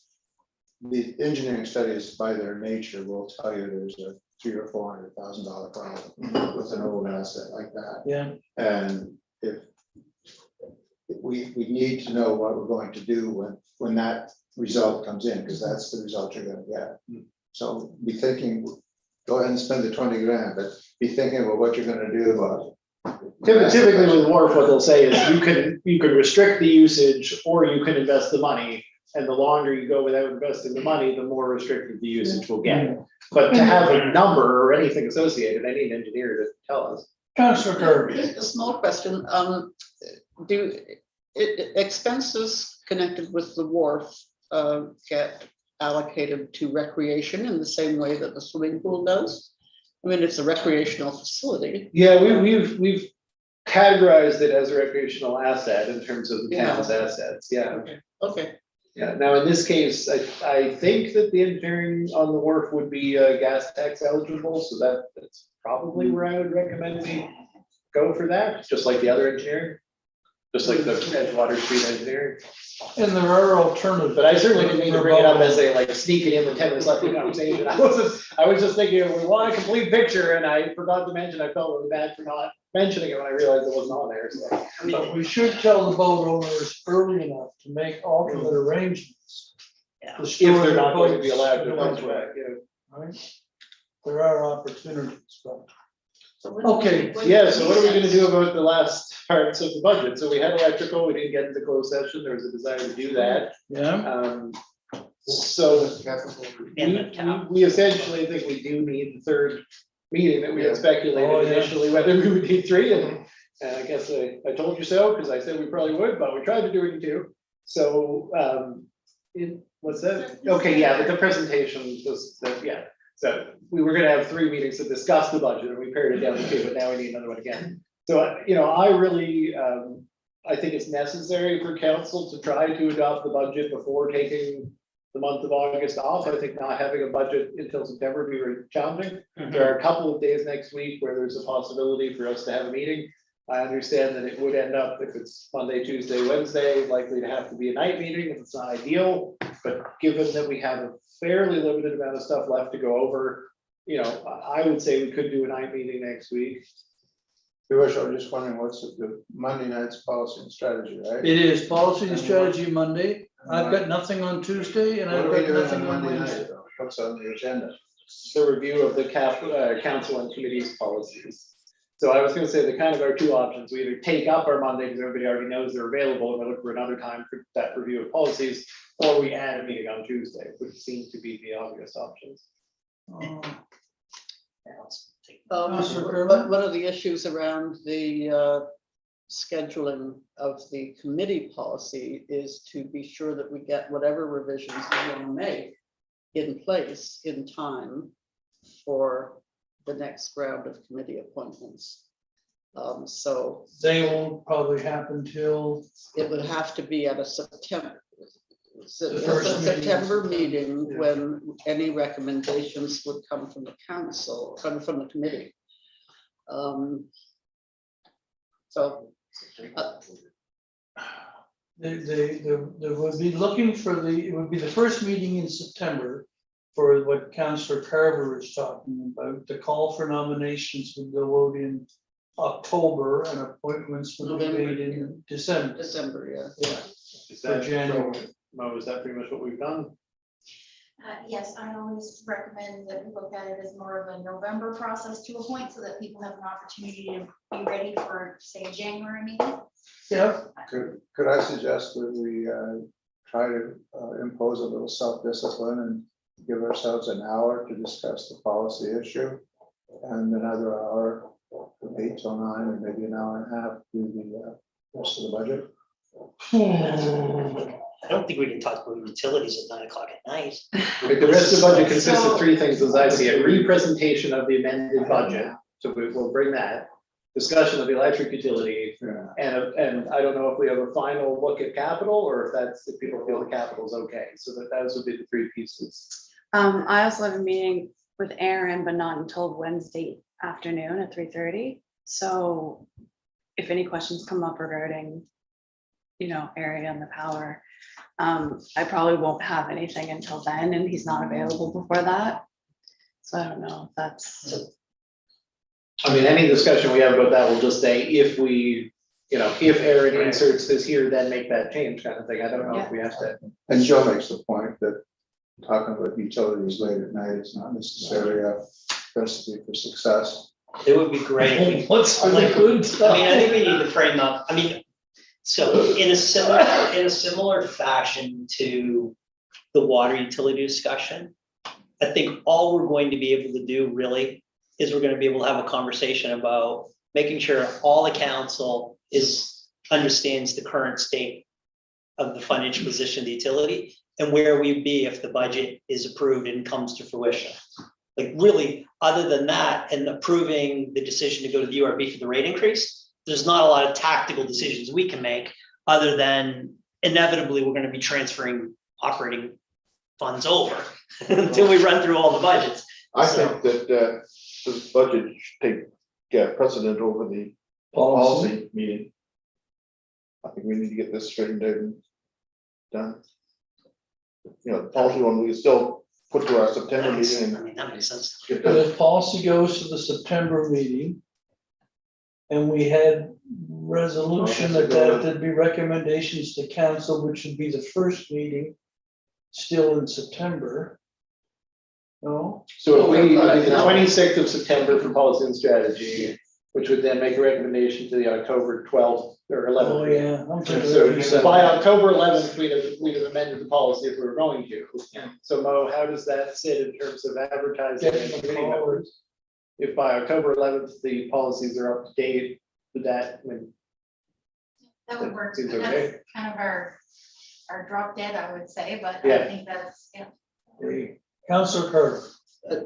Speaker 6: the engineering studies by their nature will tell you there's a $300,000 or $400,000 problem with an old asset like that.
Speaker 1: Yeah.
Speaker 6: And if we need to know what we're going to do when that result comes in, because that's the result you're going to get. So be thinking, go ahead and spend the 20 grand, but be thinking about what you're going to do about.
Speaker 11: Typically with wharf, what they'll say is you can restrict the usage or you can invest the money. And the longer you go without investing the money, the more restricted the usage will get. But to have a number or anything associated, I need an engineer to tell us.
Speaker 1: Councillor Kirby.
Speaker 4: A small question, do expenses connected with the wharf get allocated to recreation in the same way that the swimming pool does? I mean, it's a recreational facility.
Speaker 11: Yeah, we've categorized it as a recreational asset in terms of the town's assets, yeah.
Speaker 4: Okay,
Speaker 11: Yeah, now in this case, I think that the engineering on the wharf would be gas tax eligible, so that's probably where I would recommend we go for that, just like the other engineering. Just like the Edgewater Street engineering,
Speaker 1: And there are alternatives.
Speaker 11: but I certainly didn't mean to bring it up as a like sneak it in with 10 minutes left in the conversation. I was just thinking, we want a complete picture, and I forgot to mention, I felt really bad for not mentioning it when I realized it wasn't on there, so.
Speaker 1: But we should tell the boat owners early enough to make alternate arrangements.
Speaker 2: Yeah.
Speaker 1: to
Speaker 11: If
Speaker 1: store
Speaker 11: they're
Speaker 1: their
Speaker 11: not going to be
Speaker 1: boats
Speaker 11: allowed to
Speaker 1: in
Speaker 11: come
Speaker 1: the
Speaker 11: to
Speaker 1: winter,
Speaker 11: it, you know.
Speaker 1: right? There are opportunities, but.
Speaker 8: So what do we-
Speaker 1: Okay,
Speaker 8: what do
Speaker 11: Yeah,
Speaker 8: we
Speaker 11: so what are we gonna
Speaker 8: sense?
Speaker 11: do about the last parts of the budget? So we had electrical, we didn't get into closed session, there was a desire to do that.
Speaker 1: Yeah,
Speaker 11: So
Speaker 2: And the cap.
Speaker 11: we essentially think we do need the third meeting that we had
Speaker 1: Oh,
Speaker 11: speculated
Speaker 1: yeah.
Speaker 11: initially, whether we would need three, and I guess I told you so, because I said we probably would, but we tried to do it in two. So, what's that? Okay, yeah, but the presentation was, yeah, so we were gonna have three meetings to discuss the budget, and we pared it down to two, but now we need another one again. So, you know, I really, I think it's necessary for council to try to adopt the budget before taking the month of August off. I think not having a budget until September would be very challenging. There are a couple of days next week where there's a possibility for us to have a meeting. I understand that it would end up, if it's Monday, Tuesday, Wednesday, likely to have to be a night meeting if it's not ideal. But given that we have a fairly limited amount of stuff left to go over, you know, I would say we could do a night meeting next week.
Speaker 6: I was just wondering, what's the Monday night's policy and strategy, right?
Speaker 1: it is policy and strategy Monday. I've got nothing on Tuesday and
Speaker 6: What
Speaker 1: I've
Speaker 6: are we
Speaker 1: got
Speaker 6: doing
Speaker 1: nothing on
Speaker 6: Monday
Speaker 1: Wednesday.
Speaker 6: night, though? What's on the agenda?
Speaker 11: The review of the council and committees policies. So I was gonna say the kind of our two options, we either take up our Monday, because everybody already knows they're available, and we look for another time for that review of policies, or we add a meeting on Tuesday, which seem to be the obvious options.
Speaker 1: Councillor Kerwin?
Speaker 4: but one of the issues around the scheduling of the committee policy is to be sure that we get whatever revisions we want to make in place in time for the next round of committee appointments. So
Speaker 1: They won't probably happen till,
Speaker 4: it would have to be at a September.
Speaker 1: The first meeting in
Speaker 4: September
Speaker 1: September,
Speaker 4: meeting
Speaker 1: yeah.
Speaker 4: when any recommendations would come from the council, from the committee. So
Speaker 1: they would be looking for it would be the first meeting in September for what Councillor Carver is talking about. The call for nominations would go out in October and appointments would be made in December.
Speaker 4: December, yeah.
Speaker 1: Yeah,
Speaker 11: Is
Speaker 1: for
Speaker 11: that,
Speaker 1: January.
Speaker 11: Mo, is that pretty much what we've done?
Speaker 8: Yes, I always recommend that we look at it as more of a November process to appoint so that people have an opportunity to be ready for, say, a January meeting.
Speaker 1: Yeah,
Speaker 6: Could I suggest that we try to impose a little self-discipline and give ourselves an hour to discuss the policy issue? And another hour from 8 till 9, and maybe an hour and a half to the rest of the budget?
Speaker 2: I don't think we can talk about utilities at 9 o'clock at night.
Speaker 11: Like the rest of the budget consists of three things as I see it: representation of the amended budget, so we'll bring that. Discussion of the electric utility,
Speaker 6: Yeah.
Speaker 11: and I don't know if we have a final look at capital, or if people feel the capital is okay, so those would be the three pieces.
Speaker 9: I also have a meeting with Aaron, but not until Wednesday afternoon at 3:30. So if any questions come up regarding, you know, area and the power, I probably won't have anything until then, and he's not available before that. So I don't know if that's.
Speaker 11: I mean, any discussion we have about that will just say, if we, you know, if Aaron inserts this here, then make that change kind of thing. I don't know if we have to.
Speaker 6: And Joe makes the point that talking about utilities late at night is not necessarily a recipe for success.
Speaker 2: It would be great. if we-
Speaker 1: what's for the
Speaker 2: Like,
Speaker 1: good
Speaker 2: I
Speaker 1: stuff?
Speaker 2: mean, I think we need to frame up, I mean, so in a similar fashion to the water utility discussion, I think all we're going to be able to do really is we're gonna be able to have a conversation about making sure all the council understands the current state of the financial position of the utility, and where we'd be if the budget is approved and comes to fruition. Like really, other than that, and approving the decision to go to the URB for the rate increase, there's not a lot of tactical decisions we can make, other than inevitably, we're gonna be transferring operating funds over until we run through all the budgets.
Speaker 7: I
Speaker 2: So-
Speaker 7: think that this budget should take precedent over the policy meeting. I think we need to get this straightened out and done. You know, the policy one, we can still put to our September meeting
Speaker 2: I
Speaker 7: and
Speaker 2: mean, that makes sense.
Speaker 7: get
Speaker 1: But
Speaker 7: that.
Speaker 1: if policy goes to the September meeting, and we had resolution that there'd be recommendations to council, which would be the first meeting still in September. No,
Speaker 11: So if we,
Speaker 7: Well,
Speaker 11: the
Speaker 7: no.
Speaker 11: 26th of September for policy and strategy, which would then make a recommendation to the October 12th or 11th.
Speaker 1: oh yeah. I'm thinking
Speaker 11: So
Speaker 1: of you
Speaker 11: by
Speaker 1: said-
Speaker 11: October 11th, we'd have amended the policy if we were going to. So Mo, how does that sit in terms of advertising and
Speaker 1: Getting them
Speaker 11: committee
Speaker 1: forward.
Speaker 11: members? If by October 11th, the policies are up to date, would that, I mean,
Speaker 8: That would work.
Speaker 11: Seems
Speaker 8: That's
Speaker 11: okay.
Speaker 8: kind of our drop dead, I would say, but
Speaker 11: Yeah.
Speaker 8: I think that's, yeah.
Speaker 1: Councillor Carter.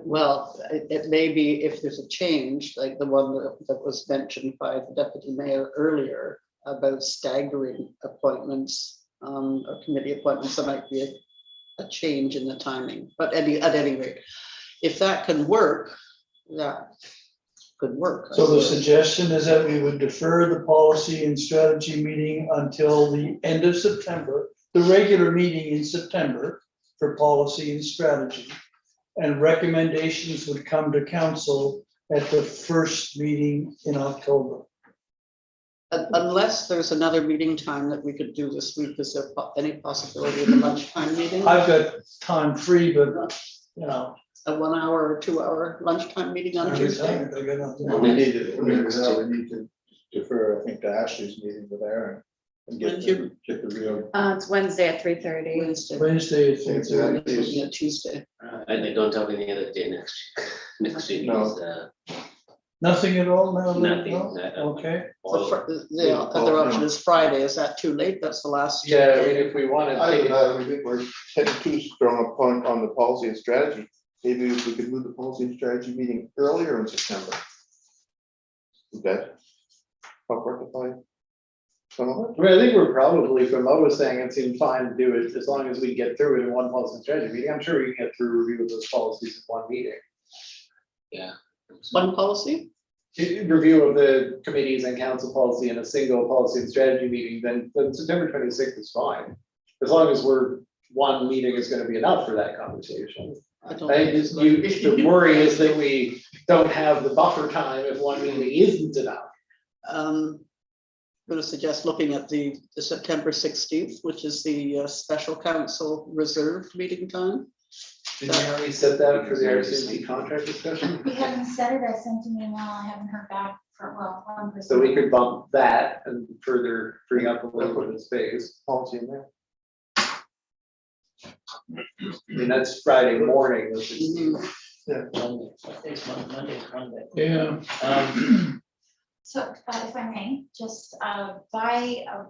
Speaker 4: Well, it may be if there's a change, like the one that was mentioned by the deputy mayor earlier about staggering appointments, or committee appointments, there might be a change in the timing, but at any rate, if that can work, that could work.
Speaker 1: So the suggestion is that we would defer the policy and strategy meeting until the end of September, the regular meeting in September for policy and strategy. And recommendations would come to council at the first meeting in October.
Speaker 4: Unless there's another meeting time that we could do this week, is there any possibility of a lunchtime meeting?
Speaker 1: I've got time free, but you know.
Speaker 4: A 1 hour or 2 hour lunchtime meeting on
Speaker 1: every
Speaker 4: Tuesday?
Speaker 1: time I got nothing.
Speaker 6: We need to defer, I think, to Ashley's meeting with Aaron and get the real.
Speaker 9: It's Wednesday at 3:30.
Speaker 4: Wednesday.
Speaker 1: Wednesday, at 6:30.
Speaker 4: Looking at Tuesday.
Speaker 5: And I don't have any other day next week. Next week
Speaker 6: No.
Speaker 5: is,
Speaker 1: Nothing at all now?
Speaker 5: Nothing,
Speaker 1: No? Okay.
Speaker 4: The other option is Friday. Is that too late? That's the last.
Speaker 11: yeah, I mean, if we want to
Speaker 7: I
Speaker 11: take
Speaker 7: don't
Speaker 11: it.
Speaker 7: know, I think we're taking too strong a point on the policy and strategy. Maybe if we could move the policy and strategy meeting earlier in September. Would that help rectify some of it?
Speaker 11: I mean, I think we're probably, from what I was saying, it seemed fine to do it as long as we get through it in one policy and strategy meeting. I'm sure we can get through review of those policies in one meeting.
Speaker 5: yeah.
Speaker 4: One policy?
Speaker 11: Review of the committees and council policy in a single policy and strategy meeting, then September 26th is fine. As long as one meeting is going to be enough for that conversation.
Speaker 4: I don't
Speaker 11: I
Speaker 4: think
Speaker 11: think
Speaker 4: it's going to be.
Speaker 11: the worry is that we don't have the buffer time if one meeting isn't enough.
Speaker 4: I'm going to suggest looking at the September 16th, which is the special council reserved meeting time.
Speaker 11: Did you already set that for the RCMP contract discussion?
Speaker 8: We haven't said it, I sent an email, I haven't heard back for, well, one person.
Speaker 11: So we could bump that and further free up a little bit of space.
Speaker 7: Policy in there.
Speaker 11: I mean, that's Friday morning, which is.
Speaker 2: Monday's Monday.
Speaker 1: Yeah.
Speaker 8: So if I may, just by a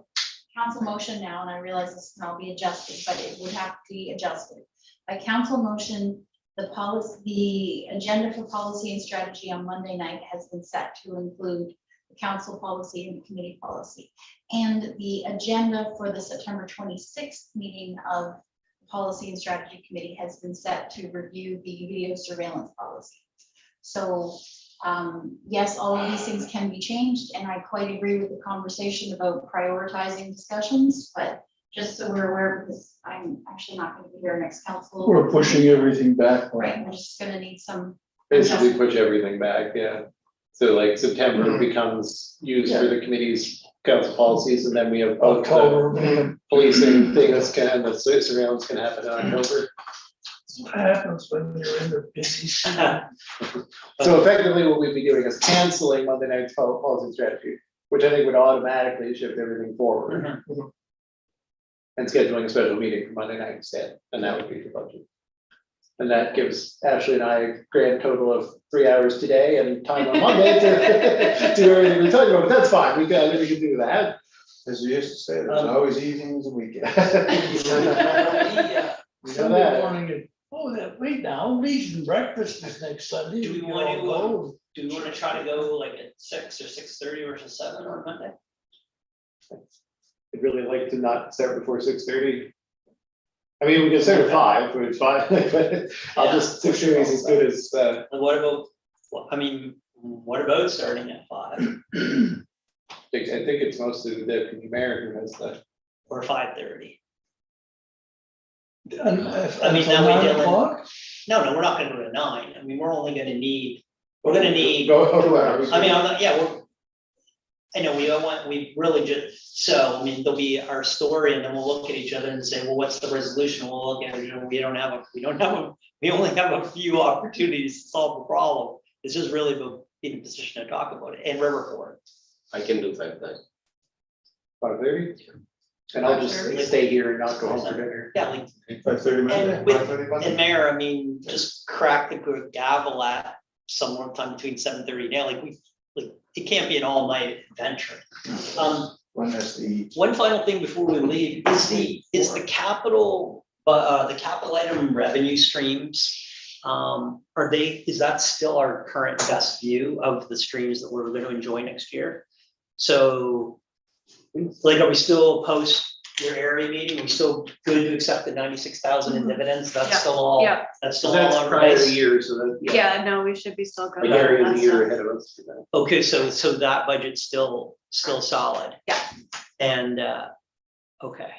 Speaker 8: council motion now, and I realize this can all be adjusted, but it would have to be adjusted. By council motion, the policy, the agenda for policy and strategy on Monday night has been set to include the council policy and the committee policy. And the agenda for the September 26th meeting of the Policy and Strategy Committee has been set to review the video surveillance policy. So yes, all of these things can be changed, and I quite agree with the conversation about prioritizing discussions, but just so we're aware, because I'm actually not going to be here next council.
Speaker 1: We're pushing everything back.
Speaker 8: Right, we're just gonna need some.
Speaker 11: Basically push everything back, yeah. So like September becomes used for the committee's council policies, and then we have both the
Speaker 1: October.
Speaker 11: policing things and the surveillance can happen in October.
Speaker 1: What happens when you're in the busy season?
Speaker 11: So effectively, what we'd be doing is canceling Monday night's policy and strategy, which I think would automatically shift everything forward. And scheduling a special meeting for Monday night instead, and that would be the budget. And that gives Ashley and I a grand total of 3 hours today and time on Monday to do everything we're talking about, but that's fine, we can do that.
Speaker 6: As we used to say, there's always evenings and weekends.
Speaker 11: You know
Speaker 1: Sunday
Speaker 11: that.
Speaker 1: morning, wait now, Legion breakfast is next Sunday.
Speaker 2: Do we
Speaker 1: can
Speaker 2: want
Speaker 1: all
Speaker 2: to,
Speaker 1: go.
Speaker 2: do we want to try to go like at 6 or 6:30 versus 7 on Monday?
Speaker 11: I'd really like to not start before 6:30. I mean, we can start at 5, but it's 5, but I'll just, 6:30 is as good as,
Speaker 2: And what about, I mean, what about starting at 5
Speaker 11: I think it's mostly the deputy mayor who has the.
Speaker 2: or 5:30?
Speaker 1: And
Speaker 2: I mean,
Speaker 1: until
Speaker 2: that way
Speaker 1: 9
Speaker 2: Dylan-
Speaker 1: o'clock?
Speaker 2: No, we're not gonna do it at 9. I mean, we're only gonna need, we're gonna need,
Speaker 11: Go 2 hours.
Speaker 2: I mean, I'm not, yeah, I know, we don't want, we really just, so, I mean, there'll be our story and then we'll look at each other and say, well, what's the resolution? We'll look at it, and we only have a few opportunities to solve the problem. It's just really about being in a position to talk about it and Riverport.
Speaker 10: I can do 5:30.
Speaker 11: 5:30? And I'll just stay here and not go home for dinner.
Speaker 2: Yeah, like,
Speaker 6: 5:30 Monday,
Speaker 2: And with-
Speaker 6: 5:30 Monday?
Speaker 2: and Mayor, I mean, just crack the gavel at somewhere time between 7:30 now, like, it can't be an all-night adventure.
Speaker 6: One has to eat.
Speaker 2: One final thing before we leave, is the capital item revenue streams, is that still our current best view of the streams that we're gonna enjoy next year? So, like, are we still post your area meeting, we still good to accept the 96,000 in dividends, that's
Speaker 9: Yeah.
Speaker 2: still all,
Speaker 9: Yeah.
Speaker 2: that's still
Speaker 11: So that's
Speaker 2: all our
Speaker 11: prior
Speaker 2: base?
Speaker 11: year, so that,
Speaker 9: Yeah, no, we should be still good.
Speaker 11: a year
Speaker 9: on
Speaker 11: is a
Speaker 9: that
Speaker 11: year
Speaker 9: stuff.
Speaker 11: ahead of us for that.
Speaker 2: Okay, so that budget's still solid?
Speaker 9: Yeah.
Speaker 2: And, okay.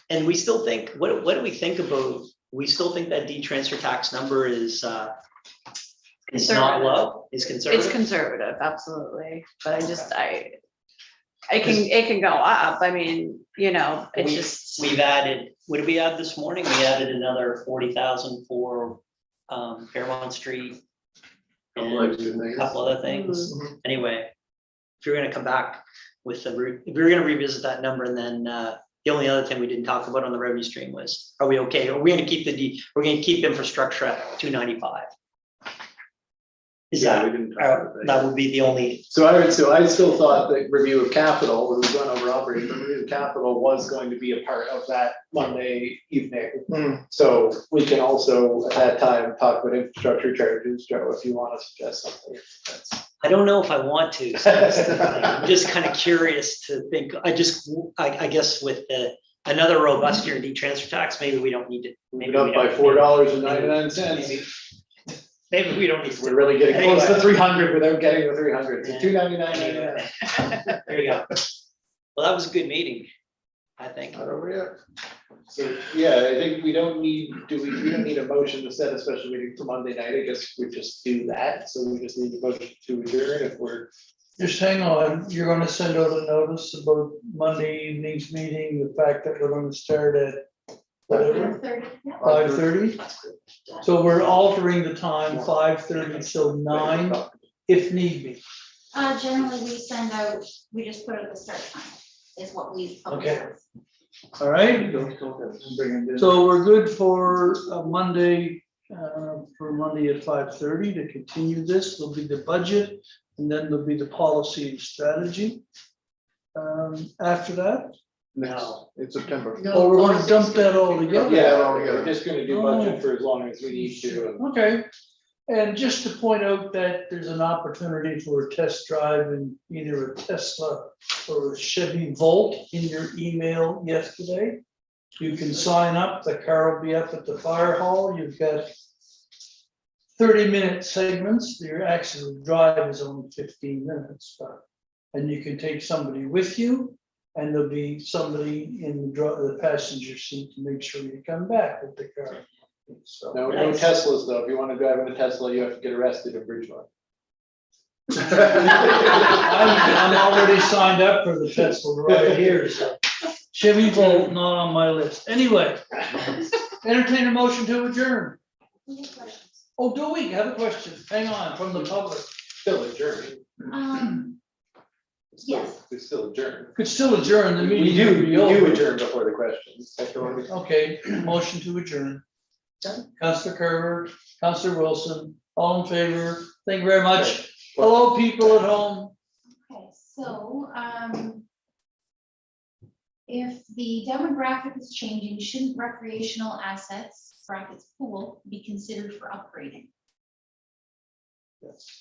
Speaker 2: And we still think, what do we think about, we still think that transfer tax number is not
Speaker 9: Conservative.
Speaker 2: low, is conservative?
Speaker 9: It's conservative, absolutely, but it can go up, I mean, it's just.
Speaker 2: We've added, what did we add this morning? We added another 40,000 for Fairmont Street.
Speaker 6: Couple
Speaker 2: And
Speaker 6: extra things.
Speaker 2: a couple other things.
Speaker 6: Mhm.
Speaker 2: Anyway, if you're gonna come back with if we were gonna revisit that number, and then the only other thing we didn't talk about on the revenue stream was, are we okay? Are we gonna keep we're gonna keep infrastructure at 295? Is
Speaker 11: Yeah,
Speaker 2: that,
Speaker 11: we didn't talk about that.
Speaker 2: that would be the only,
Speaker 11: So I still thought that review of capital, when we've gone over operating, but review of capital was going to be a part of that Monday evening.
Speaker 6: Hmm.
Speaker 11: So we can also, at that time, talk about infrastructure charges, Joe, if you want to suggest something. That's-
Speaker 2: I don't know if I want to. So I'm just kind of curious to think, I guess with another robust year in transfer tax, maybe we don't need to. Maybe
Speaker 11: Moving up
Speaker 2: we
Speaker 11: by
Speaker 2: don't-
Speaker 11: $4.99.
Speaker 2: Maybe we don't need to.
Speaker 11: We're really getting close to
Speaker 2: Anyway.
Speaker 11: 300 without getting the 300. So
Speaker 2: Yeah.
Speaker 11: $2.99.
Speaker 2: There you go. Well, that was a good meeting, I think.
Speaker 6: Not over yet.
Speaker 11: So, yeah, I think we don't need a motion to set a special meeting for Monday night. I guess we just do that. So we just need a motion to adjourn if we're.
Speaker 1: Just hang on, you're gonna send out a notice about Monday evening's meeting, the fact that we're gonna start at whatever,
Speaker 8: 5:30, yeah.
Speaker 1: 5:30. So we're altering the time, 5:30 till 9, if need be.
Speaker 8: Generally, we send out, we just put it at the start time, is what we.
Speaker 1: Okay. All right,
Speaker 6: Bring it in.
Speaker 1: so we're good for Monday at 5:30 to continue this. There'll be the budget, and then there'll be the policy and strategy. After that,
Speaker 2: No.
Speaker 6: In September.
Speaker 1: oh, we're gonna dump that all together.
Speaker 11: Yeah, we're just gonna do budget for as long as we need to.
Speaker 1: Okay, and just to point out that there's an opportunity for a test drive in either a Tesla or a Chevy Volt in your email yesterday. You can sign up, the car will be up at the fire hall, you've got 30-minute segments, your actual drive is only 15 minutes, and you can take somebody with you. And there'll be somebody in the passenger seat to make sure you come back with the car. So
Speaker 11: No
Speaker 2: Nice.
Speaker 11: Teslas though. If you want to drive in a Tesla, you have to get arrested in Bridgewater.
Speaker 1: I'm already signed up for the Tesla right here, so Chevy Volt not on my list. Anyway, entertain a motion to adjourn.
Speaker 8: Any questions?
Speaker 1: Oh, do we have a question? Hang on, from the public.
Speaker 11: Still adjourned.
Speaker 8: Yes.
Speaker 11: It's still adjourned.
Speaker 1: Could still adjourn the meeting.
Speaker 11: We do
Speaker 1: will be over.
Speaker 11: adjourn before the questions.
Speaker 1: Okay, motion to adjourn. Councillor Carver, Councillor Wilson, all in favor. Thank you very much. Hello, people at home.
Speaker 8: Okay, So, if the demographic is changing, shouldn't recreational assets, brackets pool, be considered for upgrading?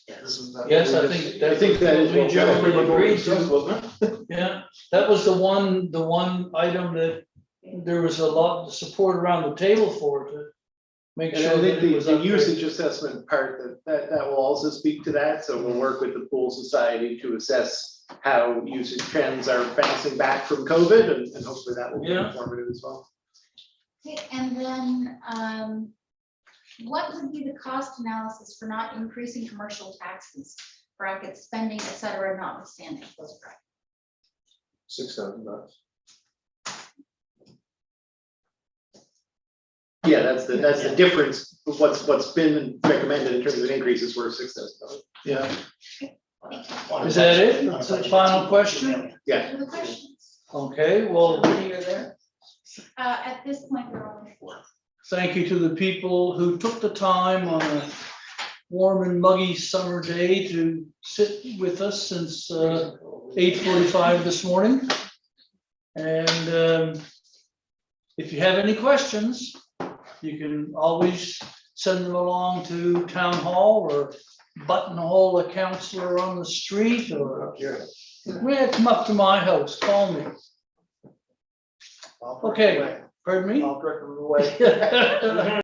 Speaker 1: Yes, I think
Speaker 11: that is
Speaker 1: we
Speaker 11: what
Speaker 1: generally
Speaker 11: we
Speaker 1: agreed
Speaker 7: discussed,
Speaker 1: to.
Speaker 7: wasn't it?
Speaker 1: Yeah, that was the one item that there was a lot of support around the table for, to make
Speaker 11: And
Speaker 1: sure
Speaker 11: I
Speaker 1: that
Speaker 11: think
Speaker 1: it
Speaker 11: the,
Speaker 1: was
Speaker 11: the
Speaker 1: upgraded.
Speaker 11: usage assessment part, that will also speak to that, so we'll work with the pool society to assess how usage trends are bouncing back from COVID, and hopefully that will be
Speaker 1: Yeah.
Speaker 11: informative as well.
Speaker 8: Okay, and then, what would be the cost analysis for not increasing commercial taxes, brackets, spending, et cetera, notwithstanding those brackets?
Speaker 6: $6,000.
Speaker 11: Yeah, that's the difference, of what's been recommended in terms of increases for $6,000.
Speaker 1: Yeah. Is that it? That's the final question?
Speaker 11: Yeah.
Speaker 8: Other questions?
Speaker 1: Okay, well,
Speaker 8: At this point, there are only 4.
Speaker 1: thank you to the people who took the time on a warm and muggy summer day to sit with us since 8:45 this morning. And if you have any questions, you can always send them along to town hall or buttonhole a counselor on the street, or come up to my house, call me. Okay, pardon me?
Speaker 7: I'll direct them away.